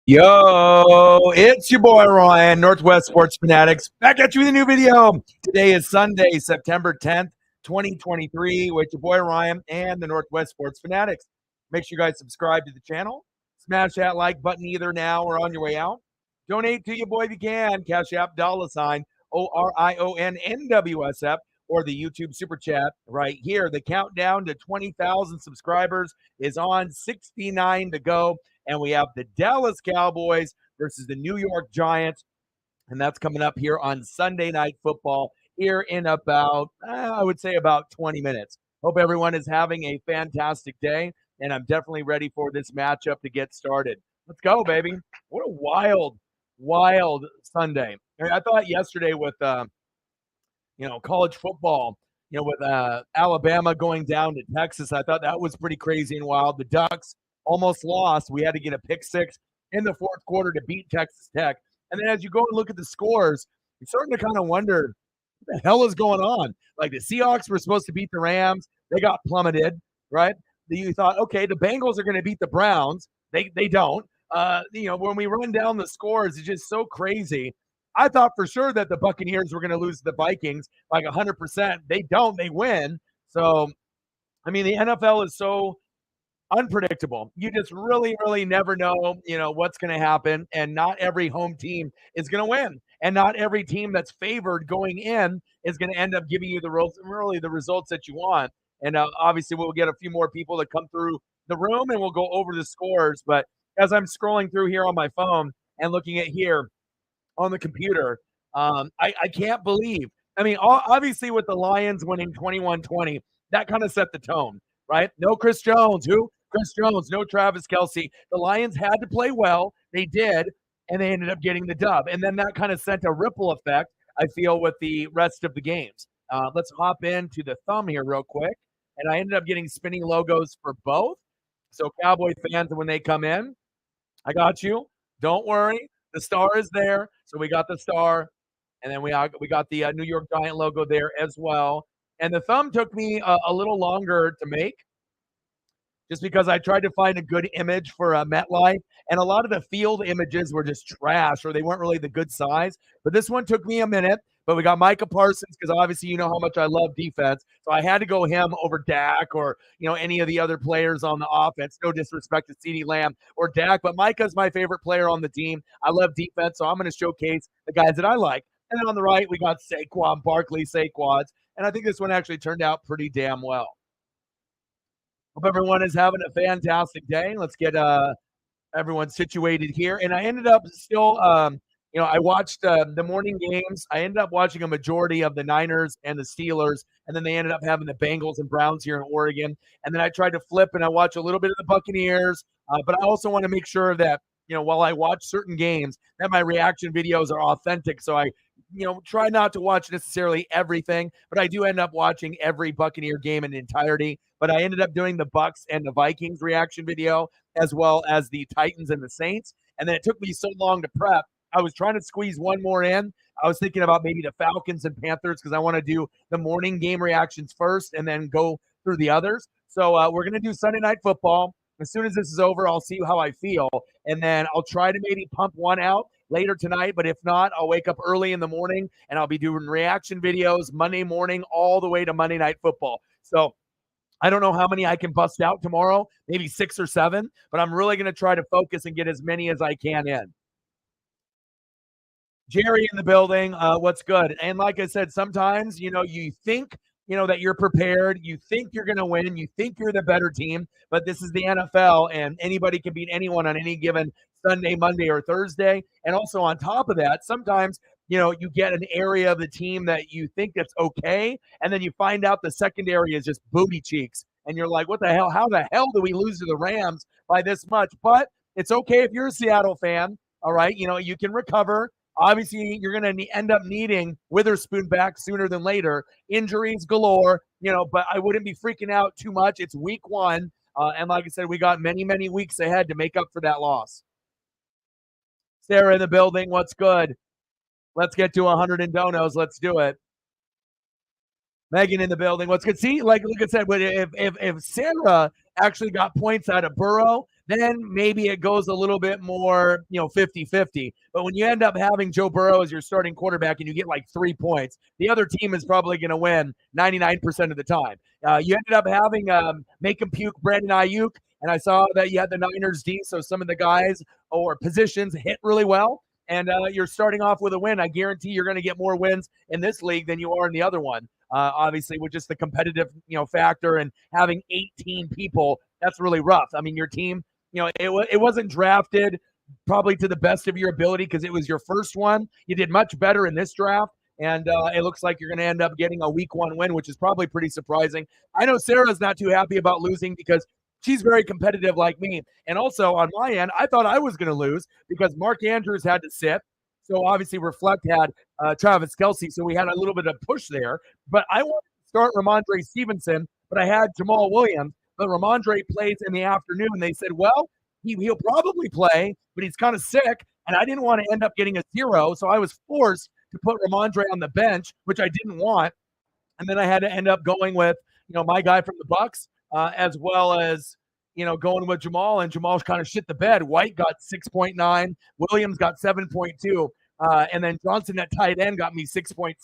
Yo, it's your boy Ryan, Northwest Sports Fanatics, back at you with a new video. Today is Sunday, September 10th, 2023, with your boy Ryan and the Northwest Sports Fanatics. Make sure you guys subscribe to the channel. Smash that like button either now or on your way out. Donate to your boy if you can. Cash App $ ORIONNWSF or the YouTube Super Chat right here. The countdown to 20,000 subscribers is on, 69 to go. And we have the Dallas Cowboys versus the New York Giants. And that's coming up here on Sunday Night Football here in about, I would say, about 20 minutes. Hope everyone is having a fantastic day. And I'm definitely ready for this matchup to get started. Let's go, baby. What a wild Sunday. I thought yesterday with, college football, with Alabama going down to Texas, I thought that was pretty crazy and wild. The Ducks almost lost. We had to get a pick six in the fourth quarter to beat Texas Tech. And then as you go and look at the scores, you're starting to kind of wonder what the hell is going on. Like the Seahawks were supposed to beat the Rams. They got plummeted, right? You thought, okay, the Bengals are going to beat the Browns. They don't. When we run down the scores, it's just so crazy. I thought for sure that the Buccaneers were going to lose to the Vikings like 100%. They don't. They win. So, I mean, the NFL is so unpredictable. You just really never know, what's going to happen. And not every home team is going to win. And not every team that's favored going in is going to end up giving you the results that you want. And obviously, we'll get a few more people to come through the room and we'll go over the scores. But as I'm scrolling through here on my phone and looking at here, on the computer. I can't believe. I mean, obviously with the Lions winning 21-20, that kind of set the tone, right? No Chris Jones. Who? Chris Jones. No Travis Kelce. The Lions had to play well. They did, and they ended up getting the dub. And then that kind of sent a ripple effect, I feel, with the rest of the games. Let's hop into the thumb here real quick. And I ended up getting spinning logos for both. So Cowboy fans, when they come in, I got you. Don't worry. The star is there. So we got the star, and then we got the New York Giant logo there as well. And the thumb took me a little longer to make, just because I tried to find a good image for MetLife, and a lot of the field images were just trash, or they weren't really the good size. But this one took me a minute. But we got Micah Parsons, because obviously you know how much I love defense. So I had to go him over Dak or, any of the other players on the offense. No disrespect to CeeDee Lamb or Dak, but Micah's my favorite player on the team. I love defense, so I'm going to showcase the guys that I like. And then on the right, we got Saquon Barkley, Saquads. And I think this one actually turned out pretty damn well. Hope everyone is having a fantastic day. Let's get everyone situated here. And I ended up still I watched the morning games. I ended up watching a majority of the Niners and the Steelers, and then they ended up having the Bengals and Browns here in Oregon. And then I tried to flip, and I watch a little bit of the Buccaneers, but I also want to make sure that, while I watch certain games, that my reaction videos are authentic. So I, try not to watch necessarily everything, but I do end up watching every Buccaneer game in entirety. But I ended up doing the Bucks and the Vikings reaction video, as well as the Titans and the Saints. And then it took me so long to prep. I was trying to squeeze one more in. I was thinking about maybe the Falcons and Panthers, because I want to do the morning game reactions first and then go through the others. So we're going to do Sunday Night Football. As soon as this is over, I'll see how I feel. And then I'll try to maybe pump one out later tonight. But if not, I'll wake up early in the morning and I'll be doing reaction videos Monday morning all the way to Monday Night Football. So I don't know how many I can bust out tomorrow, maybe 6 or 7, but I'm really going to try to focus and get as many as I can in. Jerry in the building. What's good? And like I said, sometimes, you think, that you're prepared. You think you're going to win. You think you're the better team. But this is the NFL, and anybody can beat anyone on any given Sunday, Monday, or Thursday. And also on top of that, sometimes, you get an area of the team that you think that's okay, and then you find out the secondary is just booty cheeks. And you're like, what the hell? How the hell do we lose to the Rams by this much? But it's okay if you're a Seattle fan. All right. You can recover. Obviously, you're going to end up needing Witherspoon back sooner than later. Injuries galore, but I wouldn't be freaking out too much. It's week 1. And like I said, we got many weeks ahead to make up for that loss. Sarah in the building. What's good? Let's get to 100 in donos. Let's do it. Megan in the building. What's good? See, like I said, but if Sarah actually got points out of Burrow, then maybe it goes a little bit more, 50-50. But when you end up having Joe Burrow as your starting quarterback and you get like 3 points, the other team is probably going to win 99% of the time. You ended up having make him puke Brandon Ayuk, and I saw that you had the Niners D, so some of the guys or positions hit really well. And you're starting off with a win. I guarantee you're going to get more wins in this league than you are in the other one. Obviously, with just the competitive, factor and having 18 people, that's really rough. I mean, your team, it wasn't drafted probably to the best of your ability because it was your first one. You did much better in this draft. And it looks like you're going to end up getting a week 1 win, which is probably pretty surprising. I know Sarah's not too happy about losing because she's very competitive like me. And also on my end, I thought I was going to lose because Mark Andrews had to sit. So obviously Reflect had Travis Kelce. So we had a little bit of push there. But I wanted to start Ramondre Stevenson, but I had Jamal Williams. But Ramondre plays in the afternoon. They said, well, he'll probably play, but he's kind of sick. And I didn't want to end up getting a 0. So I was forced to put Ramondre on the bench, which I didn't want. And then I had to end up going with, my guy from the Bucks, as well as, going with Jamal. And Jamal's kind of shit the bed. White got 6.9. Williams got 7.2. And then Johnson at tight end got me 6.6.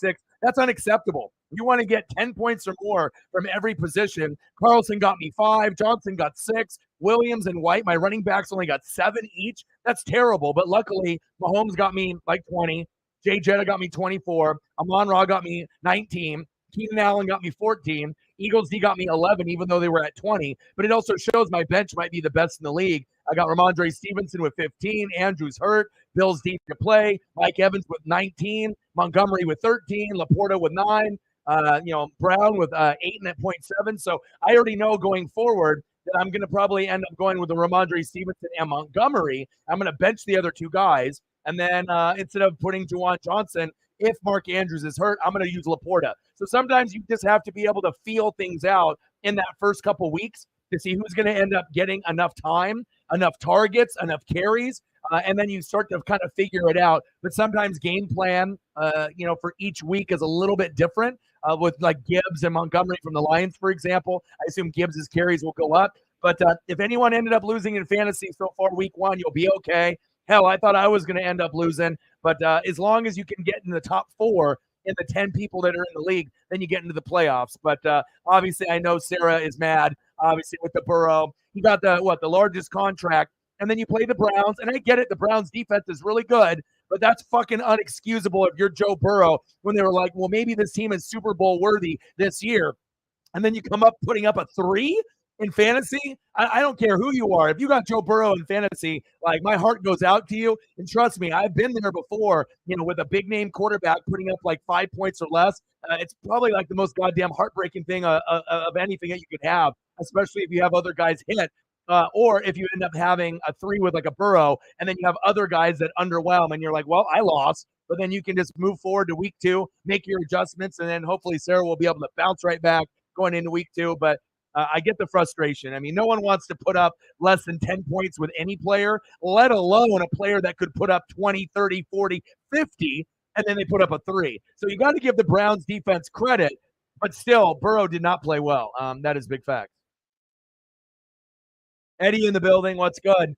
That's unacceptable. You want to get 10 points or more from every position. Carlson got me 5. Johnson got 6. Williams and White, my running backs, only got 7 each. That's terrible. But luckily, Mahomes got me like 20. Jay Jetta got me 24. Amon-Ra got me 19. Keenan Allen got me 14. Eagles D got me 11, even though they were at 20. But it also shows my bench might be the best in the league. I got Ramondre Stevenson with 15. Andrews hurt. Bills deep to play. Mike Evans with 19. Montgomery with 13. Laporta with 9. Brown with 8.7. So I already know going forward that I'm going to probably end up going with the Ramondre Stevenson and Montgomery. I'm going to bench the other 2 guys. And then instead of putting Juwan Johnson, if Mark Andrews is hurt, I'm going to use Laporta. So sometimes you just have to be able to feel things out in that first couple weeks to see who's going to end up getting enough time, enough targets, enough carries, and then you start to kind of figure it out. But sometimes game plan, for each week is a little bit different. With like Gibbs and Montgomery from the Lions, for example, I assume Gibbs's carries will go up. But if anyone ended up losing in fantasy so far, week 1, you'll be okay. Hell, I thought I was going to end up losing, but as long as you can get in the top 4 in the 10 people that are in the league, then you get into the playoffs. But obviously, I know Sarah is mad. Obviously, with the Burrow, he got the largest contract, and then you play the Browns, and I get it. The Browns' defense is really good, but that's fucking unexcusable if you're Joe Burrow when they were like, well, maybe this team is Super Bowl worthy this year, and then you come up putting up a 3 in fantasy. I don't care who you are. If you got Joe Burrow in fantasy, like my heart goes out to you. And trust me, I've been there before, with a big name quarterback putting up like 5 points or less. It's probably like the most goddamn heartbreaking thing of anything that you could have, especially if you have other guys hit. Or if you end up having a 3 with like a Burrow, and then you have other guys that underwhelm, and you're like, well, I lost. But then you can just move forward to week 2, make your adjustments, and then hopefully Sarah will be able to bounce right back going into week 2. But I get the frustration. I mean, no one wants to put up less than 10 points with any player, let alone a player that could put up 20, 30, 40, 50, and then they put up a 3. So you got to give the Browns defense credit, but still, Burrow did not play well. That is big fact. Eddie in the building. What's good?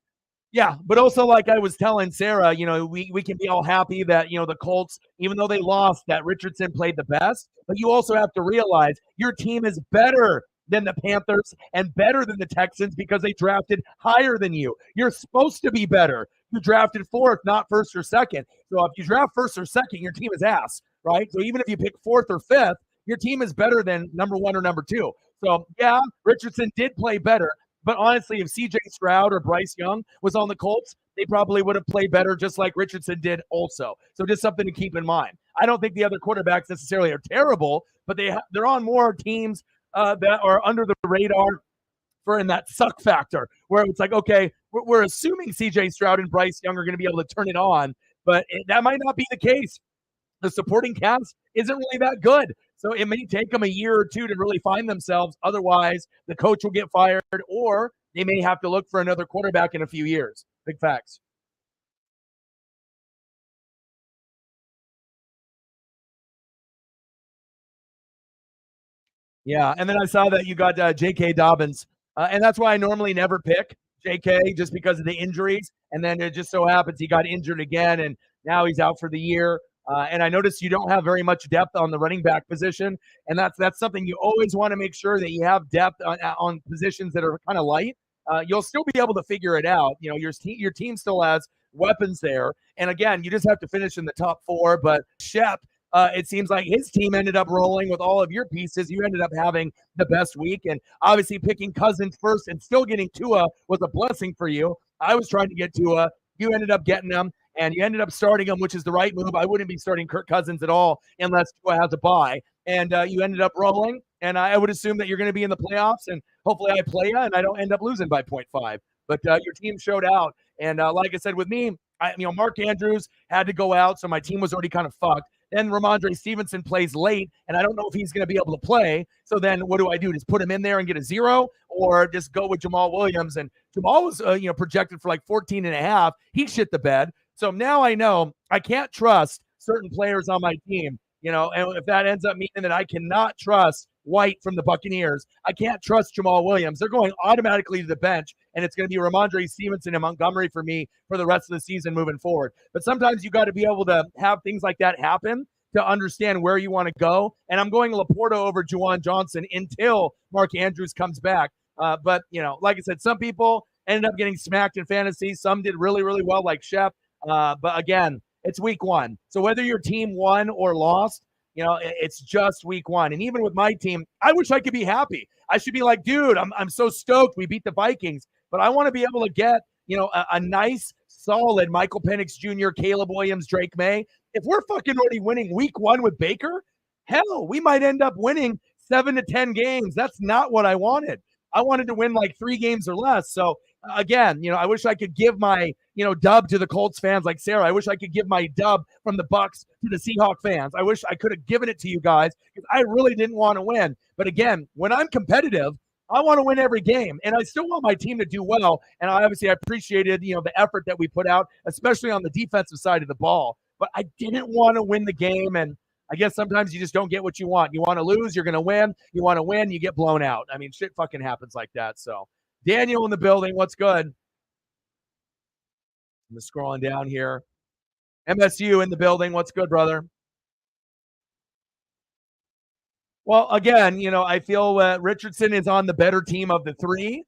Yeah, but also like I was telling Sarah, we can be all happy that, the Colts, even though they lost, that Richardson played the best. But you also have to realize your team is better than the Panthers and better than the Texans because they drafted higher than you. You're supposed to be better. You drafted 4th, not 1st or 2nd. So if you draft 1st or 2nd, your team is ass, right? So even if you pick 4th or 5th, your team is better than number 1 or number 2. So yeah, Richardson did play better. But honestly, if CJ Stroud or Bryce Young was on the Colts, they probably would have played better just like Richardson did also. So just something to keep in mind. I don't think the other quarterbacks necessarily are terrible, but they're on more teams that are under the radar for in that suck factor where it's like, okay, we're assuming CJ Stroud and Bryce Young are going to be able to turn it on, but that might not be the case. The supporting cast isn't really that good. So it may take them a year or 2 to really find themselves. Otherwise, the coach will get fired or they may have to look for another quarterback in a few years. Big facts. Yeah, and then I saw that you got J.K. Dobbins And that's why I normally never pick JK just because of the injuries. And then it just so happens he got injured again, and now he's out for the year. And I noticed you don't have very much depth on the running back position, and that's something you always want to make sure that you have depth on positions that are kind of light. You'll still be able to figure it out. You know, your team still has weapons there, and again, you just have to finish in the top four. But Shep, it seems like his team ended up rolling with all of your pieces. You ended up having the best week, and obviously picking Cousins first and still getting Tua was a blessing for you. I was trying to get Tua. You ended up getting him, and you ended up starting him, which is the right move. I wouldn't be starting Kirk Cousins at all unless Tua has a bye. And you ended up rolling, and I would assume that you're going to be in the playoffs, and hopefully I play you, and I don't end up losing by 0.5. But your team showed out, and like I said, with me, Mark Andrews had to go out, so my team was already kind of fucked. Then Ramondre Stevenson plays late, and I don't know if he's going to be able to play. So then what do I do? Just put him in there and get a 0, or just go with Jamal Williams? And Jamal was projected for like 14 and a half. He shit the bed. So now I know I can't trust certain players on my team, and if that ends up meaning that I cannot trust White from the Buccaneers, I can't trust Jamal Williams. They're going automatically to the bench, and it's going to be Ramondre Stevenson and Montgomery for me for the rest of the season moving forward. But sometimes you got to be able to have things like that happen to understand where you want to go. And I'm going Laporta over Juwan Johnson until Mark Andrews comes back. But like I said, some people ended up getting smacked in fantasy. Some did really, really well, like Shep. But again, it's week 1. So whether your team won or lost, it's just week 1. And even with my team, I wish I could be happy. I should be like, dude, I'm so stoked we beat the Vikings. But I want to be able to get, a nice, solid Michael Penix Jr., Caleb Williams, Drake May. If we're fucking already winning week 1 with Baker, hell, we might end up winning 7 to 10 games. That's not what I wanted. I wanted to win like 3 games or less. So again, I wish I could give my, dub to the Colts fans like Sarah. I wish I could give my dub from the Bucks to the Seahawk fans. I wish I could have given it to you guys because I really didn't want to win. But again, when I'm competitive, I want to win every game, and I still want my team to do well. And I appreciated, the effort that we put out, especially on the defensive side of the ball. But I didn't want to win the game, and I guess sometimes you just don't get what you want. You want to lose, you're going to win. You want to win, you get blown out. I mean, shit fucking happens like that. So, Daniel in the building, what's good? I'm just scrolling down here. MSU in the building, what's good, brother? Well, again, I feel Richardson is on the better team of the 3.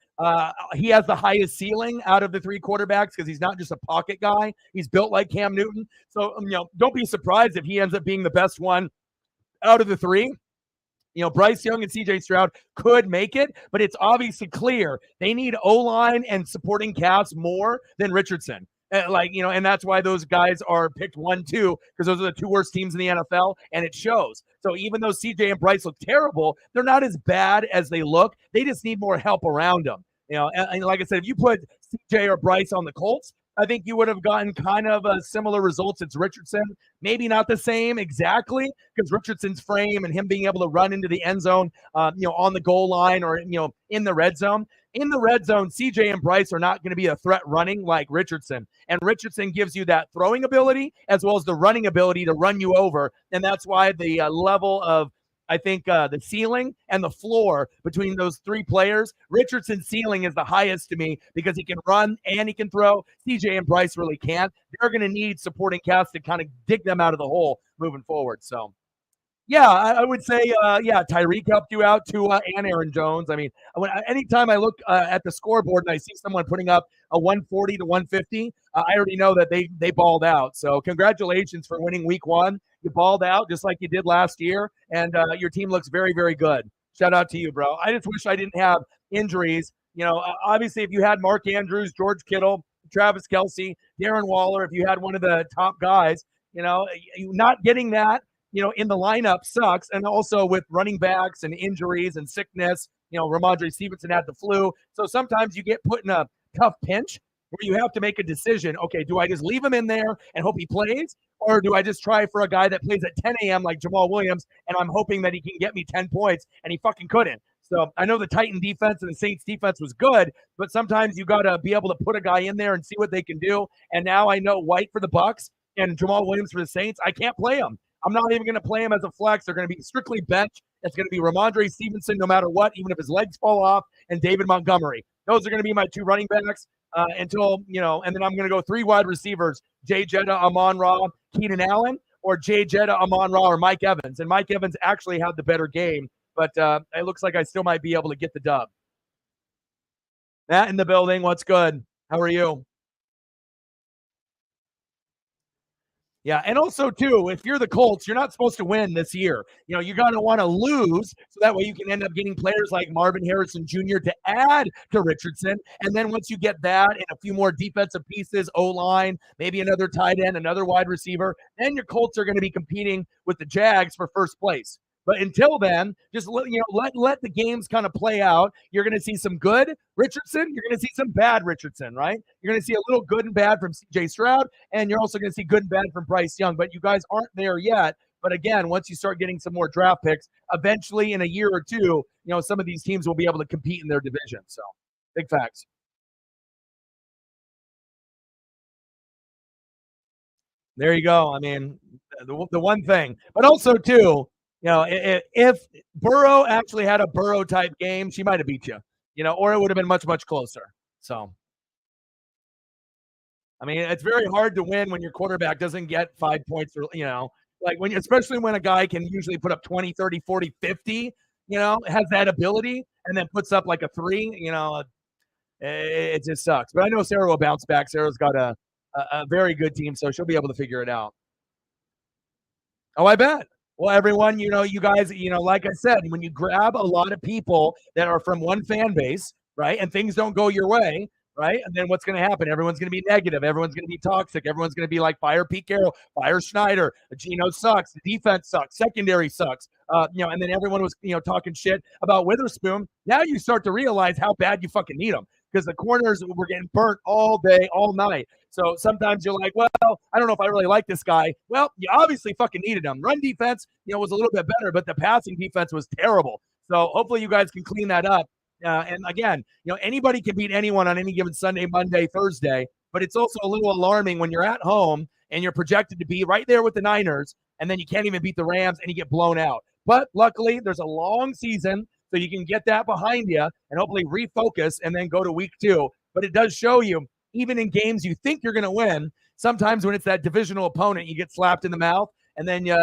He has the highest ceiling out of the 3 quarterbacks because he's not just a pocket guy. He's built like Cam Newton. So, don't be surprised if he ends up being the best one out of the 3. Bryce Young and CJ Stroud could make it, but it's obviously clear they need O-line and supporting cast more than Richardson. And that's why those guys are picked 1, 2, because those are the 2 worst teams in the NFL, and it shows. So even though CJ and Bryce look terrible, they're not as bad as they look. They just need more help around them. And like I said, if you put CJ or Bryce on the Colts, I think you would have gotten kind of a similar results as Richardson. Maybe not the same exactly, because Richardson's frame and him being able to run into the end zone, on the goal line or, in the red zone. In the red zone, CJ and Bryce are not going to be a threat running like Richardson. And Richardson gives you that throwing ability as well as the running ability to run you over. And that's why the level of, I think, the ceiling and the floor between those 3 players, Richardson's ceiling is the highest to me because he can run and he can throw. CJ and Bryce really can't. They're going to need supporting cast to kind of dig them out of the hole moving forward. So, yeah, I would say, Tyreek helped you out too, and Aaron Jones. I mean, anytime I look at the scoreboard and I see someone putting up a 140 to 150, I already know that they balled out. So congratulations for winning week 1. You balled out just like you did last year, and your team looks very, very good. Shout out to you, bro. I just wish I didn't have injuries. Obviously, if you had Mark Andrews, George Kittle, Travis Kelce, Darren Waller, if you had one of the top guys, not getting that, in the lineup sucks. And also with running backs and injuries and sickness, Ramondre Stevenson had the flu. So sometimes you get put in a tough pinch where you have to make a decision. Okay, do I just leave him in there and hope he plays? Or do I just try for a guy that plays at 10 a.m. like Jamal Williams, and I'm hoping that he can get me 10 points, and he fucking couldn't. So I know the Titan defense and the Saints defense was good, but sometimes you got to be able to put a guy in there and see what they can do. And now I know White for the Bucks and Jamal Williams for the Saints. I can't play him. I'm not even going to play him as a flex. They're going to be strictly bench It's going to be Ramondre Stevenson no matter what, even if his legs fall off, and David Montgomery. Those are going to be my two running backs until, and then I'm going to go three wide receivers: Jay Jetta, Amon Ra, Keenan Allen, or Jay Jetta, Amon Ra, or Mike Evans. And Mike Evans actually had the better game, but it looks like I still might be able to get the dub. Matt in the building. What's good? How are you? Yeah, and also too, if you're the Colts, you're not supposed to win this year. You're going to want to lose so that way you can end up getting players like Marvin Harrison Jr. to add to Richardson. And then once you get that and a few more defensive pieces, O-line, maybe another tight end, another wide receiver, then your Colts are going to be competing with the Jags for first place. But until then, just let the games kind of play out. You're going to see some good Richardson. You're going to see some bad Richardson, right? You're going to see a little good and bad from C.J. Stroud, and you're also going to see good and bad from Bryce Young. But you guys aren't there yet. But again, once you start getting some more draft picks, eventually in a year or two, some of these teams will be able to compete in their division. So, big facts. There you go. I mean, the one thing, but also too, if Burrow actually had a Burrow type game, she might have beat you, or it would have been much, much closer. So, I mean, it's very hard to win when your quarterback doesn't get 5 points or, like especially when a guy can usually put up 20, 30, 40, 50, has that ability and then puts up like a three, it just sucks. But I know Sarah will bounce back. Sarah's got a very good team, so she'll be able to figure it out. Oh, I bet. Well, everyone, you guys, like I said, when you grab a lot of people that are from one fan base, right, and things don't go your way, right, and then what's going to happen? Everyone's going to be negative. Everyone's going to be toxic. Everyone's going to be like, fire Pete Carroll, fire Schneider. Gino sucks. The defense sucks. Secondary sucks. And then everyone was, talking shit about Witherspoon. Now you start to realize how bad you fucking need them because the corners were getting burnt all day, all night. So sometimes you're like, well, I don't know if I really like this guy. Well, you obviously fucking needed him. Run defense, was a little bit better, but the passing defense was terrible. So hopefully you guys can clean that up. And again, anybody can beat anyone on any given Sunday, Monday, Thursday, but it's also a little alarming when you're at home and you're projected to be right there with the Niners, and then you can't even beat the Rams and you get blown out. But luckily, there's a long season, so you can get that behind you and hopefully refocus and then go to week 2. But it does show you, even in games you think you're going to win, sometimes when it's that divisional opponent, you get slapped in the mouth, and then you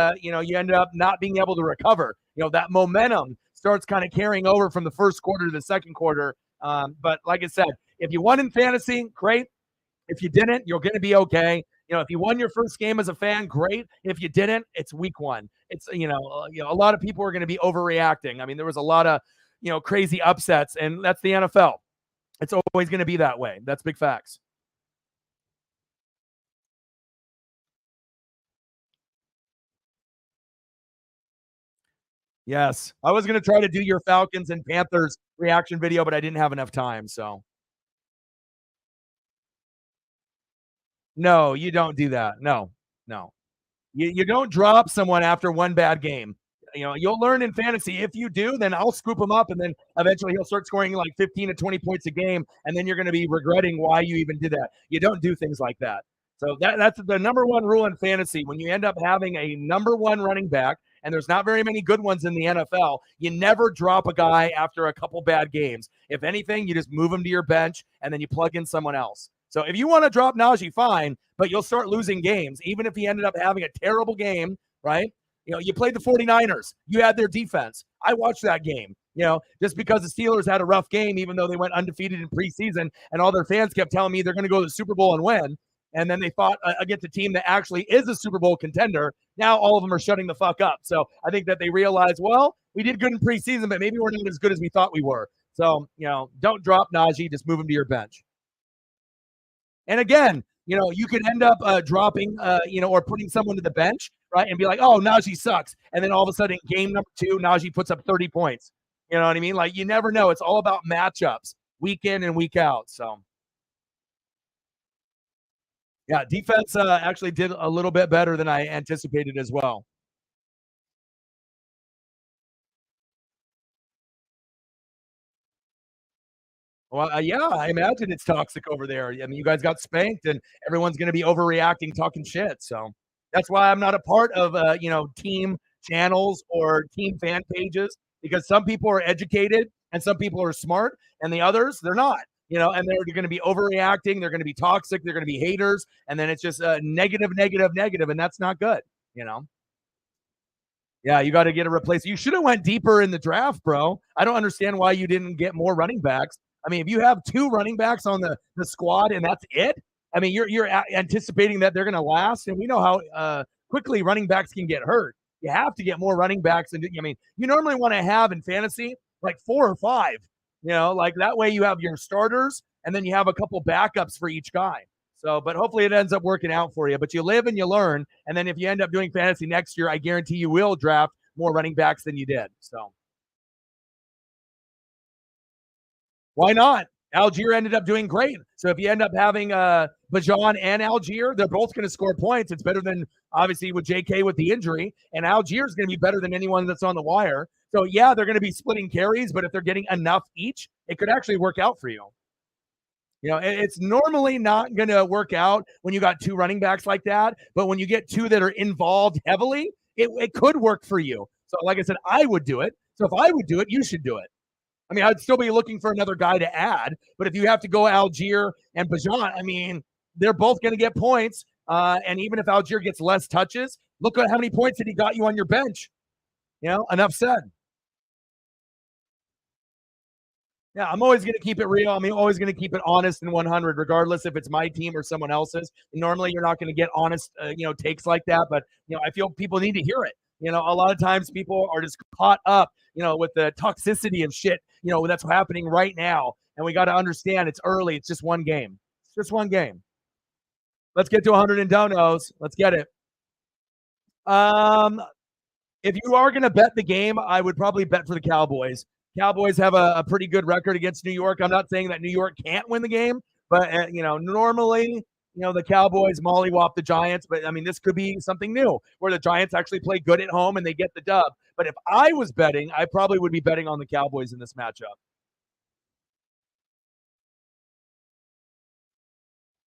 end up not being able to recover. That momentum starts kind of carrying over from the first quarter to the second quarter. But like I said, if you won in fantasy, great. If you didn't, you're going to be okay. If you won your first game as a fan, great. If you didn't, it's week 1. It's a lot of people are going to be overreacting. I mean, there was a lot of crazy upsets, and that's the NFL. It's always going to be that way. That's big facts. Yes. I was going to try to do your Falcons and Panthers reaction video, but I didn't have enough time. So, no, you don't do that. No, no. You don't drop someone after one bad game. You'll learn in fantasy. If you do, then I'll scoop him up, and then eventually he'll start scoring like 15 to 20 points a game, and then you're going to be regretting why you even did that. You don't do things like that. So that's the number one rule in fantasy. When you end up having a number one running back, and there's not very many good ones in the NFL, you never drop a guy after a couple bad games. If anything, you just move him to your bench, and then you plug in someone else. So if you want to drop Najee, fine, but you'll start losing games, even if he ended up having a terrible game, right? You played the 49ers. You had their defense. I watched that game, just because the Steelers had a rough game, even though they went undefeated in preseason, and all their fans kept telling me they're going to go to the Super Bowl and win. And then they fought against a team that actually is a Super Bowl contender. Now all of them are shutting the fuck up. So I think that they realize, well, we did good in preseason, but maybe we're not as good as we thought we were. So, don't drop Najee. Just move him to your bench. And again, you could end up dropping, or putting someone to the bench, right? And be like, oh, Najee sucks. And then all of a sudden, game number 2, Najee puts up 30 points. You know what I mean? Like, you never know. It's all about matchups week in and week out. So, yeah, defense actually did a little bit better than I anticipated as well. Well, yeah, I imagine it's toxic over there. I mean, you guys got spanked, and everyone's going to be overreacting, talking shit. So that's why I'm not a part of, team channels or team fan pages because some people are educated and some people are smart, and the others they're not. And they're going to be overreacting. They're going to be toxic. They're going to be haters, and then it's just negative, negative, negative, and that's not good. You know. Yeah, you got to get a replacement. You should have went deeper in the draft, bro. I don't understand why you didn't get more running backs. I mean, if you have two running backs on the squad and that's it, I mean, you're anticipating that they're going to last, and we know how quickly running backs can get hurt. You have to get more running backs, and I mean, you normally want to have in fantasy like 4 or 5. Like that way you have your starters, and then you have a couple backups for each guy. So, but hopefully it ends up working out for you. But you live and you learn. And then if you end up doing fantasy next year, I guarantee you will draft more running backs than you did. So why not? Algier ended up doing great. So if you end up having Bajan and Algier, they're both going to score points. It's better than obviously with JK with the injury. And Algier is going to be better than anyone that's on the wire. So yeah, they're going to be splitting carries, but if they're getting enough each, it could actually work out for you. It's normally not going to work out when you got two running backs like that. But when you get two that are involved heavily, it could work for you. So like I said, I would do it. So if I would do it, you should do it. I mean, I'd still be looking for another guy to add. But if you have to go Algier and Bajan, I mean, they're both going to get points. And even if Algier gets less touches, look at how many points that he got you on your bench. Enough said. Yeah, I'm always going to keep it real. I'm always going to keep it honest and 100, regardless if it's my team or someone else's. Normally, you're not going to get honest, takes like that. But I feel people need to hear it. A lot of times people are just caught up, with the toxicity of shit. That's happening right now, and we got to understand it's early. It's just one game. It's just one game. Let's get to 100 and donos. Let's get it. If you are going to bet the game, I would probably bet for the Cowboys. Cowboys have a pretty good record against New York. I'm not saying that New York can't win the game, but normally, the Cowboys mollywop the Giants. But I mean, this could be something new where the Giants actually play good at home and they get the dub. But if I was betting, I probably would be betting on the Cowboys in this matchup.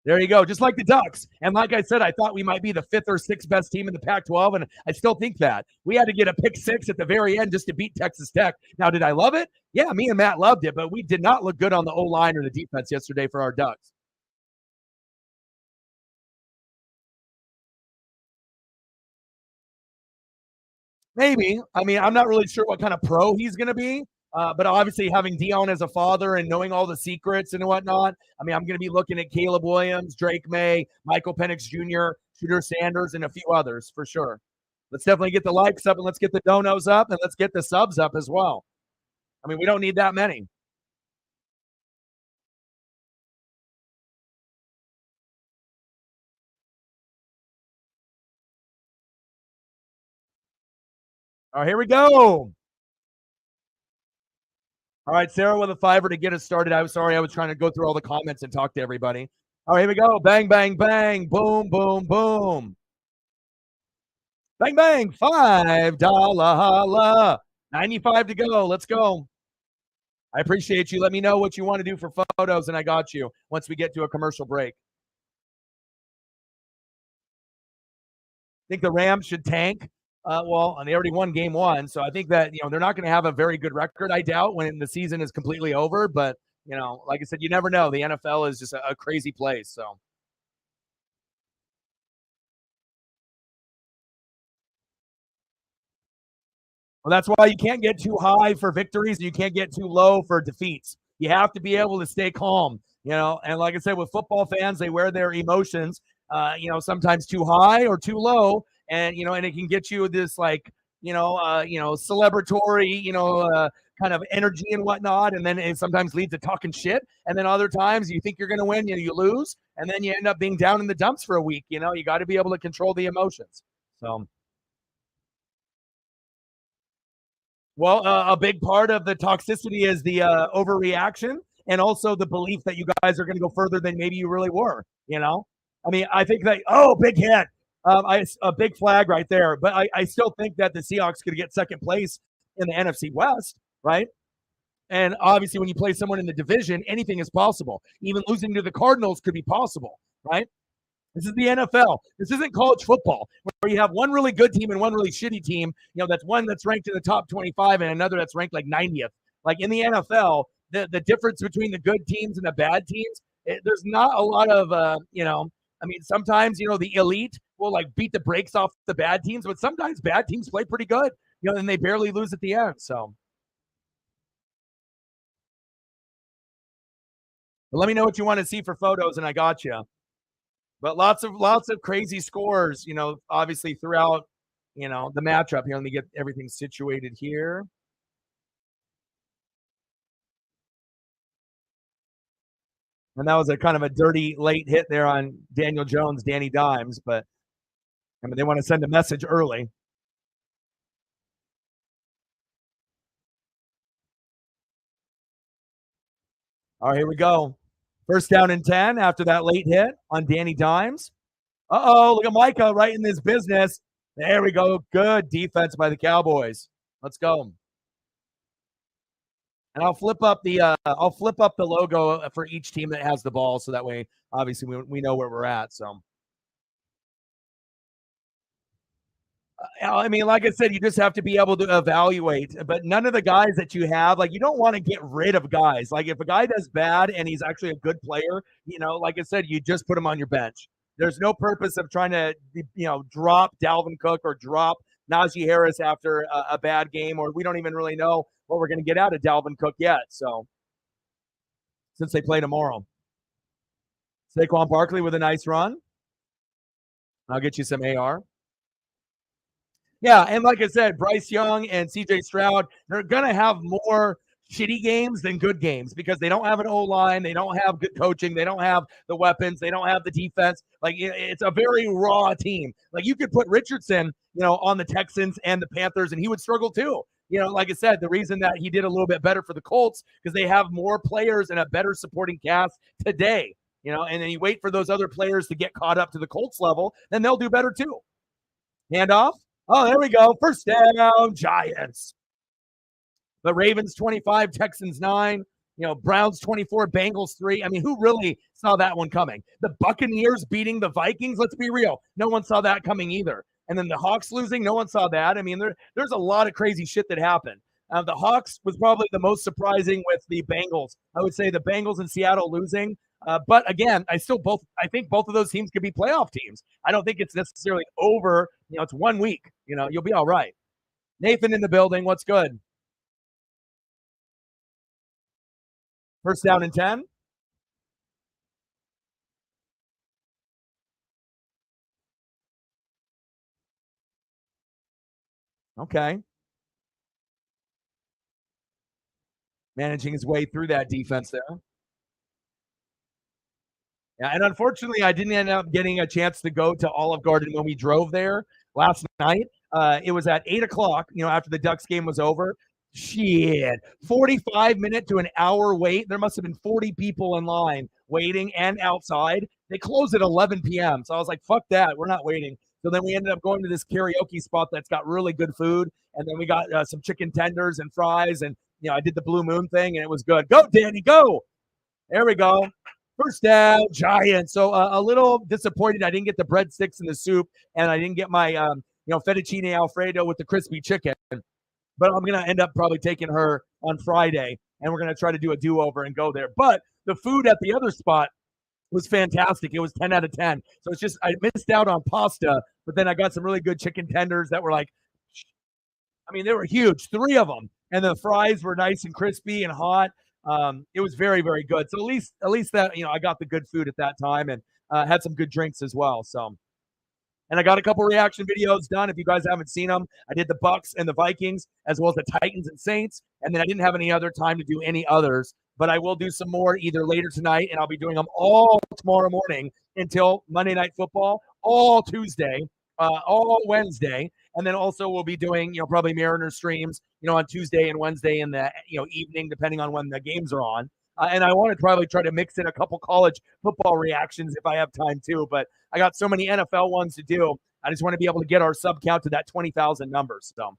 There you go. Just like the Ducks. And like I said, I thought we might be the 5th or 6th best team in the Pac-12, and I still think that. We had to get a pick 6 at the very end just to beat Texas Tech. Now, did I love it? Yeah, me and Matt loved it, but we did not look good on the O-line or the defense yesterday for our Ducks. Maybe. I mean, I'm not really sure what kind of pro he's going to be. But obviously, having Dion as a father and knowing all the secrets and whatnot, I mean, I'm going to be looking at Caleb Williams, Drake May, Michael Penix Jr., Shooter Sanders, and a few others for sure. Let's definitely get the likes up and let's get the donos up and let's get the subs up as well. I mean, we don't need that many. All right, here we go. All right, Sarah with a fiver to get us started. I was sorry, I was trying to go through all the comments and talk to everybody. All right, here we go. Bang, bang, bang. Boom, boom, boom. Bang, bang. $5 holla. 95 to go. Let's go. I appreciate you. Let me know what you want to do for photos, and I got you once we get to a commercial break. I think the Rams should tank. Well, and they already won game 1, so I think that they're not going to have a very good record. I doubt when the season is completely over, but like I said, you never know. The NFL is just a crazy place. So. Well, that's why you can't get too high for victories and you can't get too low for defeats. You have to be able to stay calm, And like I said, with football fans, they wear their emotions, sometimes too high or too low, and and it can get you this like, celebratory, kind of energy and whatnot, and then it sometimes leads to talking shit, and then other times you think you're going to win, you lose, and then you end up being down in the dumps for a week. You got to be able to control the emotions. So. Well, a big part of the toxicity is the overreaction and also the belief that you guys are going to go further than maybe you really were. I mean, I think that, big hit. A big flag right there. But I still think that the Seahawks could get second place in the NFC West, right? And obviously, when you play someone in the division, anything is possible. Even losing to the Cardinals could be possible, right? This is the NFL. This isn't college football where you have one really good team and one really shitty team. That's one that's ranked in the top 25 and another that's ranked like 90th. Like in the NFL, the difference between the good teams and the bad teams, there's not a lot of, I mean, sometimes, the elite will like beat the brakes off the bad teams, but sometimes bad teams play pretty good, and they barely lose at the end. So, but let me know what you want to see for photos, and I got you. But lots of crazy scores, obviously throughout, the matchup here. Let me get everything situated here. And that was a kind of a dirty late hit there on Daniel Jones, Danny Dimes, but I mean they want to send a message early. All right, here we go. First down and 10 after that late hit on Danny Dimes. Uh-oh, look at Micah right in this business. There we go. Good defense by the Cowboys. Let's go. And I'll flip up the logo for each team that has the ball, so that way, obviously, we know where we're at. So, I mean, like I said, you just have to be able to evaluate. But none of the guys that you have, like, you don't want to get rid of guys. Like, if a guy does bad and he's actually a good player, like I said, you just put him on your bench. There's no purpose of trying to, drop Dalvin Cook or drop Najee Harris after a bad game, or we don't even really know what we're going to get out of Dalvin Cook yet. So, since they play tomorrow. Saquon Barkley with a nice run. I'll get you some AR. Yeah, and like I said, Bryce Young and CJ Stroud, they're going to have more shitty games than good games because they don't have an O-line, they don't have good coaching, they don't have the weapons, they don't have the defense. Like it's a very raw team. Like you could put Richardson, on the Texans and the Panthers and he would struggle too. Like I said, the reason that he did a little bit better for the Colts because they have more players and a better supporting cast today. And then you wait for those other players to get caught up to the Colts level, then they'll do better too. Handoff. Oh, there we go. First down, Giants. The Ravens 25, Texans 9. Browns 24, Bengals 3. I mean, who really saw that one coming? The Buccaneers beating the Vikings. Let's be real. No one saw that coming either. And then the Hawks losing. No one saw that. I mean, there's a lot of crazy shit that happened. The Hawks was probably the most surprising with the Bengals. I would say the Bengals and Seattle losing. But again, I think both of those teams could be playoff teams. I don't think it's necessarily over. It's 1 week. You'll be all right. Nathan in the building. What's good? First down and 10. Okay. Managing his way through that defense there. Yeah, and unfortunately, I didn't end up getting a chance to go to Olive Garden when we drove there last night. It was at 8 o'clock, after the Ducks game was over. Shit, 45-minute to an hour wait. There must have been 40 people in line waiting and outside. They closed at 11 p.m. So I was like, fuck that. We're not waiting. So then we ended up going to this karaoke spot that's got really good food. And then we got some chicken tenders and fries. And, I did the Blue Moon thing and it was good. Go, Danny, go. There we go. First down, Giants. So a little disappointed I didn't get the breadsticks and the soup, and I didn't get my fettuccine Alfredo with the crispy chicken. But I'm gonna end up probably taking her on Friday, and we're gonna try to do a do-over and go there. But the food at the other spot was fantastic. It was 10 out of 10. So it's just I missed out on pasta, but then I got some really good chicken tenders that were like, I mean, they were huge, 3 of them, and the fries were nice and crispy and hot. It was very, very good. So at least that I got the good food at that time and had some good drinks as well. So, and I got a couple reaction videos done. If you guys haven't seen them, I did the Bucks and the Vikings as well as the Titans and Saints, and then I didn't have any other time to do any others. But I will do some more either later tonight, and I'll be doing them all tomorrow morning until Monday Night Football, all Tuesday, all Wednesday, and then also we'll be doing probably Mariner streams on Tuesday and Wednesday in the evening, depending on when the games are on. And I want to probably try to mix in a couple college football reactions if I have time too. But I got so many NFL ones to do. I just want to be able to get our sub count to that 20,000 numbers. So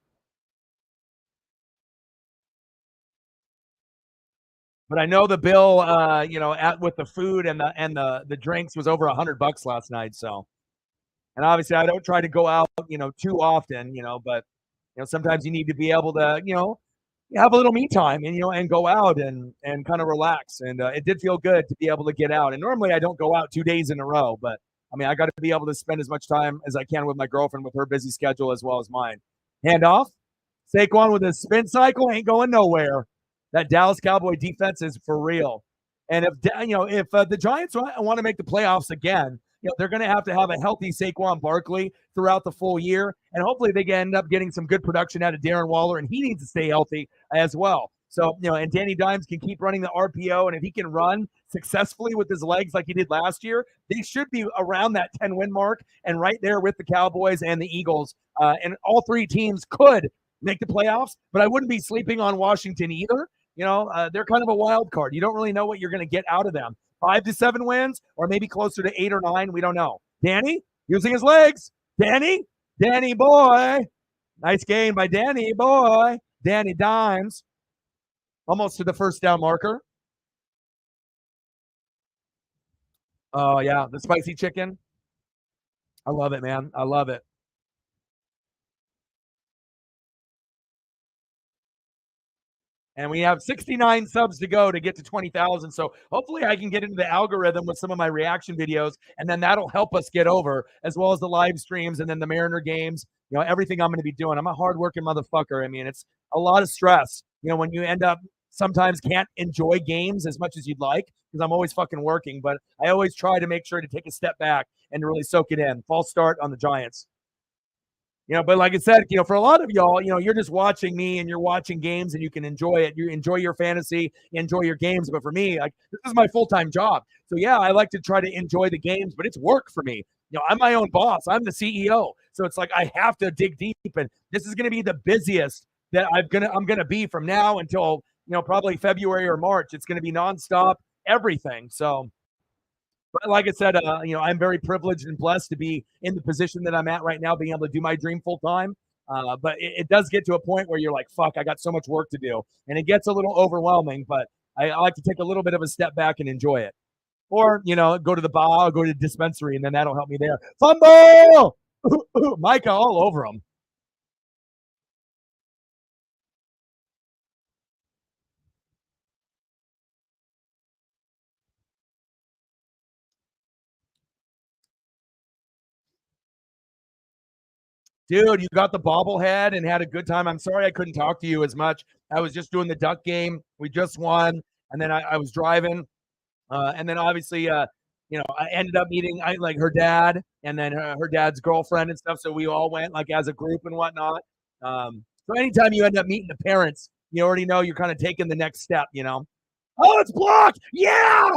But I know the bill, with the food and the drinks was over $100 last night. So, and obviously I don't try to go out, too often, but sometimes you need to be able to, have a little me time and and go out and kind of relax. And it did feel good to be able to get out. And normally I don't go out 2 days in a row, but I mean I got to be able to spend as much time as I can with my girlfriend with her busy schedule as well as mine. Handoff, Saquon with a spin cycle ain't going nowhere. That Dallas Cowboy defense is for real. And if the Giants want to make the playoffs again, they're going to have a healthy Saquon Barkley throughout the full year, and hopefully they can end up getting some good production out of Darren Waller, and he needs to stay healthy as well. So, and Danny Dimes can keep running the RPO, and if he can run successfully with his legs like he did last year, they should be around that 10-win mark and right there with the Cowboys and the Eagles. And all three teams could make the playoffs, but I wouldn't be sleeping on Washington either. They're kind of a wild card. You don't really know what you're going to get out of them. 5 to 7 wins, or maybe closer to 8 or 9. We don't know. Danny using his legs. Danny boy. Nice gain by Danny boy. Danny Dimes. Almost to the first down marker. Oh, yeah. The spicy chicken. I love it, man. I love it. And we have 69 subs to go to get to 20,000. So hopefully I can get into the algorithm with some of my reaction videos, and then that'll help us get over, as well as the live streams and then the Mariner games, everything I'm going to be doing. I'm a hardworking motherfucker. I mean, it's a lot of stress, when you end up sometimes can't enjoy games as much as you'd like, because I'm always fucking working, but I always try to make sure to take a step back and to really soak it in. False start on the Giants. But like I said, for a lot of y'all, you're just watching me and you're watching games and you can enjoy it. You enjoy your fantasy, enjoy your games. But for me, like, this is my full-time job. So yeah, I like to try to enjoy the games, but it's work for me. I'm my own boss. I'm the CEO. So it's like I have to dig deep, and this is going to be the busiest that I'm going to be from now until, probably February or March. It's going to be nonstop, everything. So, but like I said, I'm very privileged and blessed to be in the position that I'm at right now, being able to do my dream full time. But it does get to a point where you're like, fuck, I got so much work to do. And it gets a little overwhelming, but I like to take a little bit of a step back and enjoy it. Or, go to the bar, go to the dispensary, and then that'll help me there. Fumble! Micah all over him. Dude, you got the bobblehead and had a good time. I'm sorry I couldn't talk to you as much. I was just doing the duck game. We just won, and then I was driving, and then obviously, I ended up meeting like her dad, and then her dad's girlfriend and stuff. So we all went like as a group and whatnot. So anytime you end up meeting the parents, you already know you're kind of taking the next step. Oh, it's blocked. Yeah,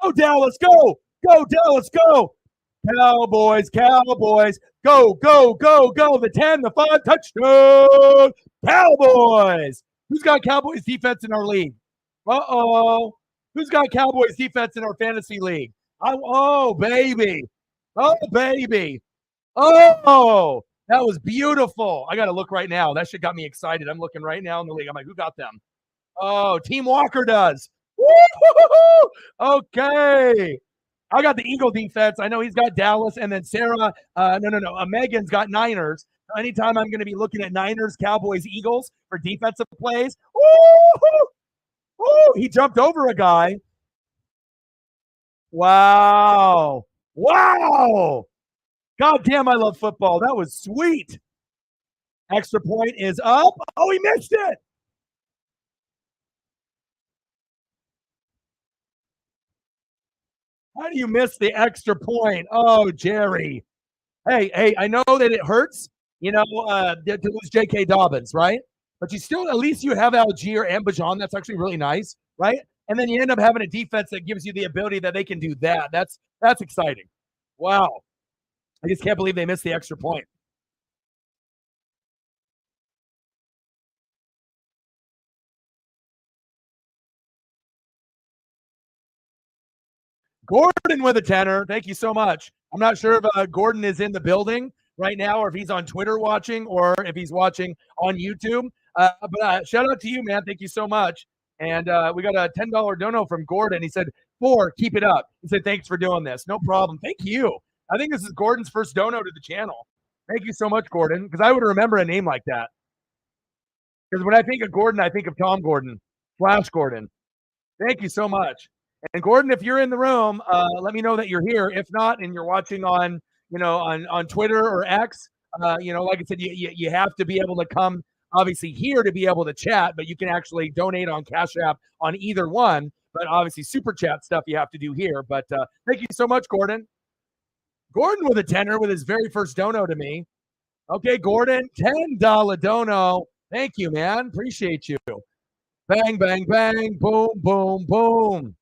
go Dallas, go Dallas, go. Cowboys, go, go, go, go. The 10, the 5, touchdown, Cowboys. Who's got Cowboys defense in our league? Uh-oh. Who's got Cowboys defense in our fantasy league? Oh, baby. Oh, baby. Oh, that was beautiful. I got to look right now. That shit got me excited. I'm looking right now in the league. I'm like, who got them? Oh, Team Walker does. Woo-hoo-hoo-hoo! Okay. I got the Eagle defense. I know he's got Dallas, and then Sarah. No. Megan's got Niners. Anytime I'm going to be looking at Niners, Cowboys, Eagles for defensive plays. Woo! He jumped over a guy. Wow! God damn, I love football. That was sweet. Extra point is up. Oh, he missed it. How do you miss the extra point? Oh, Jerry. Hey, I know that it hurts, to lose J.K. Dobbins, right? But you still, at least you have Algier and Bajan. That's actually really nice, right? And then you end up having a defense that gives you the ability that they can do that. That's exciting. Wow. I just can't believe they missed the extra point. Gordon with a tenner. Thank you so much. I'm not sure if Gordon is in the building right now, or if he's on Twitter watching, or if he's watching on YouTube. But shout out to you, man. Thank you so much. And we got a $10 dono from Gordon. He said, 4, keep it up. He said, thanks for doing this. No problem. Thank you. I think this is Gordon's first dono to the channel. Thank you so much, Gordon, because I would remember a name like that. Because when I think of Gordon, I think of Tom Gordon, Flash Gordon. Thank you so much. And Gordon, if you're in the room, let me know that you're here. If not, and you're watching on, on Twitter or X, like I said, you have to be able to come, obviously, here to be able to chat, but you can actually donate on Cash App on either one. But obviously, super chat stuff you have to do here. But thank you so much, Gordon. Gordon with a tenner with his very first dono to me. Okay, Gordon, $10 dono. Thank you, man. Appreciate you. Bang, bang, bang, boom, boom, boom.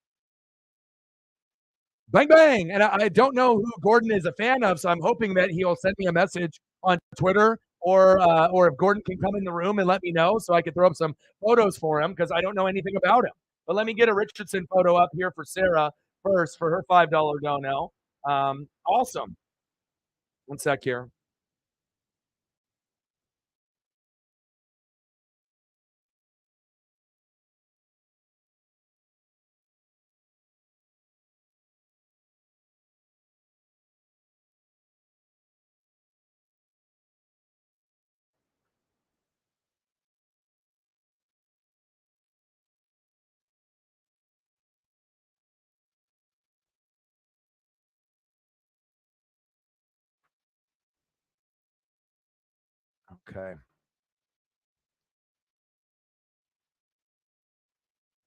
Bang, bang. And I don't know who Gordon is a fan of, so I'm hoping that he'll send me a message on Twitter or if Gordon can come in the room and let me know so I can throw up some photos for him because I don't know anything about him. But let me get a Richardson photo up here for Sarah first for her $5 dono. Awesome. One sec here. Okay.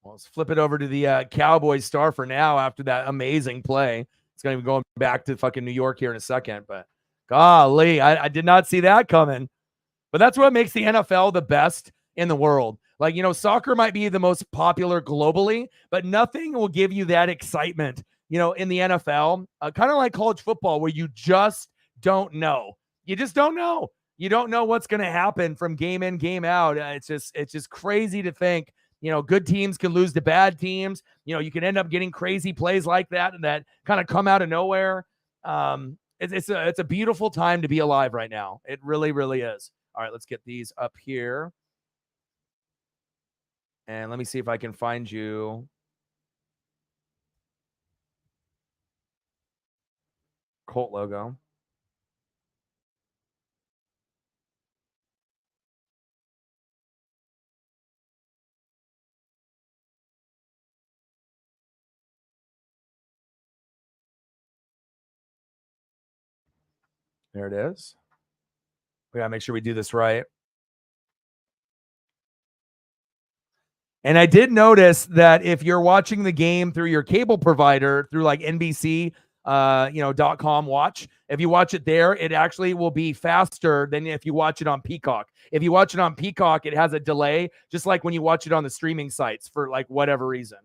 Well, let's flip it over to the Cowboys star for now after that amazing play. It's going to be going back to fucking New York here in a second, but golly, I did not see that coming. But that's what makes the NFL the best in the world. Like, soccer might be the most popular globally, but nothing will give you that excitement, in the NFL. Kind of like college football where you just don't know. You just don't know. You don't know what's going to happen from game in, game out. It's just crazy to think, good teams can lose to bad teams. You can end up getting crazy plays like that and that kind of come out of nowhere. It's a beautiful time to be alive right now. It really, really is. All right, let's get these up here. And let me see if I can find you. Colt logo. There it is. We got to make sure we do this right. And I did notice that if you're watching the game through your cable provider, through like NBC, .com watch, if you watch it there, it actually will be faster than if you watch it on Peacock. If you watch it on Peacock, it has a delay, just like when you watch it on the streaming sites for like whatever reason.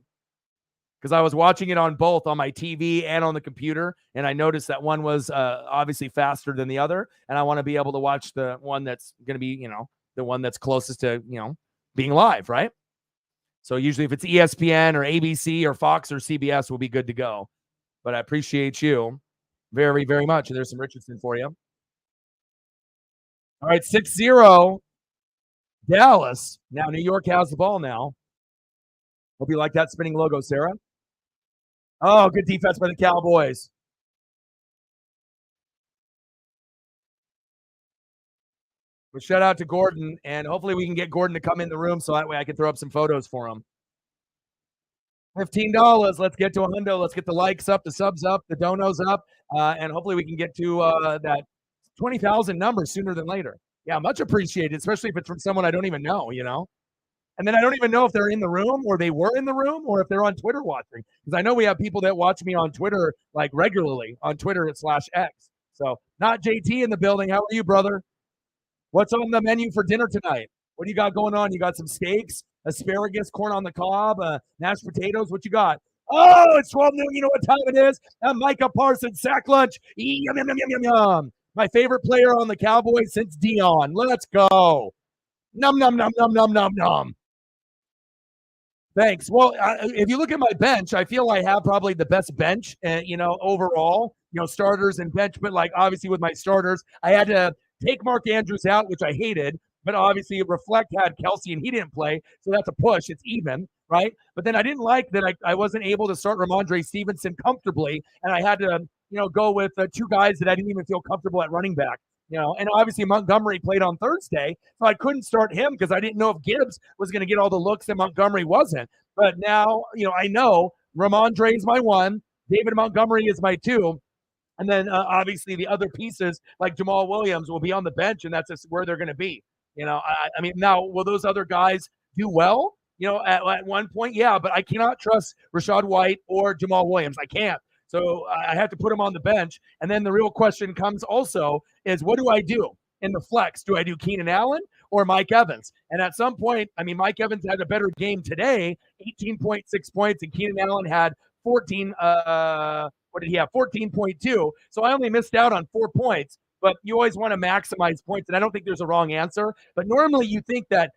Because I was watching it on both on my TV and on the computer, and I noticed that one was obviously faster than the other, and I want to be able to watch the one that's going to be, the one that's closest to, being live, right? So usually if it's ESPN or ABC or Fox or CBS, we'll be good to go. But I appreciate you very, very much. And there's some Richardson for you. All right, 6-0. Dallas. Now New York has the ball now. Hope you like that spinning logo, Sarah. Oh, good defense by the Cowboys. But shout out to Gordon, and hopefully we can get Gordon to come in the room so that way I can throw up some photos for him. $15. Let's get to a hundo. Let's get the likes up, the subs up, the donos up, and hopefully we can get to that 20,000 number sooner than later. Yeah, much appreciated, especially if it's from someone I don't even know, And then I don't even know if they're in the room or they were in the room or if they're on Twitter watching. Because I know we have people that watch me on Twitter like regularly on Twitter /X. So not JT in the building. How are you, brother? What's on the menu for dinner tonight? What do you got going on? You got some steaks, asparagus, corn on the cob, mashed potatoes. What you got? Oh, it's 12 noon. You know what time it is? Micah Parsons, sack lunch. Yum, yum, yum, yum, yum, yum. My favorite player on the Cowboys since Dion. Let's go. Num, num, num, num, num, num, num. Thanks. Well, if you look at my bench, I feel I have probably the best bench, overall, starters and bench. But like obviously with my starters, I had to take Mark Andrews out, which I hated. but obviously Reflect had Kelsey and he didn't play, so that's a push. It's even, right? But then I didn't like that I wasn't able to start Ramondre Stevenson comfortably, and I had to go with two guys that I didn't even feel comfortable at running back. And obviously Montgomery played on Thursday, so I couldn't start him because I didn't know if Gibbs was going to get all the looks and Montgomery wasn't. But now, I know Ramondre is my one, David Montgomery is my two, and then obviously the other pieces like Jamal Williams will be on the bench, and that's just where they're going to be. I mean, now will those other guys do well? At one point, yeah, but I cannot trust Rashad White or Jamal Williams. I can't. So I have to put them on the bench. And then the real question comes also is what do I do in the flex? Do I do Keenan Allen or Mike Evans? And at some point, I mean, Mike Evans had a better game today, 18.6 points, and Keenan Allen had 14. What did he have? 14.2. So I only missed out on 4 points. But you always want to maximize points, and I don't think there's a wrong answer. But normally you think that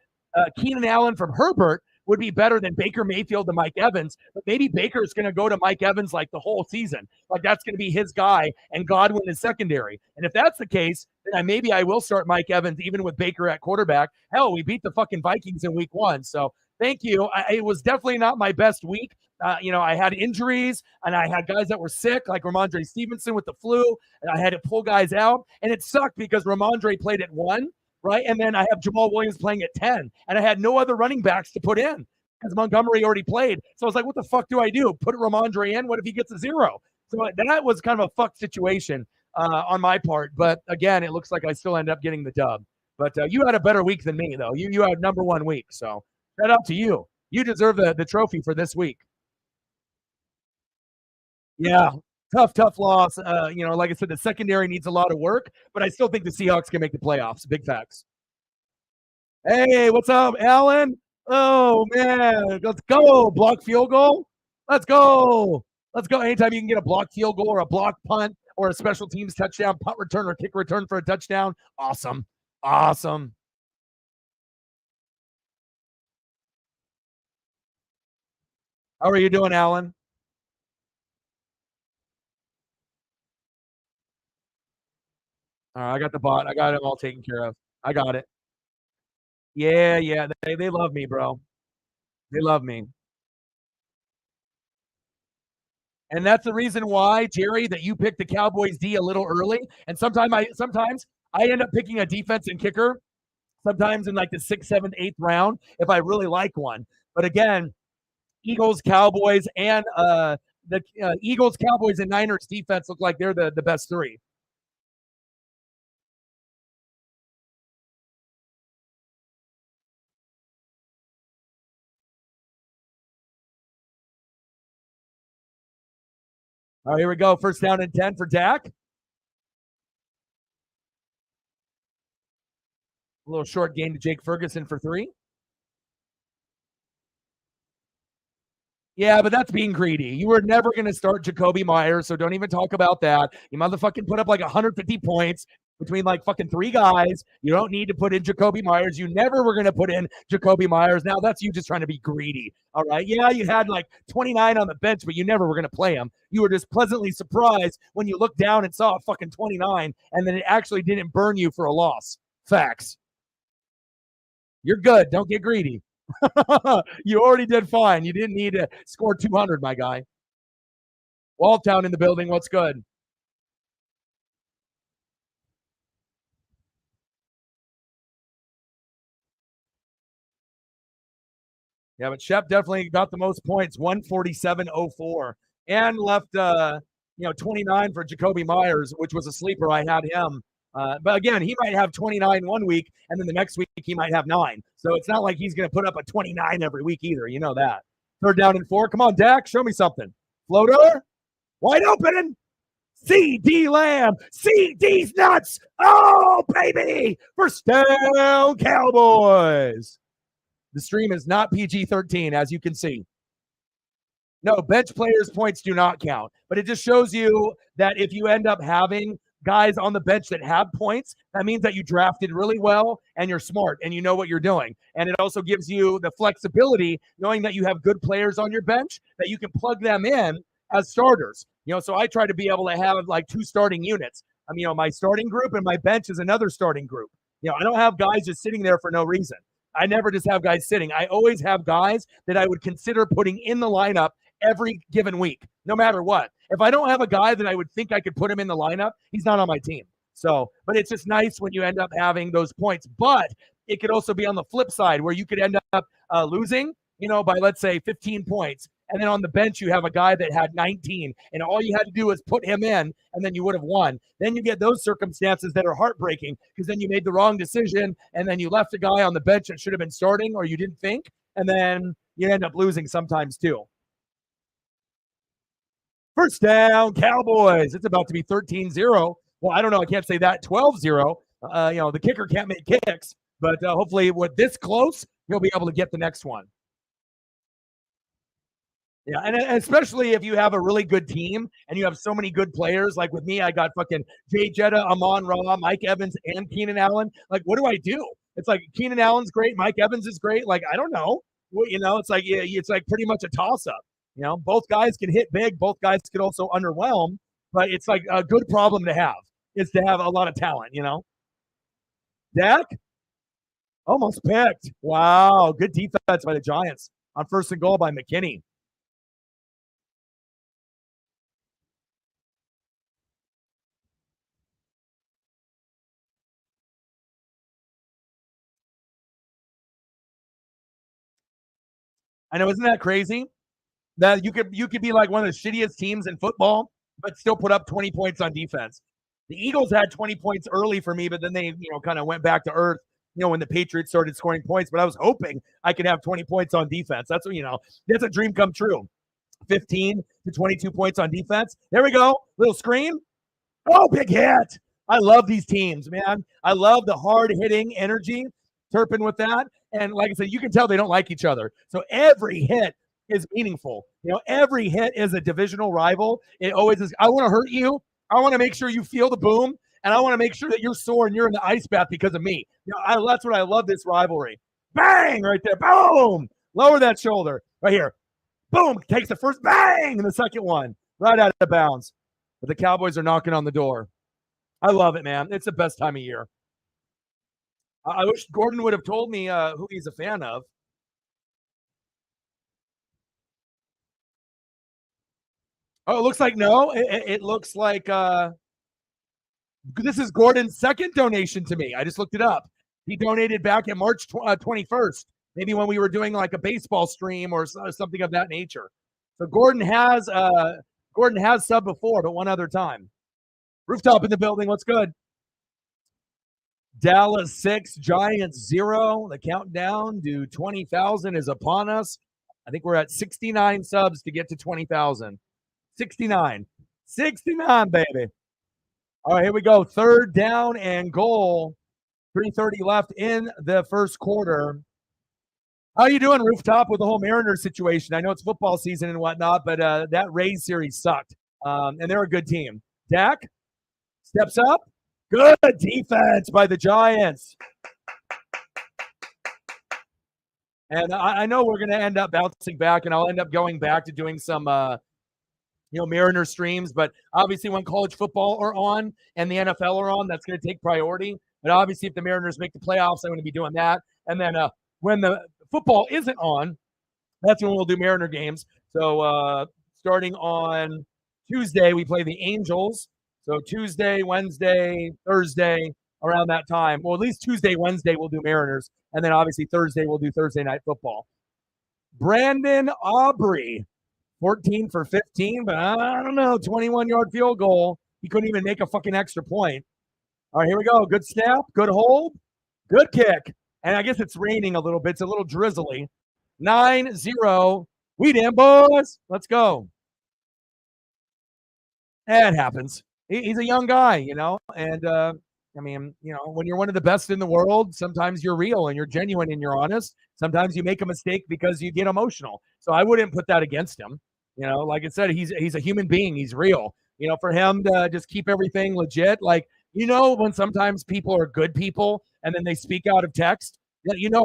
Keenan Allen from Herbert would be better than Baker Mayfield to Mike Evans, but maybe Baker's going to go to Mike Evans like the whole season. Like that's going to be his guy, and Godwin is secondary. And if that's the case, then maybe I will start Mike Evans even with Baker at quarterback. Hell, we beat the fucking Vikings in week 1. So thank you. It was definitely not my best week. I had injuries, and I had guys that were sick, like Ramondre Stevenson with the flu, and I had to pull guys out. And it sucked because Ramondre played at 1, right? And then I have Jamal Williams playing at 10, and I had no other running backs to put in because Montgomery already played. So I was like, what the fuck do I do? Put Ramondre in? What if he gets a 0? So that was kind of a fuck situation on my part. But again, it looks like I still end up getting the dub. But you had a better week than me, though. You had number 1 week. So shout out to you. You deserve the trophy for this week. Yeah, tough loss. Like I said, the secondary needs a lot of work, but I still think the Seahawks can make the playoffs. Big facts. Hey, what's up, Alan? Oh man, let's go. Block field goal. Let's go. Let's go. Anytime you can get a block field goal or a block punt or a special teams touchdown, punt return or kick return for a touchdown. Awesome. Awesome. How are you doing, Alan? All right, I got the bot. I got it all taken care of. I got it. Yeah. They love me, bro. They love me. And that's the reason why, Jerry, that you picked the Cowboys D a little early. And sometimes I end up picking a defense and kicker, sometimes in like the 6th, 7th, 8th round if I really like one. But again, Eagles, Cowboys, and the Eagles, Cowboys, and Niners defense look like they're the best 3. All right, here we go. First down and 10 for Dak. A little short gain to Jake Ferguson for 3. Yeah, but that's being greedy. You were never going to start Jacoby Myers, so don't even talk about that. You motherfucking put up like 150 points between like fucking 3 guys. You don't need to put in Jacoby Myers. You never were going to put in Jacoby Myers. Now that's you just trying to be greedy. All right. Yeah, you had like 29 on the bench, but you never were going to play him. You were just pleasantly surprised when you looked down and saw a fucking 29, and then it actually didn't burn you for a loss. Facts. You're good. Don't get greedy. You already did fine. You didn't need to score 200, my guy. Walltown in the building. What's good? Yeah, but Shep definitely got the most points, 147.04, and left 29 for Jacoby Myers, which was a sleeper. I had him. But again, he might have 29 one week, and then the next week he might have 9. So it's not like he's going to put up a 29 every week either. You know that. 3rd down and 4. Come on, Dak, show me something. Floater, wide open. CD Lamb, CD's nuts. Oh, baby, first down, Cowboys. The stream is not PG-13, as you can see. No, bench players' points do not count. But it just shows you that if you end up having guys on the bench that have points, that means that you drafted really well and you're smart and you know what you're doing. And it also gives you the flexibility knowing that you have good players on your bench that you can plug them in as starters. So I try to be able to have like 2 starting units. My starting group and my bench is another starting group. I don't have guys just sitting there for no reason. I never just have guys sitting. I always have guys that I would consider putting in the lineup every given week, no matter what. If I don't have a guy that I would think I could put him in the lineup, he's not on my team. So, but it's just nice when you end up having those points. But it could also be on the flip side where you could end up losing, by let's say 15 points. And then on the bench, you have a guy that had 19, and all you had to do was put him in, and then you would have won. Then you get those circumstances that are heartbreaking because then you made the wrong decision, and then you left a guy on the bench that should have been starting or you didn't think, and then you end up losing sometimes too. First down, Cowboys. It's about to be 13-0. Well, I don't know. I can't say that. 12-0. The kicker can't make kicks, but hopefully with this close, he'll be able to get the next one. Yeah, and especially if you have a really good team and you have so many good players. Like with me, I got fucking Jay Jetta, Amon Ra, Mike Evans, and Keenan Allen. Like, what do I do? It's like Keenan Allen's great, Mike Evans is great. Like, I don't know. Well, it's like it's like pretty much a toss-up. Both guys can hit big. Both guys could also underwhelm. But it's like a good problem to have is to have a lot of talent. Dak almost picked. Wow, good defense by the Giants on 1st and goal by McKinney. I know, isn't that crazy? That you could be like one of the shittiest teams in football, but still put up 20 points on defense. The Eagles had 20 points early for me, but then they kind of went back to earth. When the Patriots started scoring points, but I was hoping I could have 20 points on defense. That's that's a dream come true. 15 to 22 points on defense. There we go. Little screen. Oh, big hit. I love these teams, man. I love the hard hitting energy. Turpin with that. And like I said, you can tell they don't like each other. So every hit is meaningful. Every hit is a divisional rival. It always is. I want to hurt you. I want to make sure you feel the boom. And I want to make sure that you're sore and you're in the ice bath because of me. That's what I love this rivalry. Bang! Right there. Boom! Lower that shoulder. Right here. Boom! Takes the first bang! And the second one. Right out of bounds. But the Cowboys are knocking on the door. I love it, man. It's the best time of year. I wish Gordon would have told me who he's a fan of. Oh, it looks like no. It looks like this is Gordon's second donation to me. I just looked it up. He donated back in March 21st, maybe when we were doing like a baseball stream or something of that nature. So Gordon has subbed before, but one other time. Rooftop in the building. What's good? Dallas 6, Giants 0. The countdown to 20,000 is upon us. I think we're at 69 subs to get to 20,000. 69. 69, baby. All right, here we go. 3rd down and goal. 3:30 left in the first quarter. How are you doing, Rooftop, with the whole Mariners situation? I know it's football season and whatnot, but that Rays series sucked, and they're a good team. Dak steps up. Good defense by the Giants. And I know we're going to end up bouncing back, and I'll end up going back to doing some Mariner streams. But obviously when college football are on and the NFL are on, that's going to take priority. But obviously if the Mariners make the playoffs, I'm going to be doing that. And then when the football isn't on, that's when we'll do Mariner games. So starting on Tuesday, we play the Angels. So Tuesday, Wednesday, Thursday, around that time. Well, at least Tuesday, Wednesday, we'll do Mariners. And then obviously Thursday, we'll do Thursday night football. Brandon Aubrey, 14 for 15, but I don't know, 21-yard field goal. He couldn't even make a fucking extra point. All right, here we go. Good snap, good hold, good kick. And I guess it's raining a little bit. It's a little drizzly. 9-0. We damn boys. Let's go. It happens. He's a young guy, and when you're one of the best in the world, sometimes you're real and you're genuine and you're honest. Sometimes you make a mistake because you get emotional. So I wouldn't put that against him. Like I said, he's a human being. He's real. For him to just keep everything legit, like, when sometimes people are good people and then they speak out of text,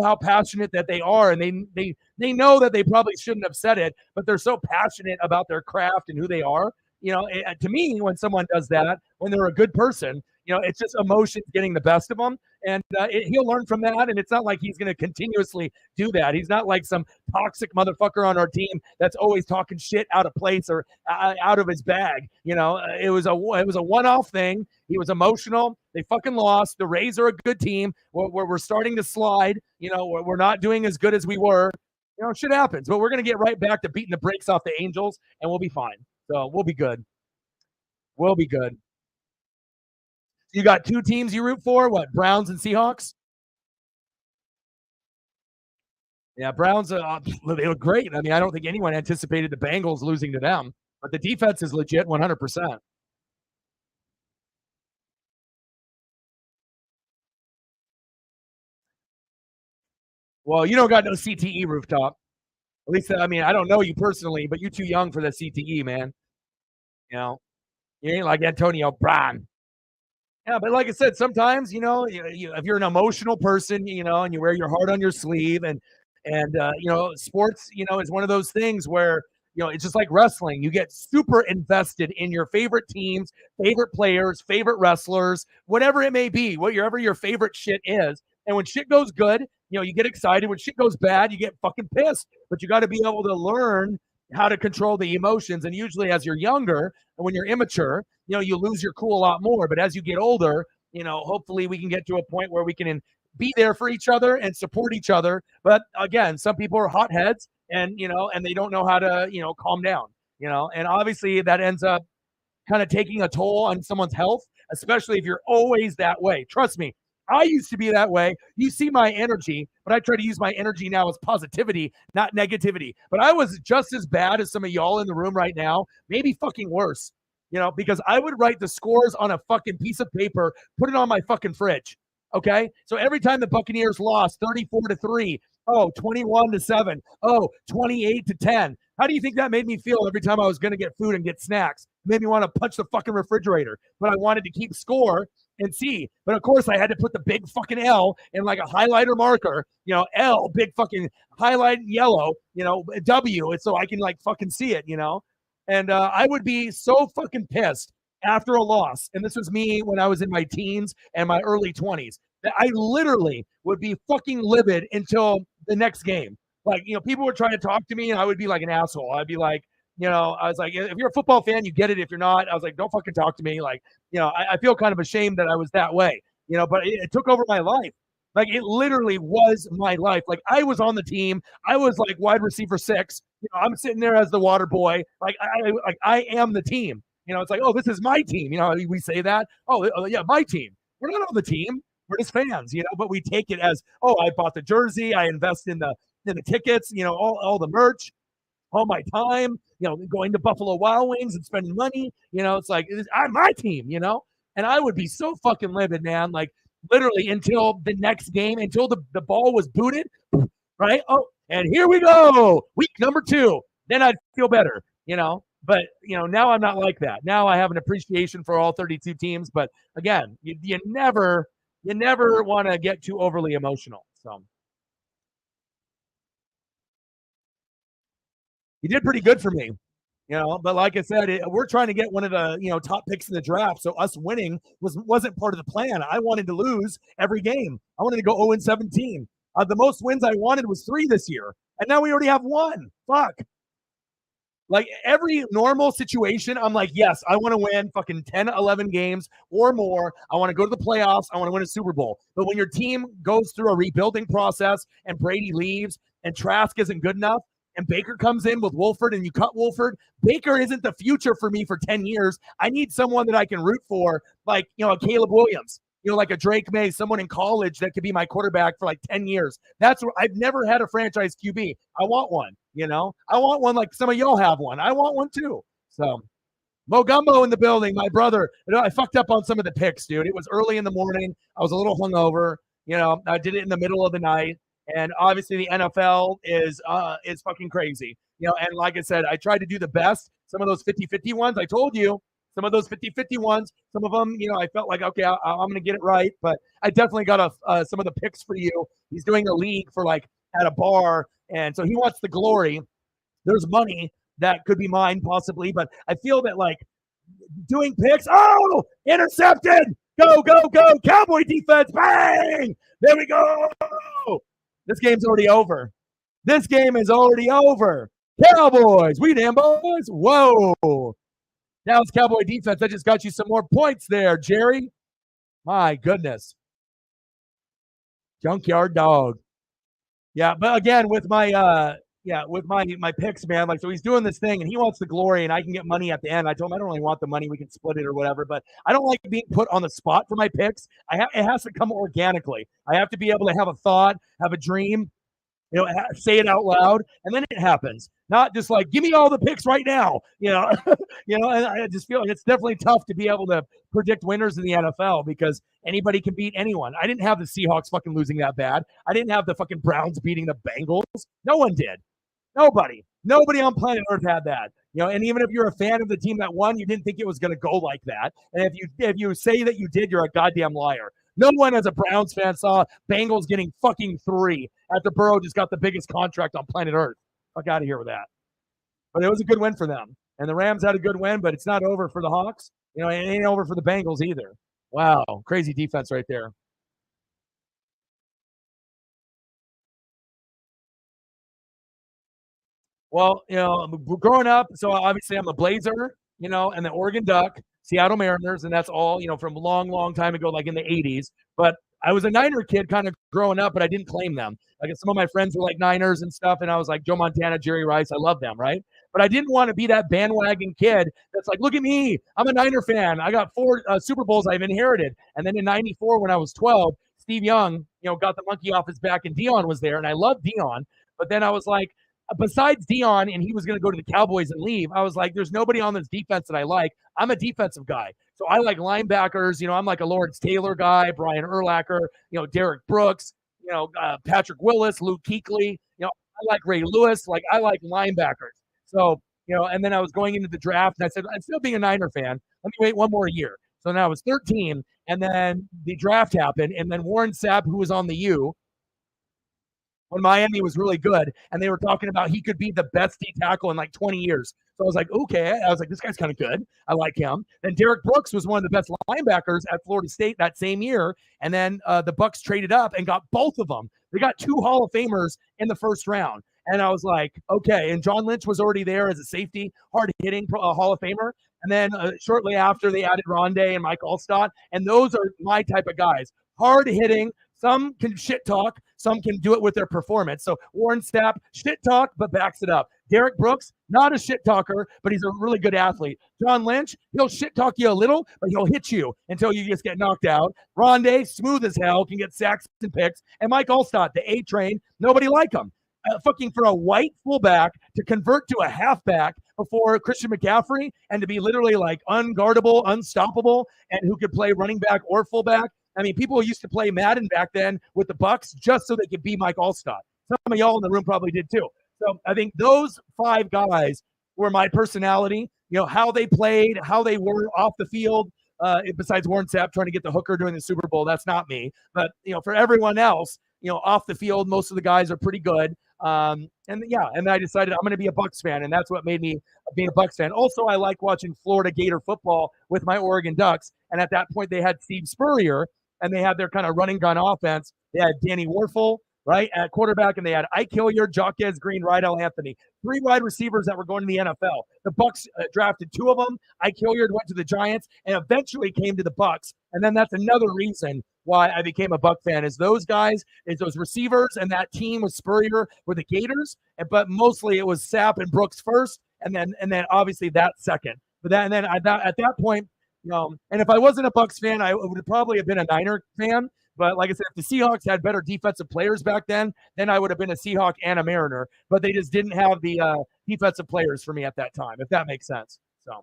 how passionate that they are, and they know that they probably shouldn't have said it, but they're so passionate about their craft and who they are. To me, when someone does that, when they're a good person, it's just emotions getting the best of them. And he'll learn from that. And it's not like he's going to continuously do that. He's not like some toxic motherfucker on our team that's always talking shit out of place or out of his bag. It was a one-off thing. He was emotional. They fucking lost. The Rays are a good team. We're starting to slide. We're not doing as good as we were. Shit happens, but we're going to get right back to beating the brakes off the Angels, and we'll be fine. So we'll be good. We'll be good. You got two teams you root for? What, Browns and Seahawks? Yeah, Browns, they look great. I mean, I don't think anyone anticipated the Bengals losing to them, but the defense is legit 100%. Well, you don't got no CTE rooftop. At least, I mean, I don't know you personally, but you're too young for the CTE, man. You know, you ain't like Antonio Brown. Yeah, but like I said, sometimes if you're an emotional person, and you wear your heart on your sleeve, and sports, is one of those things where it's just like wrestling. You get super invested in your favorite teams, favorite players, favorite wrestlers, whatever it may be, whatever your favorite shit is. And when shit goes good, you get excited. When shit goes bad, you get fucking pissed. But you got to be able to learn how to control the emotions. And usually, as you're younger and when you're immature, you lose your cool a lot more. But as you get older, hopefully we can get to a point where we can be there for each other and support each other. But again, some people are hotheads and they don't know how to, calm down, and obviously that ends up kind of taking a toll on someone's health, especially if you're always that way. Trust me, I used to be that way. You see my energy, but I try to use my energy now as positivity, not negativity. But I was just as bad as some of y'all in the room right now, maybe fucking worse, because I would write the scores on a fucking piece of paper, put it on my fucking fridge. Okay. So every time the Buccaneers lost 34-3, 21-7, 28-10. How do you think that made me feel every time I was going to get food and get snacks? It made me want to punch the fucking refrigerator, but I wanted to keep score and see. But of course, I had to put the big fucking L in like a highlighter marker, L, big fucking highlight yellow, W, and so I can like fucking see it, And I would be so fucking pissed after a loss. And this was me when I was in my teens and my early 20s. That I literally would be fucking livid until the next game. Like, people would try to talk to me and I would be like an asshole. I'd be like, I was like, if you're a football fan, you get it. If you're not, I was like, don't fucking talk to me. Like, I feel kind of ashamed that I was that way, but it took over my life. Like, it literally was my life. Like, I was on the team. I was like wide receiver 6. I'm sitting there as the water boy. Like, I am the team. It's like, oh, this is my team. We say that. Oh, yeah, my team. We're not on the team. We're just fans, but we take it as, oh, I bought the jersey. I invest in the tickets, all the merch, all my time, going to Buffalo Wild Wings and spending money. It's like, I'm my team, and I would be so fucking livid, man. Like, literally until the next game, until the ball was booted, right? Oh, and here we go, week number 2. Then I'd feel better, But now I'm not like that. Now I have an appreciation for all 32 teams. But again, you never want to get too overly emotional. So he did pretty good for me. But like I said, we're trying to get one of the top picks in the draft. So us winning wasn't part of the plan. I wanted to lose every game. I wanted to go 0-17. The most wins I wanted was 3 this year, and now we already have 1. Fuck. Like, every normal situation, I'm like, yes, I want to win fucking 10, 11 games or more. I want to go to the playoffs. I want to win a Super Bowl. But when your team goes through a rebuilding process and Brady leaves and Trask isn't good enough and Baker comes in with Wolford and you cut Wolford, Baker isn't the future for me for 10 years. I need someone that I can root for, like, a Caleb Williams, like a Drake May, someone in college that could be my quarterback for like 10 years. That's what I've never had a franchise QB. I want one, I want one like some of y'all have one. I want one too. So Mo Gumbo in the building, my brother. I fucked up on some of the picks, dude. It was early in the morning. I was a little hungover. I did it in the middle of the night. And obviously the NFL is fucking crazy. And like I said, I tried to do the best. Some of those 50-50 ones, I told you, some of those 50-50 ones, some of them, I felt like, okay, I'm going to get it right. But I definitely got some of the picks for you. He's doing a league for like at a bar. And so he wants the glory. There's money that could be mine possibly. But I feel that like doing picks, intercepted. Go, go, go. Cowboy defense. Bang. There we go. This game's already over. This game is already over. Cowboys. We damn boys. Whoa. Now it's Cowboy defense. I just got you some more points there, Jerry. My goodness. Junkyard dog. Yeah, but again, with my with my picks, man. Like, so he's doing this thing, and he wants the glory, and I can get money at the end. I told him I don't really want the money; we can split it or whatever. But I don't like being put on the spot for my picks. It has to come organically. I have to be able to have a thought, have a dream, say it out loud, and then it happens. Not just like, give me all the picks right now, And I just feel like it's definitely tough to be able to predict winners in the NFL because anybody can beat anyone. I didn't have the Seahawks fucking losing that bad. I didn't have the fucking Browns beating the Bengals. No one did. Nobody on planet Earth had that. And even if you're a fan of the team that won, you didn't think it was going to go like that. And if you say that you did, you're a goddamn liar. No one as a Browns fan saw Bengals getting fucking 3 after Burrow just got the biggest contract on planet Earth. Fuck out of here with that. But it was a good win for them. And the Rams had a good win, but it's not over for the Hawks. It ain't over for the Bengals either. Wow, crazy defense right there. Well, growing up, so obviously I'm a Blazer, and the Oregon Duck, Seattle Mariners, and that's all, from a long, long time ago, like in the 80s. But I was a Niner kid kind of growing up, but I didn't claim them. Like some of my friends were like Niners and stuff, and I was like Joe Montana, Jerry Rice, I love them, right? But I didn't want to be that bandwagon kid that's like, look at me, I'm a Niner fan. I got 4 Super Bowls I've inherited. And then in '94, when I was 12, Steve Young, got the monkey off his back, and Dion was there, and I loved Dion. But then I was like, besides Dion, and he was going to go to the Cowboys and leave, I was like, there's nobody on this defense that I like. I'm a defensive guy. So I like linebackers. I'm like a Lawrence Taylor guy, Brian Urlacher, Derek Brooks, Patrick Willis, Luke Kuechly. I like Ray Lewis. Like, I like linebackers. So, and then I was going into the draft, and I said, I'm still being a Niner fan. Let me wait one more year. So then I was 13, and then the draft happened, and then Warren Sapp, who was on the U, when Miami was really good, and they were talking about he could be the best D tackle in like 20 years. So I was like, okay. I was like, this guy's kind of good. I like him. Then Derek Brooks was one of the best linebackers at Florida State that same year. And then the Bucks traded up and got both of them. They got 2 Hall of Famers in the first round. And I was like, okay. And John Lynch was already there as a safety, hard-hitting Hall of Famer. And then shortly after, they added Rondé and Mike Allstott. And those are my type of guys. Hard-hitting. Some can shit talk. Some can do it with their performance. So Warren Sapp, shit talk, but backs it up. Derek Brooks, not a shit talker, but he's a really good athlete. John Lynch, he'll shit talk you a little, but he'll hit you until you just get knocked out. Rondé, smooth as hell, can get sacks and picks. And Mike Allstott, the A train, nobody like him. Fucking for a white fullback to convert to a halfback before Christian McCaffrey and to be literally like unguardable, unstoppable, and who could play running back or fullback. I mean, people used to play Madden back then with the Bucks just so they could be Mike Allstott. Some of y'all in the room probably did too. So I think those 5 guys were my personality, how they played, how they were off the field. Besides Warren Sapp trying to get the hooker during the Super Bowl, that's not me. But, for everyone else, off the field, most of the guys are pretty good. And I decided I'm going to be a Bucks fan, and that's what made me be a Bucks fan. Also, I like watching Florida Gator football with my Oregon Ducks. And at that point, they had Steve Spurrier, and they had their kind of running gun offense. They had Danny Werfel, right, at quarterback, and they had Ike Hilliard, Jaquez Green, Rydell Anthony. 3 wide receivers that were going to the NFL. The Bucks drafted 2 of them. Ike Hilliard went to the Giants and eventually came to the Bucks. And then that's another reason why I became a Buck fan is those guys, is those receivers, and that team with Spurrier were the Gators. But mostly it was Sapp and Brooks first, and then obviously that second. But that, and then at that point, and if I wasn't a Bucks fan, I would probably have been a Niner fan. But like I said, if the Seahawks had better defensive players back then I would have been a Seahawk and a Mariner. But they just didn't have the defensive players for me at that time, if that makes sense. So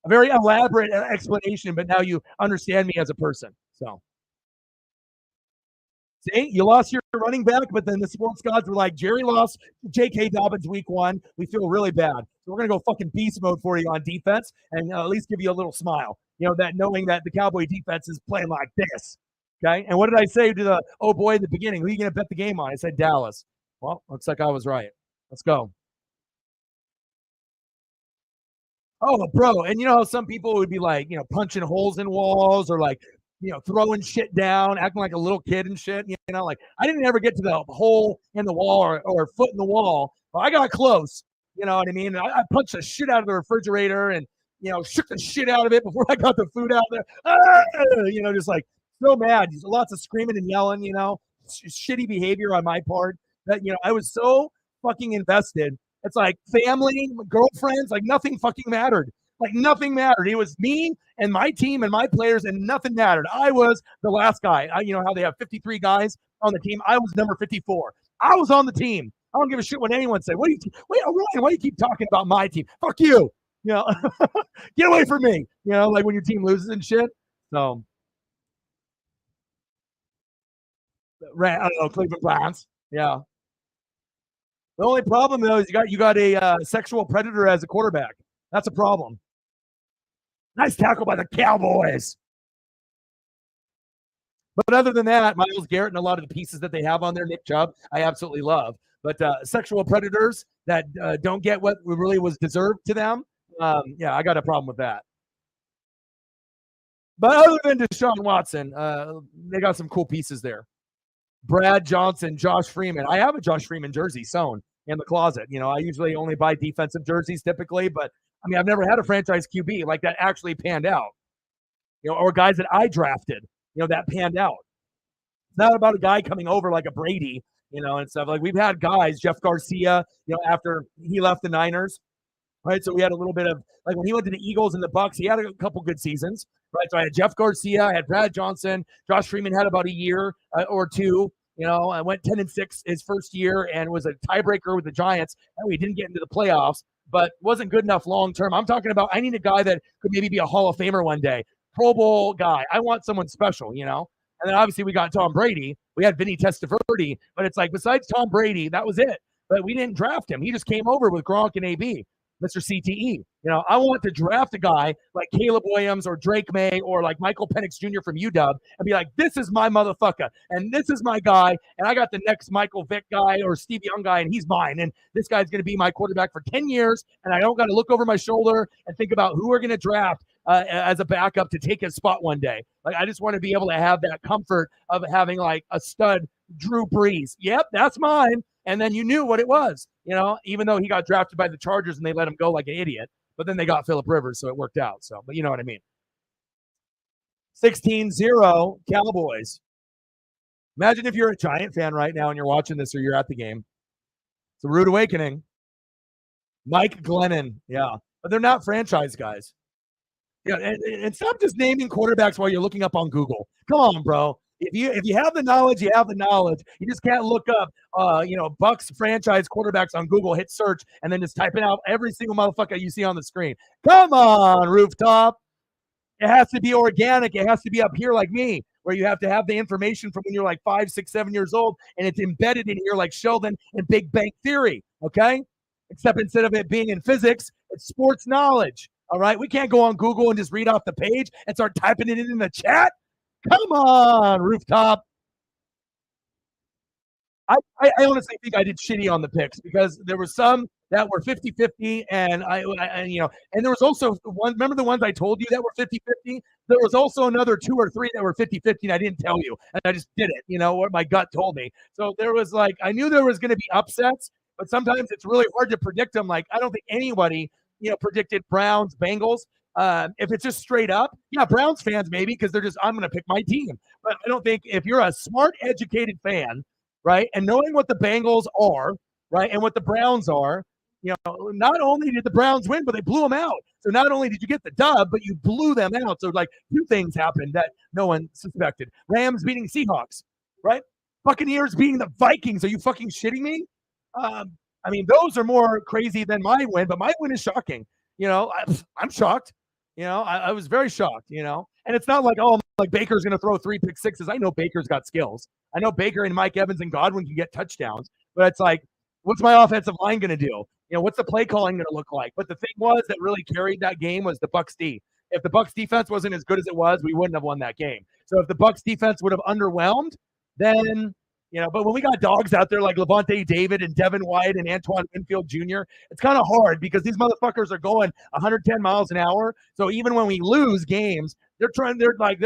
a very elaborate explanation, but now you understand me as a person. So see, you lost your running back, but then the sports gods were like, Jerry lost J.K. Dobbins week 1. We feel really bad. So we're going to go fucking beast mode for you on defense and at least give you a little smile, that knowing that the Cowboy defense is playing like this. Okay. And what did I say to the boy at the beginning? Who are you going to bet the game on? I said Dallas. Well, looks like I was right. Let's go. Oh, bro. And you know how some people would be like, punching holes in walls or like, throwing shit down, acting like a little kid and shit. Like I didn't ever get to the hole in the wall or foot in the wall, but I got close. You know what I mean? I punched the shit out of the refrigerator and, shook the shit out of it before I got the food out there. Ah! Just like so mad. Lots of screaming and yelling, shitty behavior on my part that, I was so fucking invested. It's like family, girlfriends, like nothing fucking mattered. Like nothing mattered. It was me and my team and my players, and nothing mattered. I was the last guy. You know how they have 53 guys on the team. I was number 54. I was on the team. I don't give a shit what anyone say. Wait, Ryan, why do you keep talking about my team? Fuck you. Get away from me. Like when your team loses and shit. So, I don't know, Cleveland Browns. Yeah. The only problem though is you got a sexual predator as a quarterback. That's a problem. Nice tackle by the Cowboys. But other than that, Myles Garrett and a lot of the pieces that they have on there, Nick Chubb, I absolutely love. But sexual predators that don't get what really was deserved to them, yeah, I got a problem with that. But other than Deshaun Watson, they got some cool pieces there. Brad Johnson, Josh Freeman. I have a Josh Freeman jersey sewn in the closet. I usually only buy defensive jerseys typically, but I mean, I've never had a franchise QB like that actually panned out, or guys that I drafted, that panned out. It's not about a guy coming over like a Brady, and stuff. Like we've had guys, Jeff Garcia, after he left the Niners, right? So we had a little bit of like when he went to the Eagles and the Bucks, he had a couple good seasons, right? So I had Jeff Garcia, I had Brad Johnson, Josh Freeman had about a year or two. I went 10-6 his first year and was a tiebreaker with the Giants, and we didn't get into the playoffs, but wasn't good enough long term. I'm talking about I need a guy that could maybe be a Hall of Famer one day, Pro Bowl guy. I want someone special, And then obviously we got Tom Brady. We had Vinny Testaverde, but it's like besides Tom Brady, that was it. But we didn't draft him. He just came over with Gronk and AB. Mr. CTE. I want to draft a guy like Caleb Williams or Drake May or like Michael Penix Jr. from UW and be like, this is my motherfucker and this is my guy. And I got the next Michael Vick guy or Steve Young guy and he's mine. And this guy's going to be my quarterback for 10 years. And I don't got to look over my shoulder and think about who we're going to draft as a backup to take his spot one day. Like, I just want to be able to have that comfort of having like a stud Drew Brees. Yep, that's mine. And then you knew what it was, even though he got drafted by the Chargers and they let him go like an idiot. But then they got Phillip Rivers, so it worked out. So, but you know what I mean. 16-0 Cowboys. Imagine if you're a Giant fan right now and you're watching this or you're at the game. It's a rude awakening. Mike Glennon, yeah. But they're not franchise guys. Yeah, and stop just naming quarterbacks while you're looking up on Google. Come on, bro. If you have the knowledge, you have the knowledge. You just can't look up, Bucks franchise quarterbacks on Google, hit search, and then just typing out every single motherfucker you see on the screen. Come on, rooftop. It has to be organic. It has to be up here like me, where you have to have the information from when you're like 5, 6, 7 years old, and it's embedded in here like Sheldon and Big Bang Theory, okay? Except instead of it being in physics, it's sports knowledge, all right? We can't go on Google and just read off the page and start typing it in the chat. Come on, rooftop. I honestly think I did shitty on the picks because there were some that were 50-50 and and there was also one, remember the ones I told you that were 50-50? There was also another 2 or 3 that were 50-50 and I didn't tell you and I just did it, what my gut told me. So there was like, I knew there was going to be upsets, but sometimes it's really hard to predict them. Like, I don't think anybody, predicted Browns, Bengals. If it's just straight up, yeah, Browns fans maybe because they're just, I'm going to pick my team. But I don't think if you're a smart, educated fan, right, and knowing what the Bengals are, right, and what the Browns are, not only did the Browns win, but they blew them out. So not only did you get the dub, but you blew them out. So like 2 things happened that no one suspected. Rams beating Seahawks, right? Buccaneers beating the Vikings. Are you fucking shitting me? I mean, those are more crazy than my win, but my win is shocking. I'm shocked. I was very shocked, and it's not like, oh, like Baker's going to throw 3 pick sixes. I know Baker's got skills. I know Baker and Mike Evans and Godwin can get touchdowns, but it's like, what's my offensive line going to do? What's the play calling going to look like? But the thing was that really carried that game was the Bucs D. If the Bucs defense wasn't as good as it was, we wouldn't have won that game. So if the Bucs defense would have underwhelmed, then But when we got dogs out there like Levante David and Devin White and Antoine Winfield Jr., it's kind of hard because these motherfuckers are going 110 miles an hour. So even when we lose games, they're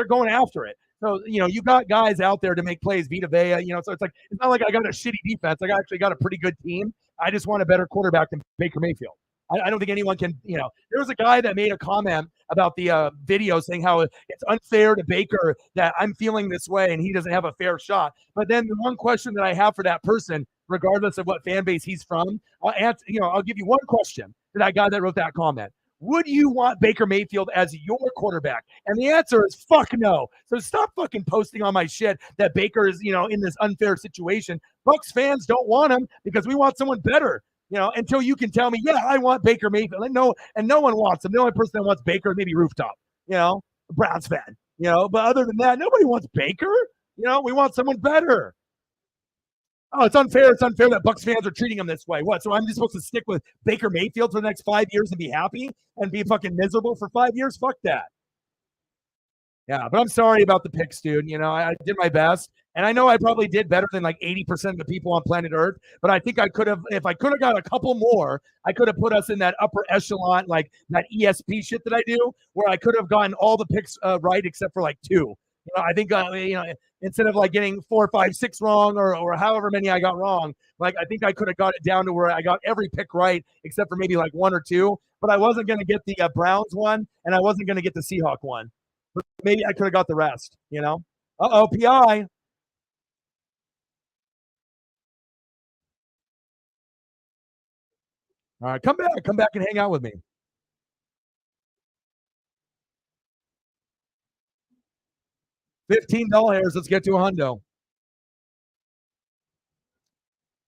going after it. So, you got guys out there to make plays, Vita Vea, so it's not like I got a shitty defense. I actually got a pretty good team. I just want a better quarterback than Baker Mayfield. I don't think anyone can, there was a guy that made a comment about the video saying how it's unfair to Baker that I'm feeling this way and he doesn't have a fair shot. But then the one question that I have for that person, regardless of what fan base he's from, I'll answer, I'll give you one question to that guy that wrote that comment. Would you want Baker Mayfield as your quarterback? And the answer is fuck no. So stop fucking posting on my shit that Baker is, in this unfair situation. Bucks fans don't want him because we want someone better. Until you can tell me, yeah, I want Baker Mayfield. And no one wants him. The only person that wants Baker, maybe Rooftop, Browns fan, but other than that, nobody wants Baker. We want someone better. Oh, it's unfair. It's unfair that Bucks fans are treating him this way. What? So I'm just supposed to stick with Baker Mayfield for the next 5 years and be happy and be fucking miserable for 5 years? Fuck that. Yeah, but I'm sorry about the picks, dude. I did my best. And I know I probably did better than like 80% of the people on planet Earth, but I think I could have, if I could have got a couple more, I could have put us in that upper echelon, like that ESP shit that I do, where I could have gotten all the picks right except for like two. I think, instead of like getting 4, 5, 6 wrong or however many I got wrong, like I think I could have got it down to where I got every pick right except for maybe like 1 or 2, but I wasn't going to get the Browns one and I wasn't going to get the Seahawk one. But maybe I could have got the rest, Uh-oh, PI. All right, come back and hang out with me. $15. Let's get to a hundo.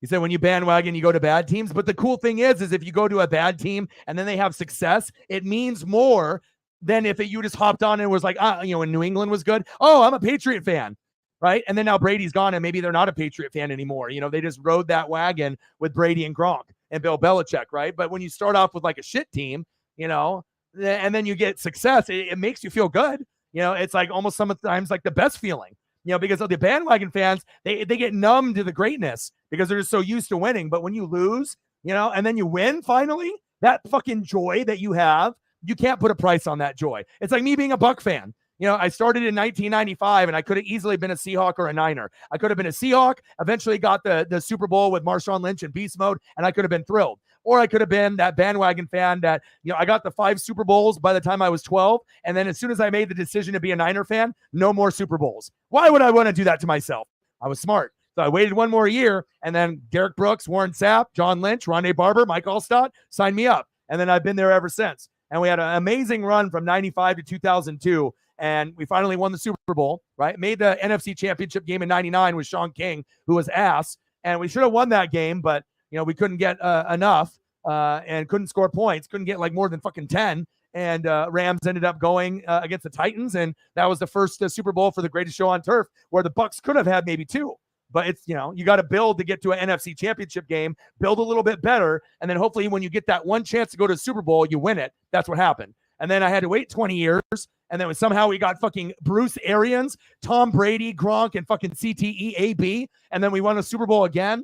He said when you bandwagon, you go to bad teams. But the cool thing is if you go to a bad team and then they have success, it means more than if you just hopped on and was like, when New England was good. Oh, I'm a Patriot fan, right? And then now Brady's gone and maybe they're not a Patriot fan anymore. They just rode that wagon with Brady and Gronk and Bill Belichick, right? But when you start off with like a shit team, and then you get success, it makes you feel good. It's like almost sometimes like the best feeling. Because of the bandwagon fans, they get numb to the greatness because they're just so used to winning. But when you lose, and then you win finally, that fucking joy that you have, you can't put a price on that joy. It's like me being a Buck fan. I started in 1995 and I could have easily been a Seahawk or a Niner. I could have been a Seahawk, eventually got the Super Bowl with Marshawn Lynch in beast mode, and I could have been thrilled. Or I could have been that bandwagon fan that, I got the 5 Super Bowls by the time I was 12. And then as soon as I made the decision to be a Niner fan, no more Super Bowls. Why would I want to do that to myself? I was smart. So I waited 1 more year, and then Derek Brooks, Warren Sapp, John Lynch, Rondé Barber, Mike Allstott signed me up. And then I've been there ever since. And we had an amazing run from 95 to 2002. And we finally won the Super Bowl, right? Made the NFC Championship game in 99 with Sean King, who was ass. And we should have won that game, but we couldn't get enough and couldn't score points, couldn't get like more than fucking 10. And Rams ended up going against the Titans, and that was the first Super Bowl for the greatest show on turf, where the Bucks could have had maybe 2. But it's, you got to build to get to an NFC Championship game, build a little bit better, and then hopefully when you get that one chance to go to the Super Bowl, you win it. That's what happened. And then I had to wait 20 years, and then somehow we got fucking Bruce Arians, Tom Brady, Gronk, and fucking CTEAB, and then we won a Super Bowl again.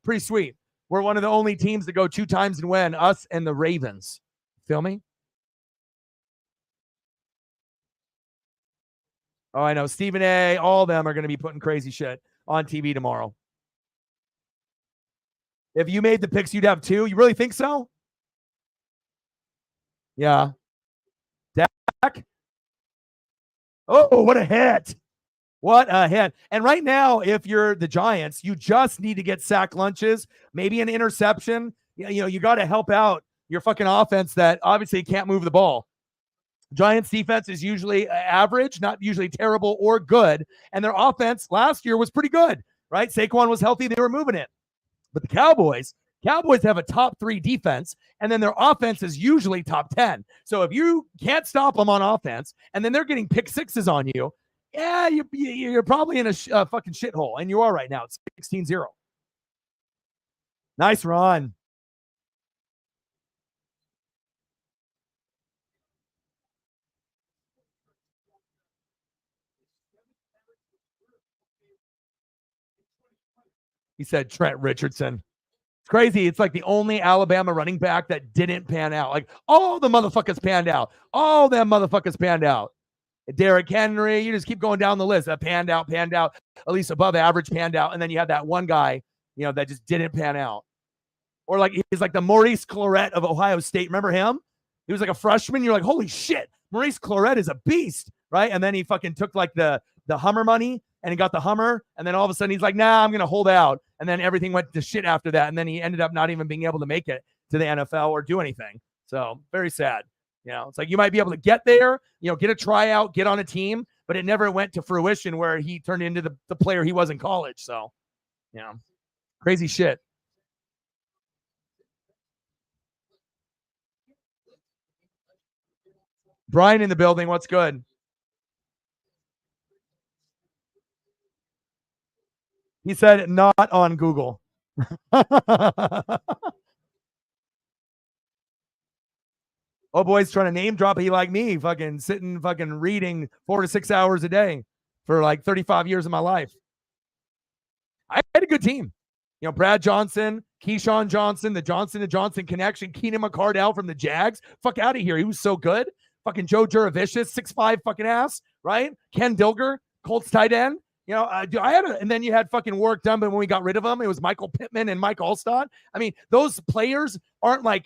Pretty sweet. We're one of the only teams to go 2 times and win, us and the Ravens. Feel me? Oh, I know. Stephen A., all of them are going to be putting crazy shit on TV tomorrow. If you made the picks, you'd have 2. You really think so? Yeah. Dak? Oh, what a hit. What a hit. And right now, if you're the Giants, you just need to get sack lunches, maybe an interception. You got to help out your fucking offense that obviously can't move the ball. Giants defense is usually average, not usually terrible or good. And their offense last year was pretty good, right? Saquon was healthy. They were moving it. But the Cowboys have a top 3 defense, and then their offense is usually top 10. So if you can't stop them on offense, and then they're getting pick sixes on you, yeah, you're probably in a fucking shithole, and you are right now. It's 16-0. Nice run. He said Trent Richardson. It's crazy. It's like the only Alabama running back that didn't pan out. Like all the motherfuckers panned out. All them motherfuckers panned out. Derrick Henry, you just keep going down the list. That panned out, at least above average, panned out. And then you had that one guy, that just didn't pan out. Or like he's like the Maurice Clarett of Ohio State. Remember him? He was like a freshman. You're like, holy shit, Maurice Clarett is a beast, right? And then he fucking took like the Hummer money and he got the Hummer. And then all of a sudden he's like, nah, I'm going to hold out. And then everything went to shit after that. And then he ended up not even being able to make it to the NFL or do anything. So very sad. It's like you might be able to get there, get a tryout, get on a team, but it never went to fruition where he turned into the player he was in college. So, crazy shit. Brian in the building. What's good? He said not on Google. Oh, boy's trying to name drop. He like me, fucking sitting, fucking reading 4 to 6 hours a day for like 35 years of my life. I had a good team. Brad Johnson, Keyshawn Johnson, the Johnson to Johnson connection, Keenan McCardell from the Jags. Fuck out of here. He was so good. Fucking Joe Juravicious, 6'5" fucking ass, right? Ken Dilger, Colts tight end. And then you had fucking work done, but when we got rid of them, it was Michael Pittman and Mike Allstott. I mean, those players aren't like,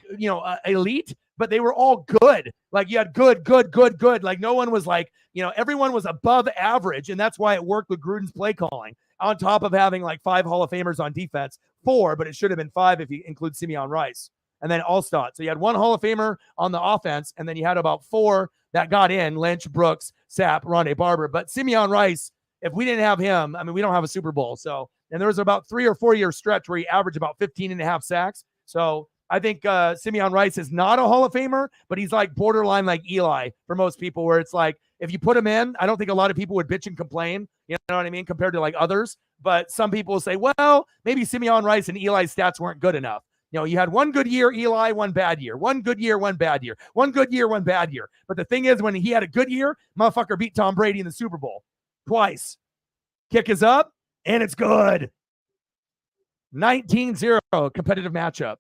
elite, but they were all good. Like you had good. Like no one was like, everyone was above average. And that's why it worked with Gruden's play calling on top of having like 5 Hall of Famers on defense, 4, but it should have been 5 if you include Simeon Rice and then Allstott. So you had 1 Hall of Famer on the offense, and then you had about 4 that got in: Lynch, Brooks, Sapp, Rondé Barber. But Simeon Rice, if we didn't have him, I mean, we don't have a Super Bowl. So, and there was about 3 or 4 year stretch where he averaged about 15 and a half sacks. So I think Simeon Rice is not a Hall of Famer, but he's like borderline like Eli for most people, where it's like, if you put him in, I don't think a lot of people would bitch and complain, you know what I mean, compared to like others. But some people will say, well, maybe Simeon Rice and Eli's stats weren't good enough. You had 1 good year, Eli, 1 bad year. 1 good year, 1 bad year. 1 good year, 1 bad year. But the thing is, when he had a good year, motherfucker beat Tom Brady in the Super Bowl twice. Kick is up, and it's good. 19-0 competitive matchup.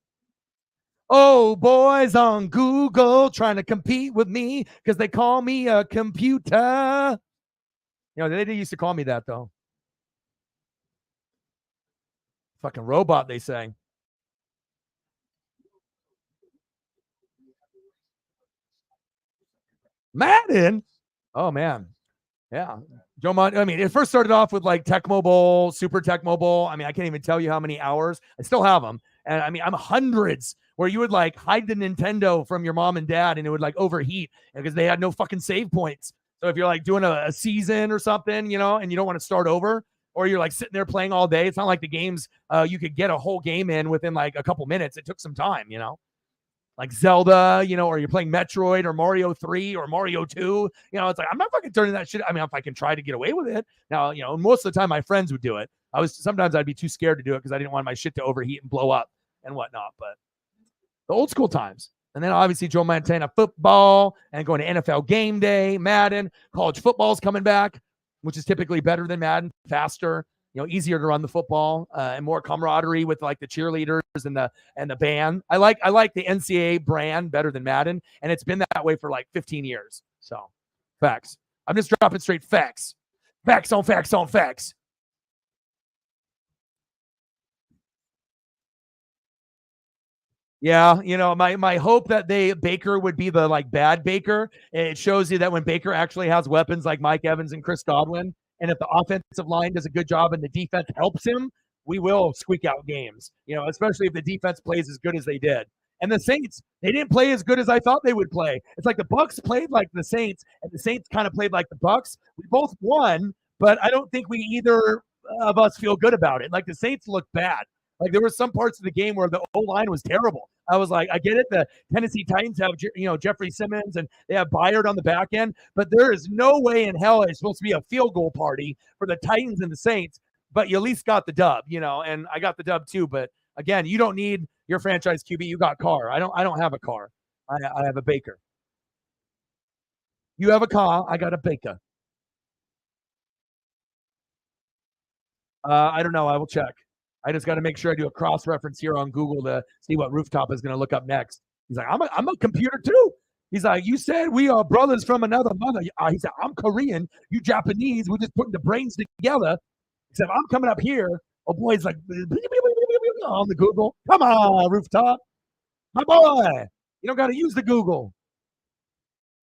Oh, boys on Google trying to compete with me because they call me a computer. They used to call me that, though. Fucking robot, they say. Madden? Oh, man. Yeah. Joe I mean, it first started off with like Tecmo Bowl, Super Tecmo Bowl. I mean, I can't even tell you how many hours. I still have them. And I mean, I'm hundreds where you would like hide the Nintendo from your mom and dad and it would like overheat because they had no fucking save points. So if you're like doing a season or something, and you don't want to start over, or you're like sitting there playing all day, it's not like the games you could get a whole game in within like a couple minutes. It took some time, like Zelda, or you're playing Metroid or Mario 3 or Mario 2. It's like, I'm not fucking turning that shit. I mean, if I can try to get away with it. Now, most of the time my friends would do it. Sometimes I'd be too scared to do it because I didn't want my shit to overheat and blow up and whatnot. But the old school times. And then obviously Joe Montana football and going to NFL game day, Madden, college football's coming back, which is typically better than Madden, faster, easier to run the football and more camaraderie with like the cheerleaders and the band. I like the NCAA brand better than Madden, and it's been that way for like 15 years. So facts. I'm just dropping straight facts. Facts on facts on facts. Yeah, my hope that Baker would be the like bad Baker. It shows you that when Baker actually has weapons like Mike Evans and Chris Godwin, and if the offensive line does a good job and the defense helps him, we will squeak out games. Especially if the defense plays as good as they did. And the Saints, they didn't play as good as I thought they would play. It's like the Bucks played like the Saints, and the Saints kind of played like the Bucks. We both won, but I don't think we either of us feel good about it. Like the Saints look bad. Like there were some parts of the game where the O-line was terrible. I was like, I get it. The Tennessee Titans have, Jeffrey Simmons and they have Byard on the back end, but there is no way in hell it's supposed to be a field goal party for the Titans and the Saints. But you at least got the dub, and I got the dub too. But again, you don't need your franchise QB. You got Carr. I don't have a Carr. I have a Baker. You have a Carr. I got a Baker. I don't know. I will check. I just got to make sure I do a cross reference here on Google to see what Rooftop is going to look up next. He's like, I'm a computer too. He's like, you said we are brothers from another mother. He said, I'm Korean, you Japanese. We're just putting the brains together. Except I'm coming up here. Oh boy, he's like on the Google. Come on, Rooftop, my boy. You don't got to use the Google.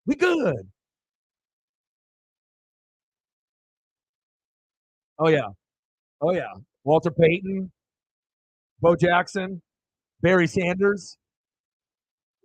We good. Oh yeah. Oh yeah. Walter Payton, Bo Jackson, Barry Sanders.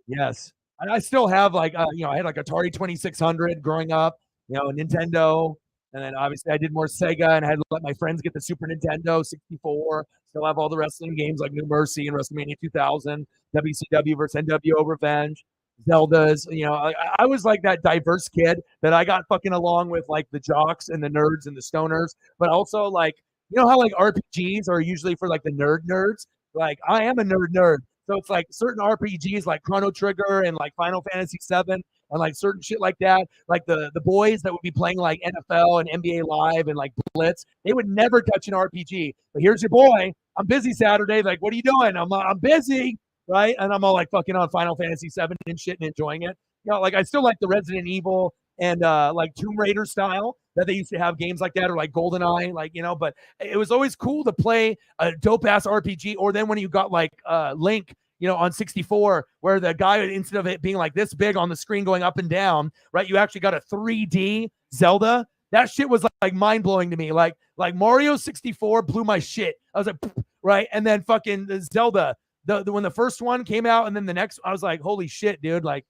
Yes. And I still have like I had like Atari 2600 growing up, Nintendo, and then obviously I did more Sega and I had to let my friends get the Super Nintendo 64. Still have all the wrestling games like New Mercy and WrestleMania 2000, WCW versus NWO Revenge, Zelda's. I was like that diverse kid that I got fucking along with like the jocks and the nerds and the stoners, but also like how like RPGs are usually for like the nerds. Like I am a nerd. So it's like certain RPGs like Chrono Trigger and like Final Fantasy VII and like certain shit like that. Like the boys that would be playing like NFL and NBA Live and like Blitz, they would never touch an RPG. But here's your boy. I'm busy Saturday. Like, what are you doing? I'm busy, right? And I'm all like fucking on Final Fantasy VII and shit and enjoying it. Like I still like the Resident Evil and like Tomb Raider style that they used to have games like that, or like GoldenEye, but it was always cool to play a dope ass RPG. Or then when you got like Link, on 64, where the guy, instead of it being like this big on the screen going up and down, right, you actually got a 3D Zelda. That shit was like mind blowing to me. Like Mario 64 blew my shit. I was like, right, and then fucking the Zelda, the when the first one came out, and then the next, I was like, holy shit, dude, like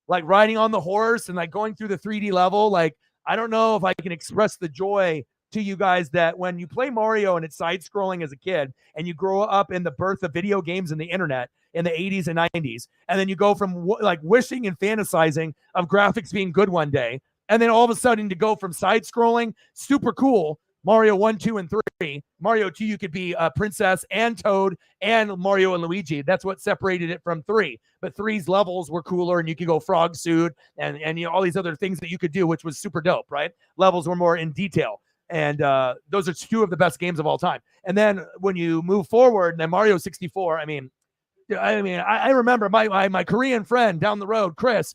riding on the horse and like going through the 3D level. Like, I don't know if I can express the joy to you guys that when you play Mario and it's side scrolling as a kid and you grow up in the birth of video games and the internet in the 80s and 90s, and then you go from like wishing and fantasizing of graphics being good one day, and then all of a sudden to go from side scrolling, super cool, Mario 1, 2, and 3. Mario 2, you could be Princess and Toad and Mario and Luigi. That's what separated it from 3. But 3's levels were cooler, and you could go frog suit and all these other things that you could do, which was super dope, right? Levels were more in detail. And those are two of the best games of all time. And then when you move forward, then Mario 64, I remember my Korean friend down the road, Chris,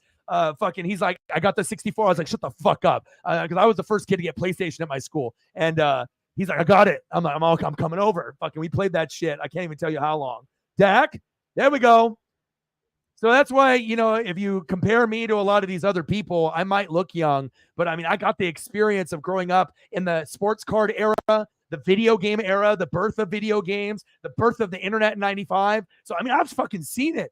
he's like, I got the 64. I was like, shut the fuck up. Because I was the first kid to get PlayStation at my school. And he's like, I got it. I'm coming over. We played that shit. I can't even tell you how long. Dak, there we go. So that's why, if you compare me to a lot of these other people, I might look young, but I got the experience of growing up in the sports card era, the video game era, the birth of video games, the birth of the internet in 95. So, I've fucking seen it,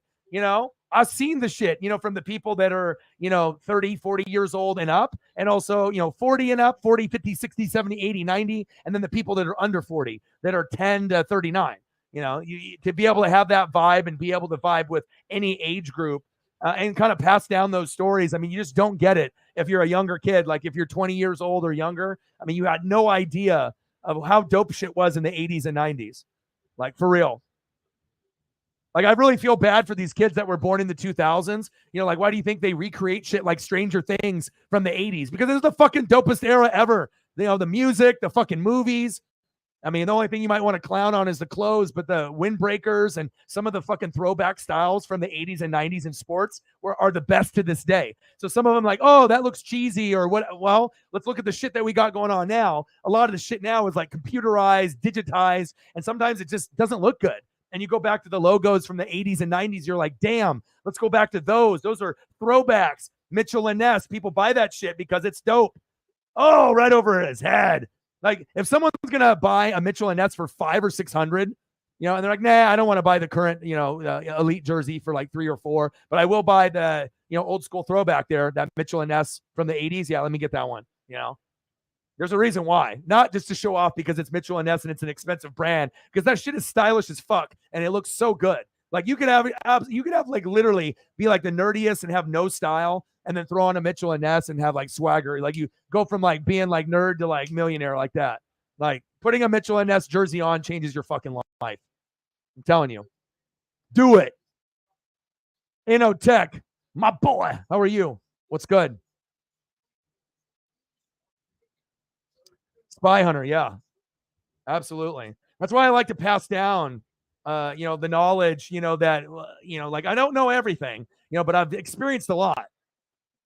I've seen the shit, from the people that are, 30, 40 years old and up, and also, 40 and up, 40, 50, 60, 70, 80, 90, and then the people that are under 40 that are 10 to 39. To be able to have that vibe and be able to vibe with any age group and kind of pass down those stories. You just don't get it if you're a younger kid. Like if you're 20 years old or younger, you had no idea of how dope shit was in the 80s and 90s. Like for real. Like I really feel bad for these kids that were born in the 2000s. Like why do you think they recreate shit like Stranger Things from the 80s? Because it was the fucking dopest era ever. The music, the fucking movies. The only thing you might want to clown on is the clothes, but the windbreakers and some of the fucking throwback styles from the 80s and 90s in sports are the best to this day. So some of them like, oh, that looks cheesy or what? Well, let's look at the shit that we got going on now. A lot of the shit now is like computerized, digitized, and sometimes it just doesn't look good. And you go back to the logos from the 80s and 90s, you're like, damn, let's go back to those. Those are throwbacks. Mitchell and Ness, people buy that shit because it's dope. Oh, right over his head. Like if someone's gonna buy a Mitchell and Ness for $500 or $600, and they're like, nah, I don't want to buy the current, elite jersey for like $300 or $400, but I will buy the, old school throwback there, that Mitchell and Ness from the 80s. Yeah, let me get that one. There's a reason why, not just to show off because it's Mitchell and Ness and it's an expensive brand, because that shit is stylish as fuck and it looks so good. Like you could have like literally be like the nerdiest and have no style, and then throw on a Mitchell and Ness and have like swagger. Like you go from like being like nerd to like millionaire like that. Like putting a Mitchell and Ness jersey on changes your fucking life. I'm telling you. Do it. Tech, my boy. How are you? What's good? Spy Hunter, yeah. Absolutely. That's why I like to pass down, the knowledge, that, like I don't know everything, but I've experienced a lot.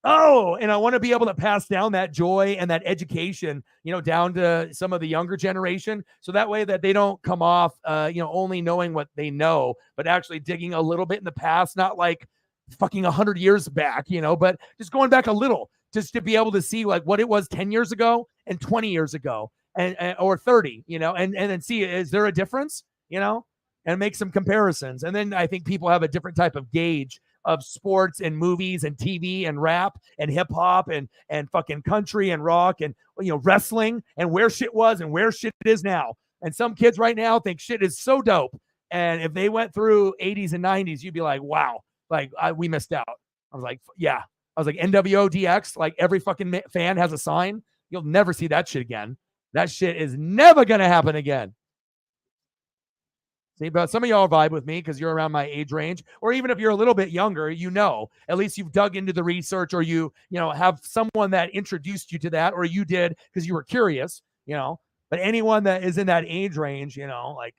Oh, and I want to be able to pass down that joy and that education, down to some of the younger generation. So that way that they don't come off, only knowing what they know, but actually digging a little bit in the past, not like fucking 100 years back, but just going back a little, just to be able to see like what it was 10 years ago and 20 years ago and or 30, and then see, is there a difference, and make some comparisons. And then I think people have a different type of gauge of sports and movies and TV and rap and hip hop and fucking country and rock and wrestling and where shit was and where shit is now. And some kids right now think shit is so dope. And if they went through 80s and 90s, you'd be like, wow, like we missed out. I was like, yeah. I was like, NWODX, like every fucking fan has a sign. You'll never see that shit again. That shit is never going to happen again. See, but some of y'all vibe with me because you're around my age range, or even if you're a little bit younger, at least you've dug into the research, or you have someone that introduced you to that, or you did because you were curious, But anyone that is in that age range, like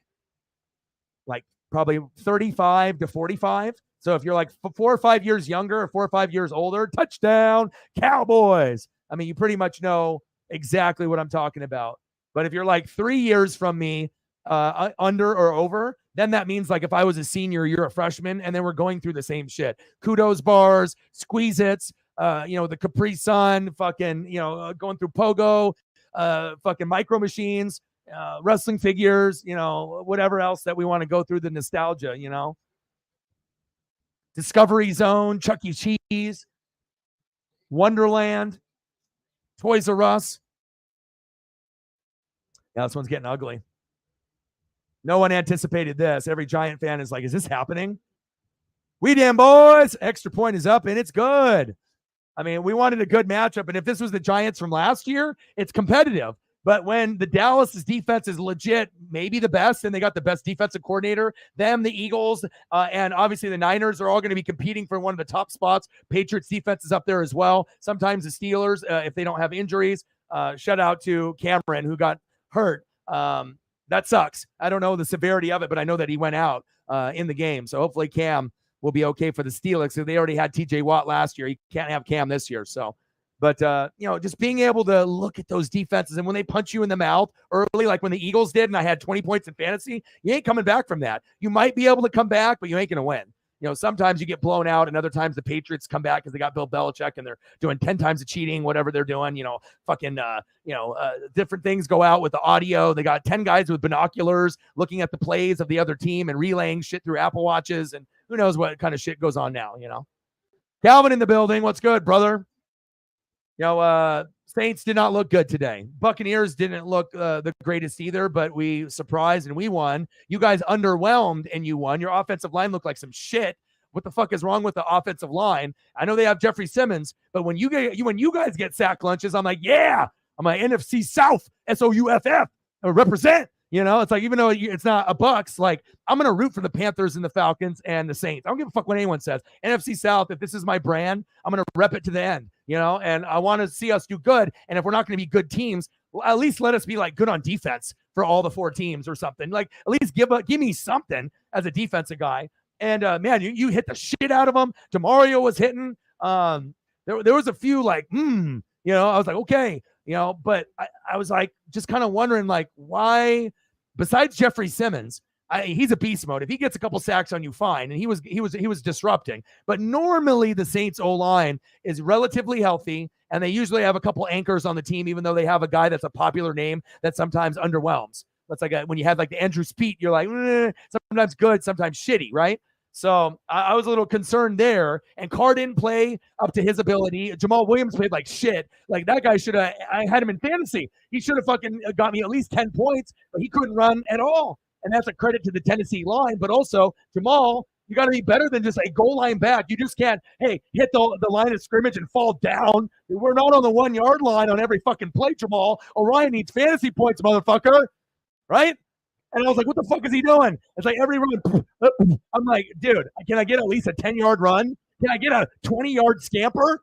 probably 35 to 45. So if you're like 4 or 5 years younger, or 4 or 5 years older, touchdown, Cowboys. I mean, you pretty much know exactly what I'm talking about. But if you're like 3 years from me, under or over, then that means like if I was a senior, you're a freshman, and then we're going through the same shit. Kudos bars, squeeze its, the Capri Sun, fucking, going through Pogo, fucking micro machines, wrestling figures, whatever else that we want to go through the nostalgia, Discovery Zone, Chuck E. Cheese, Wonderland, Toys R Us. Yeah, this one's getting ugly. No one anticipated this. Every Giant fan is like, is this happening? We damn boys. Extra point is up, and it's good. I mean, we wanted a good matchup, and if this was the Giants from last year, it's competitive. But when the Dallas's defense is legit, maybe the best, and they got the best defensive coordinator, them, the Eagles, and obviously the Niners are all going to be competing for one of the top spots. Patriots defense is up there as well. Sometimes the Steelers, if they don't have injuries. Shout out to Cameron, who got hurt. That sucks. I don't know the severity of it, but I know that he went out in the game. So hopefully Cam will be okay for the Steelers. So they already had TJ Watt last year. You can't have Cam this year. So, but just being able to look at those defenses, and when they punch you in the mouth early, like when the Eagles did, and I had 20 points in fantasy, you ain't coming back from that. You might be able to come back, but you ain't going to win. Sometimes you get blown out, and other times the Patriots come back because they got Bill Belichick and they're doing 10 times the cheating, whatever they're doing, different things go out with the audio. They got 10 guys with binoculars looking at the plays of the other team and relaying shit through Apple Watches, and who knows what kind of shit goes on now, Calvin in the building. What's good, brother? Saints did not look good today. Buccaneers didn't look the greatest either, but we surprised and we won. You guys underwhelmed and you won. Your offensive line looked like some shit. What the fuck is wrong with the offensive line? I know they have Jeffrey Simmons, but when you guys get sack lunches, I'm like, yeah, I'm like NFC South, SOUFF, represent. It's like, even though it's not a Bucks, like I'm going to root for the Panthers and the Falcons and the Saints. I don't give a fuck what anyone says. NFC South, if this is my brand, I'm going to rep it to the end, and I want to see us do good. And if we're not going to be good teams, well, at least let us be like good on defense for all the 4 teams or something. Like at least give me something as a defensive guy. And man, you hit the shit out of them. DeMario was hitting. There was a few like, I was like, okay, but I was like, just kind of wondering like why, besides Jeffrey Simmons, he's a beast mode. If he gets a couple sacks on you, fine. And he was disrupting. But normally the Saints O-line is relatively healthy, and they usually have a couple anchors on the team, even though they have a guy that's a popular name that sometimes underwhelms. That's like when you have like the Andrew Speed, you're like, sometimes good, sometimes shitty, right? So I was a little concerned there. And Carr didn't play up to his ability. Jamal Williams played like shit. Like that guy I had him in fantasy. He should have fucking got me at least 10 points, but he couldn't run at all. And that's a credit to the Tennessee line. But also, Jamal, you got to be better than just a goal line back. You just can't, hit the line of scrimmage and fall down. We're not on the 1 yard line on every fucking play, Jamal. Orion needs fantasy points, motherfucker. Right? And I was like, what the fuck is he doing? It's like every run. I'm like, dude, can I get at least a 10-yard run? Can I get a 20-yard scamper?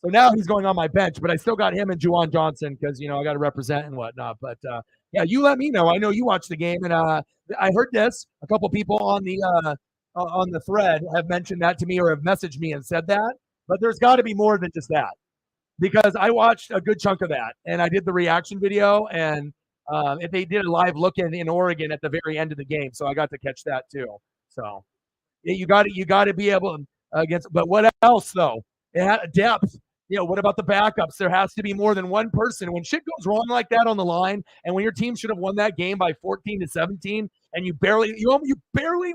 So now he's going on my bench, but I still got him and Juwan Johnson because I got to represent and whatnot. But yeah, you let me know. I know you watched the game, and I heard this. A couple people on the thread have mentioned that to me or have messaged me and said that. But there's got to be more than just that because I watched a good chunk of that, and I did the reaction video, and they did a live look in Oregon at the very end of the game, so I got to catch that too. So yeah, you got to be able to against. But what else though? It had depth. What about the backups? There has to be more than one person. When shit goes wrong like that on the line, and when your team should have won that game by 14-17, and you barely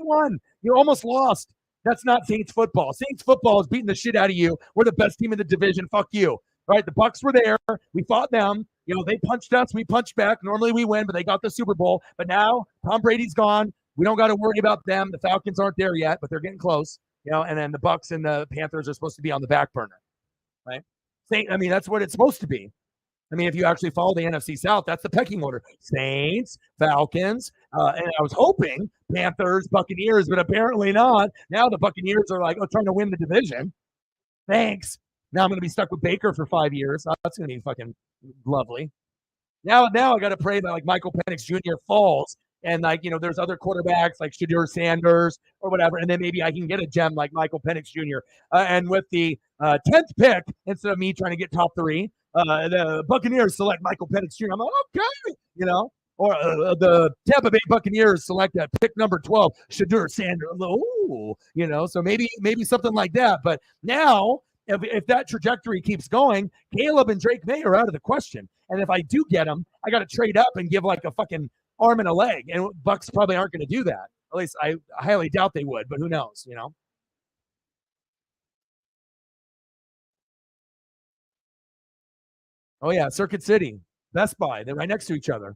won, you almost lost. That's not Saints football. Saints football is beating the shit out of you. We're the best team in the division. Fuck you. Right? The Bucs were there. We fought them. They punched us. We punched back. Normally we win, but they got the Super Bowl. But now Tom Brady's gone. We don't got to worry about them. The Falcons aren't there yet, but they're getting close. And then the Bucs and the Panthers are supposed to be on the back burner. Right? That's what it's supposed to be. If you actually follow the NFC South, that's the pecking order. Saints, Falcons, and I was hoping Panthers, Buccaneers, but apparently not. Now the Buccaneers are like, trying to win the division. Thanks. Now I'm going to be stuck with Baker for 5 years. That's going to be fucking lovely. Now I got to pray that like Michael Penix Jr. falls and there's other quarterbacks like Shadur Sanders or whatever, and then maybe I can get a gem like Michael Penix Jr. And with the 10th pick, instead of me trying to get top 3, the Buccaneers select Michael Penix Jr. I'm like, okay, or the Tampa Bay Buccaneers select at pick number 12, Shadur Sanders. Ooh, so maybe something like that. But now, if that trajectory keeps going, Caleb and Drake May are out of the question. And if I do get them, I got to trade up and give like a fucking arm and a leg. And Bucs probably aren't going to do that. At least I highly doubt they would, but who knows, Oh, yeah, Circuit City, Best Buy, they're right next to each other.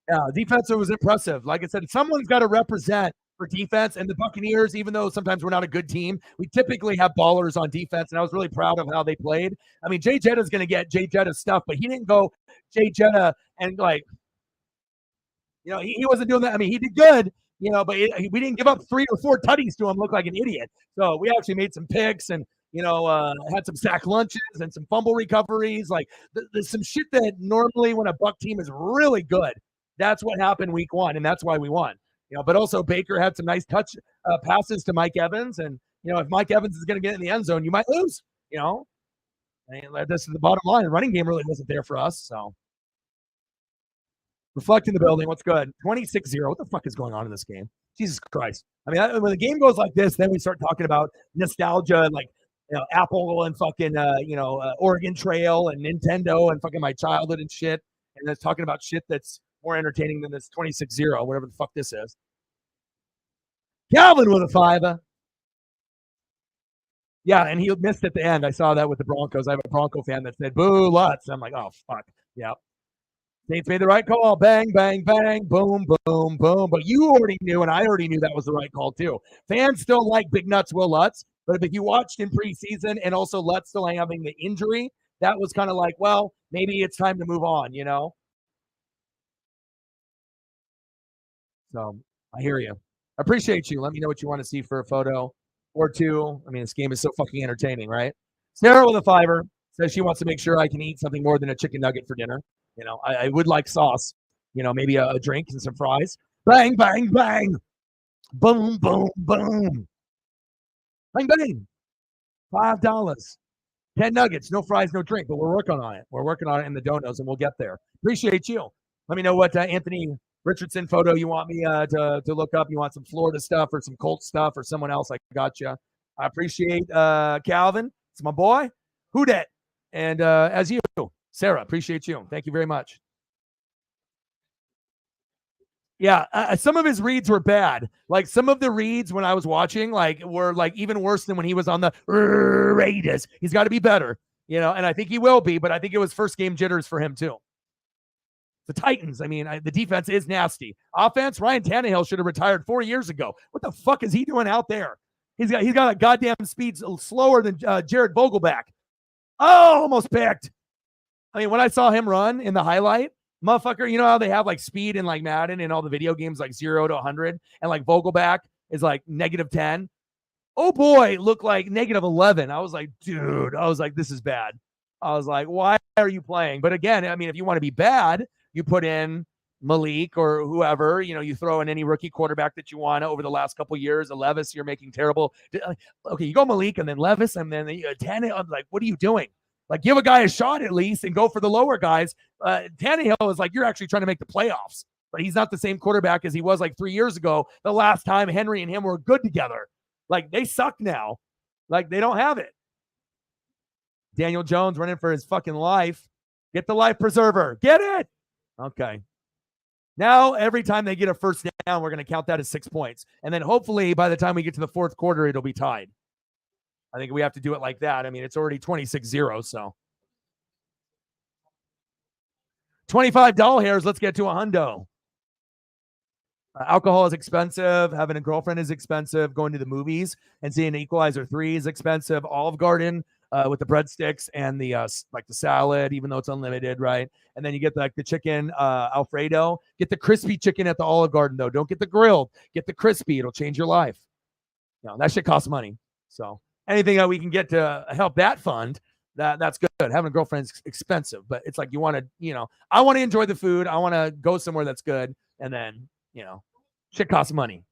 Yeah, defense was impressive. Like I said, someone's got to represent for defense, and the Buccaneers, even though sometimes we're not a good team, we typically have ballers on defense, and I was really proud of how they played. Jay Jetta's going to get Jay Jetta stuff, but he didn't go Jay Jetta and like, he wasn't doing that. He did good, but we didn't give up 3 or 4 tutties to him, look like an idiot. So we actually made some picks and, had some sack lunches and some fumble recoveries. Like there's some shit that normally when a Buck team is really good, that's what happened week 1, and that's why we won. But also Baker had some nice touch passes to Mike Evans, and if Mike Evans is going to get in the end zone, you might lose. This is the bottom line. The running game really wasn't there for us. So reflecting the building, what's good? 26-0. What the fuck is going on in this game? Jesus Christ. When the game goes like this, then we start talking about nostalgia and like Apple and fucking Oregon Trail and Nintendo and fucking my childhood and shit, and then talking about shit that's more entertaining than this 26-0, whatever the fuck this is. Calvin with a 5. Yeah, and he missed at the end. I saw that with the Broncos. I have a Bronco fan that said, boo, Lutz. I'm like, oh, fuck. Yeah. Saints made the right call. Bang, bang, bang. Boom, boom, boom. But you already knew, and I already knew that was the right call, too. Fans still like Big Nuts Will Lutz, but if you watched in preseason and also Lutz still having the injury, that was kind of like, well, maybe it's time to move on, So I hear you. I appreciate you. Let me know what you want to see for a photo or 2. This game is so fucking entertaining, right? Sarah with a 5 says she wants to make sure I can eat something more than a chicken nugget for dinner. I would like sauce, maybe a drink and some fries. Bang, bang, bang. Boom, boom, boom. Bang, bang. $5. 10 nuggets, no fries, no drink, but we're working on it. We're working on it in the donos, and we'll get there. Appreciate you. Let me know what Anthony Richardson photo you want me to look up. You want some Florida stuff or some Colt stuff or someone else? I got you. I appreciate Calvin. It's my boy. Who dat? And as you, Sarah, appreciate you. Thank you very much. Yeah, some of his reads were bad. Like some of the reads when I was watching, were even worse than when he was on the Raiders. He's got to be better, and I think he will be. But I think it was first game jitters for him too. The Titans, the defense is nasty. Offense, Ryan Tannehill should have retired 4 years ago. What the fuck is he doing out there? He's got a goddamn speed slower than Jared Vogelback. Oh, almost picked. When I saw him run in the highlight, motherfucker, how they have like speed in like Madden and all the video games like 0 to 100, and like Vogelback is like -10. oh boy, looked like -11. I was like, dude, this is bad. I was like, why are you playing? But again, I mean, if you want to be bad, you put in Malik or whoever, you throw in any rookie quarterback that you want over the last couple of years. Levis, you're making terrible. Okay, you go Malik and then Levis and then Tannehill. I'm like, what are you doing? Like, give a guy a shot at least and go for the lower guys. Tannehill is like, you're actually trying to make the playoffs, but he's not the same quarterback as he was like 3 years ago. The last time Henry and him were good together. Like, they suck now. Like, they don't have it. Daniel Jones running for his fucking life. Get the life preserver. Get it. Okay. Now, every time they get a first down, we're going to count that as 6 points. And then hopefully by the time we get to the fourth quarter, it'll be tied. I think we have to do it like that. I mean, it's already 26-0, so. $25 hairs. Let's get to a hundo. Alcohol is expensive. Having a girlfriend is expensive. Going to the movies and seeing Equalizer 3 is expensive. Olive Garden with the breadsticks and the the salad, even though it's unlimited, right? And then you get the chicken Alfredo. Get the crispy chicken at the Olive Garden, though. Don't get the grilled. Get the crispy. It'll change your life. That shit costs money. So anything that we can get to help that fund, that's good. Having a girlfriend's expensive, but it's like you want to, I want to enjoy the food. I want to go somewhere that's good, and then shit costs money.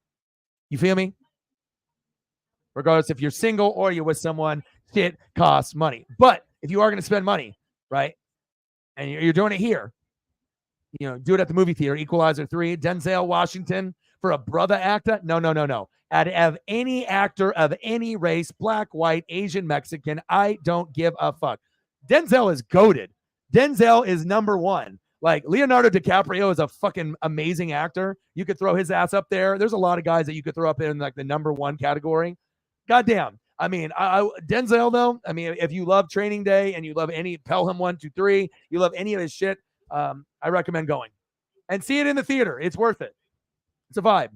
You feel me? Regardless if you're single or you're with someone, shit costs money. But if you are going to spend money, right, and you're doing it here, do it at the movie theater. Equalizer 3, Denzel Washington for a brother actor. No. Out of any actor of any race, black, white, Asian, Mexican, I don't give a fuck. Denzel is goated. Denzel is number one. Like, Leonardo DiCaprio is a fucking amazing actor. You could throw his ass up there. There's a lot of guys that you could throw up in like the number one category. Goddamn. I mean, Denzel, though, I mean, if you love Training Day and you love any Pelham 1, 2, 3, you love any of his shit, I recommend going. And see it in the theater. It's worth it. It's a vibe.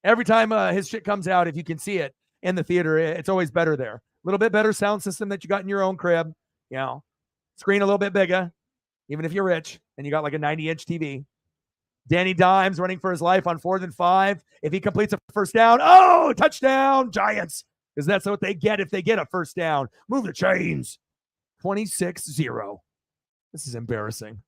Every time his shit comes out, if you can see it in the theater, it's always better there. A little bit better sound system that you got in your own crib. Screen a little bit bigger. Even if you're rich and you got like a 90-inch TV. Danny Dimes running for his life on 4th and 5. If he completes a first down, touchdown, Giants. Because that's what they get if they get a first down. Move the chains. 26-0. This is embarrassing.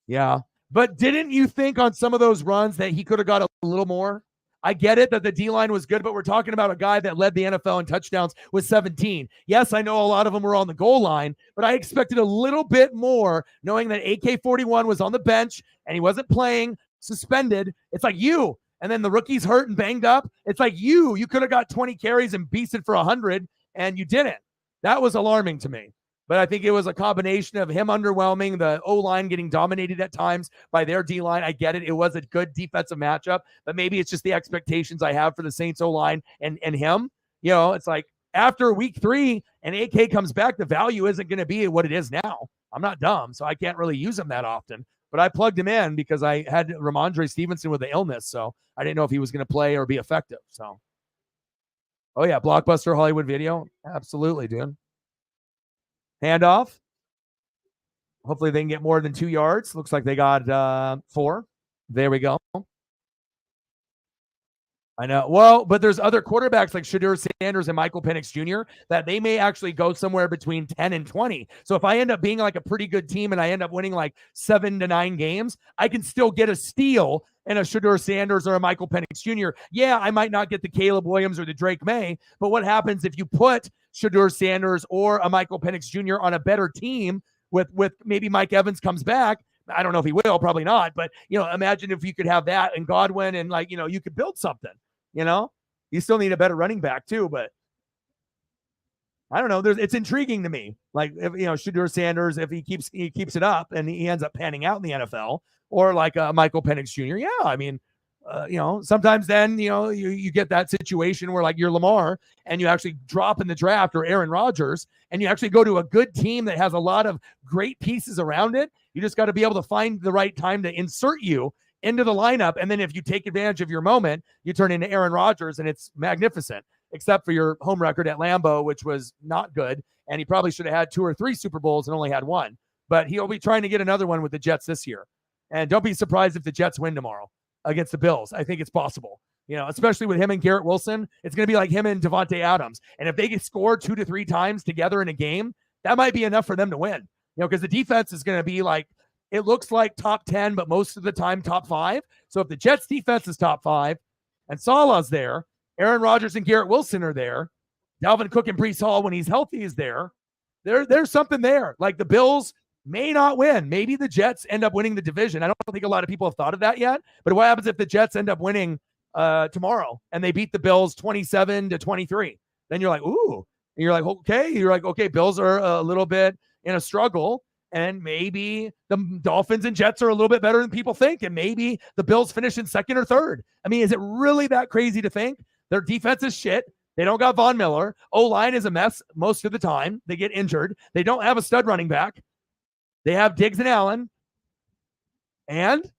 Yeah. But didn't you think on some of those runs that he could have got a little more? I get it that the D-line was good, but we're talking about a guy that led the NFL in touchdowns with 17. Yes, I know a lot of them were on the goal line, but I expected a little bit more knowing that AK-41 was on the bench and he wasn't playing, suspended. It's like you. And then the rookie's hurt and banged up. It's like you could have got 20 carries and beasted for 100, and you didn't. That was alarming to me. But I think it was a combination of him underwhelming, the O-line getting dominated at times by their D-line. I get it. It was a good defensive matchup, but maybe it's just the expectations I have for the Saints O-line and him. It's like after week 3 and AK comes back, the value isn't going to be what it is now. I'm not dumb, so I can't really use him that often. But I plugged him in because I had Ramondre Stevenson with the illness, so I didn't know if he was going to play or be effective. So, oh yeah, Blockbuster Hollywood Video. Absolutely, dude. Handoff. Hopefully they can get more than 2 yards. Looks like they got 4. There we go. I know. Well, but there's other quarterbacks like Shadur Sanders and Michael Penix Jr. that they may actually go somewhere between 10 and 20. So if I end up being like a pretty good team and I end up winning like 7 to 9 games, I can still get a steal in a Shadur Sanders or a Michael Penix Jr. Yeah, I might not get the Caleb Williams or the Drake May, but what happens if you put Shadur Sanders or a Michael Penix Jr. on a better team with maybe Mike Evans comes back? I don't know if he will, probably not, but imagine if you could have that and Godwin and you could build something. You still need a better running back too, but I don't know. It's intriguing to me. Like if Shadur Sanders, if he keeps it up and he ends up panning out in the NFL, or like Michael Penix Jr. Yeah, I mean, sometimes then you get that situation where like you're Lamar and you actually drop in the draft, or Aaron Rodgers, and you actually go to a good team that has a lot of great pieces around it. You just got to be able to find the right time to insert you into the lineup. And then if you take advantage of your moment, you turn into Aaron Rodgers and it's magnificent, except for your home record at Lambeau, which was not good. And he probably should have had 2 or 3 Super Bowls and only had 1. but he'll be trying to get another one with the Jets this year. And don't be surprised if the Jets win tomorrow against the Bills. I think it's possible. Especially with him and Garrett Wilson, it's going to be like him and Devontae Adams. And if they get scored 2 to 3 times together in a game, that might be enough for them to win. Because the defense is going to be like, it looks like top 10, but most of the time top 5. So if the Jets defense is top 5 and Salah's there, Aaron Rodgers and Garrett Wilson are there, Dalvin Cook and Breece Hall when he's healthy is there, there's something there. Like the Bills may not win. Maybe the Jets end up winning the division. I don't think a lot of people have thought of that yet. But what happens if the Jets end up winning tomorrow and they beat the Bills 27-23? Then you're like, ooh. And you're like, okay. You're like, okay, Bills are a little bit in a struggle. And maybe the Dolphins and Jets are a little bit better than people think. And maybe the Bills finish in second or third. I mean, is it really that crazy to think? Their defense is shit. They don't got Von Miller. O-line is a mess most of the time. They get injured. They don't have a stud running back. They have Diggs and Allen. And,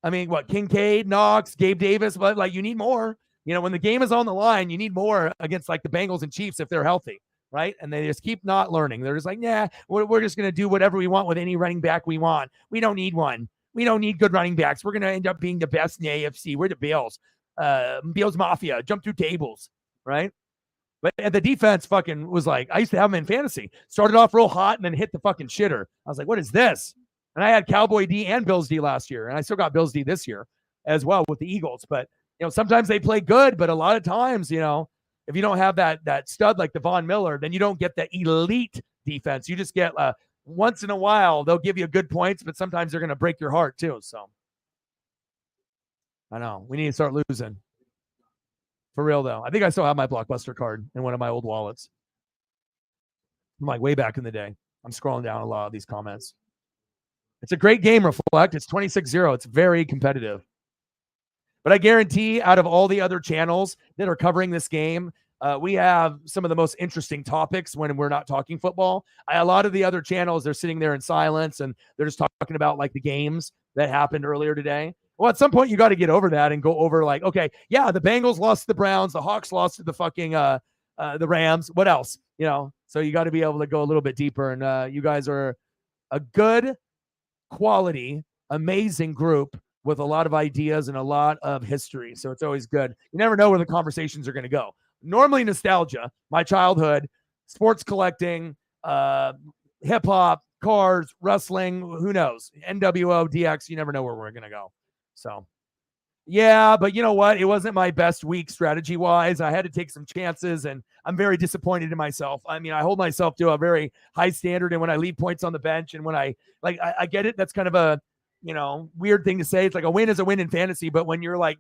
I mean, Kincaid, Knox, Gabe Davis, but like you need more. When the game is on the line, you need more against like the Bengals and Chiefs if they're healthy, right? And they just keep not learning. They're just like, yeah, we're just going to do whatever we want with any running back we want. We don't need one. We don't need good running backs. We're going to end up being the best in the AFC. We're the Bills. Bills Mafia, jump through tables, right? But the defense fucking was like, I used to have them in fantasy. Started off real hot and then hit the fucking shitter. I was like, what is this? And I had Cowboy D and Bills D last year. And I still got Bills D this year as well with the Eagles. But, sometimes they play good. But a lot of times, if you don't have that stud like the Von Miller, then you don't get the elite defense. You just get once in a while, they'll give you good points. But sometimes they're going to break your heart too. So I know. We need to start losing. For real, though. I think I still have my Blockbuster card in one of my old wallets. I'm like way back in the day. I'm scrolling down a lot of these comments. It's a great game, Reflect. It's 26-0. It's very competitive. But I guarantee out of all the other channels that are covering this game, we have some of the most interesting topics when we're not talking football. A lot of the other channels, they're sitting there in silence and they're just talking about like the games that happened earlier today. Well, at some point, you got to get over that and go over like, okay, yeah, the Bengals lost to the Browns. The Hawks lost to the fucking the Rams. What else? So you got to be able to go a little bit deeper. And you guys are a good quality, amazing group with a lot of ideas and a lot of history. So it's always good. You never know where the conversations are going to go. Normally nostalgia, my childhood, sports collecting, hip hop, cars, wrestling, who knows? NWO, DX, you never know where we're going to go. So, yeah, but you know what? It wasn't my best week strategy-wise. I had to take some chances, and I'm very disappointed in myself. I mean, I hold myself to a very high standard, and when I leave points on the bench and when I get it, that's kind of a, weird thing to say. It's like a win is a win in fantasy, but when you're like,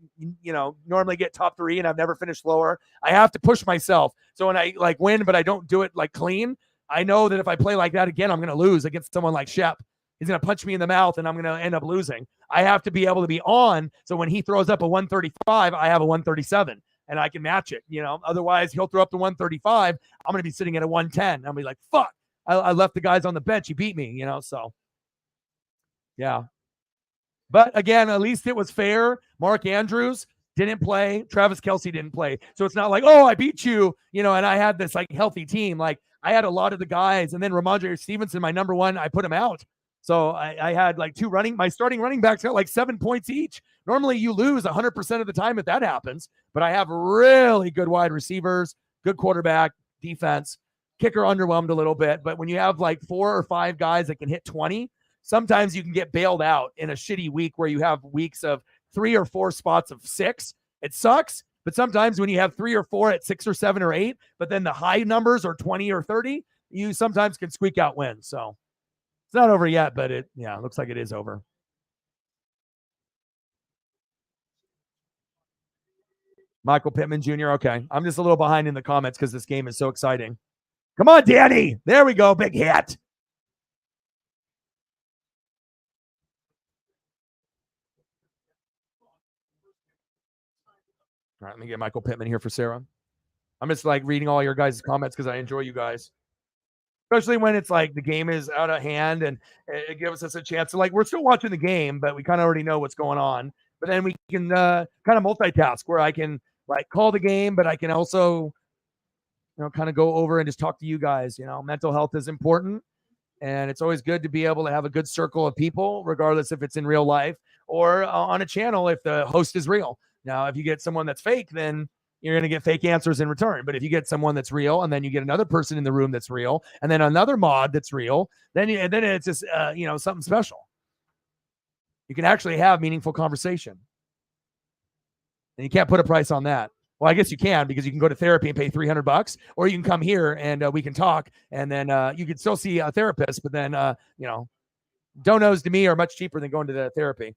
normally get top 3 and I've never finished lower, I have to push myself. So when I like win, but I don't do it like clean, I know that if I play like that again, I'm going to lose against someone like Shep. He's going to punch me in the mouth and I'm going to end up losing. I have to be able to be on. So when he throws up a 135, I have a 137 and I can match it. Otherwise he'll throw up the 135. I'm going to be sitting at a 110. I'll be like, fuck, I left the guys on the bench. He beat me, so yeah. But again, at least it was fair. Mark Andrews didn't play. Travis Kelce didn't play. So it's not like, oh, I beat you, and I had this like healthy team. Like I had a lot of the guys, and then Ramondre Stevenson, my number one, I put him out. So I had like my starting running backs got like 7 points each. Normally you lose 100% of the time if that happens, but I have really good wide receivers, good quarterback, defense, kicker underwhelmed a little bit. But when you have like 4 or 5 guys that can hit 20, sometimes you can get bailed out in a shitty week where you have weeks of 3 or 4 spots of 6. It sucks. But sometimes when you have 3 or 4 at 6 or 7 or 8, but then the high numbers are 20 or 30, you sometimes can squeak out wins. So it's not over yet, but it looks like it is over. Michael Pittman Jr. Okay. I'm just a little behind in the comments because this game is so exciting. Come on, Danny. There we go. Big hit. All right, let me get Michael Pittman here for Sarah. I'm just like reading all your guys' comments because I enjoy you guys. Especially when it's like the game is out of hand and it gives us a chance to like, we're still watching the game, but we kind of already know what's going on. But then we can kind of multitask where I can like call the game, but I can also, kind of go over and just talk to you guys. Mental health is important. And it's always good to be able to have a good circle of people, regardless if it's in real life or on a channel if the host is real. Now, if you get someone that's fake, then you're going to get fake answers in return. But if you get someone that's real, and then you get another person in the room that's real, and then another mod that's real, then it's just something special. You can actually have meaningful conversation, and you can't put a price on that. Well, I guess you can, because you can go to therapy and pay $300, or you can come here and we can talk, and then you can still see a therapist. But then donos to me are much cheaper than going to the therapy.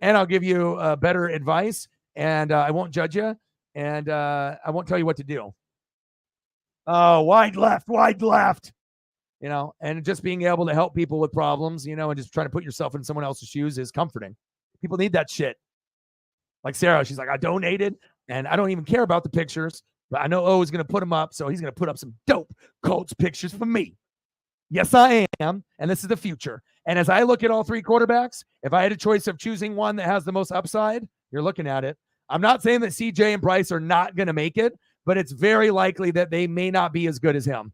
And I'll give you better advice, and I won't judge you, and I won't tell you what to do. Oh, wide left, and just being able to help people with problems, and just trying to put yourself in someone else's shoes is comforting. People need that shit. Like Sarah, she's like, I donated, and I don't even care about the pictures, but I know O is going to put them up, so he's going to put up some dope Colts pictures for me. Yes, I am, and this is the future. And as I look at all three quarterbacks, if I had a choice of choosing one that has the most upside, you're looking at it. I'm not saying that CJ and Bryce are not going to make it, but it's very likely that they may not be as good as him.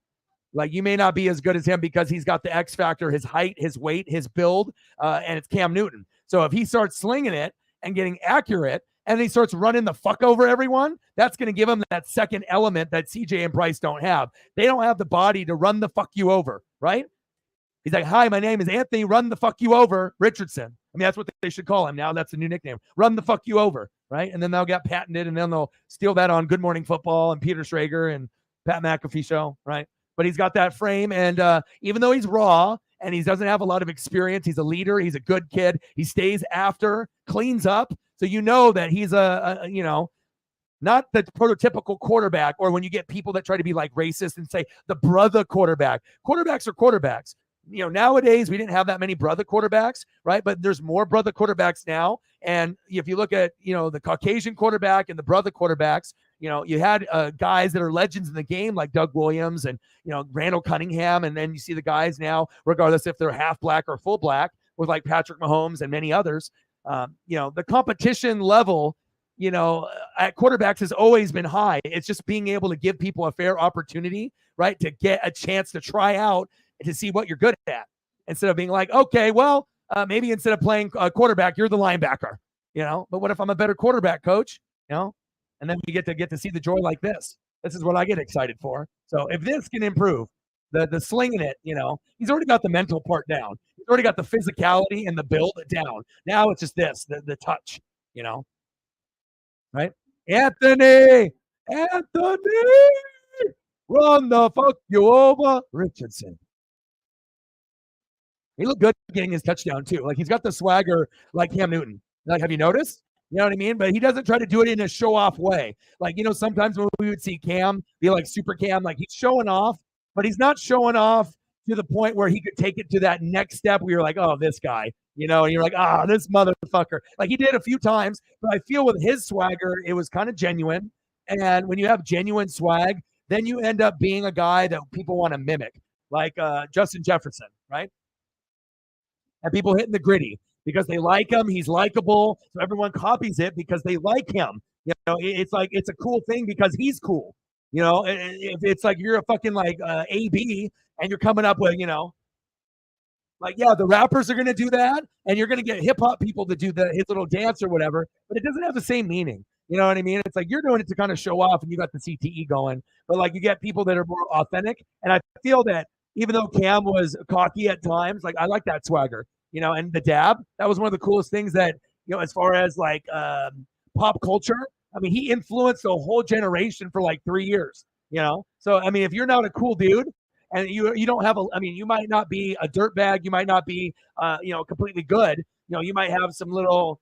Like, you may not be as good as him because he's got the X factor, his height, his weight, his build, and it's Cam Newton. So if he starts slinging it and getting accurate, and he starts running the fuck over everyone, that's going to give him that second element that CJ and Bryce don't have. They don't have the body to run the fuck you over, right? He's like, hi, my name is Anthony, run the fuck you over Richardson. I mean, that's what they should call him now. That's the new nickname. Run the fuck you over, right? And then they'll get patented, and then they'll steal that on Good Morning Football and Peter Schrager and Pat McAfee show, right? But he's got that frame, and even though he's raw and he doesn't have a lot of experience, he's a leader, he's a good kid, he stays after, cleans up, so you know that he's not the prototypical quarterback, or when you get people that try to be like racist and say the brother quarterback. Quarterbacks are quarterbacks. Nowadays we didn't have that many brother quarterbacks, right? But there's more brother quarterbacks now. And if you look at, the Caucasian quarterback and the brother quarterbacks, you had guys that are legends in the game like Doug Williams and, Randall Cunningham. And then you see the guys now, regardless if they're half black or full black, with like Patrick Mahomes and many others. The competition level, at quarterbacks has always been high. It's just being able to give people a fair opportunity, right, to get a chance to try out and to see what you're good at, instead of being like, okay, well, maybe instead of playing quarterback, you're the linebacker, but what if I'm a better quarterback, coach, and then we get to see the joy like this. This is what I get excited for. So if this can improve, the slinging it, he's already got the mental part down. He's already got the physicality and the build down. Now it's just this, the touch, right? Anthony, run the fuck you over, Richardson. He looked good getting his touchdown too. Like, he's got the swagger like Cam Newton. Like, have you noticed? You know what I mean? But he doesn't try to do it in a show-off way. Like, sometimes when we would see Cam be like super Cam, like he's showing off, but he's not showing off to the point where he could take it to that next step where you're like, oh, this guy, and you're like, this motherfucker. Like, he did a few times, but I feel with his swagger, it was kind of genuine. And when you have genuine swag, then you end up being a guy that people want to mimic, like Justin Jefferson, right? And people hitting the gritty because they like him. He's likable. So everyone copies it because they like him. It's like, it's a cool thing because he's cool. If it's like you're a fucking like AB and you're coming up with, like, yeah, the rappers are going to do that, and you're going to get hip hop people to do his little dance or whatever, but it doesn't have the same meaning. You know what I mean? It's like you're doing it to kind of show off, and you got the CTE going, but like you get people that are more authentic. And I feel that even though Cam was cocky at times, like I like that swagger, and the dab, that was one of the coolest things that, as far as like pop culture, I mean, he influenced a whole generation for like 3 years, So, I mean, if you're not a cool dude and you don't have you might not be a dirtbag, you might not be, completely good, you might have some little,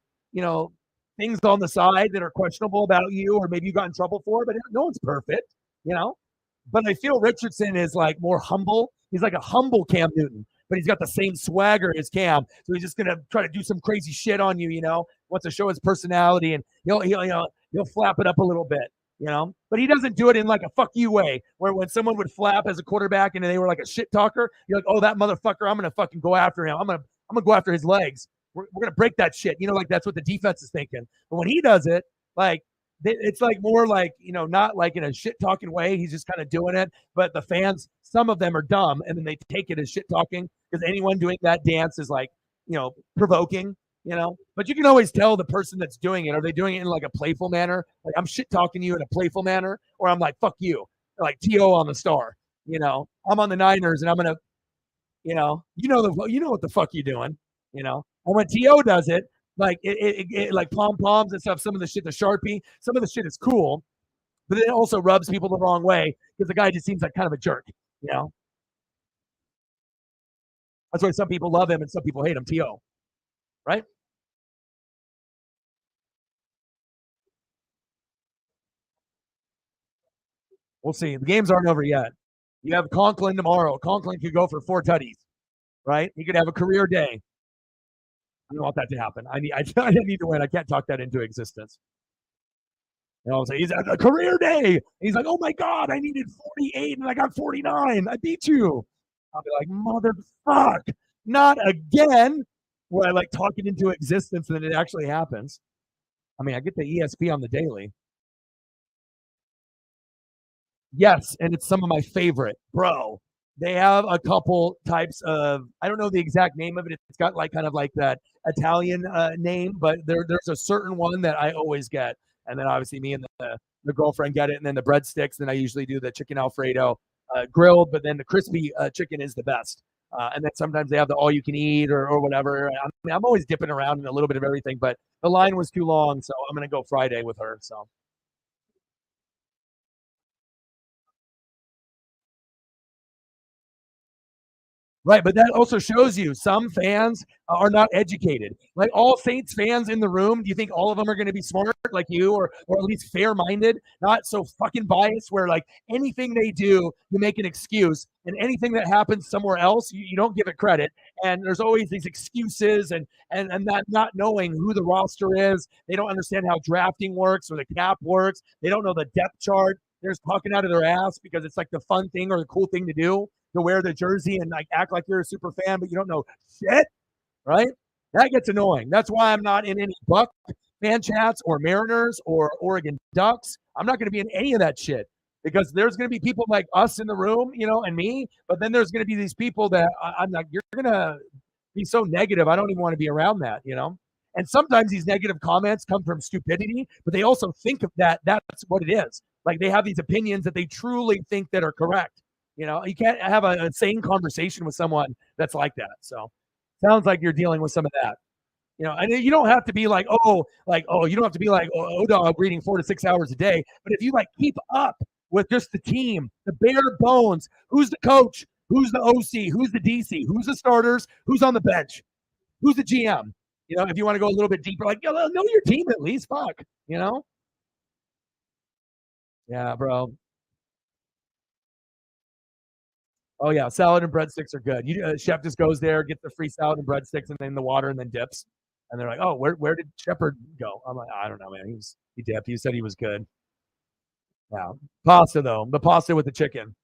things on the side that are questionable about you, or maybe you got in trouble for, but no one's perfect, But I feel Richardson is like more humble. He's like a humble Cam Newton, but he's got the same swagger as Cam. So he's just gonna try to do some crazy shit on you, wants to show his personality, and he'll flap it up a little bit, But he doesn't do it in like a fuck you way, where when someone would flap as a quarterback and they were like a shit talker, you're like, oh, that motherfucker, I'm gonna fucking go after him. I'm gonna go after his legs. We're gonna break that shit. Like that's what the defense is thinking. But when he does it, like it's like more like, not like in a shit talking way. He's just kind of doing it. But the fans, some of them are dumb, and then they take it as shit talking because anyone doing that dance is like, provoking. But you can always tell the person that's doing it. Are they doing it in like a playful manner? Like I'm shit talking you in a playful manner, or I'm like fuck you, like To on the star. I'm on the Niners, and I'm gonna, what the fuck you doing. And when To does it, like like pom poms and stuff. Some of the shit, the Sharpie, some of the shit is cool, but it also rubs people the wrong way because the guy just seems like kind of a jerk. You know, that's why some people love him and some people hate him. To, right? We'll see. The games aren't over yet. You have Conklin tomorrow. Conklin could go for 4 tutties, right? He could have a career day. I don't want that to happen. I need to win. I can't talk that into existence. So he's at a career day. He's like, oh my God, I needed 48 and I got 49. I beat you. I'll be like, motherfuck, not again. Where I like talking into existence and then it actually happens. I mean, I get the ESP on the daily. Yes, and it's some of my favorite, bro. They have a couple types of, I don't know the exact name of it. It's got like kind of like that Italian name, but there's a certain one that I always get. And then obviously me and the girlfriend get it. And then the breadsticks. Then I usually do the chicken Alfredo grilled, but then the crispy chicken is the best. And then sometimes they have the all you can eat or whatever. I'm always dipping around in a little bit of everything, but the line was too long. So I'm going to go Friday with her. So. Right, but that also shows you some fans are not educated. Like all Saints fans in the room, do you think all of them are going to be smart like you, or at least fair-minded, not so fucking biased where like anything they do, you make an excuse, and anything that happens somewhere else, you don't give it credit. And there's always these excuses and not knowing who the roster is. They don't understand how drafting works or the cap works. They don't know the depth chart. They're just talking out of their ass because it's like the fun thing or the cool thing to do to wear the jersey and like act like you're a super fan, but you don't know shit, right? That gets annoying. That's why I'm not in any Buck fan chats or Mariners or Oregon Ducks. I'm not going to be in any of that shit because there's going to be people like us in the room, and me. But then there's going to be these people that I'm like, you're going to be so negative. I don't even want to be around that. And sometimes these negative comments come from stupidity, but they also think of that's what it is. Like they have these opinions that they truly think that are correct. You can't have a sane conversation with someone that's like that. So sounds like you're dealing with some of that. And you don't have to be you don't have to be like Dog reading 4 to 6 hours a day. But if you like keep up with just the team, the bare bones, who's the coach, who's the OC, who's the DC, who's the starters, who's on the bench, who's the GM. If you want to go a little bit deeper, like know your team at least. Fuck, you know. Yeah, bro. Oh yeah, salad and breadsticks are good. Chef just goes there, gets the free salad and breadsticks, and then the water, and then dips. And they're like, "Oh, where did Shepard go?" I'm like, "I don't know, man. He dipped. He said he was good." Yeah, pasta though, the pasta with the chicken.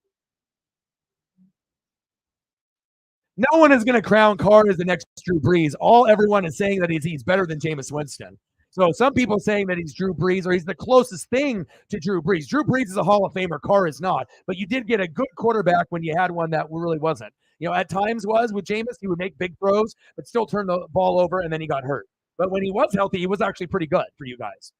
No one is going to crown Carr as the next Drew Brees. Everyone is saying that he's better than Jameis Winston. So some people saying that he's Drew Brees or he's the closest thing to Drew Brees. Drew Brees is a Hall of Famer. Carr is not. But you did get a good quarterback when you had one that really wasn't. At times was with Jameis, he would make big throws, but still turn the ball over, and then he got hurt. But when he was healthy, he was actually pretty good for you guys.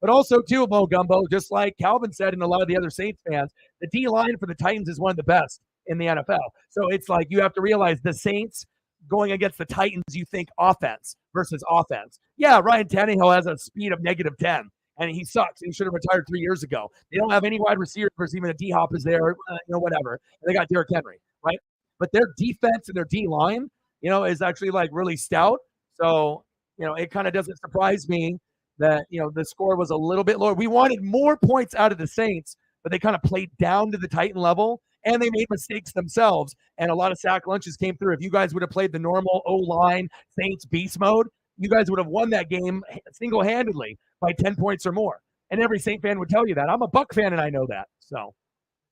But also too, Mo Gumbo, just like Calvin said, and a lot of the other Saints fans, the D line for the Titans is one of the best in the NFL. So it's like you have to realize the Saints going against the Titans, you think offense versus offense. Yeah, Ryan Tannehill has a speed of -10, and he sucks. He should have retired 3 years ago. They don't have any wide receivers, even a D Hop is there, whatever. And they got Derrick Henry, right? But their defense and their D line, is actually like really stout. So, it kind of doesn't surprise me that, the score was a little bit lower. We wanted more points out of the Saints, but they kind of played down to the Titan level and they made mistakes themselves. And a lot of sack lunches came through. If you guys would have played the normal O line Saints beast mode, you guys would have won that game single handedly by 10 points or more. And every Saint fan would tell you that. I'm a Buck fan and I know that. So,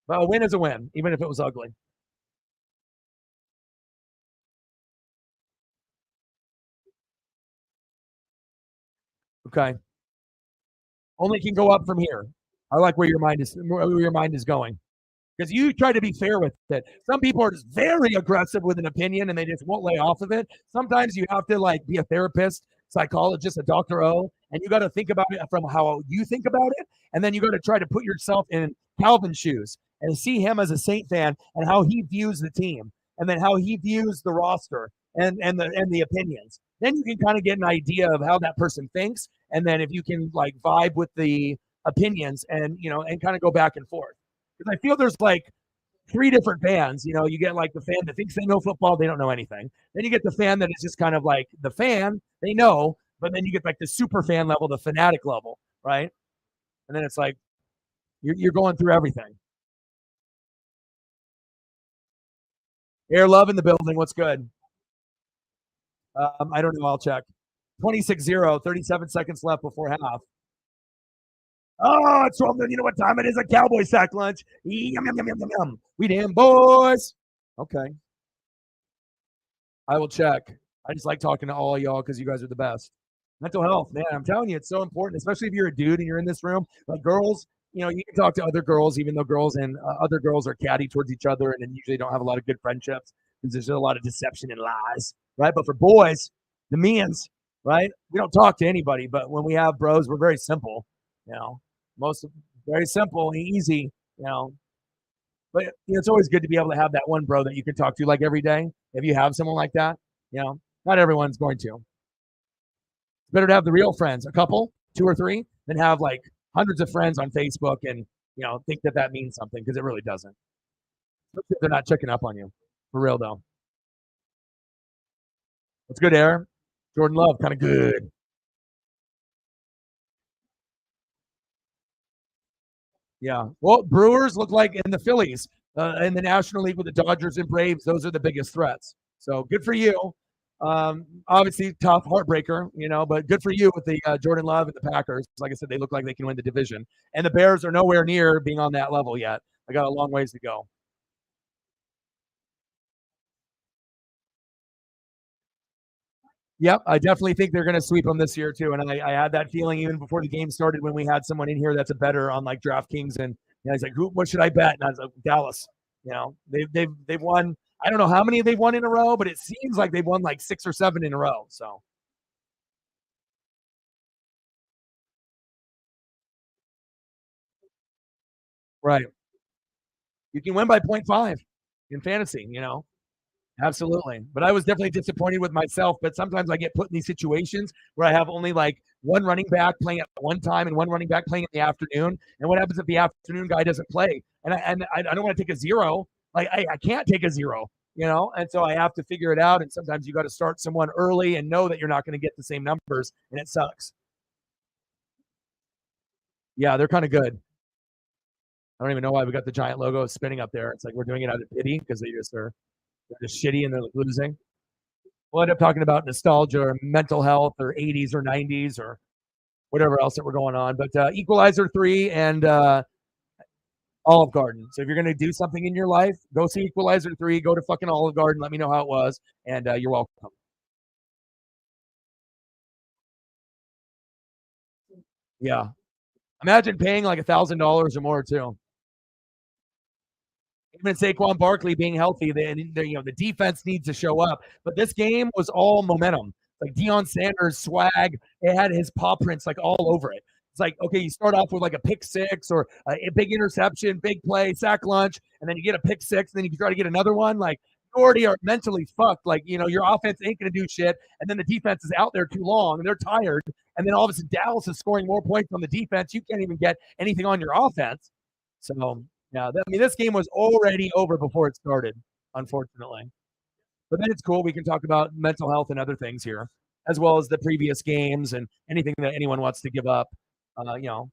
but a win is a win, even if it was ugly. Okay. Only can go up from here. I like where your mind is going. Because you try to be fair with it. Some people are just very aggressive with an opinion and they just won't lay off of it. Sometimes you have to like be a therapist, psychologist, a Dr. O, and you got to think about it from how you think about it, and then you got to try to put yourself in Calvin's shoes and see him as a Saint fan and how he views the team, and then how he views the roster and the opinions. Then you can kind of get an idea of how that person thinks, and then if you can like vibe with the opinions and and kind of go back and forth. Because I feel there's like three different fans. You get like the fan that thinks they know football, they don't know anything. Then you get the fan that is just kind of like the fan, they know, but then you get like the super fan level, the fanatic level, right? And then it's like you're going through everything. Air Love in the building. What's good? I don't know. I'll check. 26-0, 37 seconds left before half. Oh, it's 12. You know what time it is? A Cowboy sack lunch. Yum, yum, yum, yum, yum, yum. We damn boys. Okay. I will check. I just like talking to all of y'all because you guys are the best. Mental health, man. I'm telling you, it's so important, especially if you're a dude and you're in this room. Like girls, you can talk to other girls, even though girls and other girls are catty towards each other and then usually don't have a lot of good friendships because there's a lot of deception and lies, right? But for boys, the means, right? We don't talk to anybody, but when we have bros, we're very simple, you know, most very simple and easy, you know. But it's always good to be able to have that one bro that you can talk to like every day. If you have someone like that, not everyone's going to. It's better to have the real friends, a couple, two or three, than have like hundreds of friends on Facebook and think that means something because it really doesn't. Especially if they're not checking up on you. For real though. What's good, Air? Jordan Love, kind of good. Yeah. Well, Brewers look like in the Phillies in the National League with the Dodgers and Braves. Those are the biggest threats. So good for you. Obviously, tough heartbreaker, but good for you with the Jordan Love and the Packers. Like I said, they look like they can win the division. And the Bears are nowhere near being on that level yet. I got a long ways to go. Yep, I definitely think they're going to sweep them this year too. And I had that feeling even before the game started when we had someone in here that's a better on like DraftKings, and he's like, "What should I bet?" And I was like, "Dallas." They've won. I don't know how many they've won in a row, but it seems like they've won like 6 or 7 in a row. So right, you can win by point 0.5 in fantasy. Absolutely. But I was definitely disappointed with myself. But sometimes I get put in these situations where I have only like one running back playing at one time and one running back playing in the afternoon. And what happens if the afternoon guy doesn't play? And I don't want to take a zero. Like I can't take a zero. And so I have to figure it out. And sometimes you got to start someone early and know that you're not going to get the same numbers, and it sucks. Yeah, they're kind of good. I don't even know why we got the giant logo spinning up there. It's like we're doing it out of pity because they're just shitty and they're losing. We'll end up talking about nostalgia or mental health or 80s or 90s or whatever else that we're going on. But Equalizer 3 and Olive Garden. So if you're going to do something in your life, go see Equalizer 3, go to fucking Olive Garden, let me know how it was, and you're welcome. Yeah. Imagine paying like $1,000 or more too. Even Saquon Barkley being healthy, the defense needs to show up. But this game was all momentum. Like Deion Sanders swag, it had his paw prints like all over it. It's like, okay, you start off with like a pick six or a big interception, big play, sack lunch, and then you get a pick six, and then you try to get another one. Like you already are mentally fucked. Like, your offense ain't gonna do shit, and then the defense is out there too long and they're tired. And then all of a sudden Dallas is scoring more points on the defense. You can't even get anything on your offense. So yeah, this game was already over before it started, unfortunately. But then it's cool. We can talk about mental health and other things here, as well as the previous games and anything that anyone wants to give up. The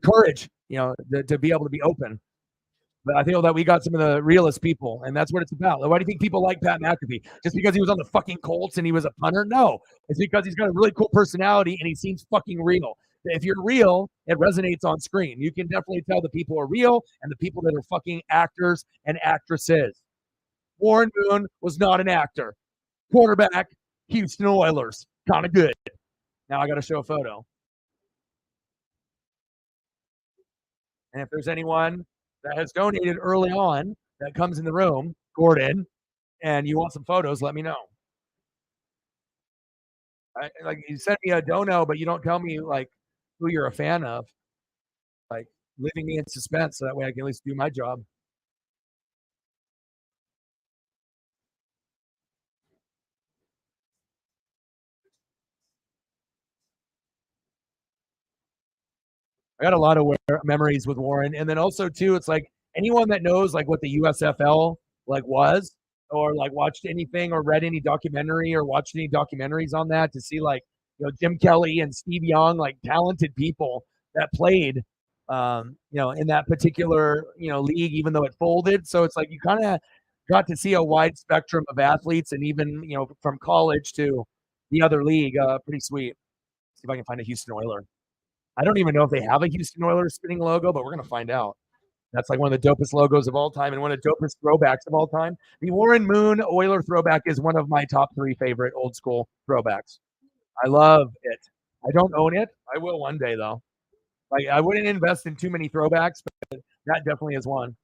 courage, to be able to be open. But I feel that we got some of the realest people, and that's what it's about. Why do you think people like Pat McAfee? Just because he was on the fucking Colts and he was a punter? No, it's because he's got a really cool personality and he seems fucking real. If you're real, it resonates on screen. You can definitely tell the people are real and the people that are fucking actors and actresses. Warren Moon was not an actor. Quarterback, Houston Oilers, kind of good. Now I got to show a photo. And if there's anyone that has donated early on that comes in the room, Gordon, and you want some photos, let me know. Like you send me a dono, but you don't tell me like who you're a fan of, like leaving me in suspense so that way I can at least do my job. I got a lot of memories with Warren, and then also too, it's like anyone that knows like what the USFL like was, or like watched anything or read any documentary or watched any documentaries on that to see like Jim Kelly and Steve Young, like talented people that played, in that particular league, even though it folded. So it's like you kind of got to see a wide spectrum of athletes, and even from college to the other league. Pretty sweet. See if I can find a Houston Oiler. I don't even know if they have a Houston Oilers spinning logo, but we're going to find out. That's like one of the dopest logos of all time and one of the dopest throwbacks of all time. The Warren Moon Oiler throwback is one of my top 3 favorite old school throwbacks. I love it. I don't own it. I will one day though. Like I wouldn't invest in too many throwbacks, but that definitely is one.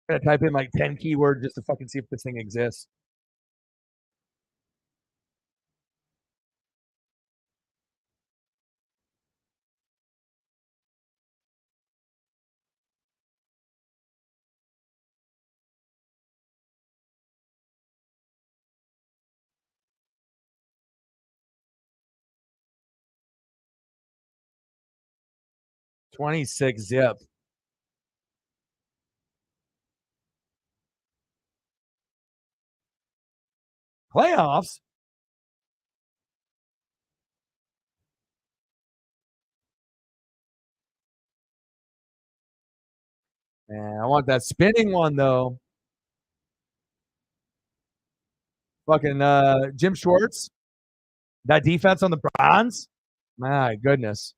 I'm gonna type in like 10 keywords just to fucking see if this thing exists. .26 zip. Playoffs? Man, I want that spinning one though. Fucking Jim Schwartz. That defense on the Browns? My goodness.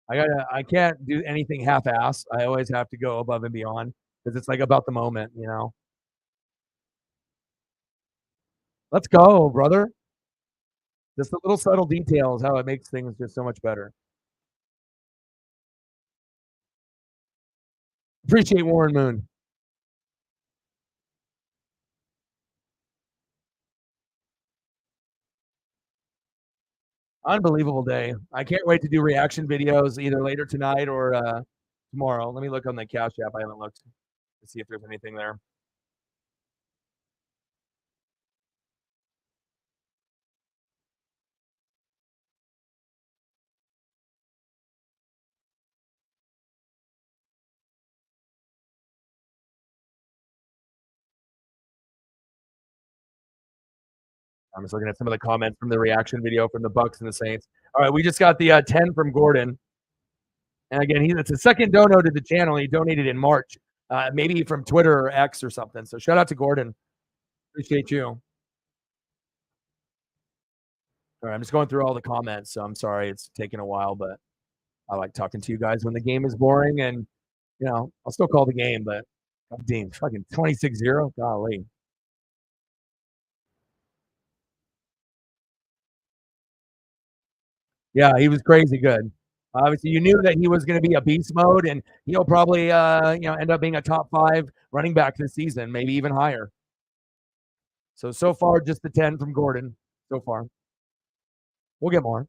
I can't do anything half-ass. I always have to go above and beyond because it's like about the moment. Let's go, brother. Just the little subtle details, how it makes things just so much better. Appreciate Warren Moon. Unbelievable day. I can't wait to do reaction videos either later tonight or tomorrow. Let me look on the Cash App. I haven't looked to see if there's anything there. I'm just looking at some of the comments from the reaction video from the Bucks and the Saints. All right, we just got the 10 from Gordon. And again, it's a second dono to the channel. He donated in March, maybe from Twitter or X or something. So shout out to Gordon. Appreciate you. All right, I'm just going through all the comments. So I'm sorry it's taking a while, but I like talking to you guys when the game is boring. And, I'll still call the game, but God damn, fucking 26-0. Golly. Yeah, he was crazy good. Obviously, you knew that he was going to be a beast mode, and he'll probably, end up being a top 5 running back this season, maybe even higher. So far, just the 10 from Gordon. So far, we'll get more.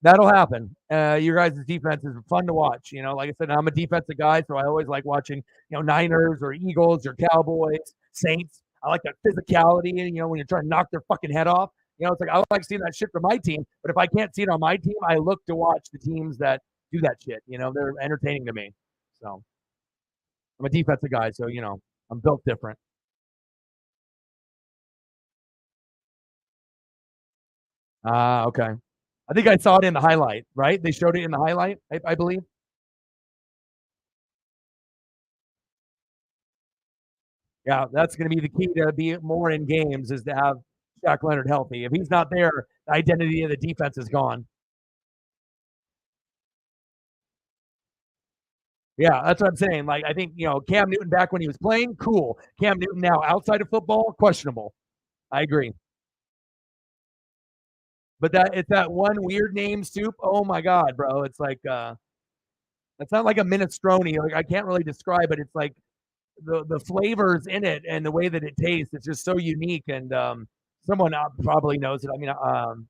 That'll happen. Your guys' defense is fun to watch. Like I said, I'm a defensive guy, so I always like watching, Niners or Eagles or Cowboys, Saints. I like that physicality, when you're trying to knock their fucking head off. It's like I like seeing that shit from my team, but if I can't see it on my team, I look to watch the teams that do that shit. They're entertaining to me. So I'm a defensive guy, so I'm built different. Okay. I think I saw it in the highlight, right? They showed it in the highlight, I believe. Yeah, that's going to be the key to be more in games is to have Shaq Leonard healthy. If he's not there, the identity of the defense is gone. Yeah, that's what I'm saying. Like, I think, Cam Newton back when he was playing, cool. Cam Newton now outside of football, questionable. I agree. But it's that one weird name soup. Oh my God, bro. It's like it's not like a minestrone. Like I can't really describe it. It's like the flavors in it and the way that it tastes. It's just so unique. And someone probably knows it. I mean,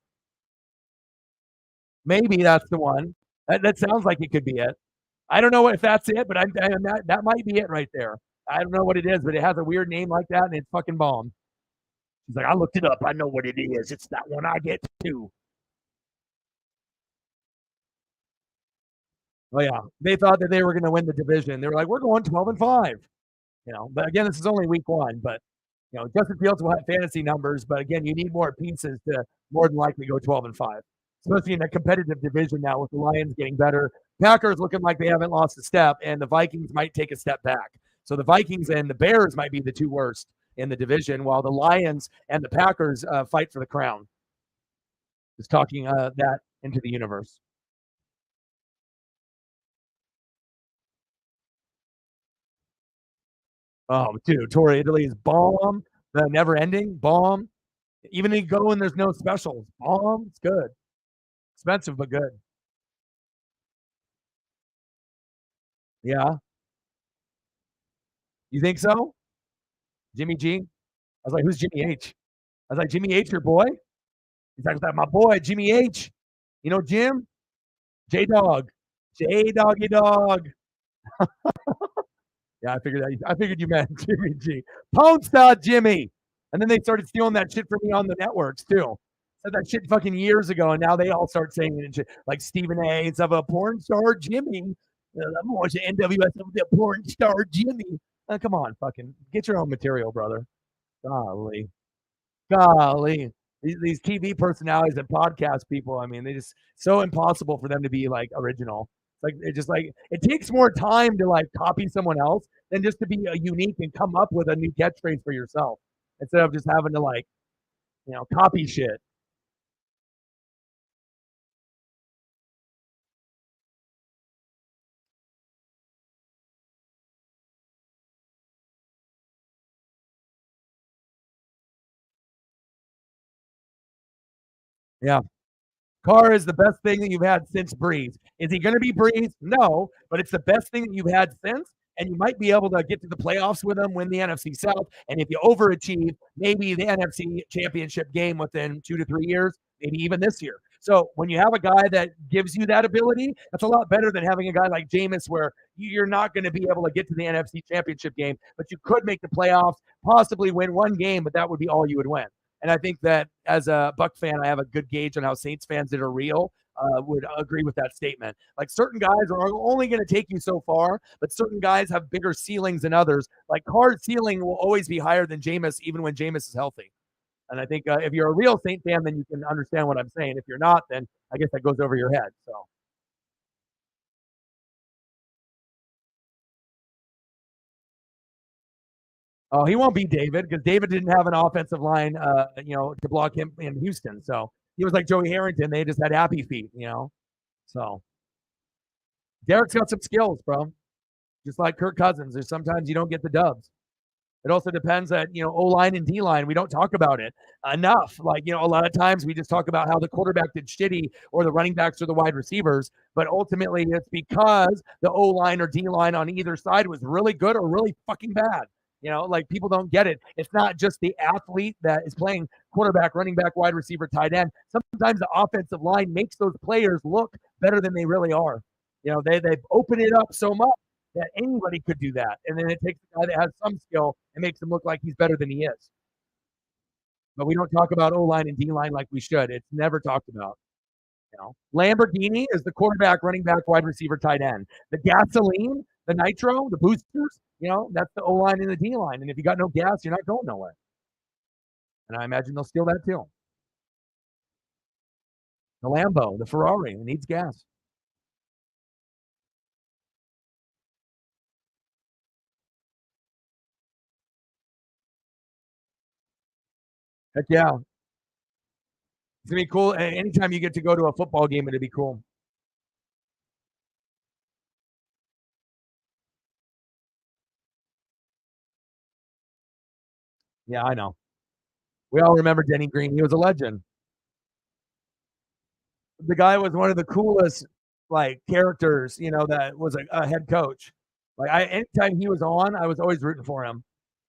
maybe that's the one. That sounds like it could be it. I don't know if that's it, but that might be it right there. I don't know what it is, but it has a weird name like that, and it's fucking bomb. She's like, I looked it up. I know what it is. It's that one I get too. Oh yeah, they thought that they were going to win the division. They were like, we're going 12-5. But again, this is only week one. But Justin Fields will have fantasy numbers, but again, you need more pieces to more than likely go 12-5, especially in a competitive division now with the Lions getting better. Packers looking like they haven't lost a step, and the Vikings might take a step back. So the Vikings and the Bears might be the two worst in the division, while the Lions and the Packers fight for the crown. Just talking that into the universe. Oh, dude, Tour Italy is bomb. The never ending bomb. Even if you go and there's no specials, bomb. It's good. Expensive but good. Yeah, you think so? Jimmy G. I was like, who's Jimmy H? I was like, Jimmy H, your boy? He's like, my boy, Jimmy H. You know Jim? J Dog. J Doggy Dog. Yeah, I figured you meant Jimmy G. Pone Star Jimmy. And then they started stealing that shit from me on the networks too. Said that shit fucking years ago, and now they all start saying it and shit. Like Stephen A. It's of a porn star Jimmy. I'm watching NWS of the porn star Jimmy. Come on, fucking get your own material, brother. Golly. Golly. These TV personalities and podcast people, I mean, they just so impossible for them to be like original. Like it just like it takes more time to like copy someone else than just to be unique and come up with a new catchphrase for yourself instead of just having to like, copy shit. Yeah. Carr is the best thing that you've had since Breeze. Is he going to be Breeze? No, but it's the best thing that you've had since. And you might be able to get to the playoffs with him, win the NFC South. And if you overachieve, maybe the NFC championship game within 2 to 3 years, maybe even this year. So when you have a guy that gives you that ability, that's a lot better than having a guy like Jameis where you're not going to be able to get to the NFC championship game, but you could make the playoffs, possibly win one game, but that would be all you would win. And I think that as a Buck fan, I have a good gauge on how Saints fans that are real would agree with that statement. Like certain guys are only going to take you so far, but certain guys have bigger ceilings than others. Like Carr's ceiling will always be higher than Jameis, even when Jameis is healthy. And I think if you're a real Saint fan, then you can understand what I'm saying. If you're not, then I guess that goes over your head. So, oh, he won't be David because David didn't have an offensive line, to block him in Houston. So he was like Joey Harrington. They just had happy feet. So Derek's got some skills, bro. Just like Kirk Cousins. There's sometimes you don't get the dubs. It also depends that, O line and D line, we don't talk about it enough. Like, a lot of times we just talk about how the quarterback did shitty or the running backs or the wide receivers. But ultimately, it's because the O line or D line on either side was really good or really fucking bad. Like people don't get it. It's not just the athlete that is playing quarterback, running back, wide receiver, tight end. Sometimes the offensive line makes those players look better than they really are. They open it up so much that anybody could do that. And then it takes a guy that has some skill and makes him look like he's better than he is. But we don't talk about O line and D line like we should. It's never talked about. Lamborghini is the quarterback, running back, wide receiver, tight end. The gasoline, the nitro, the boosters, that's the O line and the D line. And if you got no gas, you're not going nowhere. And I imagine they'll steal that too. The Lambo, the Ferrari, it needs gas. Heck yeah. It's going to be cool. Anytime you get to go to a football game, it'd be cool. Yeah, I know. We all remember Denny Green. He was a legend. The guy was one of the coolest characters, that was a head coach. Anytime he was on, I was always rooting for him.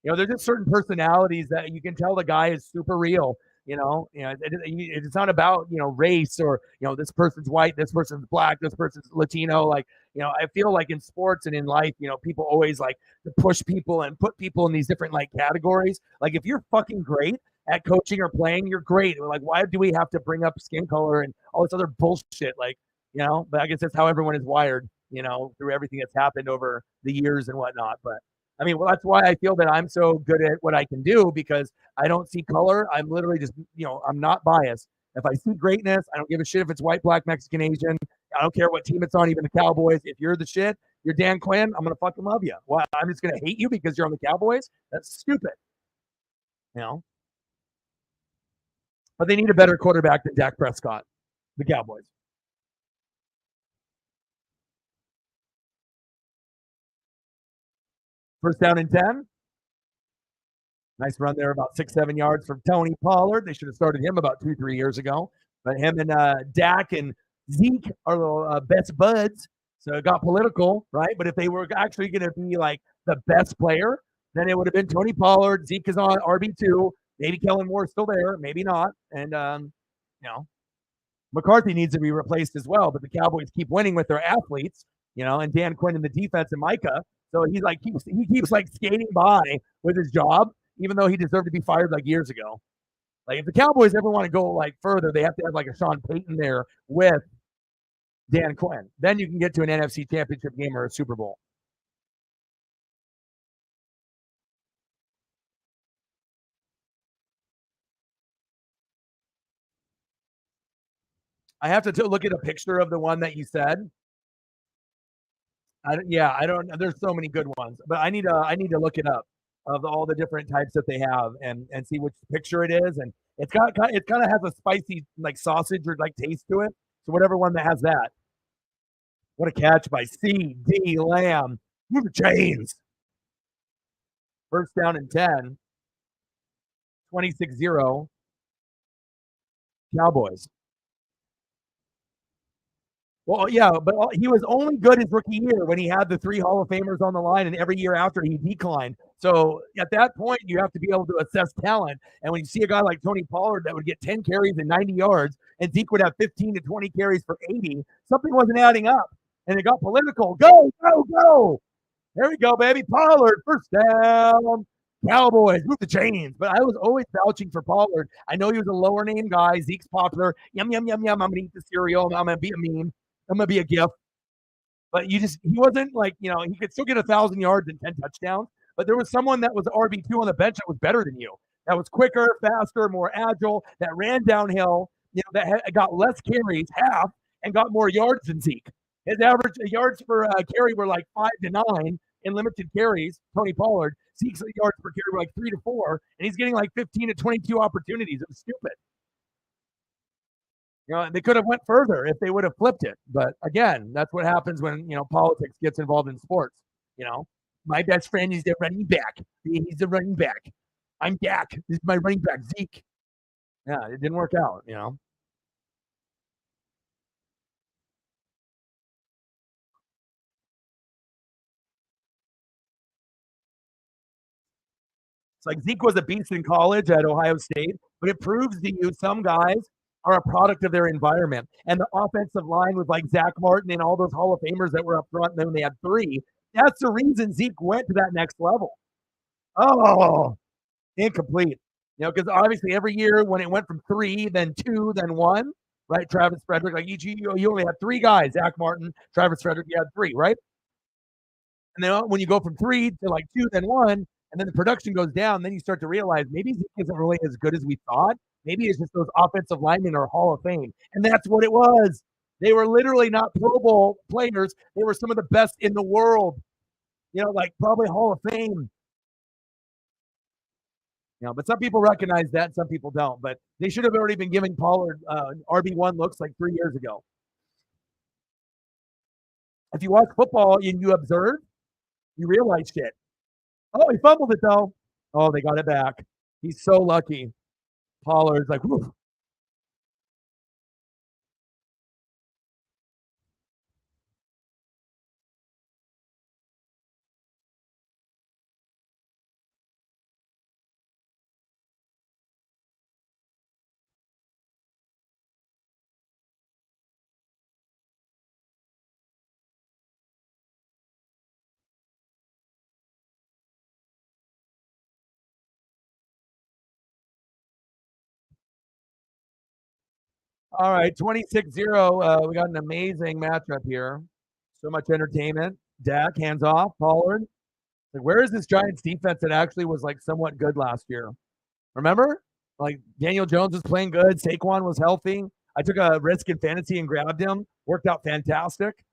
There's just certain personalities that you can tell the guy is super real. It's not about race or this person's white, this person's black, this person's Latino. I feel like in sports and in life, people always like to push people and put people in these different categories. Like if you're fucking great at coaching or playing, you're great. Like why do we have to bring up skin color and all this other bullshit? But I guess that's how everyone is wired. Through everything that's happened over the years and whatnot. But I mean, well, that's why I feel that I'm so good at what I can do because I don't see color. I'm literally just, I'm not biased. If I see greatness, I don't give a shit if it's white, black, Mexican, Asian. I don't care what team it's on, even the Cowboys. If you're the shit, you're Dan Quinn, I'm going to fucking love you. Well, I'm just going to hate you because you're on the Cowboys? That's stupid. You know? But they need a better quarterback than Dak Prescott, the Cowboys. First down and 10. Nice run there, about 6-7 yards from Tony Pollard. They should have started him about 2-3 years ago. But him and Dak and Zeke are the best buds. So it got political, right? But if they were actually going to be like the best player, then it would have been Tony Pollard. Zeke is on RB2. Maybe Kellen Moore's still there, maybe not. And, McCarthy needs to be replaced as well. But the Cowboys keep winning with their athletes, and Dan Quinn in the defense and Micah. So he keeps like skating by with his job, even though he deserved to be fired like years ago. Like if the Cowboys ever want to go like further, they have to have like a Sean Payton there with Dan Quinn. Then you can get to an NFC Championship game or a Super Bowl. I have to look at a picture of the one that you said. I don't. There's so many good ones, but I need to look it up of all the different types that they have and see which picture it is. And it kind of has a spicy like sausage or like taste to it. So whatever one that has that. What a catch by C.D. Lamb. Move the chains. First down and 10. 26-0. Cowboys. Well, yeah, but he was only good his rookie year when he had the 3 Hall of Famers on the line, and every year after he declined. So at that point, you have to be able to assess talent. And when you see a guy like Tony Pollard that would get 10 carries and 90 yards, and Zeke would have 15 to 20 carries for 80, something wasn't adding up. And it got political. Go, go, go. There we go, baby. Pollard, first down. Cowboys, move the chains. But I was always vouching for Pollard. I know he was a lower name guy. Zeke's popular. Yum, yum, yum, yum. I'm going to eat the cereal. I'm going to be a meme. I'm going to be a gift. But he wasn't like, he could still get 1,000 yards and 10 touchdowns. But there was someone that was RB2 on the bench that was better than you. That was quicker, faster, more agile, that ran downhill, that got less carries, half, and got more yards than Zeke. His average yards per carry were like 5 to 9 in limited carries. Tony Pollard, Zeke's yards per carry were like 3 to 4, and he's getting like 15 to 22 opportunities. It was stupid. They could have went further if they would have flipped it. But again, that's what happens when politics gets involved in sports. My best friend is the running back. He's the running back. I'm Dak. This is my running back, Zeke. Yeah, it didn't work out. It's like Zeke was a beast in college at Ohio State, but it proves to you some guys are a product of their environment. And the offensive line with like Zach Martin and all those Hall of Famers that were up front, and then they had three. That's the reason Zeke went to that next level. Oh, incomplete. Because obviously every year when it went from three, then two, then one, right? Travis Frederick, like you only had three guys, Zach Martin, Travis Frederick, you had three, right? And then when you go from three to like two, then one, and then the production goes down, then you start to realize maybe Zeke isn't really as good as we thought. Maybe it's just those offensive linemen are Hall of Fame. And that's what it was. They were literally not Pro Bowl players. They were some of the best in the world, like probably Hall of Fame. But some people recognize that, some people don't. But they should have already been giving Pollard RB1 looks like 3 years ago. If you watch football and you observe, you realize shit. Oh, he fumbled it though. Oh, they got it back. He's so lucky. Pollard's like, whew. All right, 26-0. We got an amazing matchup here. So much entertainment. Dak, hands off. Pollard. Like, where is this Giants defense that actually was like somewhat good last year? Remember? Like Daniel Jones was playing good. Saquon was healthy. I took a risk in fantasy and grabbed him. Worked out fantastic.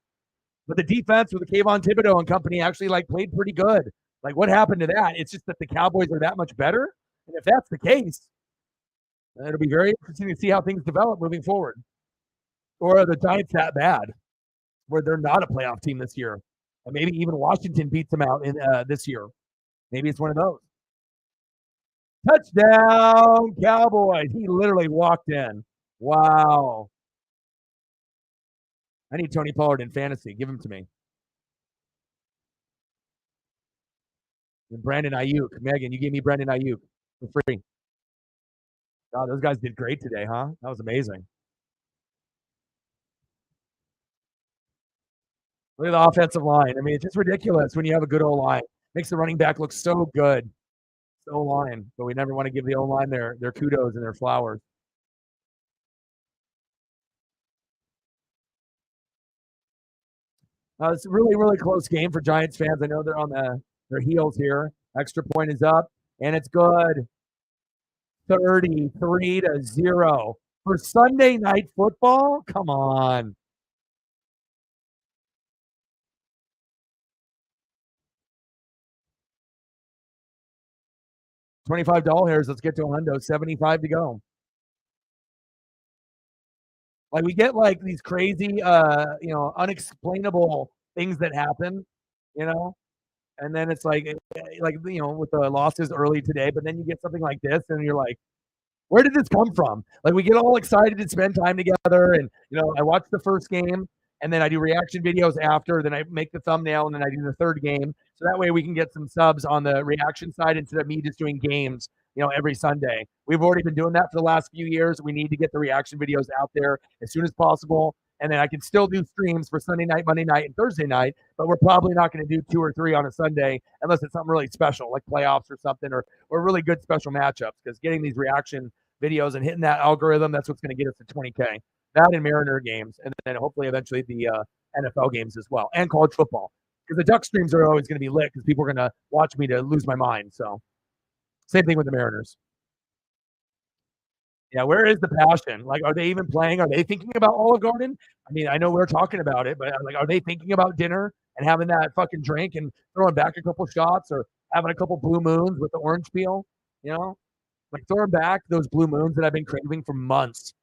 But the defense with the Kayvon Thibodeau and company actually like played pretty good. Like, what happened to that? It's just that the Cowboys are that much better. And if that's the case, it'll be very interesting to see how things develop moving forward. Or are the Giants that bad where they're not a playoff team this year? And maybe even Washington beats them out in this year. Maybe it's one of those. Touchdown, Cowboys. He literally walked in. Wow. I need Tony Pollard in fantasy. Give him to me. And Brandon Ayuk. Megan, you gave me Brandon Ayuk for free. God, those guys did great today, huh? That was amazing. Look at the offensive line. I mean, it's just ridiculous when you have a good O line. Makes the running back look so good. The O line, but we never want to give the O line their kudos and their flowers. It's a really, really close game for Giants fans. I know they're on their heels here. Extra point is up, and it's good. 33-0 for Sunday Night Football. Come on. $25. Let's get to a hundo. 75 to go. Like we get like these crazy, unexplainable things that happen, you know, and then it's like with the losses early today, but then you get something like this, and you're like, where did this come from? Like we get all excited to spend time together, and I watch the first game, and then I do reaction videos after. Then I make the thumbnail, and then I do the third game, so that way we can get some subs on the reaction side instead of me just doing games, every Sunday. We've already been doing that for the last few years. We need to get the reaction videos out there as soon as possible. And then I can still do streams for Sunday night, Monday night, and Thursday night, but we're probably not going to do 2 or 3 on a Sunday unless it's something really special, like playoffs or something, or really good special matchups. Because getting these reaction videos and hitting that algorithm, that's what's going to get us to 20K. That and Mariner games, and then hopefully eventually the NFL games as well, and college football. Because the Duck streams are always going to be lit because people are going to watch me to lose my mind. So same thing with the Mariners. Yeah, where is the passion? Like, are they even playing? Are they thinking about Olive Garden? I mean, I know we're talking about it, but like, are they thinking about dinner and having that fucking drink and throwing back a couple shots or having a couple blue moons with the orange peel? Like throwing back those blue moons that I've been craving for months,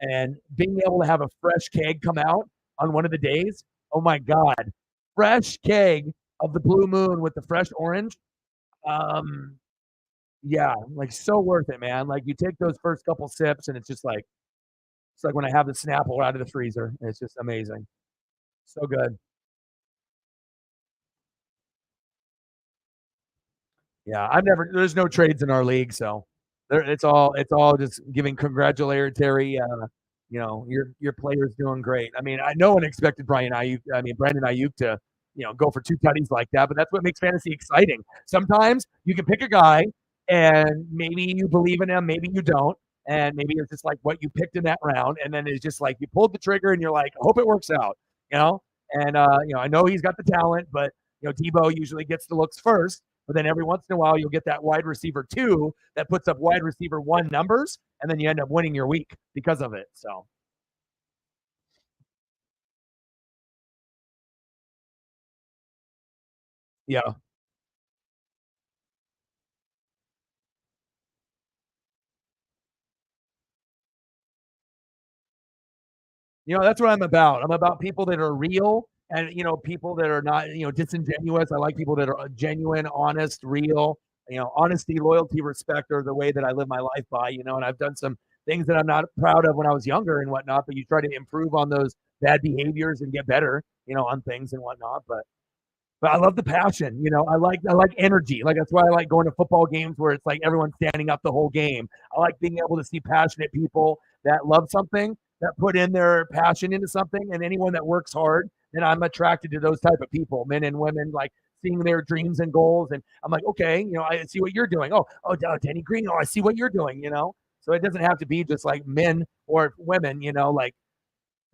and being able to have a fresh keg come out on one of the days. Oh my God, fresh keg of the blue moon with the fresh orange. Um, yeah, like so worth it, man. Like you take those first couple sips, and it's like when I have the Snapple out of the freezer. It's just amazing, so good. Yeah, I've never. There's no trades in our league, so it's all just giving congratulatory. Your player's doing great. I mean, no one expected Brandon Ayuk to go for two tutties like that, but that's what makes fantasy exciting. Sometimes you can pick a guy and maybe you believe in him, maybe you don't, and maybe it's just like what you picked in that round, and then it's just like you pulled the trigger and you're like, hope it works out, you know. And I know he's got the talent, but Debo usually gets the looks first. But then every once in a while, you'll get that wide receiver two that puts up wide receiver one numbers, and then you end up winning your week because of it. So, yeah. That's what I'm about. I'm about people that are real and, people that are not, disingenuous. I like people that are genuine, honest, real. Honesty, loyalty, respect are the way that I live my life by, and I've done some things that I'm not proud of when I was younger and whatnot, but you try to improve on those bad behaviors and get better, on things and whatnot. But I love the passion. I like energy. Like that's why I like going to football games where it's like everyone's standing up the whole game. I like being able to see passionate people that love something, that put in their passion into something, and anyone that works hard. And I'm attracted to those type of people, men and women, like seeing their dreams and goals. And I'm like, okay, I see what you're doing. Oh, Danny Green. Oh, I see what you're doing. So it doesn't have to be just like men or women. Like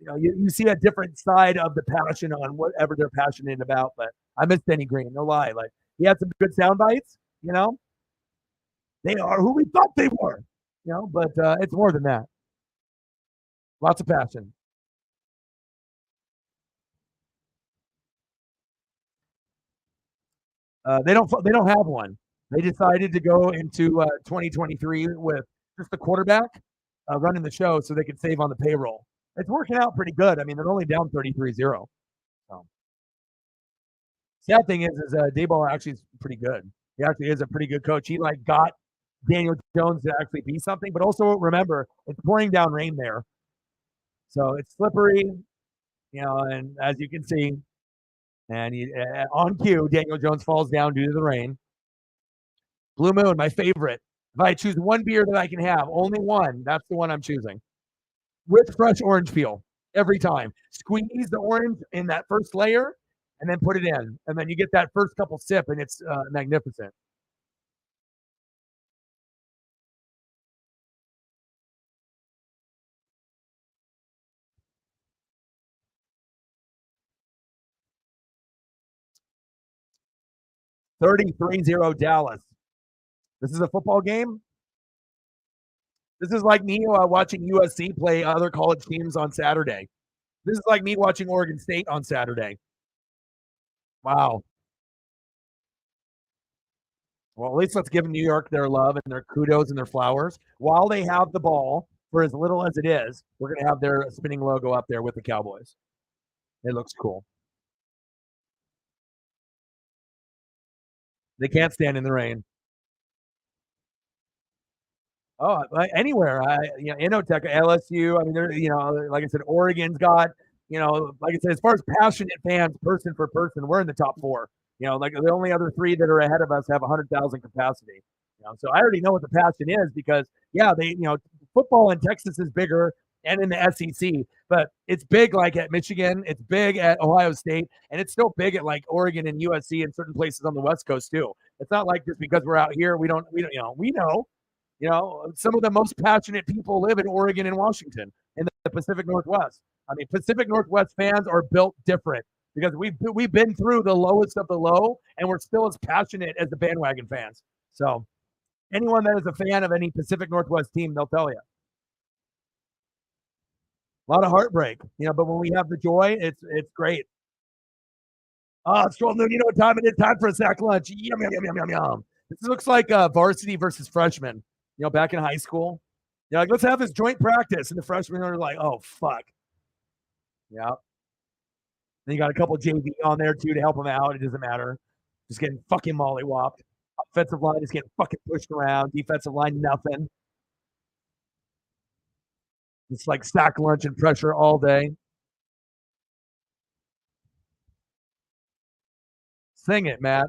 you see a different side of the passion on whatever they're passionate about. But I miss Denny Green, no lie. Like he had some good sound bites. They are who we thought they were. But it's more than that. Lots of passion. They don't have one. They decided to go into 2023 with just the quarterback running the show so they could save on the payroll. It's working out pretty good. I mean, they're only down 33-0. So sad thing is Dayball actually is pretty good. He actually is a pretty good coach. He like got Daniel Jones to actually be something, but also remember it's pouring down rain there, so it's slippery. And as you can see, and on cue, Daniel Jones falls down due to the rain. Blue Moon, my favorite. If I choose one beer that I can have, only one, that's the one I'm choosing. With fresh orange peel every time. Squeeze the orange in that first layer and then put it in. And then you get that first couple sip and it's magnificent. 33-0 Dallas. This is a football game. This is like me watching USC play other college teams on Saturday. This is like me watching Oregon State on Saturday. Wow. Well, at least let's give New York their love and their kudos and their flowers. While they have the ball, for as little as it is, we're going to have their spinning logo up there with the Cowboys. It looks cool. They can't stand in the rain. Oh, anywhere. Inotech, LSU. I mean, like I said, Oregon's got, like I said, as far as passionate fans, person for person, we're in the top four. Like the only other three that are ahead of us have 100,000 capacity. So I already know what the passion is because, yeah, football in Texas is bigger and in the SEC, but it's big like at Michigan, it's big at Ohio State, and it's still big at like Oregon and USC and certain places on the West Coast too. It's not like just because we're out here, we don't, we know. Some of the most passionate people live in Oregon and Washington in the Pacific Northwest. I mean, Pacific Northwest fans are built different because we've been through the lowest of the low, and we're still as passionate as the bandwagon fans. So anyone that is a fan of any Pacific Northwest team, they'll tell you. A lot of heartbreak, but when we have the joy, it's great. It's 12 noon. You know what time it is? Time for a sack lunch. Yum, yum, yum, yum, yum, yum. This looks like varsity versus freshman, back in high school. Like, let's have this joint practice. And the freshmen are like, oh, fuck. Yeah. Then you got a couple JV on there, too, to help them out. It doesn't matter. Just getting fucking mollywopped. Offensive line is getting fucking pushed around. Defensive line, nothing. It's like sack lunch and pressure all day. Sing it, Matt.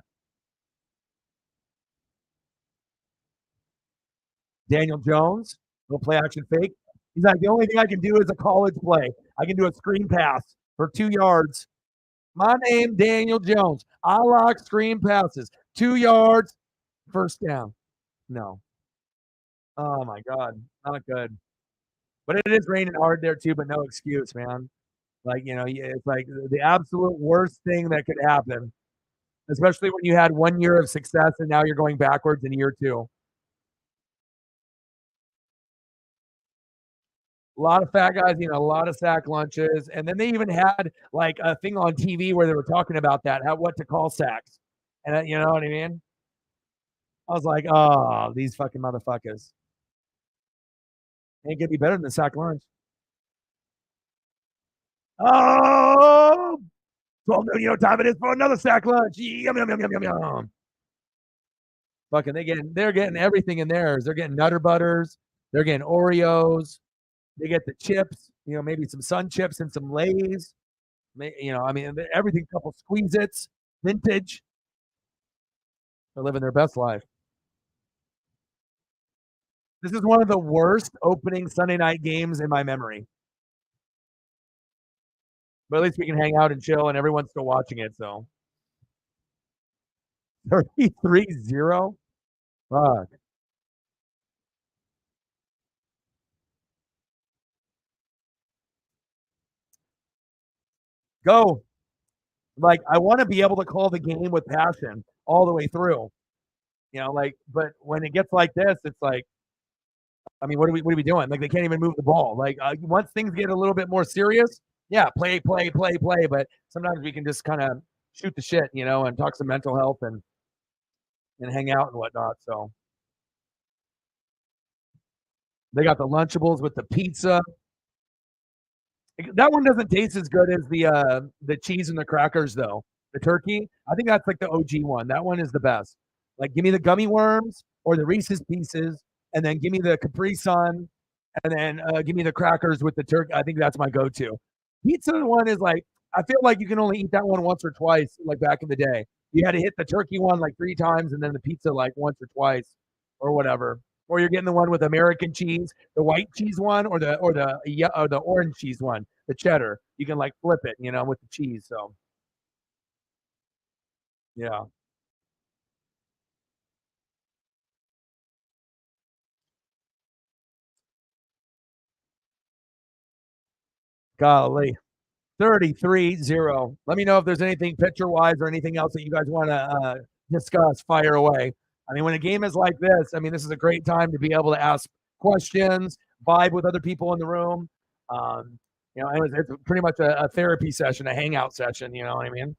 Daniel Jones, little play action fake. He's like, the only thing I can do is a college play. I can do a screen pass for 2 yards. My name, Daniel Jones. I like screen passes. 2 yards, first down. No. Oh my God. Not good. But it is raining hard there too, but no excuse, man. Like, it's like the absolute worst thing that could happen, especially when you had 1 year of success and now you're going backwards in year two. A lot of fat guys, a lot of sack lunches. And then they even had like a thing on TV where they were talking about that, how what to call sacks. And you know what I mean? I was like, oh, these fucking motherfuckers. Ain't gonna be better than the sack lunch. Oh, 12 noon, time it is for another sack lunch. Yum, yum, yum, yum, yum, yum. Fucking they're getting everything in theirs. They're getting Nutter Butters, they're getting Oreos, they get the chips, maybe some Sun Chips and some Lay's. I mean, everything, couple Squeeze Its, vintage. They're living their best life. This is one of the worst opening Sunday night games in my memory. But at least we can hang out and chill, and everyone's still watching it. So 33-0. Fuck. Go. Like, I want to be able to call the game with passion all the way through. But when it gets like this, it's like, I mean, what are we doing? Like, they can't even move the ball. Like, once things get a little bit more serious, yeah, play, play, play, play. But sometimes we can just kind of shoot the shit, and talk some mental health and hang out and whatnot. So they got the Lunchables with the pizza. That one doesn't taste as good as the cheese and the crackers though. The turkey, I think that's like the OG one. That one is the best. Like, give me the gummy worms or the Reese's Pieces, and then give me the Capri Sun, and then give me the crackers with the turkey. I think that's my go-to. Pizza one is like, I feel like you can only eat that one once or twice. Like back in the day, you had to hit the turkey one like 3 times, and then the pizza like once or twice, or whatever. Or you're getting the one with American cheese, the white cheese one, or the orange cheese one, the cheddar. You can like flip it, with the cheese. So yeah, golly, 33-0. Let me know if there's anything picture wise or anything else that you guys want to discuss. Fire away. I mean, when a game is like this, I mean, this is a great time to be able to ask questions, vibe with other people in the room. It's pretty much a therapy session, a hangout session. You know what I mean?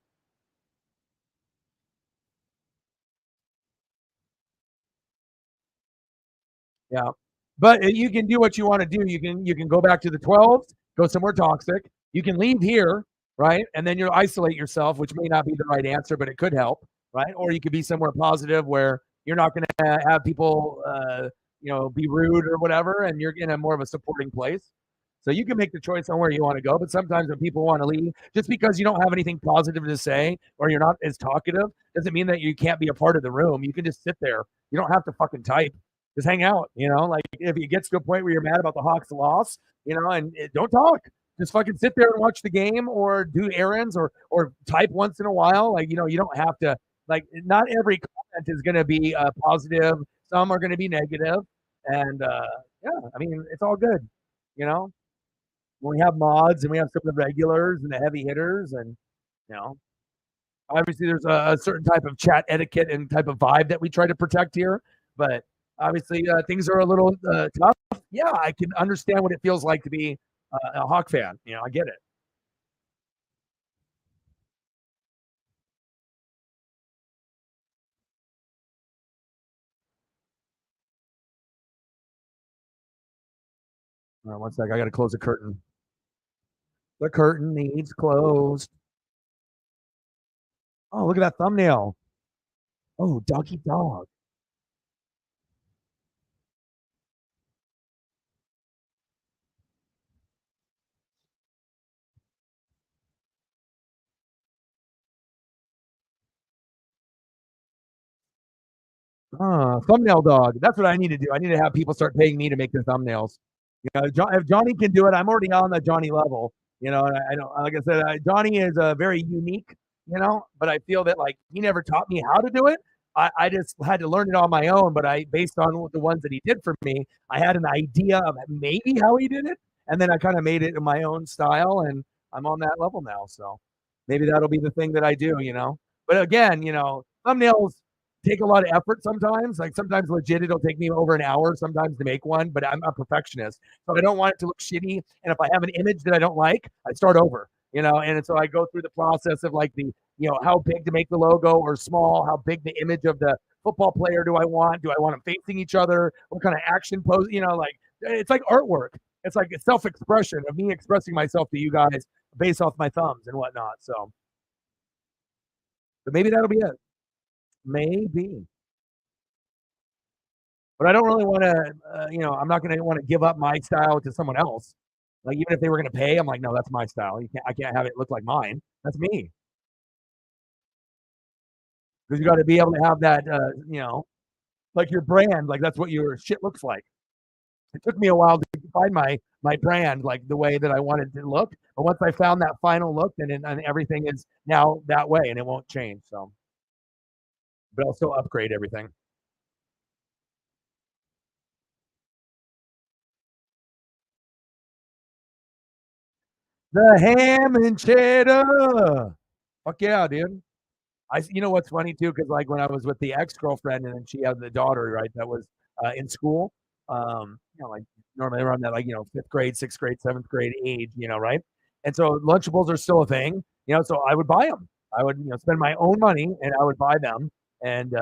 Yeah. But you can do what you want to do. You can go back to the 12s, go somewhere toxic. You can leave here, right? And then you isolate yourself, which may not be the right answer, but it could help, right? Or you could be somewhere positive where you're not going to have people, be rude or whatever, and you're in a more of a supporting place. So you can make the choice on where you want to go. But sometimes when people want to leave, just because you don't have anything positive to say or you're not as talkative, doesn't mean that you can't be a part of the room. You can just sit there. You don't have to fucking type. Just hang out. Like if it gets to a point where you're mad about the Hawks' loss, don't talk. Just fucking sit there and watch the game or do errands or type once in a while. Like, you don't have to, like, not every comment is going to be positive. Some are going to be negative. And yeah, I mean, it's all good. You know, when we have mods and we have some of the regulars and the heavy hitters, and you know, obviously there's a certain type of chat etiquette and type of vibe that we try to protect here. But obviously things are a little tough. Yeah, I can understand what it feels like to be a Hawk fan. I get it. All right, one sec. I got to close the curtain. The curtain needs closed. Oh, look at that thumbnail. Oh, doggy dog. Thumbnail dog. That's what I need to do. I need to have people start paying me to make their thumbnails. If Johnny can do it, I'm already on the Johnny level. And I don't, like I said, Johnny is very unique. But I feel that like he never taught me how to do it. I just had to learn it on my own. But based on the ones that he did for me, I had an idea of maybe how he did it, and then I kind of made it in my own style, and I'm on that level now. So maybe that'll be the thing that I do. But again, thumbnails take a lot of effort sometimes. Like sometimes legit, it'll take me over an hour sometimes to make one, but I'm a perfectionist. So I don't want it to look shitty. And if I have an image that I don't like, I start over. And so I go through the process of like how big to make the logo or small, how big the image of the football player do I want? Do I want them facing each other? What kind of action pose? Like it's like artwork. It's like a self-expression of me expressing myself to you guys based off my thumbs and whatnot. So, but maybe that'll be it. Maybe. But I don't really want to, I'm not going to want to give up my style to someone else. Like even if they were going to pay, I'm like, no, that's my style. I can't have it look like mine. That's me. Because you got to be able to have that, like your brand, like that's what your shit looks like. It took me a while to find my brand, like the way that I wanted to look. But once I found that final look, and everything is now that way, and it won't change. So, but I'll still upgrade everything. The ham and cheddar. Fuck yeah, dude. What's funny too, because like when I was with the ex-girlfriend and then she had the daughter, right, that was in school, like normally around that like fifth grade, sixth grade, seventh grade age, right? And so Lunchables are still a thing, so I would buy them. I would spend my own money and I would buy them. And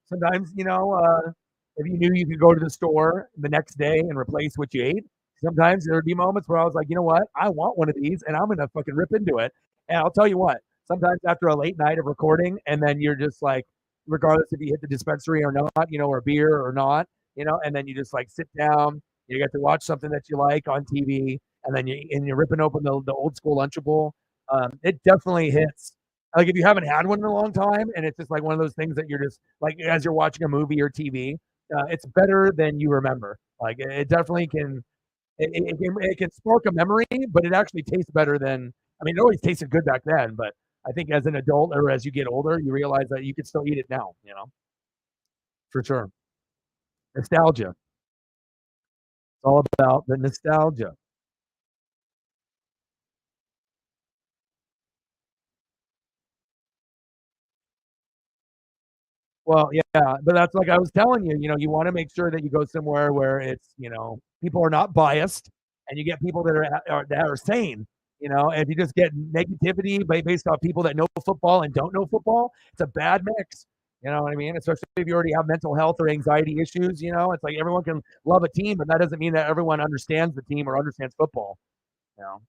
sometimes if you knew you could go to the store the next day and replace what you ate, sometimes there would be moments where I was like, you know what, I want one of these and I'm gonna fucking rip into it. And I'll tell you what, sometimes after a late night of recording, and then you're just like, regardless if you hit the dispensary or not, or beer or not, and then you just like sit down, you get to watch something that you like on TV, and then you're ripping open the old school Lunchable. It definitely hits. Like if you haven't had one in a long time, and it's just like one of those things that you're just like as you're watching a movie or TV, it's better than you remember. Like it definitely can. It can spark a memory, but it actually tastes better than. I mean, it always tasted good back then, but I think as an adult or as you get older, you realize that you can still eat it now, for sure. Nostalgia. It's all about the nostalgia. Well, yeah, but that's like I was telling you, you want to make sure that you go somewhere where it's, people are not biased and you get people that are sane. If you just get negativity based off people that know football and don't know football, it's a bad mix. You know what I mean? Especially if you already have mental health or anxiety issues, it's like everyone can love a team, but that doesn't mean that everyone understands the team or understands football. You know?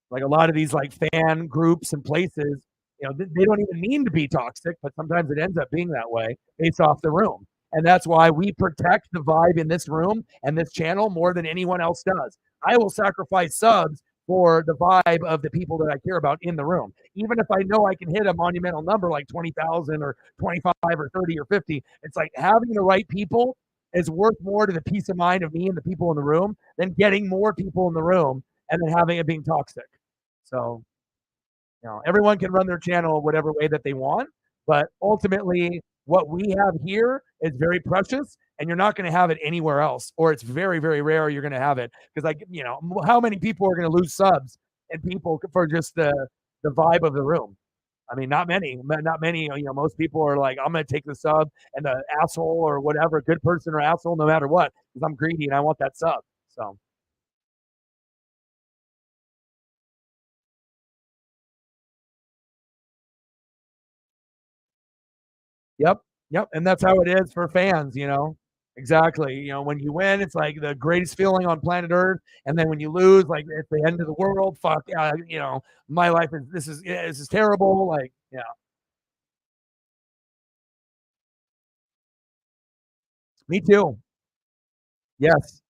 Like a lot of these like fan groups and places, they don't even mean to be toxic, but sometimes it ends up being that way based off the room. And that's why we protect the vibe in this room and this channel more than anyone else does. I will sacrifice subs for the vibe of the people that I care about in the room. Even if I know I can hit a monumental number like 20,000 or 25 or 30 or 50, it's like having the right people is worth more to the peace of mind of me and the people in the room than getting more people in the room and then having it being toxic. So, everyone can run their channel whatever way that they want, but ultimately, what we have here is very precious, and you're not going to have it anywhere else, or it's very, very rare you're going to have it. Because, like, how many people are going to lose subs and people for just the vibe of the room? I mean, not many, not many. Most people are like, I'm going to take the sub and the asshole or whatever, good person or asshole, no matter what, because I'm greedy and I want that sub. So. Yep, yep, and that's how it is for fans. Exactly. When you win, it's like the greatest feeling on planet Earth, and then when you lose, like it's the end of the world. Fuck, my life is this is terrible. Like, yeah, me too. Yes,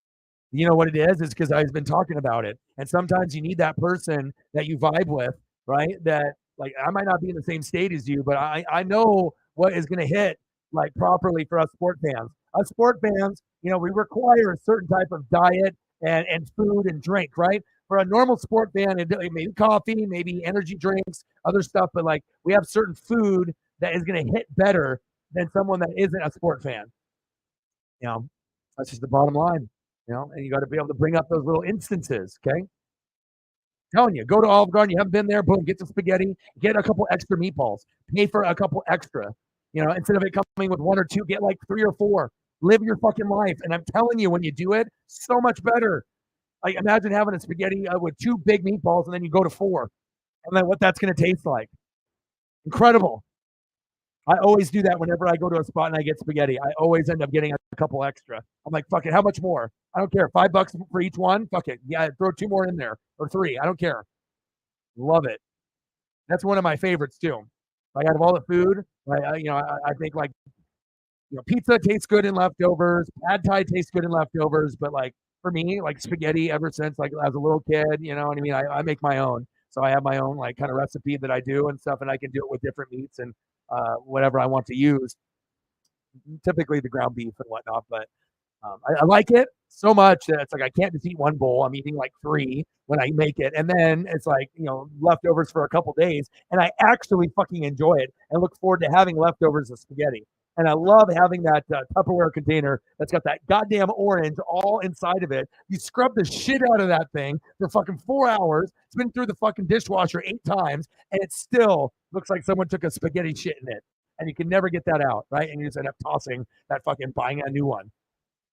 you know what it is because I've been talking about it, and sometimes you need that person that you vibe with, right? That like I might not be in the same state as you, but I know what is going to hit like properly for us sport fans. Us sport fans, we require a certain type of diet and food and drink, right? For a normal sport fan, maybe coffee, maybe energy drinks, other stuff, but like we have certain food that is going to hit better than someone that isn't a sport fan. You know, that's just the bottom line. And you got to be able to bring up those little instances. Okay, telling you, go to Olive Garden. You haven't been there. Boom, get some spaghetti. Get a couple extra meatballs. Pay for a couple extra. Instead of it coming with one or two, get like 3 or 4. Live your fucking life. And I'm telling you, when you do it, so much better. Like imagine having a spaghetti with 2 big meatballs, and then you go to 4, and then what that's going to taste like. Incredible. I always do that whenever I go to a spot and I get spaghetti. I always end up getting a couple extra. I'm like, fuck it, how much more? I don't care. $5 for each one. Fuck it. Yeah, throw 2 more in there or 3. I don't care. Love it. That's one of my favorites too. Like out of all the food, I think like pizza tastes good in leftovers. Pad Thai tastes good in leftovers, but like for me, like spaghetti ever since like as a little kid, you know what I mean? I make my own. So I have my own like kind of recipe that I do and stuff, and I can do it with different meats and whatever I want to use. Typically the ground beef and whatnot, but I like it so much that it's like I can't just eat one bowl. I'm eating like 3 when I make it, and then it's like leftovers for a couple days, and I actually fucking enjoy it and look forward to having leftovers of spaghetti. And I love having that Tupperware container that's got that goddamn orange all inside of it. You scrub the shit out of that thing for fucking 4 hours. It's been through the fucking dishwasher 8 times, and it still looks like someone took a spaghetti shit in it. And you can never get that out, right? And you just end up tossing that fucking buying a new one,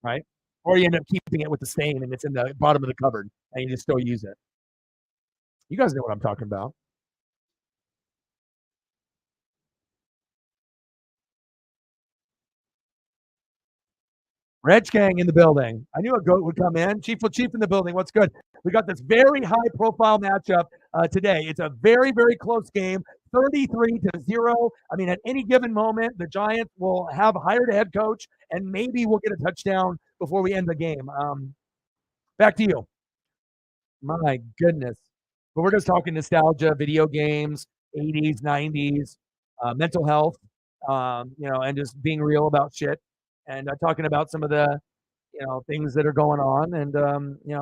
right? Or you end up keeping it with the stain and it's in the bottom of the cupboard and you just still use it. You guys know what I'm talking about. Rich Gang in the building. I knew a goat would come in. Chief in the building. What's good? We got this very high profile matchup today. It's a very, very close game, 33-0. I mean, at any given moment, the Giants will have hired a head coach and maybe we'll get a touchdown before we end the game. Back to you. My goodness. But we're just talking nostalgia, video games, 80s, 90s, mental health, and just being real about shit and talking about some of the, things that are going on. And,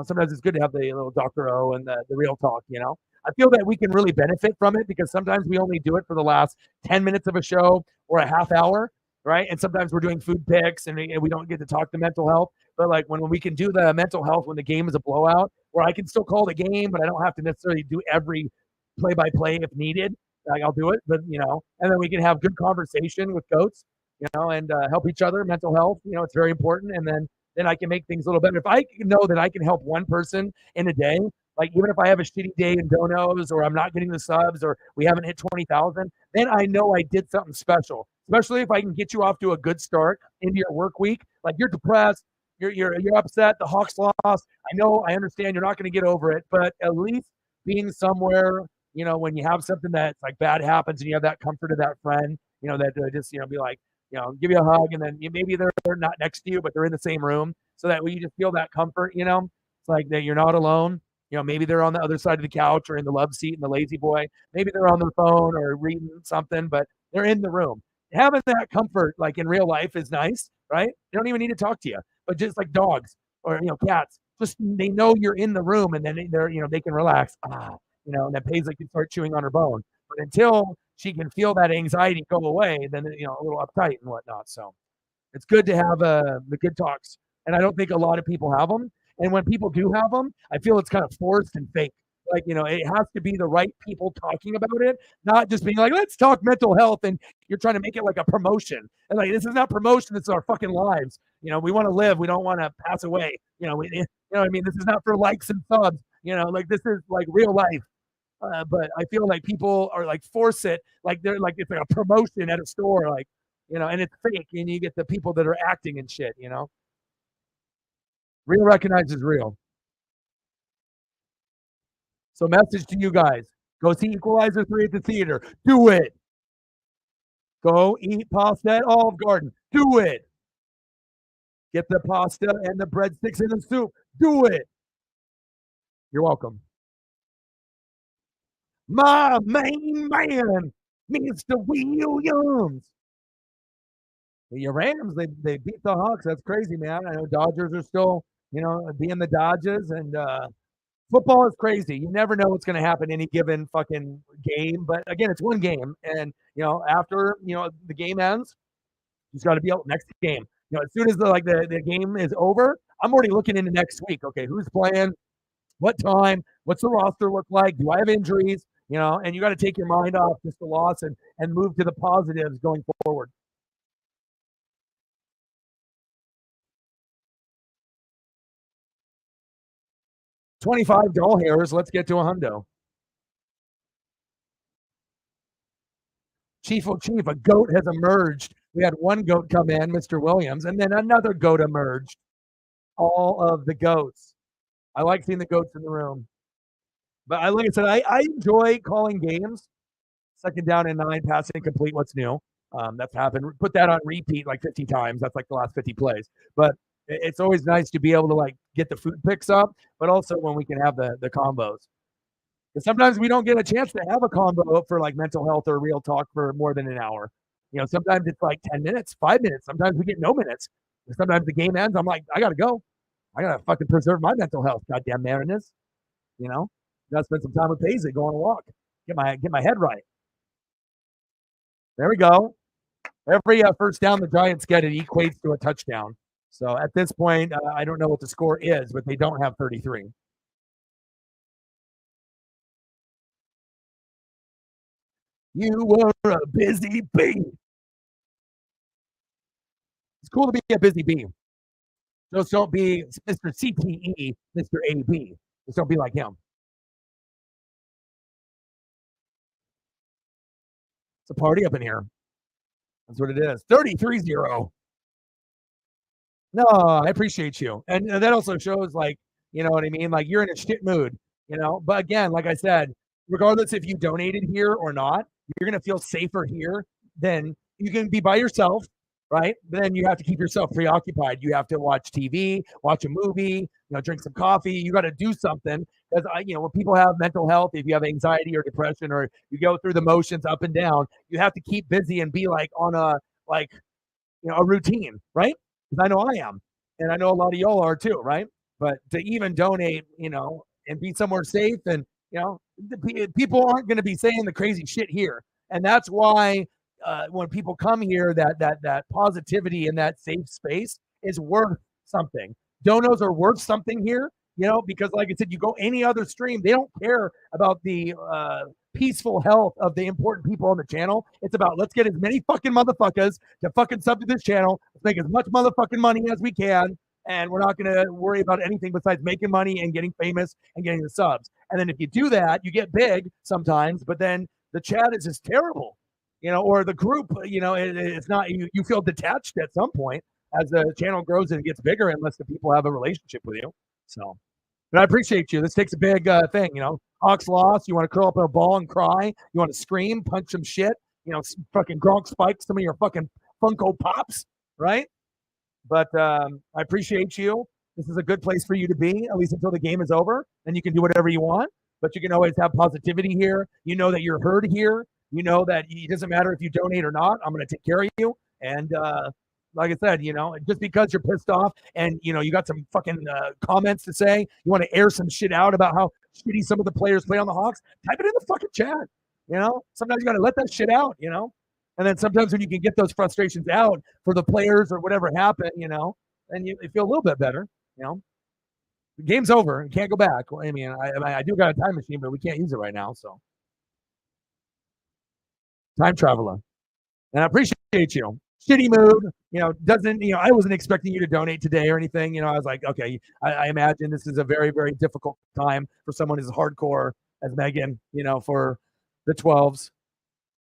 sometimes it's good to have the little Dr. O and the real talk. I feel that we can really benefit from it because sometimes we only do it for the last 10 minutes of a show or a half hour, right? And sometimes we're doing food picks and we don't get to talk to mental health. But like when we can do the mental health when the game is a blowout, where I can still call the game, but I don't have to necessarily do every play-by-play if needed. Like I'll do it, but and then we can have good conversation with goats, and help each other. Mental health, it's very important. And then I can make things a little better. If I know that I can help one person in a day, like even if I have a shitty day in donos or I'm not getting the subs or we haven't hit 20,000, then I know I did something special. Especially if I can get you off to a good start into your work week. Like you're depressed, you're upset. The Hawks lost. I understand you're not going to get over it, but at least being somewhere, when you have something that's like bad happens and you have that comfort of that friend, that just be like, give you a hug, and then maybe they're not next to you, but they're in the same room, so that way you just feel that comfort. It's like that you're not alone. Maybe they're on the other side of the couch or in the love seat in the lazy boy. Maybe they're on their phone or reading something, but they're in the room. Having that comfort, like in real life, is nice, right? They don't even need to talk to you, but just like dogs or cats, just they know you're in the room, and then they're they can relax. And then Paisley can start chewing on her bone. But until she can feel that anxiety go away, then a little uptight and whatnot. So it's good to have the good talks, and I don't think a lot of people have them. And when people do have them, I feel it's kind of forced and fake. Like it has to be the right people talking about it, not just being like, let's talk mental health, and you're trying to make it like a promotion. And like this is not promotion; it's our fucking lives. We want to live. We don't want to pass away. What I mean. This is not for likes and subs. Like this is like real life. But I feel like people are like force it, like they're like it's like a promotion at a store, like and it's fake, and you get the people that are acting and shit. Real recognizes real. So, message to you guys: go see Equalizer 3 at the theater. Do it. Go eat pasta at Olive Garden. Do it. Get the pasta and the breadsticks and the soup. Do it. You're welcome. My main man, Mr. Williams. Your Rams, they beat the Hawks. That's crazy, man. I know Dodgers are still, being the Dodgers, and football is crazy. You never know what's going to happen any given fucking game. But again, it's one game, and after the game ends, you just got to be out next game. As soon as the game is over, I'm already looking into next week. Okay, who's playing? What time? What's the roster look like? Do I have injuries? And you got to take your mind off just the loss and move to the positives going forward. 25 doll hairs. Let's get to a hundo. Chief of Chief, a goat has emerged. We had one goat come in, Mr. Williams, and then another goat emerged. All of the goats. I like seeing the goats in the room. But like I said, I enjoy calling games. Second down and 9, passing complete. What's new? That's happened. Put that on repeat like 50 times. That's like the last 50 plays. But it's always nice to be able to get the food picks up, but also when we can have the combos. And sometimes we don't get a chance to have a combo for mental health or real talk for more than an hour. Sometimes it's 10 minutes, 5 minutes. Sometimes we get no minutes. Sometimes the game ends. I'm like, I gotta go. I gotta fucking preserve my mental health. Goddamn Mariners. Gotta spend some time with Paisley, go on a walk, get my head right. There we go. Every first down the Giants get, it equates to a touchdown. So at this point, I don't know what the score is, but they don't have 33. You were a busy bee. It's cool to be a busy bee. Just don't be Mr. CTE, Mr. AB. Just don't be like him. It's a party up in here. That's what it is. 33-0. No, I appreciate you. And that also shows, you know what I mean? You're in a shit mood, But again, like I said, regardless if you donated here or not, you're going to feel safer here than you can be by yourself, right? But then you have to keep yourself preoccupied. You have to watch TV, watch a movie, drink some coffee. You got to do something because, when people have mental health, if you have anxiety or depression or you go through the motions up and down, you have to keep busy and be on a routine, right? Because I know I am, and I know a lot of y'all are too, right? But to even donate, and be somewhere safe, and people aren't going to be saying the crazy shit here, and that's why when people come here, that positivity and that safe space is worth something. Donos are worth something here, because like I said, you go any other stream, they don't care about the peaceful health of the important people on the channel. It's about let's get as many fucking motherfuckers to fucking sub to this channel. Let's make as much motherfucking money as we can. And we're not going to worry about anything besides making money and getting famous and getting the subs. And then if you do that, you get big sometimes, but then the chat is just terrible, or the group, it's not, you feel detached at some point as the channel grows and it gets bigger, unless the people have a relationship with you. So, but I appreciate you. This takes a big thing, Hawks lost. You want to curl up in a ball and cry. You want to scream, punch some shit. Fucking Gronk spike some of your fucking Funko Pops, right? But I appreciate you. This is a good place for you to be, at least until the game is over. Then you can do whatever you want. But you can always have positivity here. You know that you're heard here. You know that it doesn't matter if you donate or not. I'm going to take care of you. And like I said, just because you're pissed off and, you got some fucking comments to say, you want to air some shit out about how shitty some of the players play on the Hawks, type it in the fucking chat. Sometimes you got to let that shit out, and then sometimes when you can get those frustrations out for the players or whatever happened, then you feel a little bit better, The game's over. You can't go back. I mean, I do got a time machine, but we can't use it right now. So, time traveler. And I appreciate you. Shitty mood, doesn't, I wasn't expecting you to donate today or anything. I was like, okay, I imagine this is a very, very difficult time for someone as hardcore as Megan, for the 12s.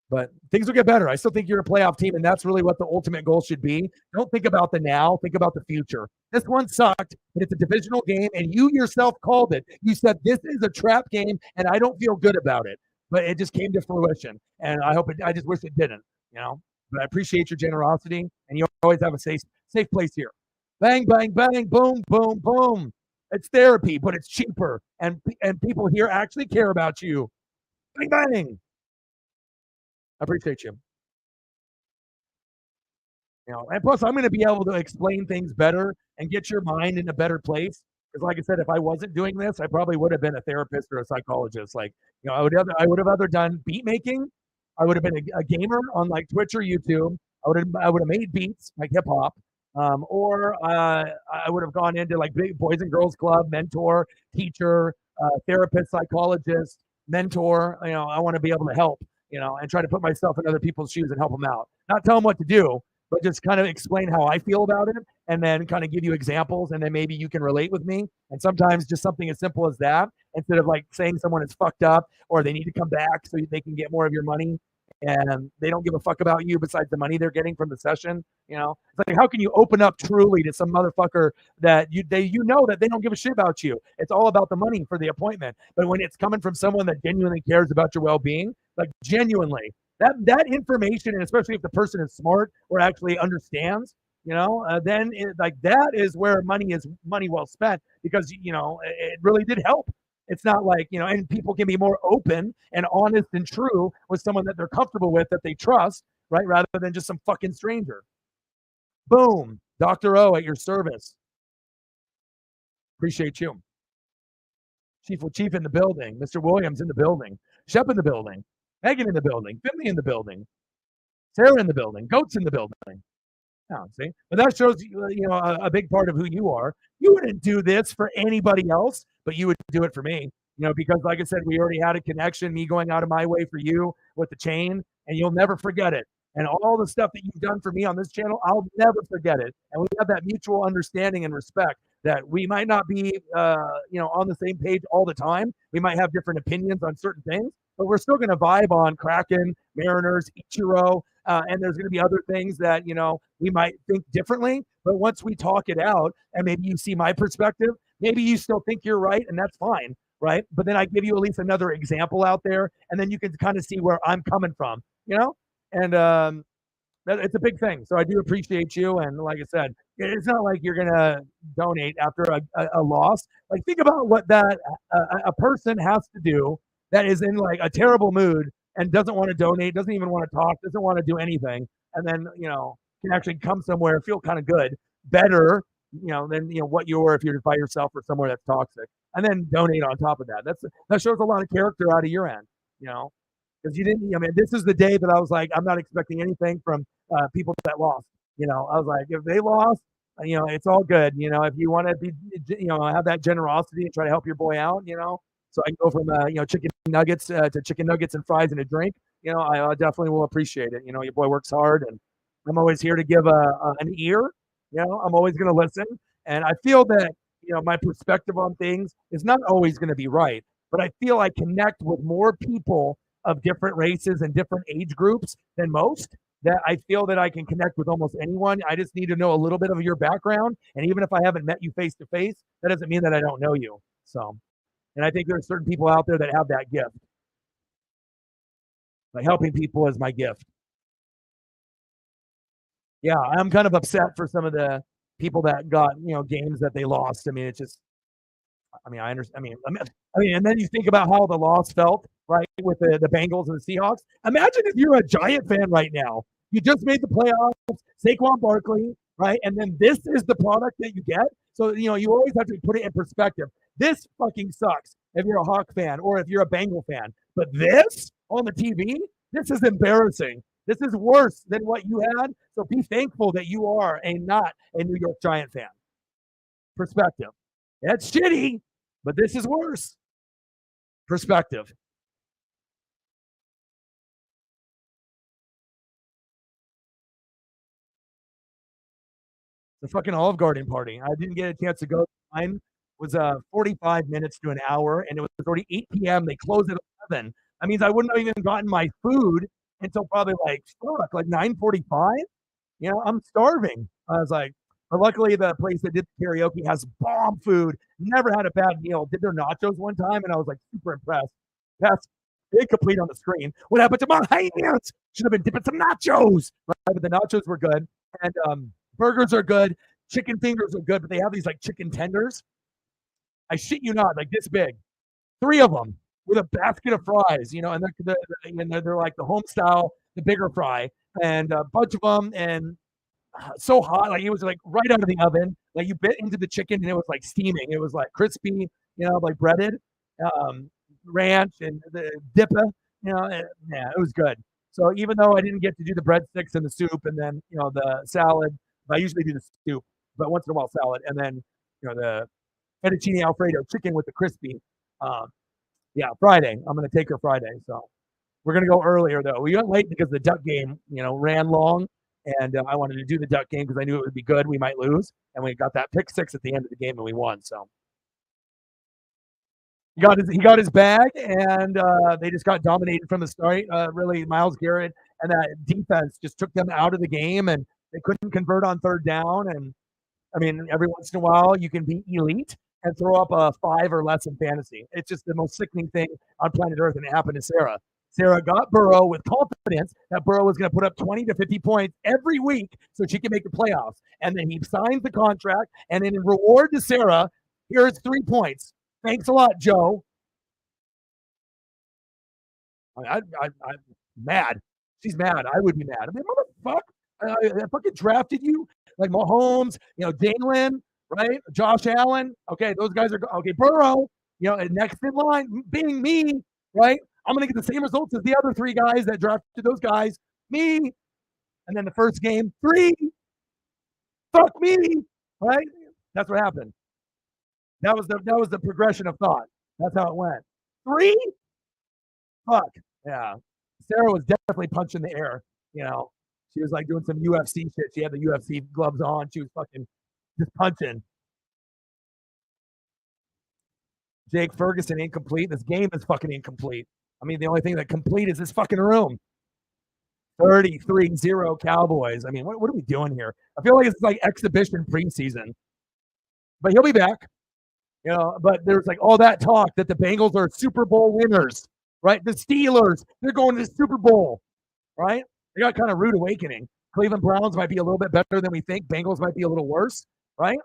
But things will get better. I still think you're a playoff team, and that's really what the ultimate goal should be. Don't think about the now, think about the future. This one sucked, but it's a divisional game, and you yourself called it. You said this is a trap game, and I don't feel good about it. But it just came to fruition, and I just wish it didn't, But I appreciate your generosity, and you always have a safe place here. Bang, bang, bang, boom, boom, boom. It's therapy, but it's cheaper, and people here actually care about you. Bang, bang. I appreciate you. And plus I'm going to be able to explain things better and get your mind in a better place. Because, like I said, if I wasn't doing this, I probably would have been a therapist or a psychologist. Like, I would have either done beat making, I would have been a gamer on like Twitch or YouTube. I would have made beats like hip hop, or I would have gone into like big boys and girls club, mentor, teacher, therapist, psychologist, mentor. I want to be able to help. And try to put myself in other people's shoes and help them out. Not tell them what to do, but just kind of explain how I feel about it, and then kind of give you examples, and then maybe you can relate with me. And sometimes just something as simple as that, instead of like saying someone is fucked up or they need to come back so they can get more of your money, and they don't give a fuck about you besides the money they're getting from the session. It's like, how can you open up truly to some motherfucker that that they don't give a shit about you? It's all about the money for the appointment. But when it's coming from someone that genuinely cares about your well-being, like genuinely, that information, and especially if the person is smart or actually understands, then like that is where money is money well spent, because it really did help. It's not like, and people can be more open and honest and true with someone that they're comfortable with, that they trust, right? Rather than just some fucking stranger. Boom. Dr. O at your service. Appreciate you. Chief in the building. Mr. Williams in the building. Shep in the building. Megan in the building. Finley in the building. Sarah in the building. Goats in the building. Oh, see? But that shows a big part of who you are. You wouldn't do this for anybody else, but you would do it for me. Because like I said, we already had a connection, me going out of my way for you with the chain, and you'll never forget it. And all the stuff that you've done for me on this channel, I'll never forget it. And we have that mutual understanding and respect that we might not be, on the same page all the time. We might have different opinions on certain things, but we're still going to vibe on Kraken, Mariners, Ichiro, and there's going to be other things that, we might think differently. But once we talk it out, and maybe you see my perspective, maybe you still think you're right, and that's fine, right? But then I give you at least another example out there, and then you can kind of see where I'm coming from, And it's a big thing. So I do appreciate you. And like I said, it's not like you're going to donate after a loss. Like, think about what that a person has to do that is in like a terrible mood and doesn't want to donate, doesn't even want to talk, doesn't want to do anything, and then can actually come somewhere, feel kind of good, better, than what you were if you're by yourself or somewhere that's toxic, and then donate on top of that. That shows a lot of character out of your end, because you didn't. I mean, this is the day that I was like, I'm not expecting anything from people that lost. I was like, if they lost, it's all good. If you want to be, have that generosity and try to help your boy out, so I can go from chicken nuggets to chicken nuggets and fries and a drink. I definitely will appreciate it. Your boy works hard, and I'm always here to give an ear. I'm always going to listen, and I feel that my perspective on things is not always going to be right, but I feel I connect with more people of different races and different age groups than most. That I feel that I can connect with almost anyone. I just need to know a little bit of your background, and even if I haven't met you face to face, that doesn't mean that I don't know you. So. And I think there's certain people out there that have that gift. Like, helping people is my gift. Yeah, I'm kind of upset for some of the people that got, games that they lost. I mean, it's just, I understand. And then you think about how the loss felt, right, with the Bengals and the Seahawks. Imagine if you're a Giant fan right now. You just made the playoffs, Saquon Barkley, right? And then this is the product that you get. So, you always have to put it in perspective. This fucking sucks if you're a Hawk fan or if you're a Bengal fan. But this on the TV, this is embarrassing. This is worse than what you had. So be thankful that you are not a New York Giant fan. Perspective. That's shitty, but this is worse. Perspective. The fucking Olive Garden party. I didn't get a chance to go. Mine was 45 minutes to an hour, and it was already 8 p.m. They closed at 11. That means I wouldn't have even gotten my food until probably like 9:45. I'm starving. I was like, but luckily the place that did the karaoke has bomb food. Never had a bad meal. Did their nachos one time, and I was like super impressed. That's incomplete on the screen. What happened to my hands? Should have been dipping some nachos. Right? But the nachos were good, and burgers are good. Chicken fingers are good, but they have these like chicken tenders. I shit you not, like this big. 3 of them with a basket of fries, and they're like the home style, the bigger fry, and a bunch of them. And so hot. Like it was like right out of the oven. Like you bit into the chicken and it was like steaming. It was like crispy, like breaded, um, ranch and the dippa. Yeah, it was good. So even though I didn't get to do the breadsticks and the soup and then the salad, I usually do the soup, but once in a while salad, and then the fettuccine alfredo chicken with the crispy. Um, yeah, Friday. I'm gonna take her Friday. So we're gonna go earlier though. We got late because the duck game, ran long, and I wanted to do the duck game because I knew it would be good. We might lose, and we got that pick six at the end of the game, and we won. So he got his bag, and they just got dominated from the start. Really, Myles Garrett and that defense just took them out of the game, and they couldn't convert on third down. And I mean, every once in a while, you can be elite and throw up a 5 or less in fantasy. It's just the most sickening thing on planet Earth, and it happened to Sarah. Sarah got Burrow with confidence that Burrow was going to put up 20 to 50 points every week so she could make the playoffs. And then he signs the contract, and then in reward to Sarah, here's 3 points. Thanks a lot, Joe. I'm mad. She's mad. I would be mad. I mean, motherfucker, I fucking drafted you like Mahomes, Jalen, right? Josh Allen. Okay, those guys are okay. Burrow, next in line, being me, right? I'm gonna get the same results as the other 3 guys that drafted those guys. Me, and then the first game, 3. Fuck me, right? That's what happened. That was the progression of thought. That's how it went. 3. Fuck. Yeah. Sarah was definitely punching the air. You know, she was like doing some UFC shit. She had the UFC gloves on. She was fucking just punching. Jake Ferguson incomplete. This game is fucking incomplete. I mean, the only thing that complete is this fucking room. 33-0 Cowboys. I mean, what are we doing here? I feel like it's like exhibition preseason. But he'll be back. But there's like all that talk that the Bengals are Super Bowl winners, right? The Steelers, they're going to the Super Bowl, right? They got kind of rude awakening. Cleveland Browns might be a little bit better than we think. Bengals might be a little worse, right?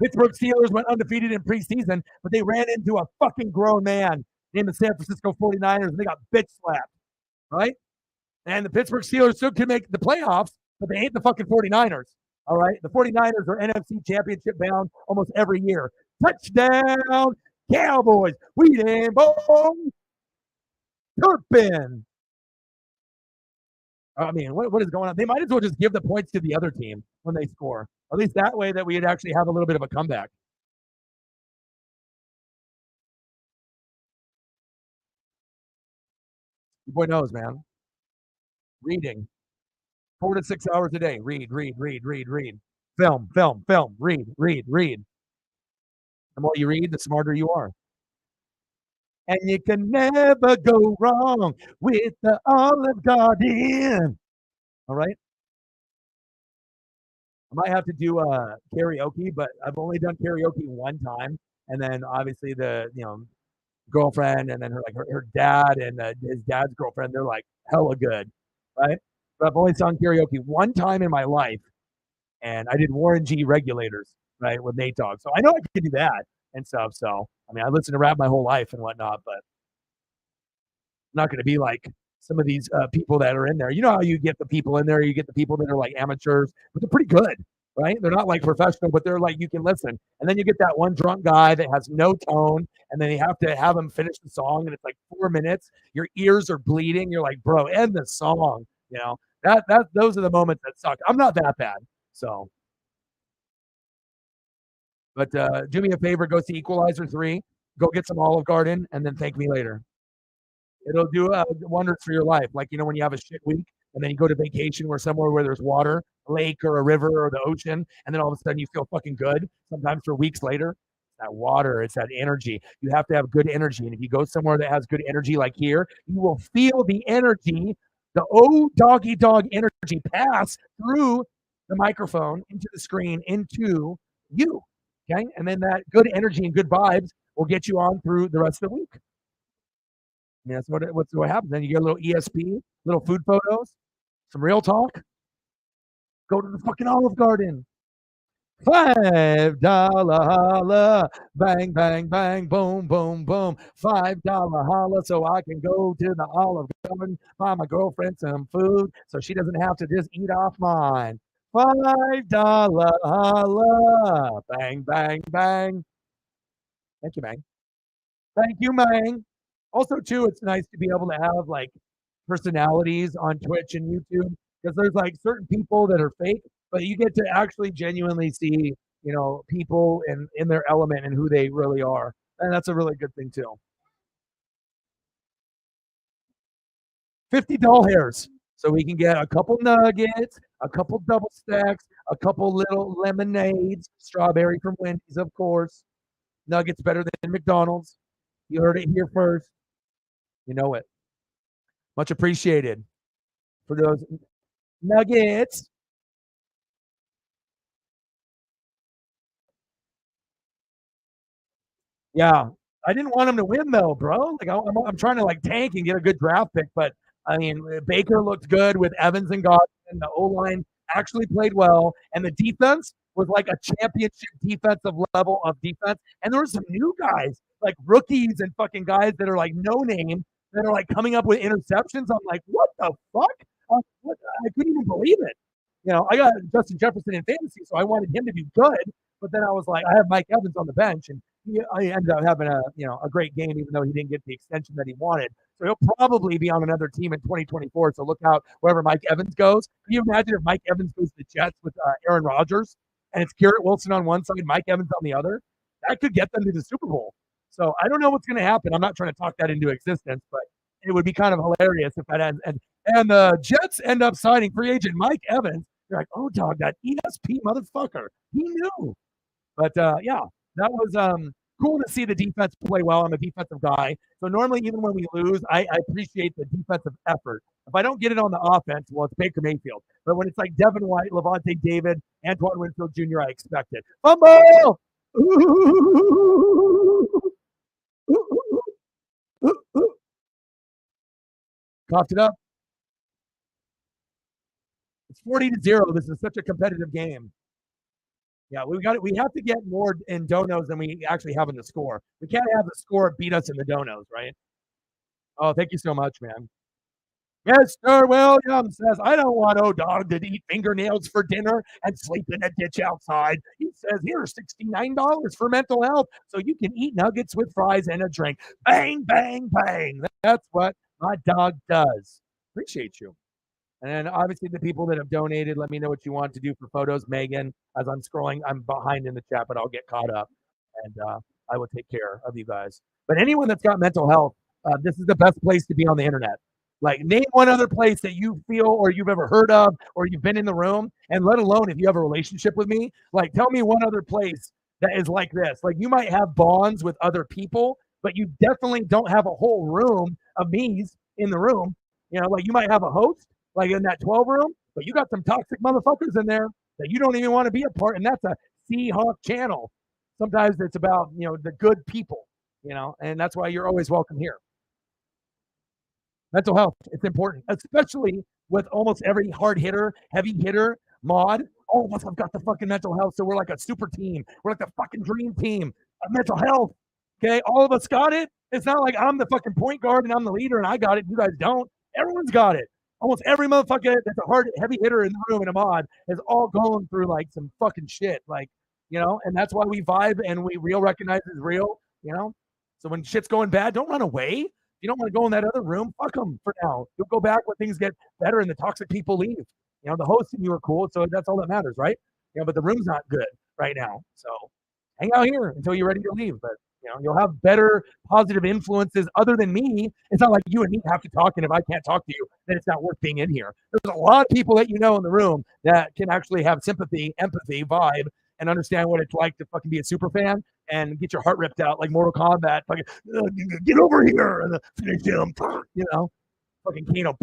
Pittsburgh Steelers went undefeated in preseason, but they ran into a fucking grown man named the San Francisco 49ers, and they got bitch slapped, right? And the Pittsburgh Steelers still can make the playoffs, but they ain't the fucking 49ers, all right? The 49ers are NFC championship bound almost every year. Touchdown, Cowboys. Weed and bone. Turpin. I mean, what is going on? They might as well just give the points to the other team when they score. At least that way that we'd actually have a little bit of a comeback. Your boy knows, man. Reading. 4 to 6 hours a day. Read, read, read, read, read. Film, film, film. Read, read, read. The more you read, the smarter you are. And you can never go wrong with the Olive Garden. All right? I might have to do karaoke, but I've only done karaoke one time. And then obviously the girlfriend and then her dad and his dad's girlfriend, they're like hella good, right? But I've only sung karaoke one time in my life, and I did Warren G Regulators, right, with Nate Dogg. So I know I can do that and stuff. So I mean, I listened to rap my whole life and whatnot, but I'm not going to be like some of these people that are in there. You know how you get the people in there, you get the people that are like amateurs, but they're pretty good, right? They're not like professional, but they're like you can listen. And then you get that one drunk guy that has no tone, and then you have to have him finish the song, and it's like 4 minutes. Your ears are bleeding. You're like, bro, end the song. That those are the moments that suck. I'm not that bad, so. But do me a favor, go see Equalizer 3, go get some Olive Garden, and then thank me later. It'll do wonders for your life. Like, when you have a shit week and then you go to vacation somewhere where there's water, a lake or a river or the ocean, and then all of a sudden you feel fucking good, sometimes for weeks later. That water, it's that energy. You have to have good energy. And if you go somewhere that has good energy like here, you will feel the energy, the oh doggy dog energy pass through the microphone, into the screen, into you. Okay. And then that good energy and good vibes will get you on through the rest of the week. I mean, that's what happens. Then you get a little ESP, little food photos, some real talk. Go to the fucking Olive Garden. $5 holla, bang, bang, bang, boom, boom, boom. $5 holla, so I can go to the Olive Garden, buy my girlfriend some food, so she doesn't have to just eat off mine. $5 holla. Bang, bang, bang. Thank you, Mang. Thank you, Mang. Also, too, it's nice to be able to have like personalities on Twitch and YouTube because there's like certain people that are fake, but you get to actually genuinely see, people in their element and who they really are. And that's a really good thing too. 50 doll hairs. So we can get a couple nuggets, a couple double stacks, a couple little lemonades, strawberry from Wendy's, of course. Nuggets better than McDonald's. You heard it here first. You know it. Much appreciated for those nuggets. Yeah, I didn't want him to win though, bro. Like I'm trying to like tank and get a good draft pick, but I mean Baker looked good with Evans and Godwin. The O line actually played well, and the defense was like a championship defensive level of defense. And there were some new guys, like rookies and fucking guys that are like no name that are like coming up with interceptions. I'm like, what the fuck? I couldn't even believe it. I got Justin Jefferson in fantasy, so I wanted him to be good. But then I was like, I have Mike Evans on the bench, and I ended up having a great game, even though he didn't get the extension that he wanted. So he'll probably be on another team in 2024. So look out wherever Mike Evans goes. Can you imagine if Mike Evans goes to the Jets with Aaron Rodgers, and it's Garrett Wilson on one side, Mike Evans on the other? That could get them to the Super Bowl. So I don't know what's going to happen. I'm not trying to talk that into existence, but it would be kind of hilarious if that ends. And the Jets end up signing free agent Mike Evans. You're like, oh, dog, that ESP motherfucker. He knew. But yeah, that was cool to see the defense play well. I'm a defensive guy. So normally, even when we lose, I appreciate the defensive effort. If I don't get it on the offense, well, it's Baker Mayfield. But when it's like Devin White, Levante David, Antoine Winfield Jr., I expect it. Fumble! Coughed it up. It's 40-0. This is such a competitive game. Yeah, we got it. We have to get more in donos than we actually have in the score. We can't have the score beat us in the donos, right? Oh, thank you so much, man. Mr. Williams says, I don't want dog to eat fingernails for dinner and sleep in a ditch outside. He says, here's $69 for mental health so you can eat nuggets with fries and a drink. Bang, bang, bang. That's what my dog does. Appreciate you. And obviously, the people that have donated, let me know what you want to do for photos. Megan, as I'm scrolling, I'm behind in the chat, but I'll get caught up and I will take care of you guys. But anyone that's got mental health, this is the best place to be on the internet. Like, name one other place that you feel or you've ever heard of or you've been in the room, and let alone if you have a relationship with me. Like, tell me one other place that is like this. Like, you might have bonds with other people, but you definitely don't have a whole room of me's in the room. Like you might have a host like in that 12 room, but you got some toxic motherfuckers in there that you don't even want to be a part. And that's a Seahawk channel. Sometimes it's about, the good people, and that's why you're always welcome here. Mental health, it's important, especially with almost every hard hitter, heavy hitter, mod. All of us have got the fucking mental health. So we're like a super team. We're like the fucking dream team of mental health. Okay. All of us got it. It's not like I'm the fucking point guard and I'm the leader and I got it. You guys don't. Everyone's got it. Almost every motherfucker that's a hard, heavy hitter in the room and a mod is all going through like some fucking shit. Like, and that's why we vibe and we real recognize is real, So when shit's going bad, don't run away. You don't want to go in that other room. Fuck them for now. You'll go back when things get better and the toxic people leave. The host and you are cool, so that's all that matters, right? But the room's not good right now. So hang out here until you're ready to leave. But you'll have better positive influences other than me. It's not like you and me have to talk, and if I can't talk to you, then it's not worth being in here. There's a lot of people that in the room that can actually have sympathy, empathy, vibe, and understand what it's like to fucking be a super fan and get your heart ripped out like Mortal Kombat. Fucking, get over here and finish him. Fucking Kano.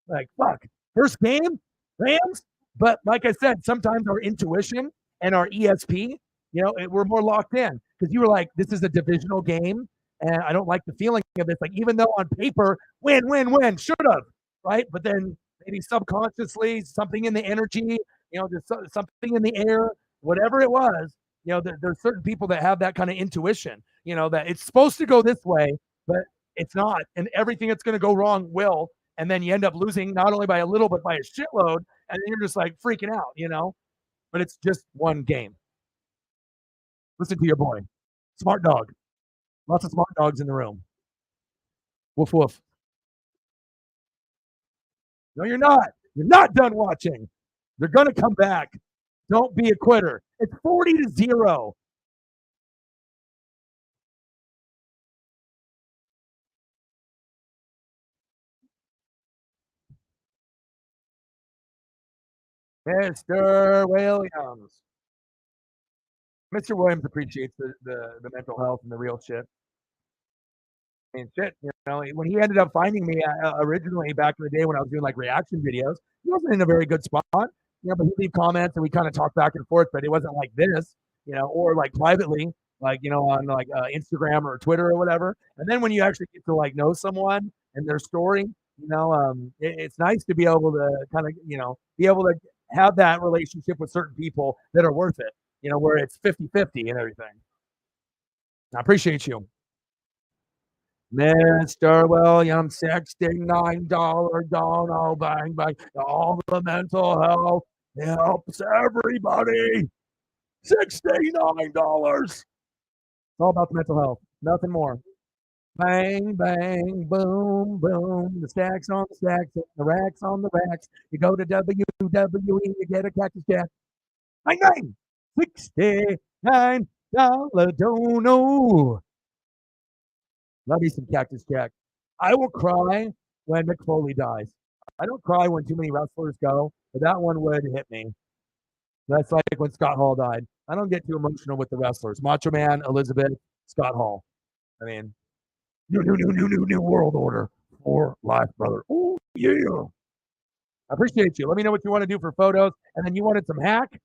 Like, fuck. First game, Rams. But like I said, sometimes our intuition and our ESP, we're more locked in because you were like, this is a divisional game. And I don't like the feeling of this. Like, even though on paper, win, should have, right? But then maybe subconsciously, something in the energy, there's something in the air, whatever it was, there's certain people that have that kind of intuition, that it's supposed to go this way, but it's not. And everything that's going to go wrong will. and then you end up losing not only by a little but by a shitload, and then you're just like freaking out, But it's just one game. Listen to your boy, smart dog. Lots of smart dogs in the room. Woof woof. No, you're not. You're not done watching. They're gonna come back. Don't be a quitter. It's 40-0. Mr. Williams. Mr. Williams appreciates the mental health and the real shit. I mean, shit, when he ended up finding me originally back in the day when I was doing like reaction videos, he wasn't in a very good spot, but he'd leave comments and we kind of talk back and forth, but it wasn't like this, or like privately, like, on like Instagram or Twitter or whatever. And then when you actually get to like know someone and their story, it's nice to be able to kind of, be able to have that relationship with certain people that are worth it, where it's 50-50 and everything. I appreciate you. Mr. Williams, $69 dono, bang, bang. All the mental health helps everybody. $69. It's all about the mental health, nothing more. Bang, bang, boom, boom. The stacks on the stacks, the racks on the racks. You go to WWE, you get a cactus jack. Bang, bang. $69 dono. Love me some Cactus Jack. I will cry when Mick Foley dies. I don't cry when too many wrestlers go, but that one would hit me. That's like when Scott Hall died. I don't get too emotional with the wrestlers. Macho Man, Elizabeth, Scott Hall. I mean, new world order for life, brother. Oh, yeah. I appreciate you. Let me know what you want to do for photos. And then you wanted some hack?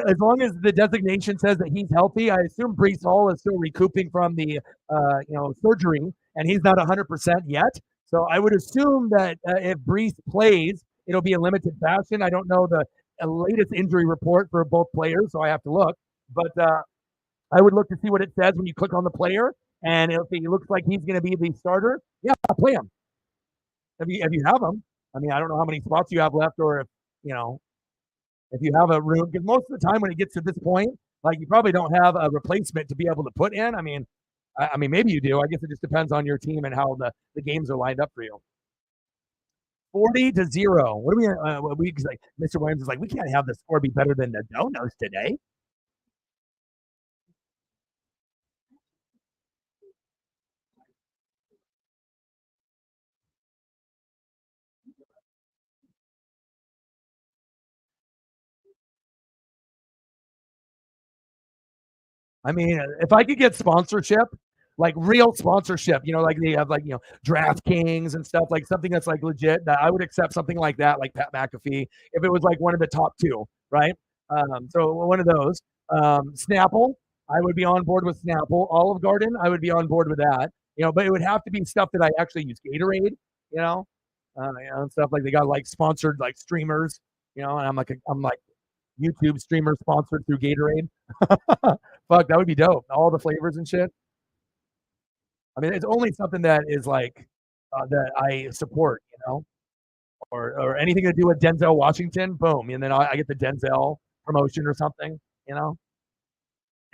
As long as the designation says that he's healthy, I assume Brees Hall is still recouping from the surgery, and he's not 100% yet. So I would assume that if Brees plays, it'll be a limited fashion. I don't know the latest injury report for both players, so I have to look. But I would look to see what it says when you click on the player, and if he looks like he's going to be the starter, yeah, play him. If you have him, I mean, I don't know how many spots you have left, or if you have a room, because most of the time when it gets to this point, like you probably don't have a replacement to be able to put in. I mean, maybe you do. I guess it just depends on your team and how the games are lined up for you. 40-0. What do we like? Mr. Williams is like, we can't have the score be better than the donos today. I mean, if I could get sponsorship, like real sponsorship, like they have like, DraftKings and stuff, like something that's like legit, that I would accept something like that, like Pat McAfee, if it was like one of the top two, right? So one of those. Snapple, I would be on board with Snapple. Olive Garden, I would be on board with that, but it would have to be stuff that I actually use. Gatorade, and stuff like they got like sponsored like streamers, and I'm like YouTube streamer sponsored through Gatorade. Fuck, that would be dope. All the flavors and shit. I mean, it's only something that is like that I support, or anything to do with Denzel Washington. Boom, and then I get the Denzel promotion or something.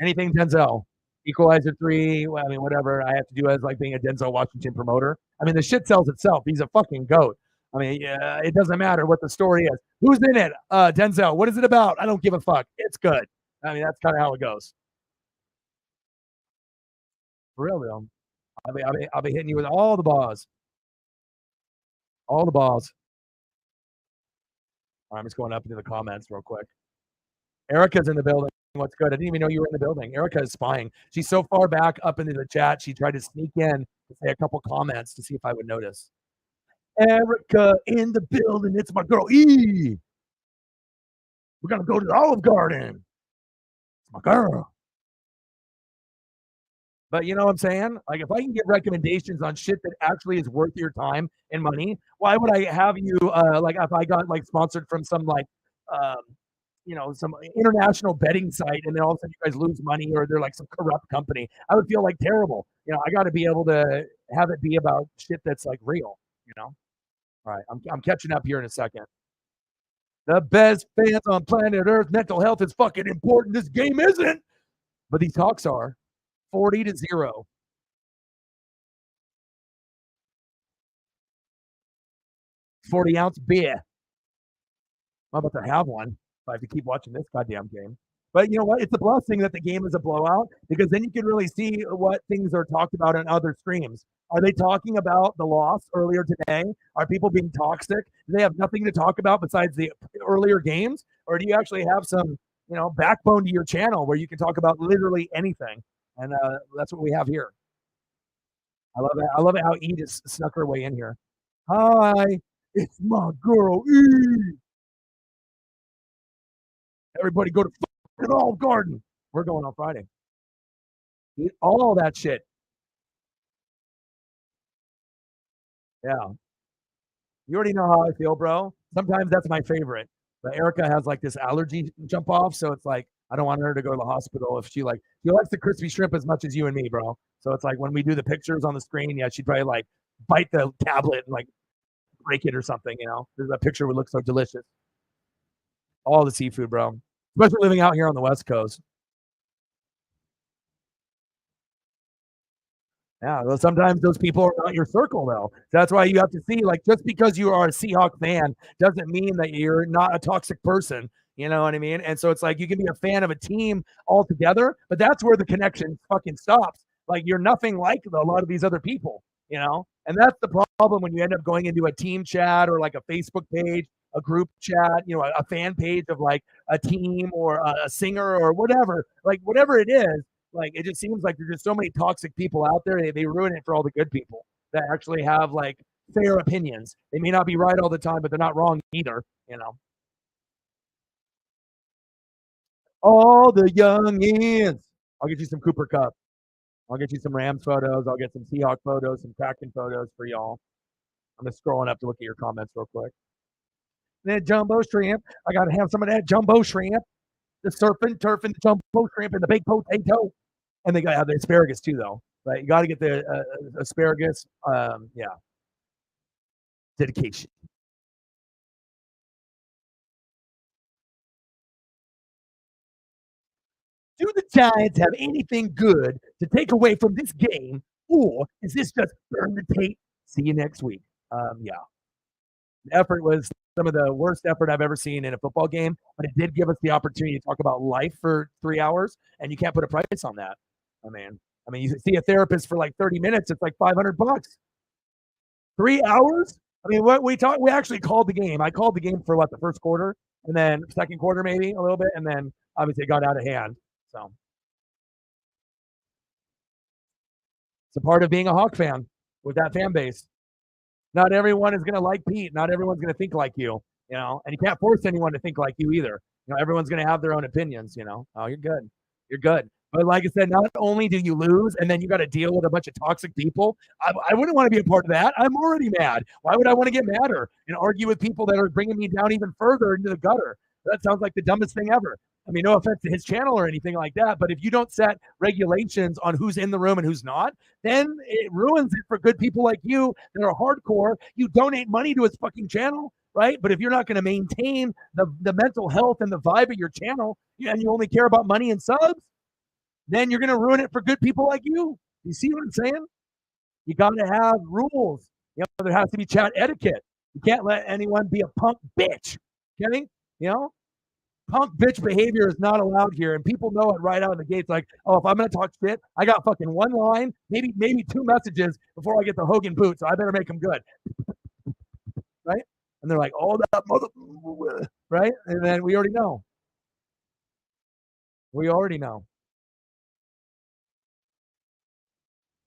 Anything Denzel. Equalizer 3. I mean, whatever I have to do as like being a Denzel Washington promoter. I mean, the shit sells itself. He's a fucking goat. I mean, it doesn't matter what the story is. Who's in it? Denzel. What is it about? I don't give a fuck. It's good. I mean, that's kind of how it goes. For real, though. I'll be hitting you with all the balls. All the balls. All right, I'm just going up into the comments real quick. Erica's in the building. What's good? I didn't even know you were in the building. Erica is spying. She's so far back up into the chat. She tried to sneak in to say a couple comments to see if I would notice. Erica in the building. It's my girl E. We're gonna go to the Olive Garden. It's my girl. But you know what I'm saying? Like, if I can get recommendations on shit that actually is worth your time and money, why would I have you, like, if I got, like, sponsored from some, like, some international betting site, and then all of a sudden you guys lose money, or they're like some corrupt company. I would feel like terrible. I got to be able to have it be about shit that's like real. All right, I'm catching up here in a second. The best fans on planet Earth. Mental health is fucking important. This game isn't, but these Hawks are 40-0. 40-ounce beer. I'm about to have one if I have to keep watching this goddamn game. But you know what? It's a blessing that the game is a blowout, because then you can really see what things are talked about on other streams. Are they talking about the loss earlier today? Are people being toxic? Do they have nothing to talk about besides the earlier games? Or do you actually have some, backbone to your channel where you can talk about literally anything? And that's what we have here. I love it. I love it how E just snuck her way in here. Hi, it's my girl E. Everybody go to fucking Olive Garden. We're going on Friday. Eat all that shit. Yeah. You already know how I feel, bro. Sometimes that's my favorite. But Erica has like this allergy jump off, so it's like I don't want her to go to the hospital if she likes the crispy shrimp as much as you and me, bro. So it's like when we do the pictures on the screen, yeah, she'd probably like bite the tablet and like break it or something, There's a picture would look so delicious. All the seafood, bro. Especially living out here on the West Coast. Yeah, well, sometimes those people are not your circle, though. That's why you have to see, like, just because you are a Seahawk fan doesn't mean that you're not a toxic person. You know what I mean? And so it's like you can be a fan of a team altogether, but that's where the connection fucking stops. Like, you're nothing like a lot of these other people, And that's the problem when you end up going into a team chat or like a Facebook page, a group chat, a fan page of like a team or a singer or whatever, like whatever it is. Like, it just seems like there's just so many toxic people out there. They ruin it for all the good people that actually have like fair opinions. They may not be right all the time, but they're not wrong either. All the youngins. I'll get you some Cooper Cup. I'll get you some Rams photos. I'll get some Seahawk photos, some Kraken photos for y'all. I'm just scrolling up to look at your comments real quick. That jumbo shrimp. I got to have some of that jumbo shrimp. The surfing, turfing, the jumbo shrimp, and the baked potato. And they got to have the asparagus too, though. Right? You got to get the asparagus. Yeah. Dedication. Do the Giants have anything good to take away from this game, or is this just burn the tape? See you next week. Yeah. The effort was some of the worst effort I've ever seen in a football game, but it did give us the opportunity to talk about life for 3 hours, and you can't put a price on that. I mean, you see a therapist for like 30 minutes, it's like $500. 3 hours? I mean, what we actually called the game. I called the game for the first quarter, and then second quarter maybe a little bit, and then obviously it got out of hand. So it's a part of being a Hawk fan with that fan base. Not everyone is going to like Pete. Not everyone's going to think like and you can't force anyone to think like you either. Everyone's going to have their own opinions. Oh, you're good. You're good. But like I said, not only do you lose and then you got to deal with a bunch of toxic people, I wouldn't want to be a part of that. I'm already mad. Why would I want to get madder and argue with people that are bringing me down even further into the gutter? That sounds like the dumbest thing ever. I mean, no offense to his channel or anything like that, but if you don't set regulations on who's in the room and who's not, then it ruins it for good people like you that are hardcore. You donate money to his fucking channel, right? But if you're not going to maintain the mental health and the vibe of your channel, and you only care about money and subs, then you're going to ruin it for good people like you. You see what I'm saying? You got to have rules. There has to be chat etiquette. You can't let anyone be a punk bitch. Okay? Punk bitch behavior is not allowed here, and people know it right out of the gates. Like, oh, if I'm gonna talk shit, I got fucking one line, maybe 2 messages before I get the Hogan boot, so I better make them good, right? And they're like, oh, that mother, right? And then we already know.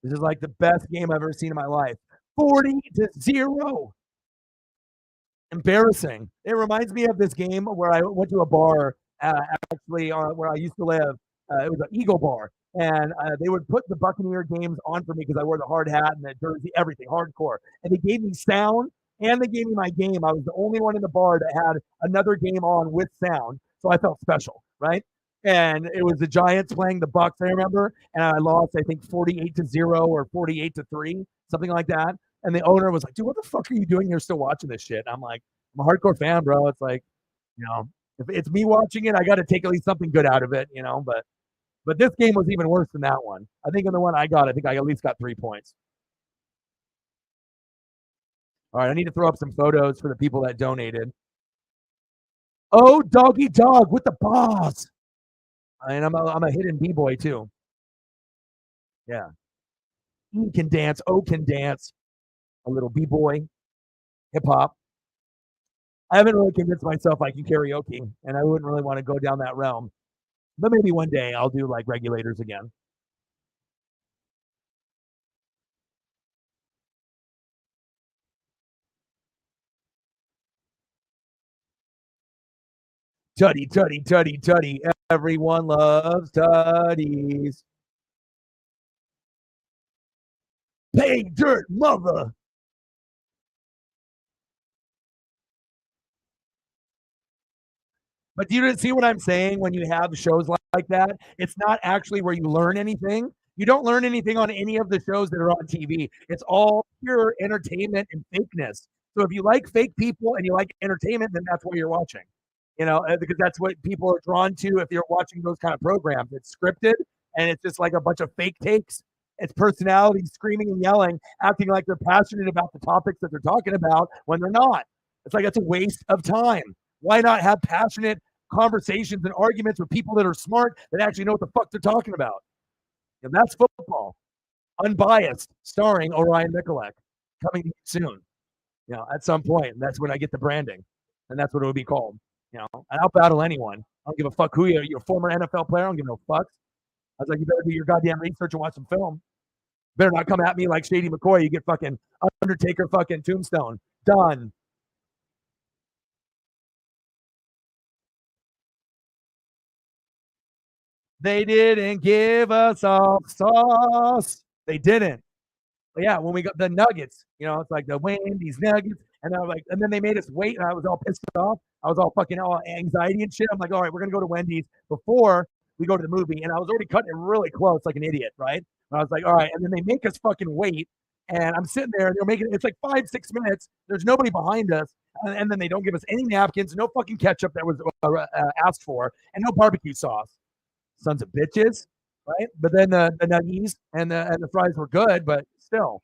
This is like the best game I've ever seen in my life. 40-0. Embarrassing. It reminds me of this game where I went to a bar, actually, where I used to live. It was an Eagle bar, and they would put the Buccaneer games on for me because I wore the hard hat and the jersey, everything hardcore. And they gave me sound, and they gave me my game. I was the only one in the bar that had another game on with sound. So I felt special, right? And it was the Giants playing the Bucks, I remember, and I lost, I think 48-0 or 48-3, something like that. And the owner was like, "Dude, what the fuck are you doing here still watching this shit?" I'm like, "I'm a hardcore fan, bro." It's like, you know, if it's me watching it, I got to take at least something good out of it. But this game was even worse than that one. I think in the one I got, I think I at least got 3 points. All right, I need to throw up some photos for the people that donated. Oh, doggy dog with the boss. And I'm a hidden b-boy too. Yeah. E can dance. O can dance. A little b-boy. Hip hop. I haven't really convinced myself I can karaoke, and I wouldn't really want to go down that realm. But maybe one day I'll do like regulators again. Tutty, tutty, tutty, tutty. Everyone loves tutties. Pay dirt, mother. But do you see what I'm saying when you have shows like that? It's not actually where you learn anything. You don't learn anything on any of the shows that are on TV. It's all pure entertainment and fakeness. So if you like fake people and you like entertainment, then that's what you're watching. Because that's what people are drawn to if you're watching those kind of programs. It's scripted and it's just like a bunch of fake takes. It's personalities screaming and yelling, acting like they're passionate about the topics that they're talking about when they're not. It's like it's a waste of time. Why not have passionate conversations and arguments with people that are smart that actually know what the fuck they're talking about? And that's football, unbiased, starring Orion Mikulek, coming soon. At some point, and that's when I get the branding, and that's what it would be called. And I'll battle anyone. I don't give a fuck who you're a former NFL player. I don't give no fucks. I was like, you better do your goddamn research and watch some film. Better not come at me like Shady McCoy. You get fucking Undertaker fucking tombstone. Done. They didn't give us all sauce. They didn't. But yeah, when we got the nuggets, it's like the Wendy's nuggets. And I was like, and then they made us wait, and I was all pissed off. I was all fucking all anxiety and shit. I'm like, all right, we're gonna go to Wendy's before we go to the movie. And I was already cutting it really close, like an idiot, right? And I was like, all right, and then they make us fucking wait. And I'm sitting there, and they're making it's like 5-6 minutes. There's nobody behind us, and then they don't give us any napkins, no fucking ketchup that was asked for, and no barbecue sauce. Sons of bitches, right? But then the nuggies and the fries were good, but still,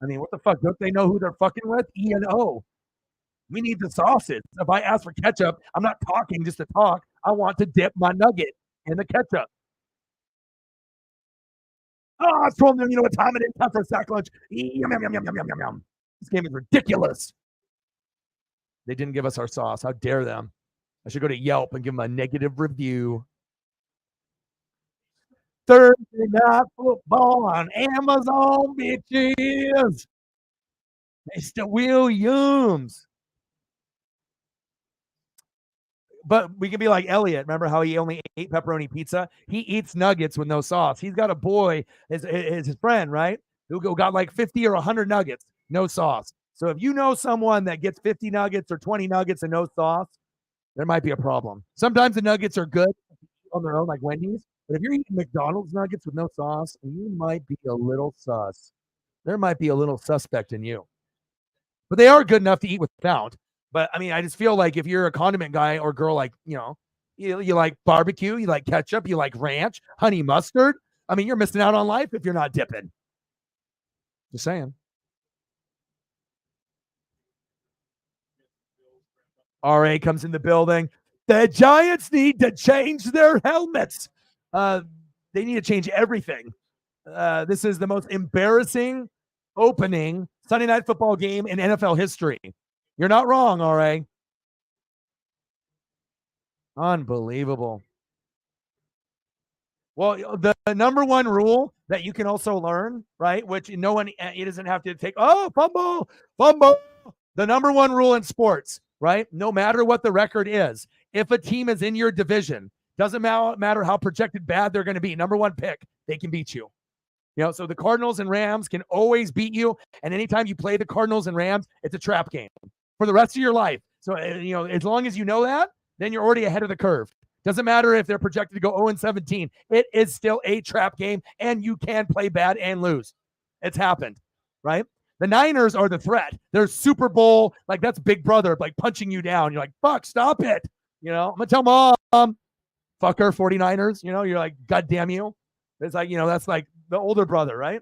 I mean, what the fuck? Don't they know who they're fucking with? E and O. We need the sauces. If I ask for ketchup, I'm not talking just to talk. I want to dip my nugget in the ketchup. Oh, I told them, you know what time it is? Time for a sack lunch. Yum, yum, yum, yum, yum, yum, yum, yum. This game is ridiculous. They didn't give us our sauce. How dare them? I should go to Yelp and give them a negative review. Thursday Night Football on Amazon, bitches. Mr. Williams. But we can be like Elliot. Remember how he only ate pepperoni pizza? He eats nuggets with no sauce. He's got a boy, his friend, right? Who got like 50 or 100 nuggets, no sauce. So if you know someone that gets 50 nuggets or 20 nuggets and no sauce, there might be a problem. Sometimes the nuggets are good on their own, like Wendy's. But if you're eating McDonald's nuggets with no sauce, you might be a little sus. There might be a little suspect in you. But they are good enough to eat without. But I mean, I just feel like if you're a condiment guy or girl, like, you like barbecue, you like ketchup, you like ranch, honey mustard. I mean, you're missing out on life if you're not dipping. Just saying. RA comes in the building. The Giants need to change their helmets. They need to change everything. This is the most embarrassing opening Sunday Night Football game in NFL history. You're not wrong, RA. Unbelievable. Well, the number one rule that you can also learn, right, which no one, it doesn't have to take, fumble. The number one rule in sports, right, no matter what the record is, if a team is in your division, doesn't matter how projected bad they're going to be, number one pick, they can beat you. So the Cardinals and Rams can always beat you. And anytime you play the Cardinals and Rams, it's a trap game for the rest of your life. So, as long as you know that, then you're already ahead of the curve. Doesn't matter if they're projected to go 0-17. It is still a trap game, and you can play bad and lose. It's happened, right? The Niners are the threat. They're Super Bowl, like that's Big Brother, like punching you down. You're like, fuck, stop it. I'm going to tell mom, fucker, 49ers. You're like, God damn you. It's like, that's like the older brother, right?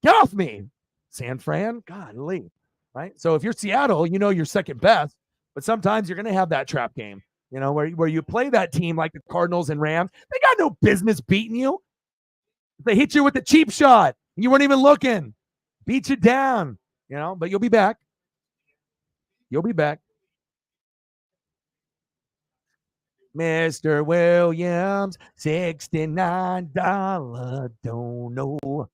Get off me, San Fran. Godly, right? So if you're Seattle, you're second best, but sometimes you're going to have that trap game, where you play that team like the Cardinals and Rams. They got no business beating you. They hit you with the cheap shot. You weren't even looking. Beat you down, but you'll be back. You'll be back. Mr. Williams, $69, don't know.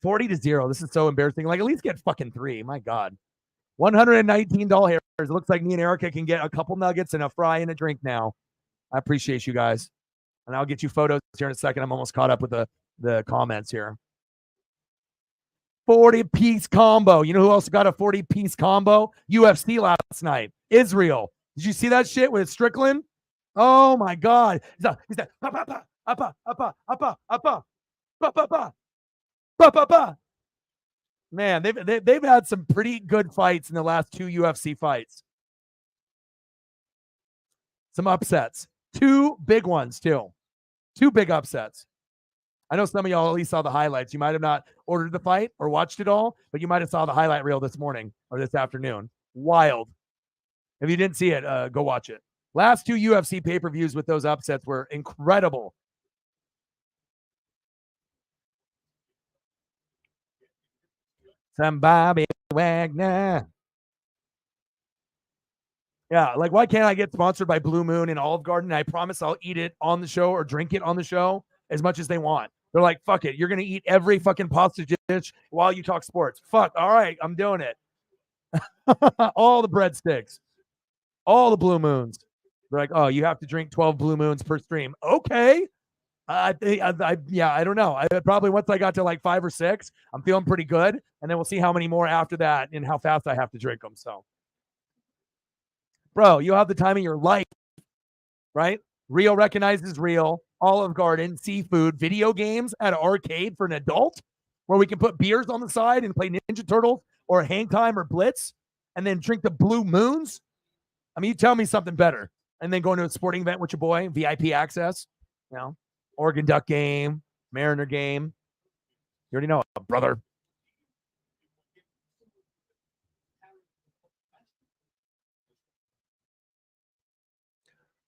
40-0. This is so embarrassing. Like, at least get fucking 3. My God. $119. It looks like me and Erica can get a couple nuggets and a fry and a drink now. I appreciate you guys. And I'll get you photos here in a second. I'm almost caught up with the comments here. 40-piece combo. You know who else got a 40-piece combo? UFC last night. Israel. Did you see that shit with Strickland? Oh my God. He's that man, they've had some pretty good fights in the last 2 UFC fights. Some upsets. 2 big ones, too. 2 big upsets. I know some of y'all at least saw the highlights. You might have not ordered the fight or watched it all, but you might have saw the highlight reel this morning or this afternoon. Wild. If you didn't see it, go watch it. Last 2 UFC pay-per-views with those upsets were incredible. Some Bobby Wagner. Yeah, like why can't I get sponsored by Blue Moon and Olive Garden? I promise I'll eat it on the show or drink it on the show as much as they want. They're like, fuck it. You're going to eat every fucking pasta dish while you talk sports. Fuck. All right. I'm doing it. All the breadsticks. All the Blue Moons. They're like, oh, you have to drink 12 Blue Moons per stream. Okay. I don't know. I probably once I got to like 5 or 6, I'm feeling pretty good. And then we'll see how many more after that and how fast I have to drink them. So, bro, you'll have the time of your life, right? Rio recognizes real, Olive Garden, seafood, video games at an arcade for an adult where we can put beers on the side and play Ninja Turtles or Hang Time or Blitz and then drink the Blue Moons. I mean, you tell me something better. And then going to a sporting event with your boy, VIP access, Oregon Duck game, Mariner game. You already know, brother.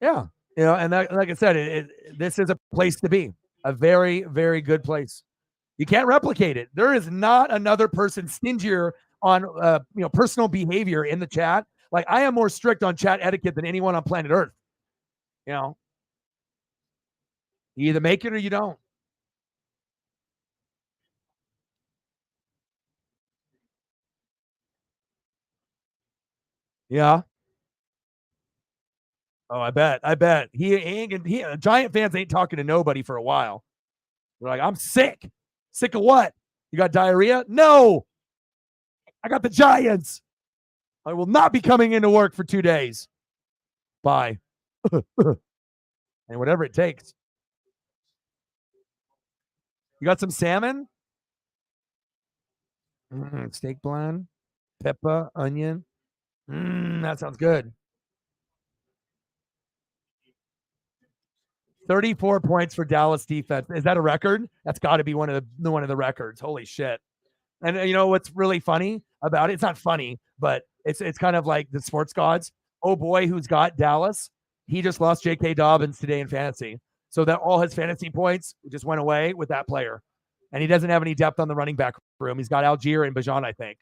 Yeah. And that, like I said, this is a place to be. A very, very good place. You can't replicate it. There is not another person stingier on personal behavior in the chat. Like I am more strict on chat etiquette than anyone on planet Earth. You either make it or you don't. Yeah. Oh, I bet. Giant fans ain't talking to nobody for a while. They're like, I'm sick. Sick of what? You got diarrhea? No. I got the Giants. I will not be coming into work for 2 days. Bye. And whatever it takes. You got some salmon? Steak blend, pepper, onion. That sounds good. 34 points for Dallas defense. Is that a record? That's got to be one of the records. Holy shit. And you know what's really funny about it? It's not funny, but it's kind of like the sports gods. Oh boy, who's got Dallas? He just lost J.K. Dobbins today in fantasy. So that all his fantasy points just went away with that player. And he doesn't have any depth on the running back room. He's got Algier and Bajan, I think.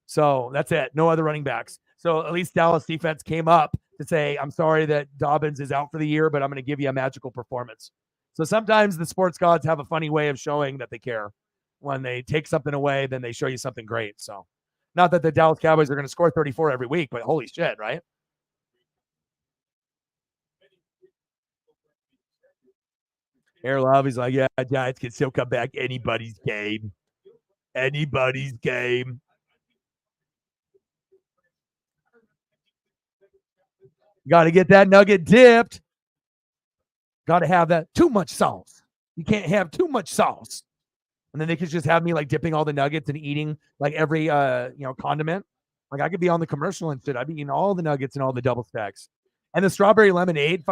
So that's it. No other running backs. So at least Dallas defense came up to say, I'm sorry that Dobbins is out for the year, but I'm going to give you a magical performance. So sometimes the sports gods have a funny way of showing that they care. When they take something away, then they show you something great. So not that the Dallas Cowboys are going to score 34 every week, but holy shit, right? Air Love, he's like, yeah, Giants can still come back anybody's game. Anybody's game. Got to get that nugget dipped. Got to have that too much sauce. You can't have too much sauce. And then they could just have me like dipping all the nuggets and eating like every condiment. Like I could be on the commercial and shit. I'd be eating all the nuggets and all the double stacks. And the strawberry lemonade,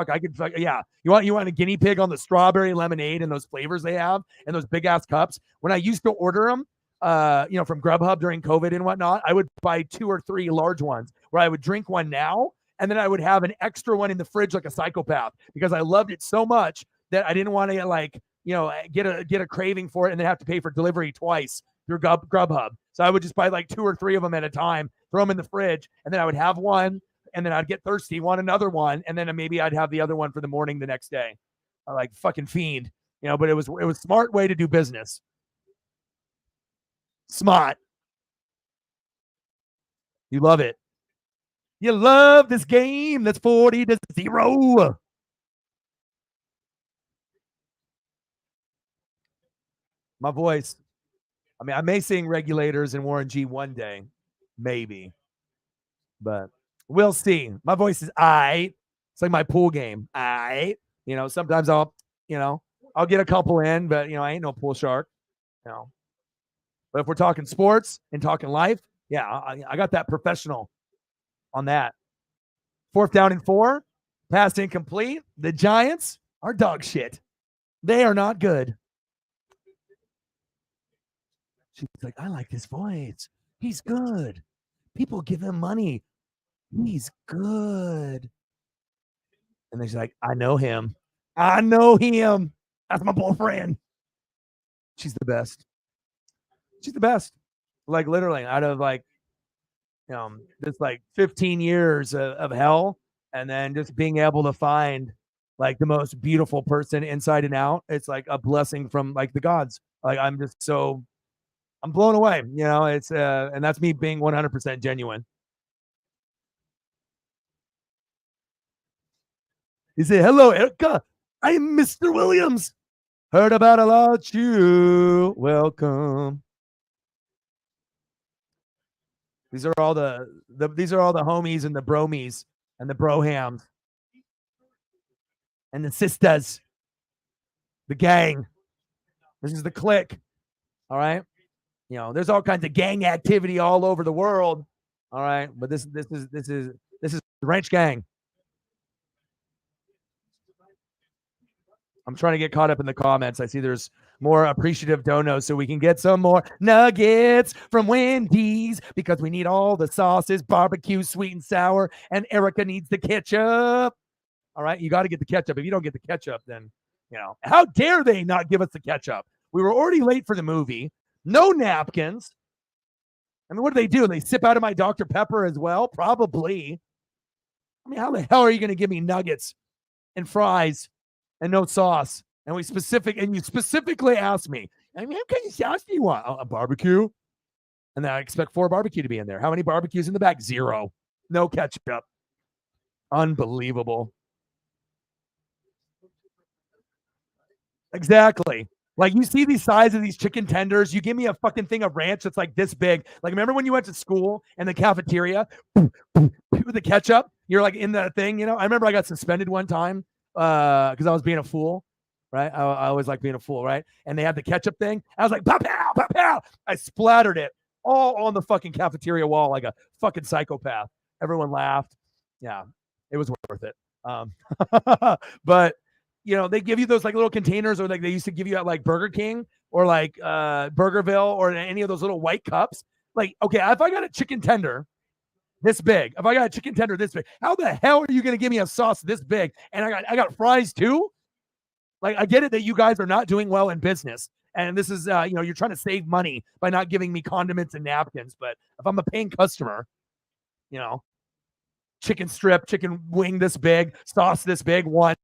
yeah. You want a guinea pig on the strawberry lemonade and those flavors they have and those big ass cups. When I used to order them, from Grubhub during COVID and whatnot, I would buy 2 or 3 large ones where I would drink one now and then I would have an extra one in the fridge like a psychopath because I loved it so much that I didn't want to get a craving for it and then have to pay for delivery twice through Grubhub. So I would just buy like 2 or 3 of them at a time, throw them in the fridge, and then I would have one, and then I'd get thirsty, want another one, and then maybe I'd have the other one for the morning the next day. I like fucking fiend, but it was smart way to do business. Smart. You love it. You love this game that's 40-0. My voice. I mean, I may sing Regulators and Warren G one day, maybe, but we'll see. My voice is aight. It's like my pool game. Aight. Sometimes I'll get a couple in, but I ain't no pool shark. But if we're talking sports and talking life, yeah, I got that professional on that. 4th down and 4, pass incomplete. The Giants are dog shit. They are not good. She's like, I like his voice. He's good. People give him money. He's good. And then she's like, I know him. I know him. That's my boyfriend. She's the best. She's the best. Like literally out of this 15 years of hell, and then just being able to find like the most beautiful person inside and out. It's like a blessing from like the gods. Like I'm blown away. It's and that's me being 100% genuine. He said, hello, Erica. I am Mr. Williams. Heard about you. Welcome. These are all the homies and the bromies and the brohams and the sisters, the gang. This is the clique. All right. There's all kinds of gang activity all over the world. All right, but this is the ranch gang. I'm trying to get caught up in the comments. I see there's more appreciative donos so we can get some more nuggets from Wendy's because we need all the sauces, barbecue, sweet and sour, and Erica needs the ketchup. All right, you got to get the ketchup. If you don't get the ketchup, then, how dare they not give us the ketchup? We were already late for the movie. No napkins. I mean, what do? They sip out of my Dr. Pepper as well? Probably. I mean, how the hell are you going to give me nuggets and fries and no sauce? And you specifically asked me, I mean, how kind of sauce do you want? A barbecue? And then I expect 4 barbecue to be in there. How many barbecues in the back? 0. No ketchup. Unbelievable. Exactly. Like, you see the size of these chicken tenders. You give me a fucking thing of ranch that's like this big. Like, remember when you went to school and the cafeteria with the ketchup? You're like in that thing, I remember I got suspended one time because I was being a fool, right? I always like being a fool, right? And they had the ketchup thing. I was like, pow, pow, pow, pow. I splattered it all on the fucking cafeteria wall like a fucking psychopath. Everyone laughed. Yeah, it was worth it. But they give you those like little containers, or like they used to give you at like Burger King or like Burgerville or any of those little white cups. Like, okay, if I got a chicken tender this big, how the hell are you going to give me a sauce this big? And I got fries too. Like, I get it that you guys are not doing well in business, and this is you're trying to save money by not giving me condiments and napkins. But if I'm a paying customer, chicken strip, chicken wing this big, sauce this big, one.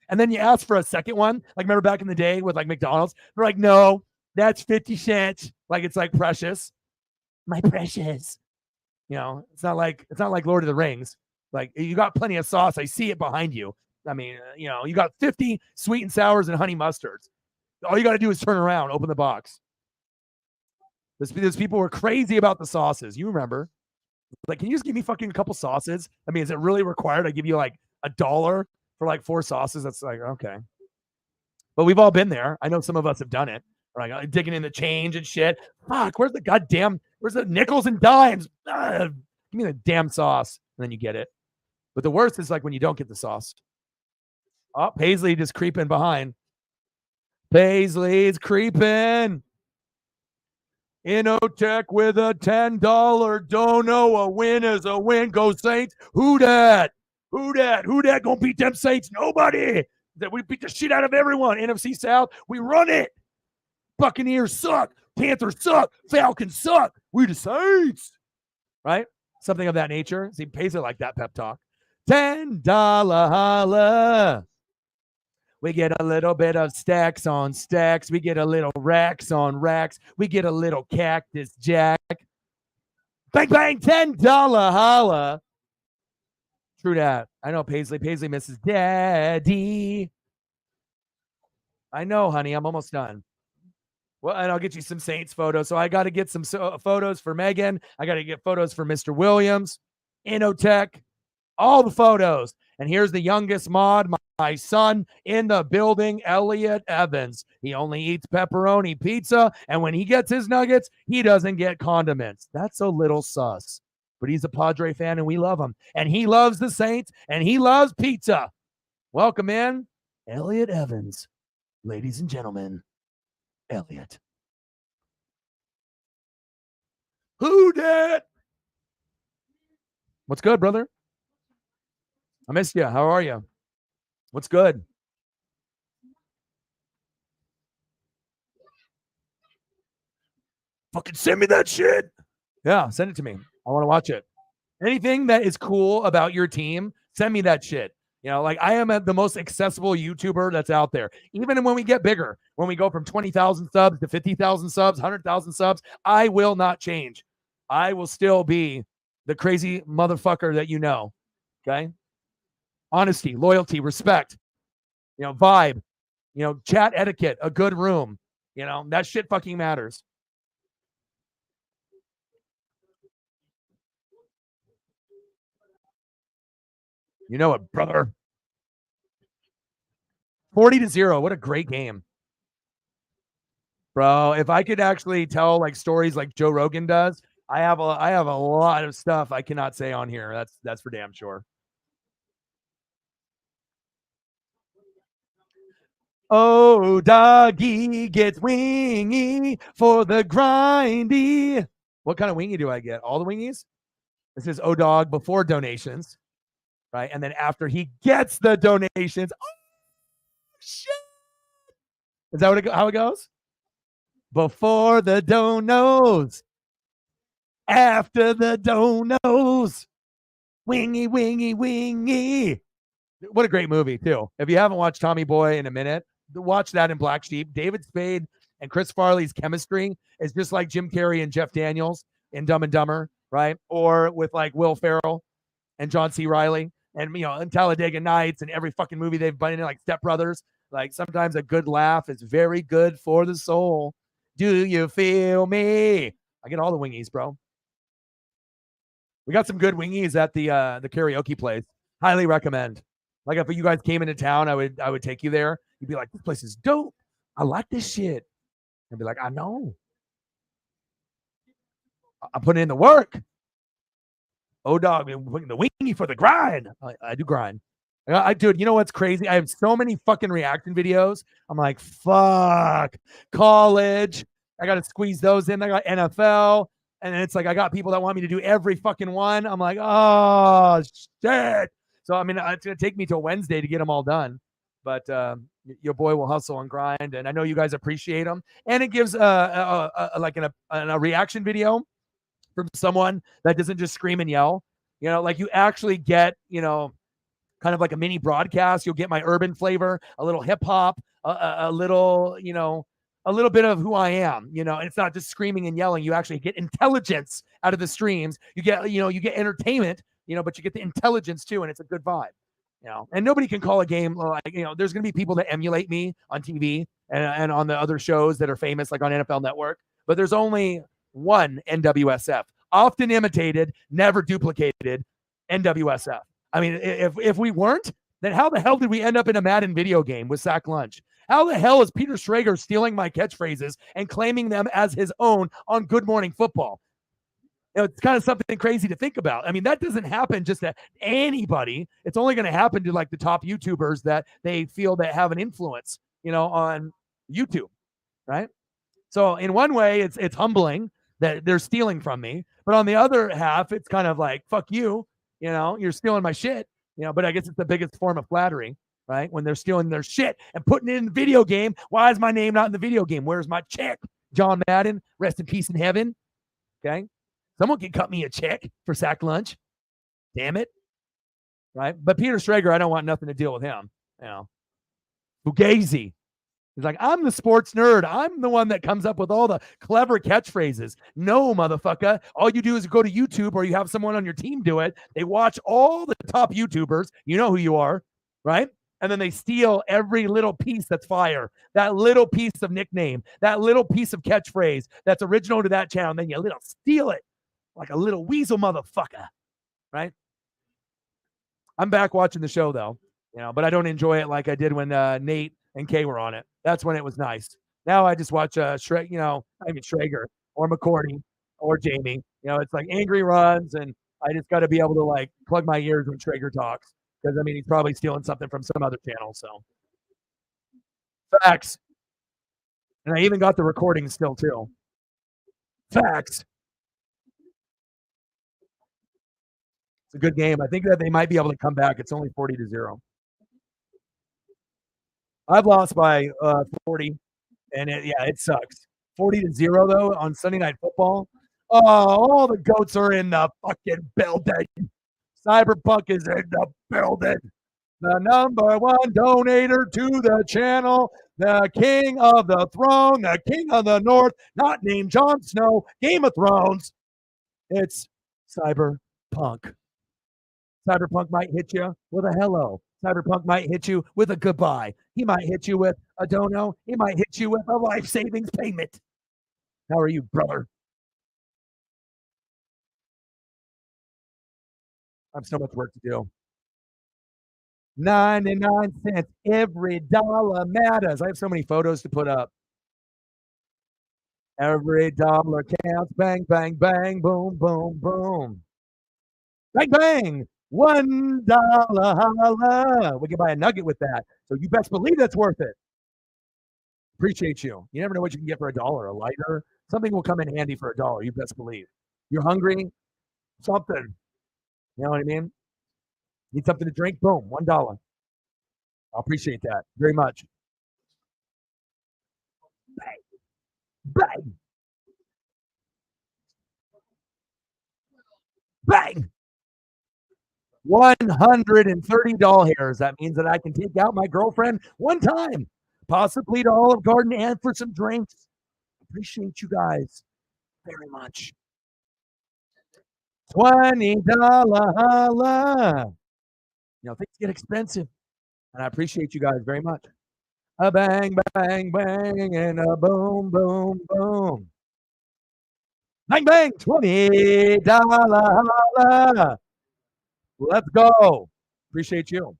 And then you ask for a second one. Like, remember back in the day with like McDonald's? They're like, no, that's 50 cents. Like, it's like precious. My precious. It's not like Lord of the Rings. Like, you got plenty of sauce. I see it behind you. I mean, you got 50 sweet and sours and honey mustards. All you got to do is turn around, open the box. Those people were crazy about the sauces. You remember. Like, can you just give me fucking a couple sauces? I mean, is it really required I give you like $1 for like 4 sauces? That's like, okay. But we've all been there. I know some of us have done it. Like digging in the change and shit. Fuck, where's the nickels and dimes? Give me the damn sauce. And then you get it. But the worst is like when you don't get the sauce. Oh, Paisley just creeping behind. Paisley's creeping. Innotech with a $10 dono. A win is a win. Go Saints. Who dat? Who dat gonna beat them Saints? Nobody. That we beat the shit out of everyone. NFC South, we run it. Buccaneers suck. Panthers suck. Falcons suck. We the Saints. Right? Something of that nature. See, Paisley like that pep talk. $10 holla. We get a little bit of stacks on stacks. We get a little racks on racks. We get a little cactus jack. Bang, bang, $10 holla. True that. I know Paisley. Paisley misses daddy. I know, honey. I'm almost done. Well, and I'll get you some Saints photos. So I got to get some photos for Megan. I got to get photos for Mr. Williams, Innotech, all the photos. And here's the youngest mod, my son in the building, Elliot Evans. He only eats pepperoni pizza. And when he gets his nuggets, he doesn't get condiments. That's a little sus. But he's a Padre fan and we love him. And he loves the Saints and he loves pizza. Welcome in, Elliot Evans. Ladies and gentlemen, Elliot. Who dat? What's good, brother? I missed you. How are you? What's good? Fucking send me that shit. Yeah, send it to me. I want to watch it. Anything that is cool about your team, send me that shit. You know, like I am the most accessible YouTuber that's out there. Even when we get bigger, when we go from 20,000 subs to 50,000 subs, 100,000 subs, I will not change. I will still be the crazy motherfucker that you know. Okay? Honesty, loyalty, respect, vibe, chat etiquette, a good room. That shit fucking matters. You know it, brother. 40-0. What a great game. Bro, if I could actually tell like stories like Joe Rogan does, I have a lot of stuff I cannot say on here. That's for damn sure. Oh, doggy gets wingy for the grindy. What kind of wingy do I get? All the wingies? This is O-Dog before donations, right? And then after he gets the donations, oh, shit. Is that how it goes? Before the donos, after the donos, wingy, wingy, wingy. What a great movie, too. If you haven't watched Tommy Boy in a minute, watch that in Black Sheep. David Spade and Chris Farley's chemistry is just like Jim Carrey and Jeff Daniels in Dumb and Dumber, right? Or with like Will Ferrell and John C. Reilly and, in Talladega Nights and every fucking movie they've been in, like Step Brothers. Like sometimes a good laugh is very good for the soul. Do you feel me? I get all the wingies, bro. We got some good wingies at the karaoke place. Highly recommend. Like if you guys came into town, I would take you there. You'd be like, this place is dope. I like this shit. I'd be like, I know. I'm putting in the work. Oh, dog, the wingy for the grind. I do grind. I do it. You know what's crazy? I have so many fucking reaction videos. I'm like, fuck. College. I got to squeeze those in. I got NFL. And it's like I got people that want me to do every fucking one. I'm like, oh, shit. So, I mean, it's going to take me till Wednesday to get them all done. But your boy will hustle and grind. And I know you guys appreciate them. And it gives like a reaction video from someone that doesn't just scream and yell. Like you actually get, kind of like a mini broadcast. You'll get my urban flavor, a little hip hop, a little, a little bit of who I am, and it's not just screaming and yelling. You actually get intelligence out of the streams. You get, you get entertainment, but you get the intelligence too. And it's a good vibe, and nobody can call a game like, there's going to be people that emulate me on TV and on the other shows that are famous, like on NFL Network, but there's only one NWSF, often imitated, never duplicated NWSF. I mean, if we weren't, then how the hell did we end up in a Madden video game with Sack Lunch? How the hell is Peter Schrager stealing my catchphrases and claiming them as his own on Good Morning Football? It's kind of something crazy to think about. I mean, that doesn't happen just to anybody. It's only going to happen to like the top YouTubers that they feel that have an influence, on YouTube, right? So in one way, it's humbling that they're stealing from me, but on the other half, it's kind of like, fuck you, you're stealing my shit, but I guess it's the biggest form of flattery, right? When they're stealing their shit and putting it in the video game. Why is my name not in the video game? Where's my check? John Madden, rest in peace in heaven. Okay. Someone can cut me a check for Sack Lunch. Damn it. Right. But Peter Schrager, I don't want nothing to deal with him. Fugazi. He's like, I'm the sports nerd. I'm the one that comes up with all the clever catchphrases. No, motherfucker. All you do is go to YouTube or you have someone on your team do it. They watch all the top YouTubers. You know who you are, right? And then they steal every little piece that's fire, that little piece of nickname, that little piece of catchphrase that's original to that channel. And then you little steal it like a little weasel motherfucker, right? I'm back watching the show, though, but I don't enjoy it like I did when Nate and Kay were on it. That's when it was nice. Now I just watch Schrager or McCourty or Jamie. It's like angry runs, and I just got to be able to like plug my ears when Schrager talks because he's probably stealing something from some other channel. So facts, and I even got the recording still too. Facts. It's a good game. I think that they might be able to come back. It's only 40-0. I've lost by 40, and it sucks. 40-0 though on Sunday Night Football. Oh, all the goats are in the fucking building. Cyberpunk is in the building. The number one donator to the channel, the king of the throne, the king of the north, not named Jon Snow, Game of Thrones. It's Cyberpunk. Cyberpunk might hit you with a hello. Cyberpunk might hit you with a goodbye. He might hit you with a dono. He might hit you with a life savings payment. How are you, brother? I have so much work to do. 99 cents. Every dollar matters. I have so many photos to put up. Every dollar counts. Bang, bang, bang. Boom, boom, boom. Bang, bang. $1. Holla. We can buy a nugget with that. So you best believe that's worth it. Appreciate you. You never know what you can get for $1. A lighter. Something will come in handy for $1. You best believe. You're hungry? Something. You know what I mean? Need something to drink? Boom. $1. I appreciate that very much. Bang. Bang. Bang. $130. That means that I can take out my girlfriend one time, possibly to Olive Garden and for some drinks. Appreciate you guys very much. $20 holla. Things get expensive, and I appreciate you guys very much. A bang, bang, bang, and a boom, boom, boom. Bang, bang, $20 holla. Let's go. Appreciate you.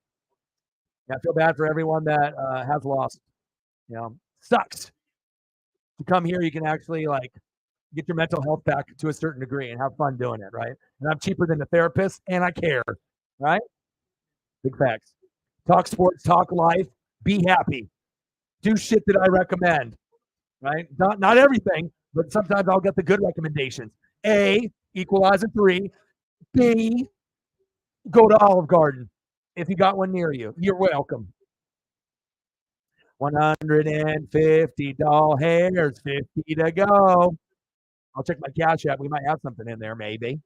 I feel bad for everyone that has lost. Sucks. To come here, you can actually get your mental health back to a certain degree and have fun doing it, right? And I'm cheaper than the therapist, and I care, right? Big facts. Talk sports, talk life, be happy. Do shit that I recommend, right? Not everything, but sometimes I'll get the good recommendations. A, Equalizer 3. B, go to Olive Garden if you got one near you. You're welcome. $150 hairs, 50 to go. I'll check my Cash App. We might have something in there, maybe.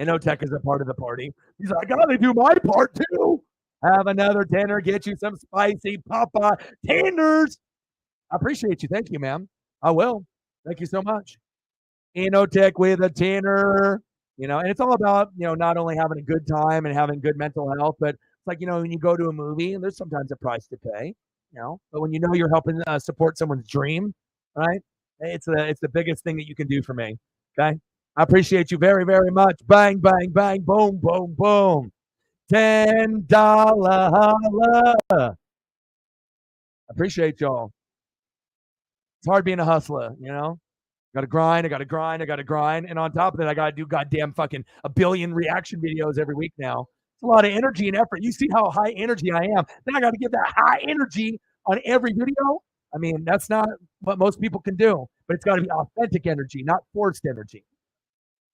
Inotech is a part of the party. He's like, I gotta do my part too. Have another dinner, get you some spicy Popeye tenders. I appreciate you. Thank you, ma'am. I will. Thank you so much. Inotech with a tenner. And it's all about, not only having a good time and having good mental health, but it's like, when you go to a movie and there's sometimes a price to pay, but when you're helping support someone's dream, right? It's the biggest thing that you can do for me. Okay. I appreciate you very, very much. Bang, bang, bang, boom, boom, boom. $10 holla. I appreciate y'all. It's hard being a hustler, you know? Got to grind. I got to grind. I got to grind. And on top of that, I got to do goddamn fucking a billion reaction videos every week now. It's a lot of energy and effort. You see how high energy I am. Then I got to give that high energy on every video. I mean, that's not what most people can do, but it's got to be authentic energy, not forced energy.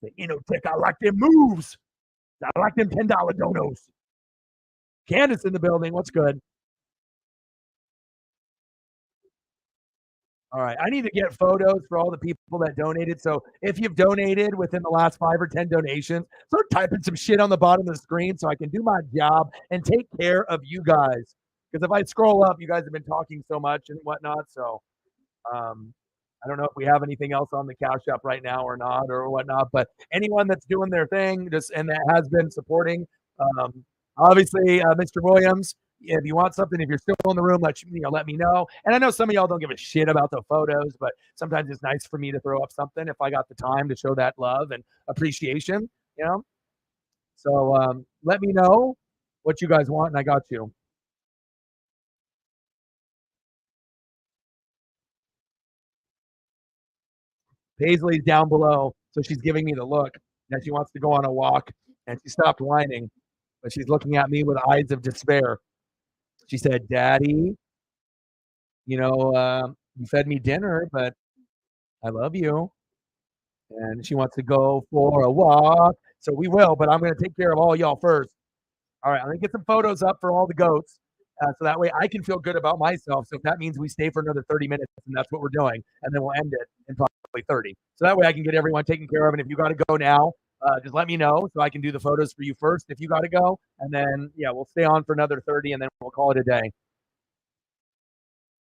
Tech, I like them moves. I like them $10 donos. Candace in the building. What's good? All right. I need to get photos for all the people that donated. So if you've donated within the last 5 or 10 donations, start typing some shit on the bottom of the screen so I can do my job and take care of you guys. Because if I scroll up, you guys have been talking so much and whatnot. So um, I don't know if we have anything else on the Cash App right now or not or whatnot. But anyone that's doing their thing just and that has been supporting, um, obviously, Mr. Williams, if you want something, if you're still in the room, let me know. And I know some of y'all don't give a shit about the photos, but sometimes it's nice for me to throw up something if I got the time to show that love and appreciation, you know. So let me know what you guys want, and I got you. Paisley's down below, so she's giving me the look that she wants to go on a walk, and she stopped whining, but she's looking at me with eyes of despair. She said, "Daddy, you fed me dinner, but I love you." And she wants to go for a walk. So we will, but I'm going to take care of all y'all first. All right, I'm going to get some photos up for all the goats. So that way I can feel good about myself. So if that means we stay for another 30 minutes, and that's what we're doing, and then we'll end it in probably 30. So that way I can get everyone taken care of. And if you got to go now, just let me know so I can do the photos for you first if you got to go. And then, yeah, we'll stay on for another 30 and then we'll call it a day.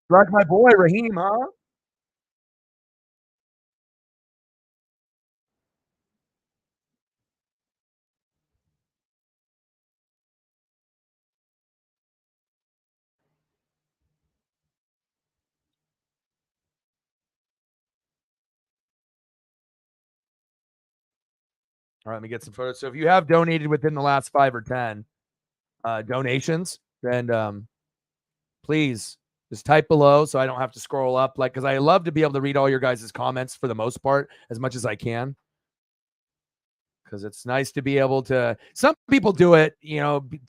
Like my boy, Raheem, huh? All right, let me get some photos. So if you have donated within the last 5 or 10 donations, then please just type below so I don't have to scroll up. Because I love to be able to read all your guys' comments for the most part as much as I can. Because it's nice to be able to. Some people do it,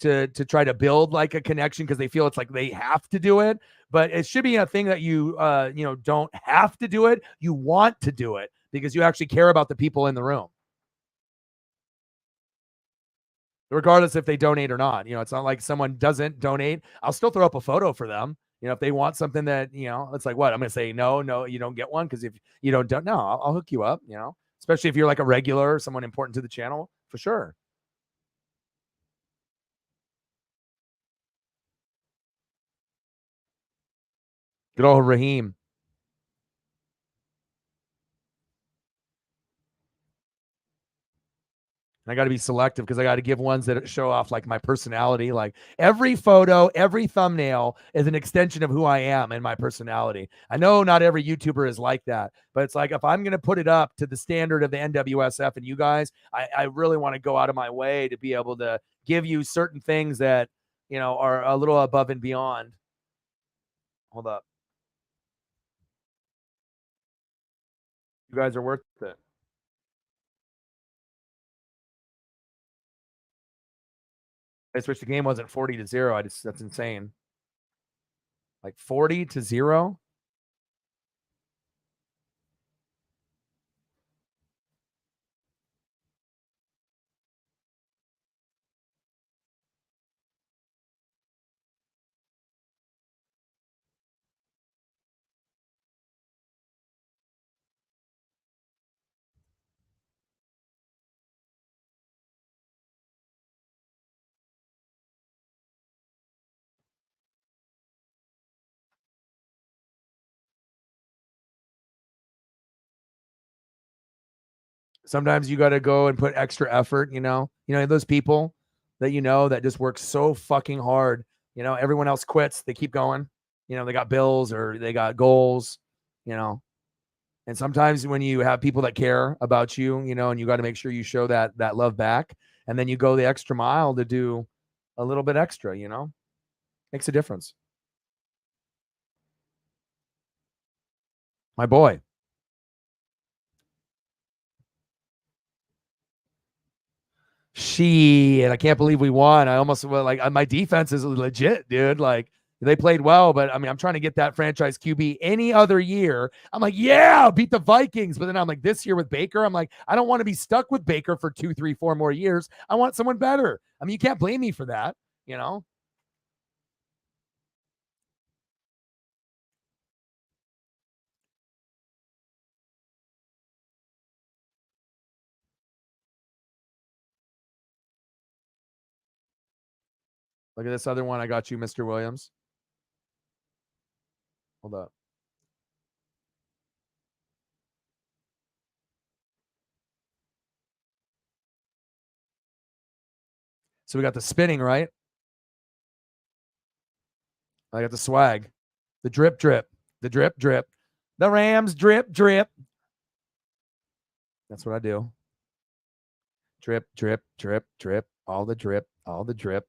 to try to build like a connection because they feel it's like they have to do it. But it should be a thing that you don't have to do it. You want to do it because you actually care about the people in the room, regardless if they donate or not. It's not like someone doesn't donate. I'll still throw up a photo for them. If they want something that, it's like, what? I'm going to say, no, you don't get one. Because if you don't, no, I'll hook you up, especially if you're like a regular or someone important to the channel, for sure. Good old Raheem. And I got to be selective because I got to give ones that show off like my personality. Like every photo, every thumbnail is an extension of who I am and my personality. I know not every YouTuber is like that, but it's like if I'm going to put it up to the standard of the NWSF and you guys, I really want to go out of my way to be able to give you certain things that, are a little above and beyond. Hold up. You guys are worth it. I switched the game wasn't 40-0. That's insane. Like 40-0. Sometimes you got to go and put extra effort, those people that that just work so fucking hard. Everyone else quits, they keep going. They got bills or they got goals, you know. And sometimes when you have people that care about you, and you got to make sure you show that love back, and then you go the extra mile to do a little bit extra, makes a difference. My boy. Shit, I can't believe we won. I almost like my defense is legit, dude. Like they played well, but I mean, I'm trying to get that franchise QB any other year. I'm like, yeah, beat the Vikings. But then I'm like, this year with Baker, I'm like, I don't want to be stuck with Baker for 2, 3, 4 more years. I want someone better. I mean, you can't blame me for that, you know? Look at this other one I got you, Mr. Williams. Hold up. So we got the spinning, right? I got the swag, the drip, drip, the drip, drip, the Rams drip, drip. That's what I do. Drip, drip, drip, drip, all the drip, all the drip.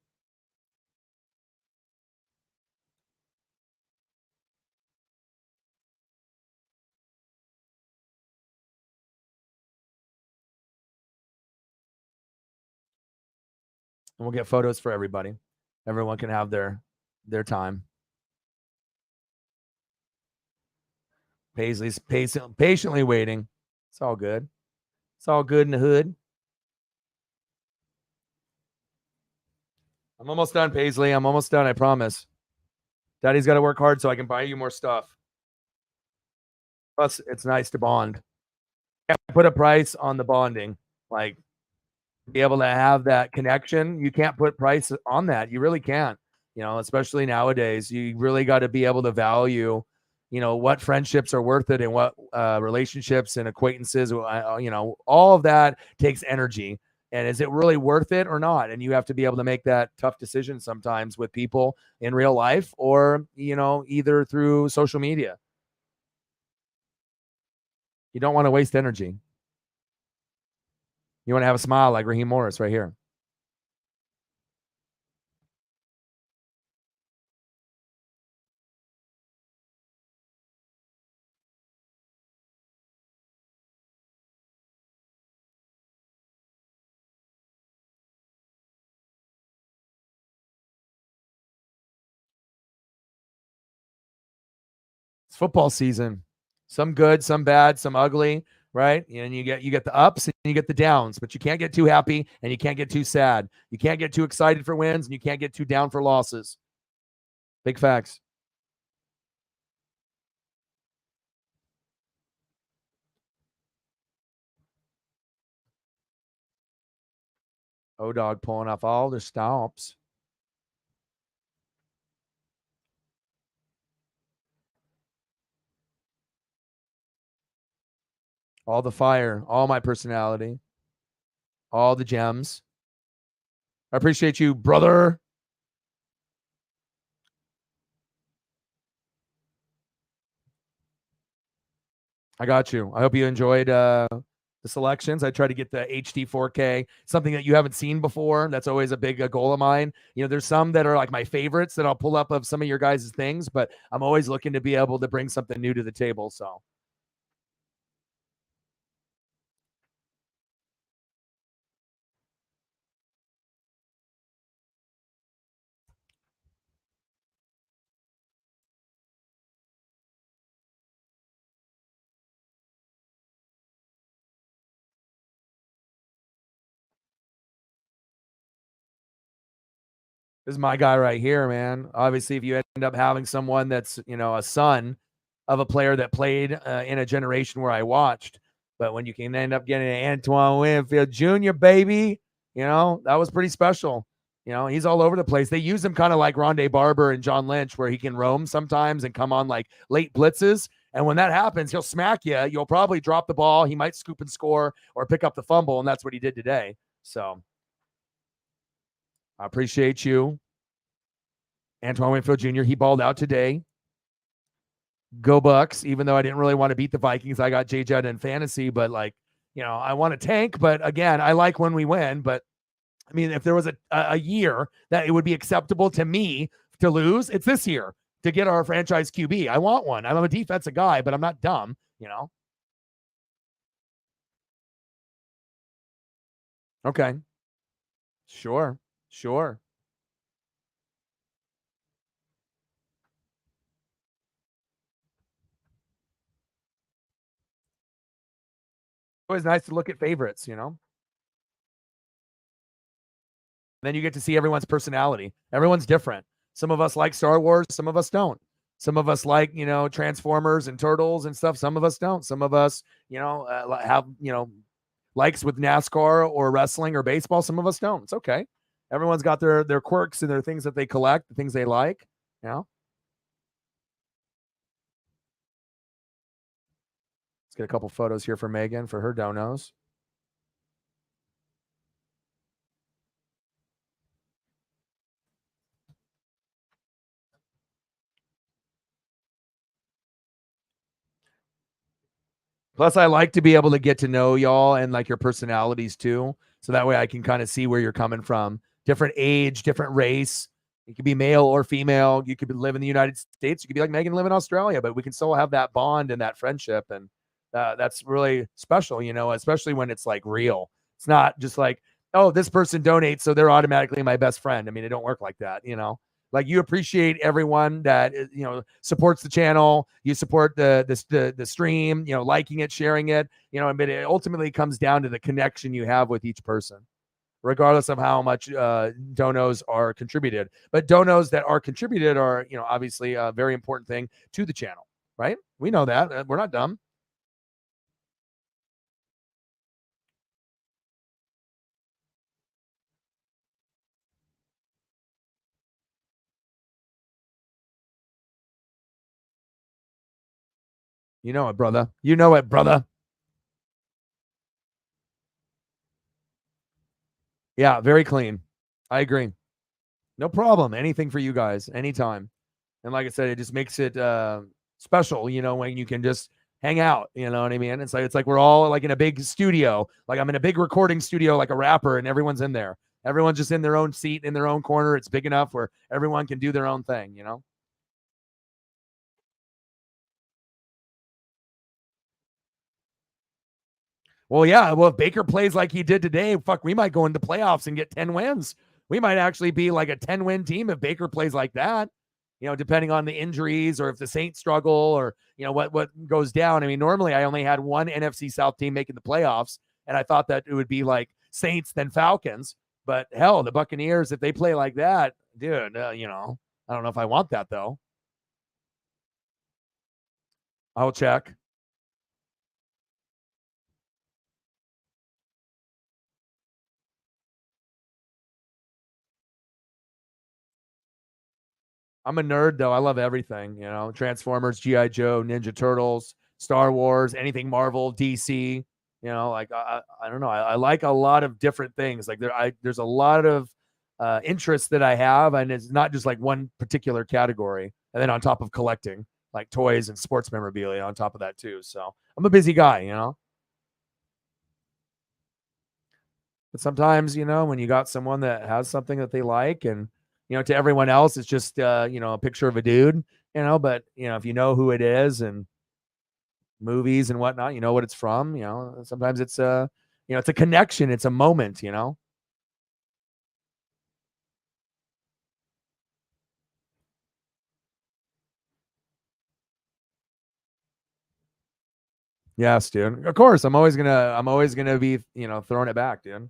And we'll get photos for everybody. Everyone can have their time. Paisley's patiently waiting. It's all good. It's all good in the hood. I'm almost done, Paisley. I'm almost done. I promise. Daddy's got to work hard so I can buy you more stuff. Plus, it's nice to bond. Put a price on the bonding. Like, be able to have that connection. You can't put price on that. You really can't. Especially nowadays, you really got to be able to value, what friendships are worth it and what relationships and acquaintances, all of that takes energy. And is it really worth it or not? And you have to be able to make that tough decision sometimes with people in real life or, either through social media. You don't want to waste energy. You want to have a smile like Raheem Morris right here. It's football season. Some good, some bad, some ugly, right? And you get the ups and you get the downs, but you can't get too happy and you can't get too sad. You can't get too excited for wins and you can't get too down for losses. Big facts. O-Dog pulling off all the stops. All the fire, all my personality, all the gems. I appreciate you, brother. I got you. I hope you enjoyed the selections. I try to get the HD 4K, something that you haven't seen before. That's always a big goal of mine. There's some that are like my favorites that I'll pull up of some of your guys' things, but I'm always looking to be able to bring something new to the table. So this is my guy right here, man. Obviously, if you end up having someone that's, a son of a player that played in a generation where I watched, but when you can end up getting an Antoine Winfield Jr., baby, that was pretty special. He's all over the place. They use him kind of like Rondé Barber and John Lynch, where he can roam sometimes and come on like late blitzes. And when that happens, he'll smack you. You'll probably drop the ball. He might scoop and score or pick up the fumble. And that's what he did today. So I appreciate you. Antoine Winfield Jr., he balled out today. Go Bucks, even though I didn't really want to beat the Vikings. I got Jay Jetta in fantasy, but like, I want to tank. But again, I like when we win. But I mean, if there was a year that it would be acceptable to me to lose, it's this year to get our franchise QB. I want one. I'm a defensive guy, but I'm not dumb. Okay. Sure. Sure. Always nice to look at favorites. Then you get to see everyone's personality. Everyone's different. Some of us like Star Wars, some of us don't. Some of us like, Transformers and Turtles and stuff. Some of us don't. Some of us, have, likes with NASCAR or wrestling or baseball. Some of us don't. It's okay. Everyone's got their quirks and their things that they collect, the things they like. Let's get a couple photos here for Megan for her donos. Plus, I like to be able to get to know y'all and like your personalities too. So that way I can kind of see where you're coming from. Different age, different race. You could be male or female. You could live in the United States. You could be like Megan, live in Australia, but we can still have that bond and that friendship. And that's really special, especially when it's like real. It's not just like, oh, this person donates, so they're automatically my best friend. I mean, it don't work like that. Like you appreciate everyone that supports the channel. You support the stream, liking it, sharing it. But it ultimately comes down to the connection you have with each person, regardless of how much donos are contributed. But donos that are contributed are obviously a very important thing to the channel, right? We know that. We're not dumb. You know it, brother. You know it, brother. Yeah, very clean. I agree. No problem. Anything for you guys, anytime. And like I said, it just makes it special, when you can just hang out. You know what I mean? It's like we're all like in a big studio. Like I'm in a big recording studio, like a rapper, and everyone's in there. Everyone's just in their own seat, in their own corner. It's big enough where everyone can do their own thing. Well, yeah. Well, if Baker plays like he did today, fuck, we might go into playoffs and get 10 wins. We might actually be like a 10-win team if Baker plays like that, depending on the injuries or if the Saints struggle or, what goes down. I mean, normally I only had one NFC South team making the playoffs, and I thought that it would be like Saints then Falcons. But hell, the Buccaneers, if they play like that, dude, I don't know if I want that though. I'll check. I'm a nerd though. I love everything. Transformers, GI Joe, Ninja Turtles, Star Wars, anything Marvel, DC. Like I don't know. I like a lot of different things. Like there's a lot of interests that I have, and it's not just like one particular category. And then on top of collecting, like toys and sports memorabilia, on top of that too. So I'm a busy guy. But sometimes, when you got someone that has something that they like and to everyone else it's just a picture of a dude, but if you know who it is and movies and whatnot, you know what it's from, sometimes it's a connection, it's a moment. Yes, dude. Of course, I'm always gonna be, throwing it back, dude.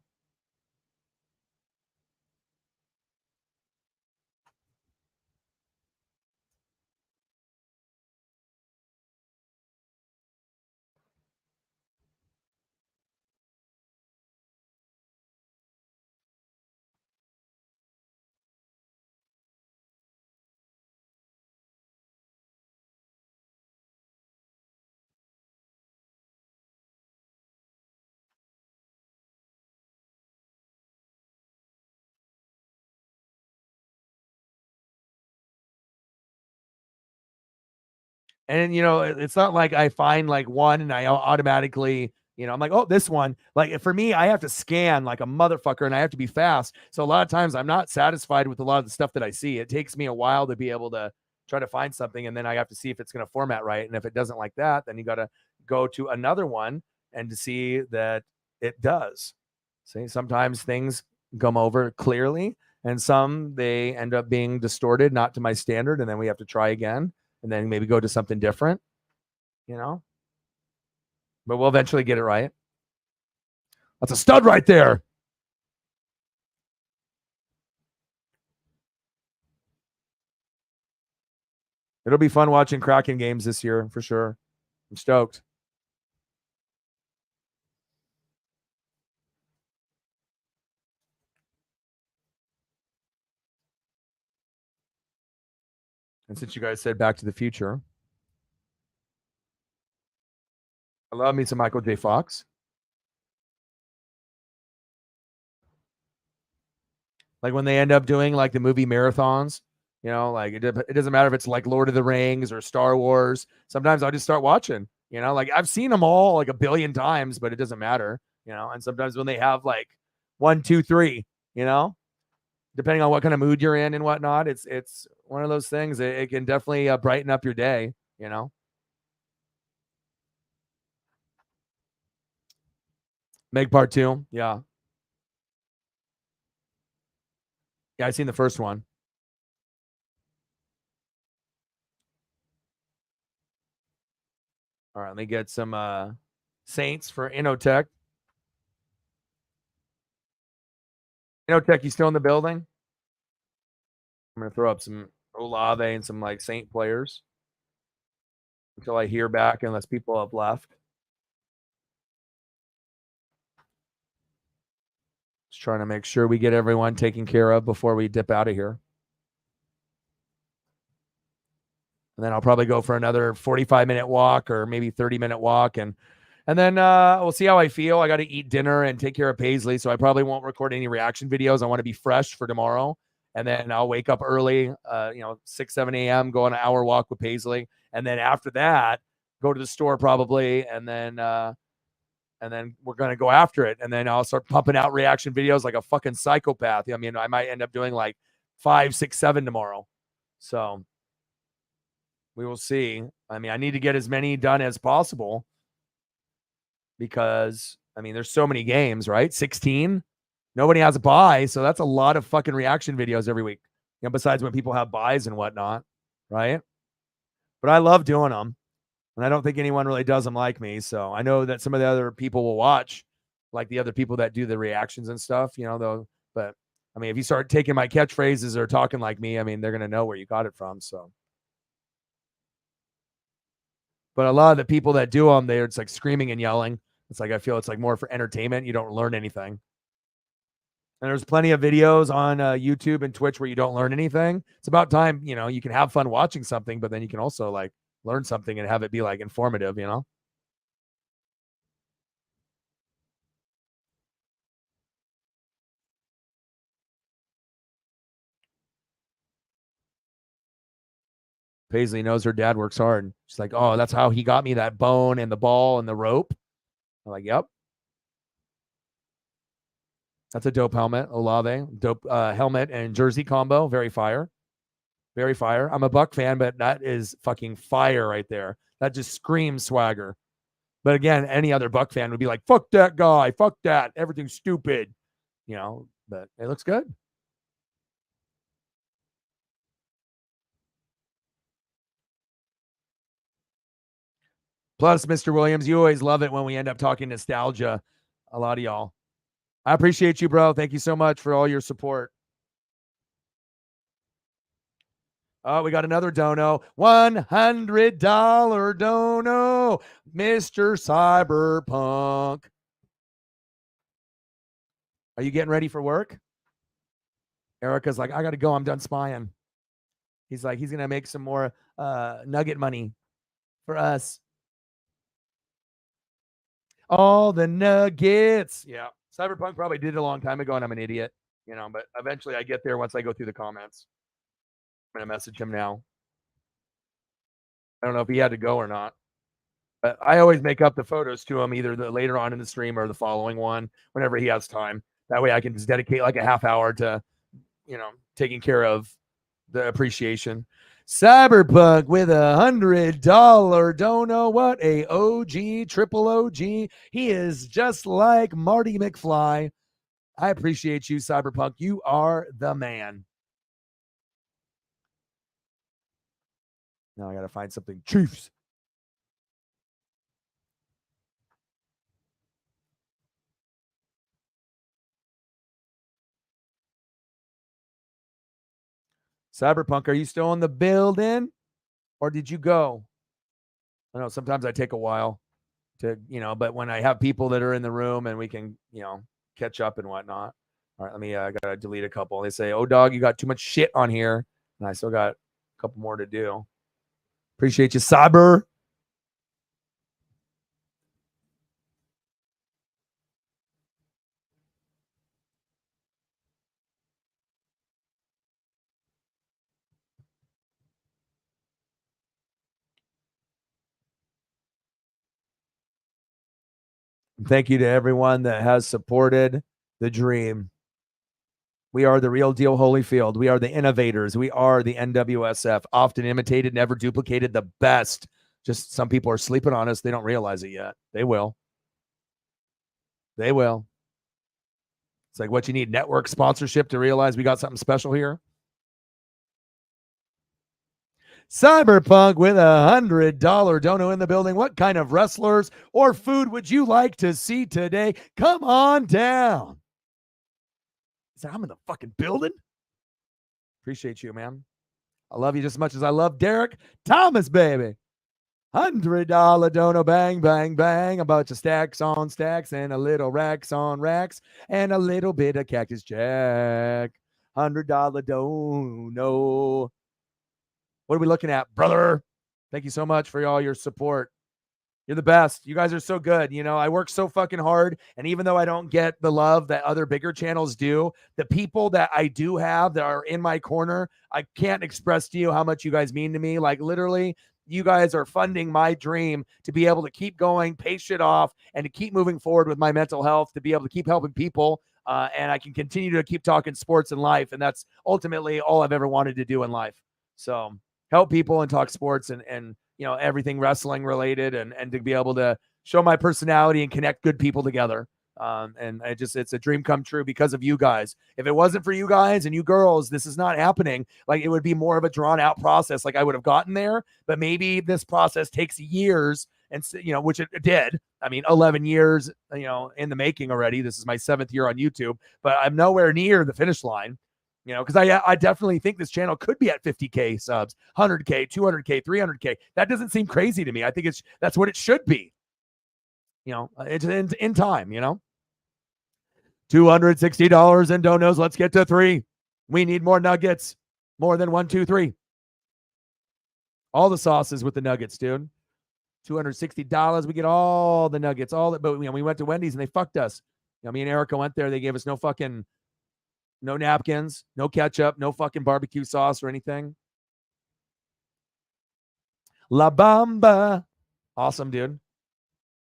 And it's not like I find like one and I automatically, I'm like, oh, this one. Like for me, I have to scan like a motherfucker and I have to be fast. So a lot of times I'm not satisfied with a lot of the stuff that I see. It takes me a while to be able to try to find something, and then I have to see if it's going to format right. And if it doesn't like that, then you got to go to another one and to see that it does. See, sometimes things come over clearly, and some they end up being distorted, not to my standard, and then we have to try again and then maybe go to something different, you know. But we'll eventually get it right. That's a stud right there. It'll be fun watching Kraken games this year for sure. I'm stoked. And since you guys said Back to the Future, I love me some Michael J. Fox. Like when they end up doing like the movie marathons, like it doesn't matter if it's like Lord of the Rings or Star Wars. Sometimes I'll just start watching, like I've seen them all like a billion times, but it doesn't matter, and sometimes when they have like one, two, three, you know, depending on what kind of mood you're in and whatnot, it's one of those things. It can definitely brighten up your day, Meg Part 2. Yeah. Yeah, I seen the first one. All right, let me get some Saints for Inotech. Inotech, you still in the building? I'm gonna throw up some Olave and some like Saint players until I hear back, unless people have left. Just trying to make sure we get everyone taken care of before we dip out of here. And then I'll probably go for another 45-minute walk or maybe 30-minute walk, and then we'll see how I feel. I got to eat dinner and take care of Paisley, so I probably won't record any reaction videos. I want to be fresh for tomorrow, and then I'll wake up early, 6, 7 a.m., go on an hour walk with Paisley, and then after that, go to the store probably, and then we're going to go after it, and then I'll start pumping out reaction videos like a fucking psychopath. I mean, I might end up doing like 5, 6, 7 tomorrow, so we will see. I mean, I need to get as many done as possible because, I mean, there's so many games, right? 16. Nobody has a buy, so that's a lot of fucking reaction videos every week. Besides when people have buys and whatnot, right? But I love doing them, and I don't think anyone really does them like me. So I know that some of the other people will watch, like the other people that do the reactions and stuff, though. But I mean, if you start taking my catchphrases or talking like me, I mean, they're gonna know where you got it from. So. But a lot of the people that do them, it's like screaming and yelling. It's like I feel it's like more for entertainment. You don't learn anything. And there's plenty of videos on YouTube and Twitch where you don't learn anything. It's about time, you can have fun watching something, but then you can also like learn something and have it be like informative. Paisley knows her dad works hard. She's like, oh, that's how he got me that bone and the ball and the rope. I'm like, yep. That's a dope helmet. Olave, dope helmet and jersey combo. Very fire. Very fire. I'm a Buck fan, but that is fucking fire right there. That just screams swagger. But again, any other Buck fan would be like, fuck that guy. Fuck that. Everything's stupid. But it looks good. Plus, Mr. Williams, you always love it when we end up talking nostalgia. A lot of y'all. I appreciate you, bro. Thank you so much for all your support. Oh, we got another dono. $100 dono. Mr. Cyberpunk. Are you getting ready for work? Erica's like, I got to go. I'm done spying. He's like, he's going to make some more nugget money for us. All the nuggets. Yeah. Cyberpunk probably did it a long time ago, and I'm an idiot, but eventually I get there once I go through the comments. I'm going to message him now. I don't know if he had to go or not. But I always make up the photos to him either later on in the stream or the following one whenever he has time. That way I can just dedicate like a half hour to, taking care of the appreciation. Cyberpunk with $100. Don't know what a OG, triple OG. He is just like Marty McFly. I appreciate you, Cyberpunk. You are the man. Now I got to find something. Chiefs. Cyberpunk, are you still in the building or did you go? I know sometimes I take a while to, but when I have people that are in the room and we can, catch up and whatnot. All right, let me, I got to delete a couple. They say, oh, dog, you got too much shit on here. And I still got a couple more to do. Appreciate you, Cyber. Thank you to everyone that has supported the dream. We are the real deal Holyfield. We are the innovators. We are the NWSF, often imitated, never duplicated, the best. Just some people are sleeping on us. They don't realize it yet. They will. They will. It's like what you need, network sponsorship to realize we got something special here. Cyberpunk with $100 dono in the building. What kind of wrestlers or food would you like to see today? Come on down. He said, I'm in the fucking building. Appreciate you, man. I love you just as much as I love Derek Thomas, baby. $100 dono, bang, bang, bang. A bunch of stacks on stacks and a little racks on racks and a little bit of Cactus Jack. $100 dono. What are we looking at, brother? Thank you so much for all your support. You're the best. You guys are so good. I work so fucking hard. And even though I don't get the love that other bigger channels do, the people that I do have that are in my corner, I can't express to you how much you guys mean to me. Like literally, you guys are funding my dream to be able to keep going, pay shit off, and to keep moving forward with my mental health, to be able to keep helping people. And I can continue to keep talking sports and life. And that's ultimately all I've ever wanted to do in life. So help people and talk sports and everything wrestling related and to be able to show my personality and connect good people together. And it's a dream come true because of you guys. If it wasn't for you guys and you girls, this is not happening. Like it would be more of a drawn out process. Like I would have gotten there, but maybe this process takes years and which it did. I mean, 11 years, in the making already. This is my 7th year on YouTube, but I'm nowhere near the finish line. Because I definitely think this channel could be at 50K subs, 100K, 200K, 300K. That doesn't seem crazy to me. I think that's what it should be. It's in time, $260 in donos. Let's get to 3. We need more nuggets. More than 1, 2, 3. All the sauces with the nuggets, dude. $260. We get all the nuggets. But we went to Wendy's and they fucked us. Me and Erica went there. They gave us no napkins, no ketchup, no fucking barbecue sauce or anything. La Bamba. Awesome, dude.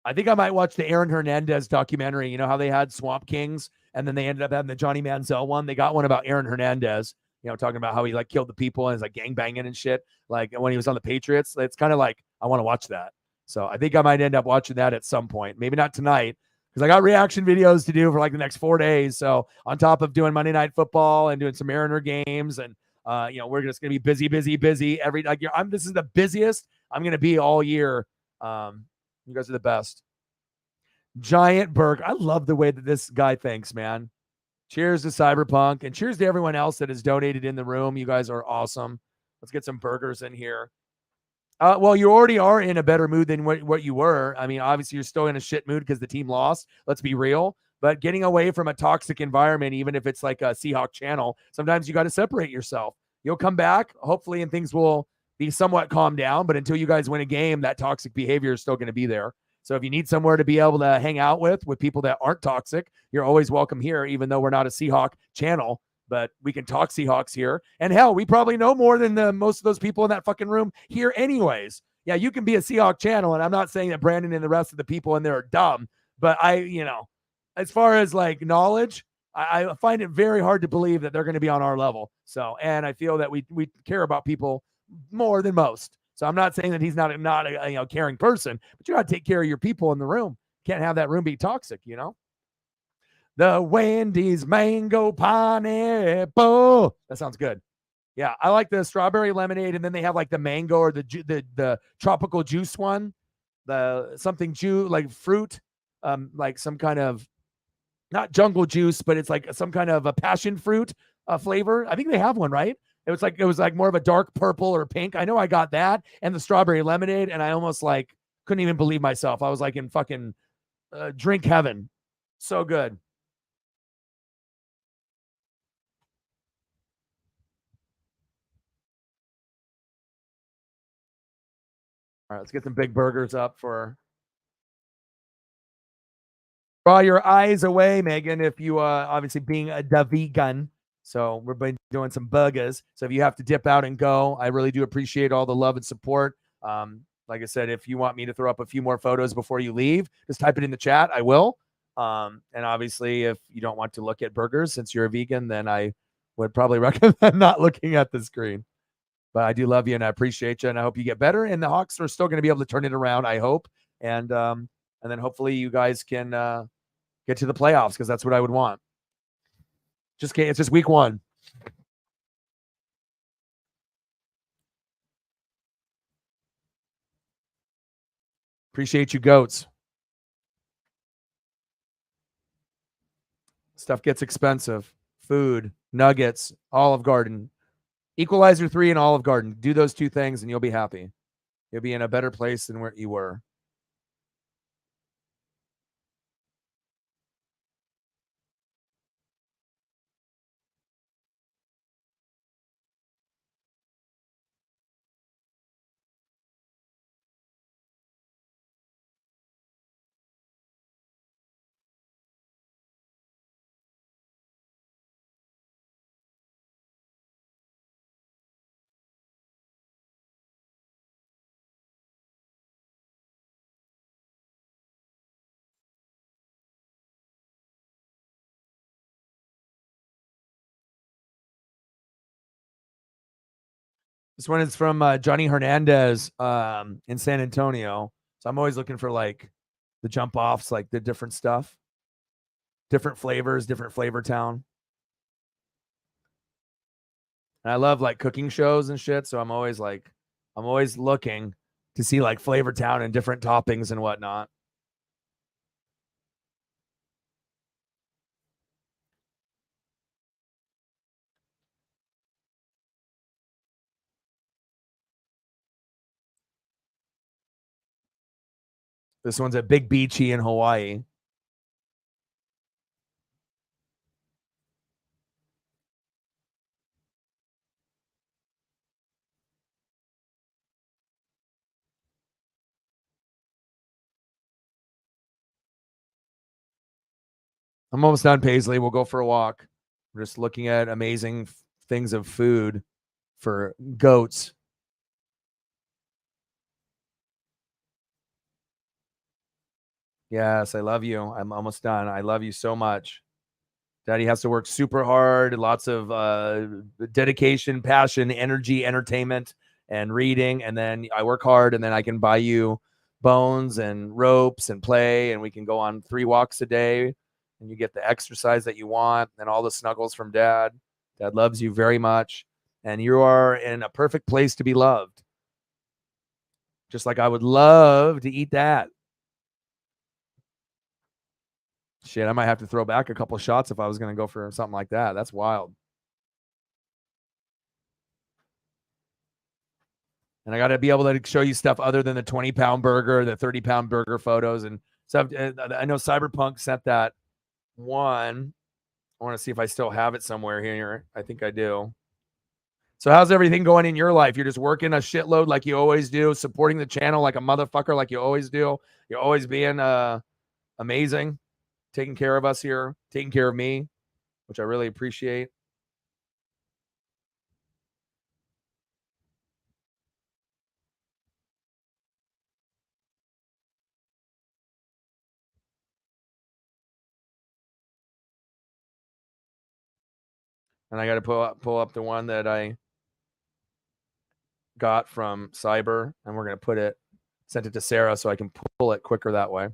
I think I might watch the Aaron Hernandez documentary. You know how they had Swamp Kings and then they ended up having the Johnny Manziel one? They got one about Aaron Hernandez, talking about how he like killed the people and is like gangbanging and shit. Like when he was on the Patriots, it's kind of like, I want to watch that. So I think I might end up watching that at some point. Maybe not tonight, because I got reaction videos to do for like the next 4 days. So on top of doing Monday Night Football and doing some Mariner games, and we're just gonna be busy. This is the busiest I'm gonna be all year. You guys are the best. Giant Burger. I love the way that this guy thinks, man. Cheers to Cyberpunk and cheers to everyone else that has donated in the room. You guys are awesome. Let's get some burgers in here. Well, you already are in a better mood than what you were. I mean, obviously, you're still in a shit mood because the team lost. Let's be real. But getting away from a toxic environment, even if it's like a Seahawk channel, sometimes you got to separate yourself. You'll come back, hopefully, and things will be somewhat calmed down. But until you guys win a game, that toxic behavior is still going to be there. So if you need somewhere to be able to hang out with people that aren't toxic, you're always welcome here, even though we're not a Seahawk channel. But we can talk Seahawks here. And hell, we probably know more than most of those people in that fucking room here anyways. Yeah, you can be a Seahawk channel, and I'm not saying that Brandon and the rest of the people in there are dumb, but as far as like knowledge, I find it very hard to believe that they're going to be on our level. So, and I feel that we care about people more than most. So I'm not saying that he's not a caring person, but you got to take care of your people in the room. Can't have that room be toxic, The Wendy's mango pineapple. That sounds good. Yeah, I like the strawberry lemonade, and then they have like the mango or the tropical juice one, the something juice like fruit, like some kind of not jungle juice, but it's like some kind of a passion fruit flavor. I think they have one, right? It was like more of a dark purple or pink. I know I got that and the strawberry lemonade, and I almost like couldn't even believe myself. I was like in fucking drink heaven. So good. All right, let's get some big burgers up for. Draw your eyes away, Megan, if you obviously being a da vegan. So we've been doing some burgers. So if you have to dip out and go, I really do appreciate all the love and support. Like I said, if you want me to throw up a few more photos before you leave, just type it in the chat. I will. And obviously, if you don't want to look at burgers since you're a vegan, then I would probably recommend not looking at the screen. But I do love you and I appreciate you, and I hope you get better. And the Hawks are still going to be able to turn it around, I hope. And then hopefully you guys can get to the playoffs, because that's what I would want. It's just week one. Appreciate you, goats. Stuff gets expensive. Food, nuggets, Olive Garden, Equalizer 3 and Olive Garden. Do those two things and you'll be happy. You'll be in a better place than where you were. This one is from Johnny Hernandez in San Antonio. So I'm always looking for like the jump offs, like the different stuff, different flavors, different flavor town. And I love like cooking shows and shit. So I'm always looking to see like flavor town and different toppings and whatnot. This one's at Big Beachy in Hawaii. I'm almost done, Paisley. We'll go for a walk. We're just looking at amazing things of food for goats. Yes, I love you. I'm almost done. I love you so much. Daddy has to work super hard, lots of dedication, passion, energy, entertainment, and reading. And then I work hard, and then I can buy you bones and ropes and play, and we can go on 3 walks a day, and you get the exercise that you want and all the snuggles from Dad. Dad loves you very much, and you are in a perfect place to be loved. Just like I would love to eat that. Shit, I might have to throw back a couple shots if I was going to go for something like that. That's wild. And I got to be able to show you stuff other than the 20-pound burger, the 30-pound burger photos and stuff. I know Cyberpunk sent that one. I want to see if I still have it somewhere here. I think I do. So how's everything going in your life? You're just working a shitload like you always do, supporting the channel like a motherfucker like you always do. You're always being amazing, taking care of us here, taking care of me, which I really appreciate. And I got to pull up the one that I got from Cyber, and we're going to sent it to Sarah so I can pull it quicker that way.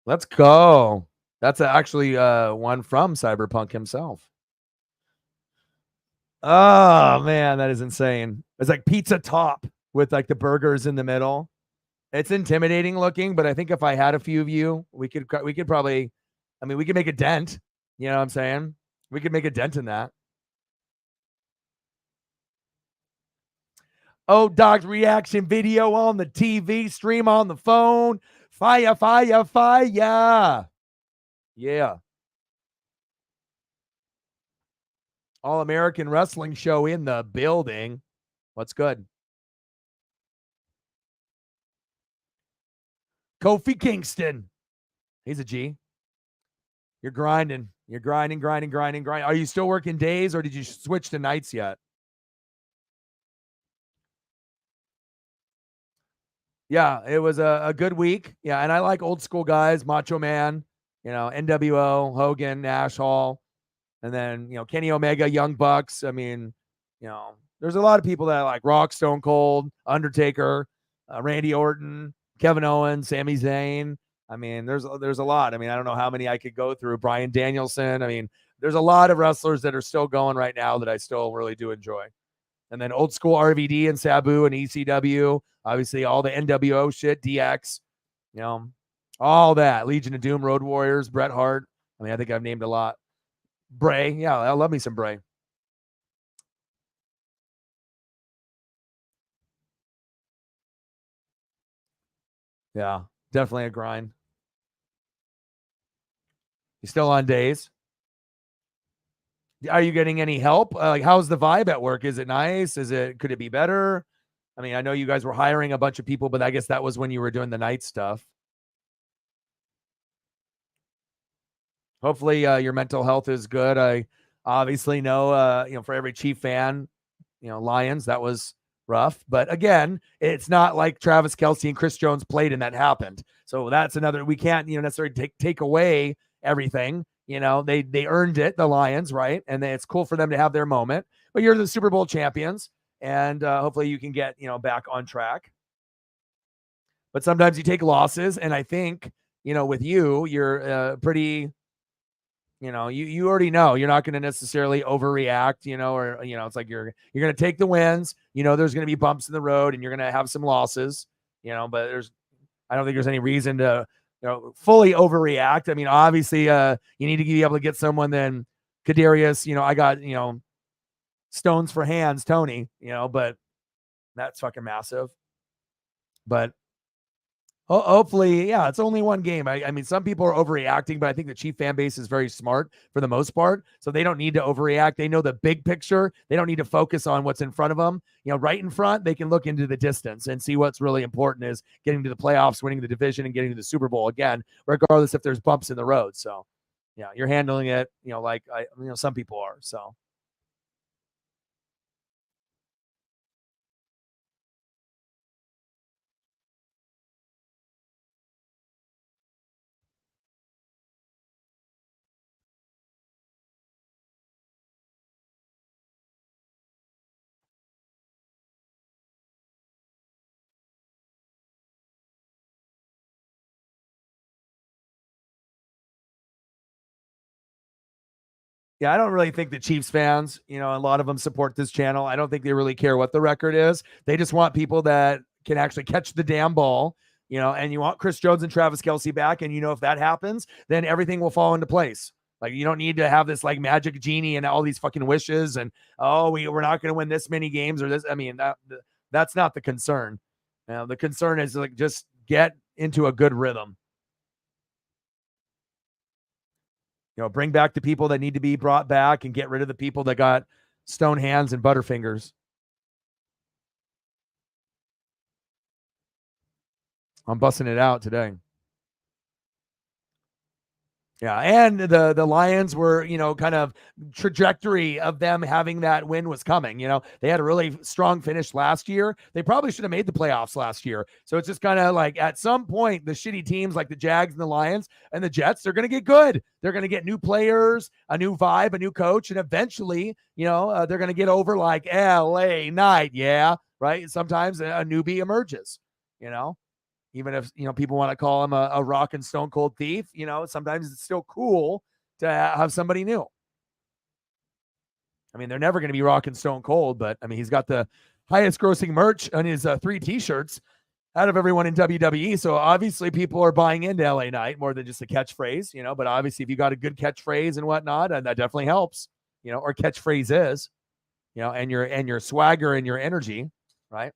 Let's go. That's actually one from Cyberpunk himself. Oh man, that is insane. It's like pizza top with like the burgers in the middle. It's intimidating looking, but I think if I had a few of you, we could probably, I mean, we could make a dent. You know what I'm saying? We could make a dent in that. Oh, Doc's reaction video on the TV, stream on the phone. Fire, fire, fire. Yeah. All American Wrestling Show in the building. What's good? Kofi Kingston. He's a G. You're grinding. You're grinding, grinding, grinding, grinding. Are you still working days or did you switch to nights yet? Yeah, it was a good week. Yeah, and I like old school guys, Macho Man, NWO, Hogan, Nash Hall, and then, Kenny Omega, Young Bucks. I mean, there's a lot of people that I like: Rock, Stone Cold, Undertaker, Randy Orton, Kevin Owens, Sami Zayn. I mean, there's a lot. I mean, I don't know how many I could go through. Bryan Danielson. I mean, there's a lot of wrestlers that are still going right now that I still really do enjoy. And then old school RVD and Sabu and ECW, obviously all the NWO shit, DX, you know, all that. Legion of Doom, Road Warriors, Bret Hart. I mean, I think I've named a lot. Bray, yeah, I love me some Bray. Yeah, definitely a grind. You still on days? Are you getting any help? Like, how's the vibe at work? Is it nice? Could it be better? I mean, I know you guys were hiring a bunch of people, but I guess that was when you were doing the night stuff. Hopefully, your mental health is good. I obviously know, for every Chief fan, Lions, that was rough. But again, it's not like Travis Kelce and Chris Jones played and that happened. So that's another, we can't, necessarily take away everything. They earned it, the Lions, right? And it's cool for them to have their moment. But you're the Super Bowl champions, and hopefully you can get, back on track. But sometimes you take losses, and I think, with you're pretty, you already know you're not going to necessarily overreact, or it's like you're going to take the wins. There's going to be bumps in the road, and you're going to have some losses. But I don't think there's any reason to fully overreact. I mean, obviously, you need to be able to get someone then Kadarius. I got stones for hands, Tony. But that's fucking massive. But hopefully, yeah, it's only one game. I mean, some people are overreacting, but I think the Chief fan base is very smart for the most part. So they don't need to overreact. They know the big picture. They don't need to focus on what's in front of them. Right in front, they can look into the distance and see what's really important is getting to the playoffs, winning the division, and getting to the Super Bowl again, regardless if there's bumps in the road. So, yeah, you're handling it, like some people are. So, yeah, I don't really think the Chiefs fans, a lot of them support this channel. I don't think they really care what the record is. They just want people that can actually catch the damn ball, and you want Chris Jones and Travis Kelce back. And, if that happens, then everything will fall into place. Like, you don't need to have this like magic genie and all these fucking wishes and, oh, we're not going to win this many games or this. I mean, that's not the concern. The concern is like just get into a good rhythm. Bring back the people that need to be brought back and get rid of the people that got stone hands and butterfingers. I'm busting it out today. Yeah, and the Lions were, kind of trajectory of them having that win was coming. They had a really strong finish last year. They probably should have made the playoffs last year. So it's just kind of like at some point, the shitty teams like the Jags and the Lions and the Jets, they're going to get good. They're going to get new players, a new vibe, a new coach, and eventually, they're going to get over like LA Knight. Yeah, right. Sometimes a newbie emerges. You know, even if people want to call him a rock and stone cold thief, sometimes it's still cool to have somebody new. I mean, they're never going to be rock and stone cold, but I mean, he's got the highest grossing merch on his 3 t-shirts out of everyone in WWE. So obviously people are buying into LA Knight more than just a catchphrase, but obviously if you got a good catchphrase and whatnot, and that definitely helps, or catchphrase is, and your swagger and your energy, right?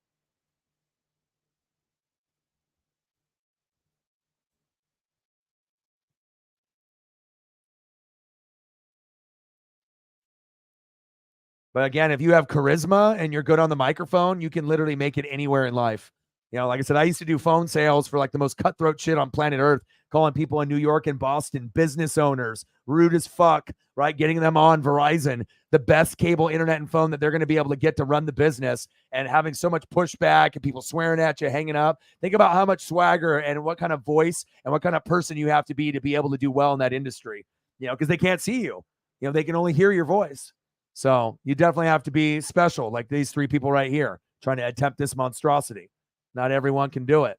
But again, if you have charisma and you're good on the microphone, you can literally make it anywhere in life. Like I said, I used to do phone sales for like the most cutthroat shit on planet Earth, calling people in New York and Boston, business owners, rude as fuck, right? Getting them on Verizon, the best cable internet and phone that they're going to be able to get to run the business, and having so much pushback and people swearing at you, hanging up. Think about how much swagger and what kind of voice and what kind of person you have to be able to do well in that industry, because they can't see you. They can only hear your voice. So you definitely have to be special, like these 3 people right here trying to attempt this monstrosity. Not everyone can do it.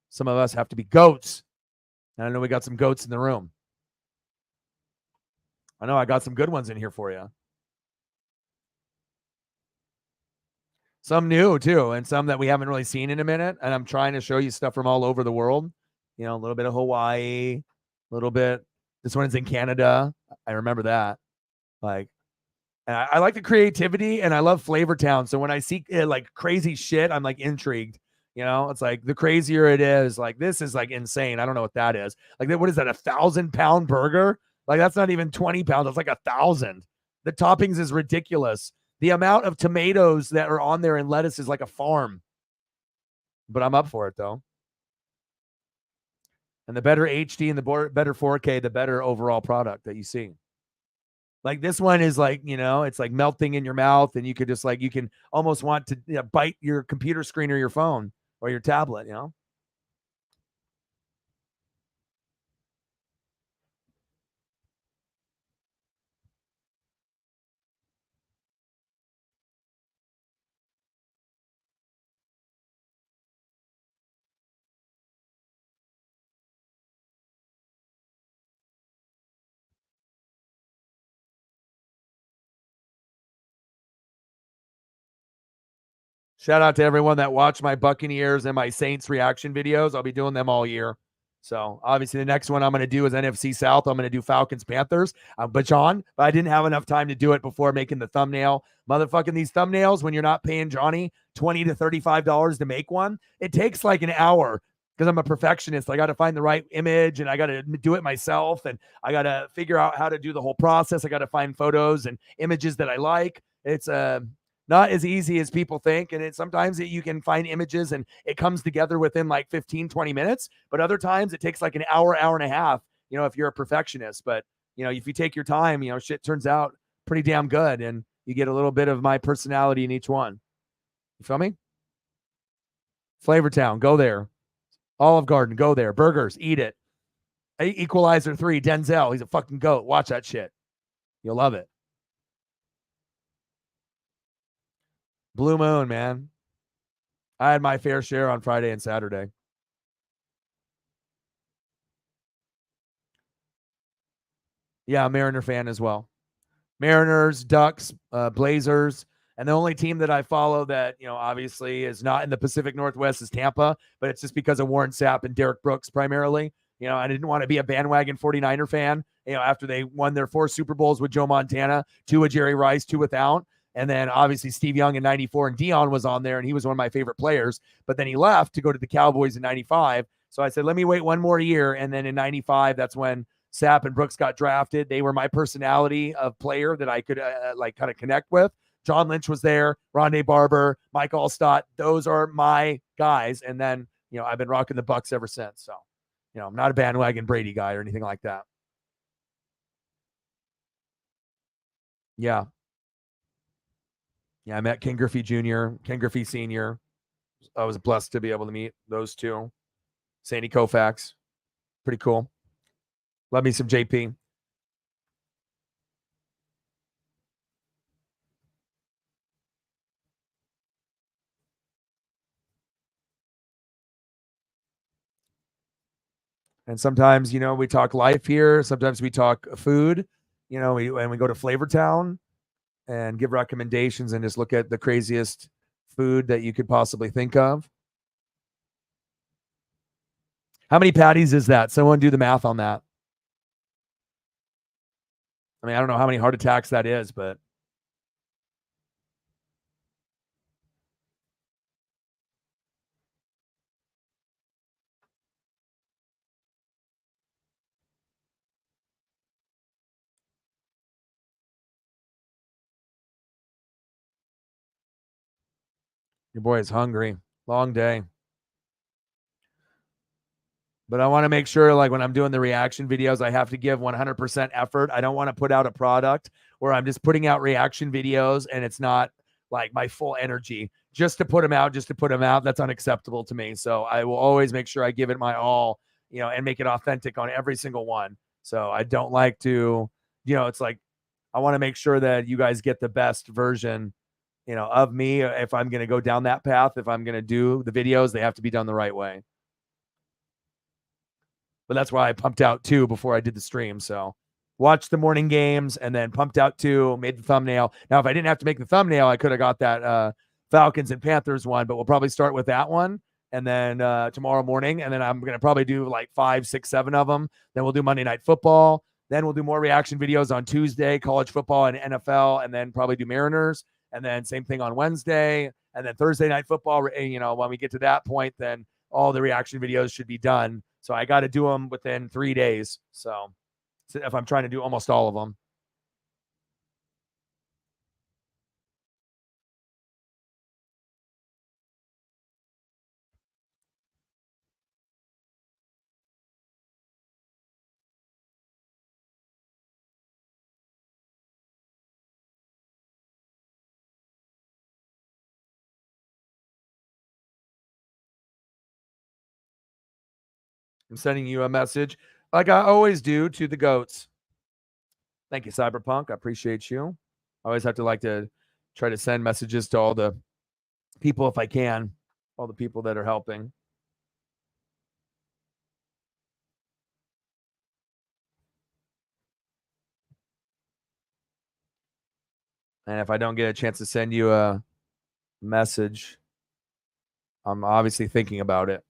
Some of us have to be goats. And I know we got some goats in the room. I know I got some good ones in here for you. Some new too, and some that we haven't really seen in a minute. And I'm trying to show you stuff from all over the world. A little bit of Hawaii, a little bit. This one's in Canada. I remember that. Like, and I like the creativity and I love Flavor Town. So when I see like crazy shit, I'm like intrigued. It's like the crazier it is, like this is like insane. I don't know what that is. Like, what is that? 1,000-pound burger? Like, that's not even 20 pounds. It's like 1,000. The toppings is ridiculous. The amount of tomatoes that are on there and lettuce is like a farm. But I'm up for it though. And the better HD and the better 4K, the better overall product that you see. Like this one is like, it's like melting in your mouth, and you could just like, you can almost want to bite your computer screen or your phone or your tablet, Shout out to everyone that watched my Buccaneers and my Saints reaction videos. I'll be doing them all year. So obviously the next one I'm going to do is NFC South. I'm going to do Falcons Panthers. But I didn't have enough time to do it before making the thumbnail. Motherfucking these thumbnails, when you're not paying Johnny $20 to $35 to make one, it takes like an hour because I'm a perfectionist. I got to find the right image and I got to do it myself. And I got to figure out how to do the whole process. I got to find photos and images that I like. It's not as easy as people think. And sometimes you can find images and it comes together within like 15, 20 minutes. But other times it takes like an hour, hour and a half, if you're a perfectionist. But, if you take your time, shit turns out pretty damn good. And you get a little bit of my personality in each one. You feel me? Flavortown, go there. Olive Garden, go there. Burgers, eat it. Equalizer 3, Denzel, he's a fucking goat. Watch that shit. You'll love it. Blue Moon, man. I had my fair share on Friday and Saturday. Yeah, Mariner fan as well. Mariners, Ducks, Blazers. And the only team that I follow that, obviously is not in the Pacific Northwest is Tampa, but it's just because of Warren Sapp and Derek Brooks primarily. I didn't want to be a bandwagon 49er fan, after they won their 4 Super Bowls with Joe Montana, 2 with Jerry Rice, 2 without. And then obviously Steve Young in 94 and Dion was on there and he was one of my favorite players, but then he left to go to the Cowboys in 95. So I said, let me wait one more year. And then in 95, that's when Sapp and Brooks got drafted. They were my personality of player that I could like kind of connect with. John Lynch was there, Rondé Barber, Mike Allstott. Those are my guys. And then, I've been rocking the Bucks ever since. So, I'm not a bandwagon Brady guy or anything like that. Yeah. Yeah, I met Ken Griffey Jr., Ken Griffey Sr. I was blessed to be able to meet those two. Sandy Koufax. Pretty cool. Love me some JP. And sometimes, we talk life here. Sometimes we talk food. We go to Flavor Town and give recommendations and just look at the craziest food that you could possibly think of. How many patties is that? Someone do the math on that. I mean, I don't know how many heart attacks that is, but your boy is hungry. Long day. But I want to make sure, like when I'm doing the reaction videos, I have to give 100% effort. I don't want to put out a product where I'm just putting out reaction videos and it's not like my full energy just to put them out, just to put them out. That's unacceptable to me. So I will always make sure I give it my all, and make it authentic on every single one. So I don't like to, it's like I want to make sure that you guys get the best version, of me. If I'm going to go down that path, if I'm going to do the videos, they have to be done the right way. But that's why I pumped out 2 before I did the stream. So watched the morning games and then pumped out 2, made the thumbnail. Now, if I didn't have to make the thumbnail, I could have got that Falcons and Panthers one, but we'll probably start with that one. And then tomorrow morning, and then I'm going to probably do like 5, 6, 7 of them. Then we'll do Monday Night Football. Then we'll do more reaction videos on Tuesday, college football and NFL, and then probably do Mariners. And then same thing on Wednesday. And then Thursday Night Football, when we get to that point, then all the reaction videos should be done. So I got to do them within 3 days. So if I'm trying to do almost all of them. I'm sending you a message like I always do to the goats. Thank you, Cyberpunk. I appreciate you. I always have to try to send messages to all the people if I can, all the people that are helping. And if I don't get a chance to send you a message, I'm obviously thinking about it.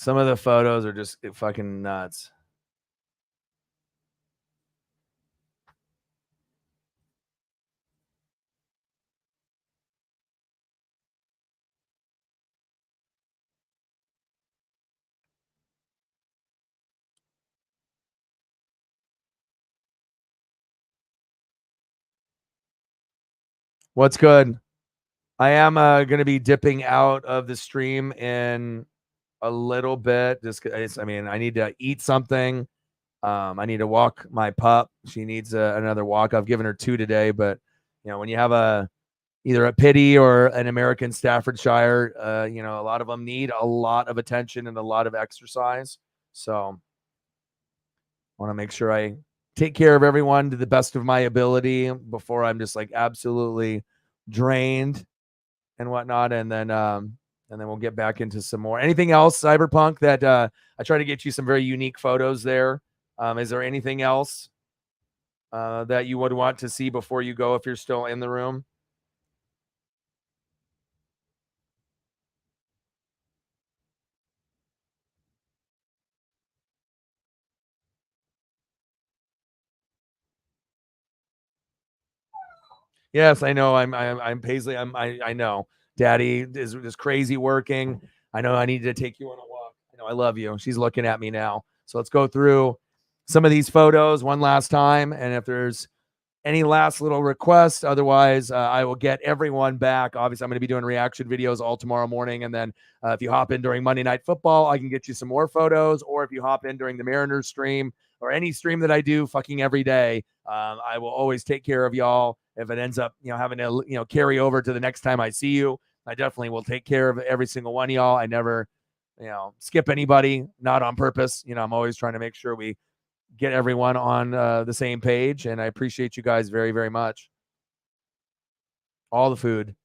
Some of the photos are just fucking nuts. What's good? I am going to be dipping out of the stream in a little bit. I need to eat something. I need to walk my pup. She needs another walk. I've given her 2 today, but when you have either a pity or an American Staffordshire, a lot of them need a lot of attention and a lot of exercise. So I want to make sure I take care of everyone to the best of my ability before I'm just like absolutely drained and whatnot. And then we'll get back into some more. Anything else, Cyberpunk, that I try to get you some very unique photos there. Is there anything else? that you would want to see before you go if you're still in the room? Yes, I know. I'm Paisley. I know. Daddy is crazy working. I know I need to take you on a walk. I know I love you. She's looking at me now. So let's go through some of these photos one last time. And if there's any last little requests, otherwise, I will get everyone back. Obviously, I'm going to be doing reaction videos all tomorrow morning. And then if you hop in during Monday Night Football, I can get you some more photos. Or if you hop in during the Mariners stream or any stream that I do fucking every day, I will always take care of y'all. If it ends up, having to, carry over to the next time I see you, I definitely will take care of every single one of y'all. I never, skip anybody, not on purpose. I'm always trying to make sure we get everyone on the same page. And I appreciate you guys very, very much. All the food.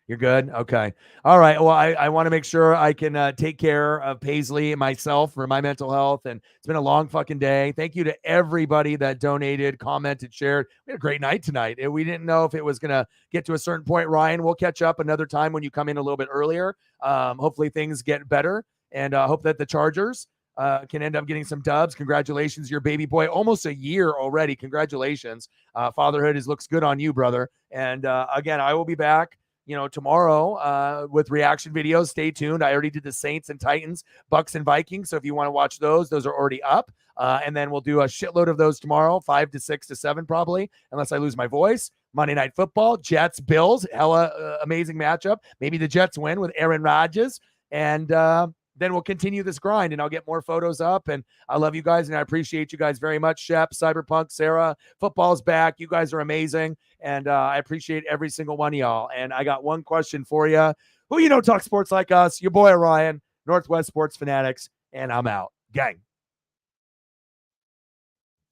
You're good? Okay. All right. Well, I want to make sure I can take care of Paisley and myself for my mental health. And it's been a long fucking day. Thank you to everybody that donated, commented, shared. We had a great night tonight. We didn't know if it was going to get to a certain point. Ryan, we'll catch up another time when you come in a little bit earlier. Hopefully things get better. And hope that the Chargers can end up getting some dubs. Congratulations, your baby boy. Almost a year already. Congratulations. Fatherhood looks good on you, brother. And again, I will be back tomorrow with reaction videos. Stay tuned. I already did the Saints and Titans, Bucks and Vikings. So if you want to watch those are already up. And then we'll do a shitload of those tomorrow, 5 to 6 to 7 probably, unless I lose my voice. Monday Night Football, Jets, Bills, hella amazing matchup. Maybe the Jets win with Aaron Rodgers. And then we'll continue this grind and I'll get more photos up. And I love you guys and I appreciate you guys very much. Shep, Cyberpunk, Sarah, football's back. You guys are amazing. And I appreciate every single one of y'all. And I got one question for you. Who talk sports like us? Your boy Orion, Northwest Sports Fanatics, and I'm out. Gang.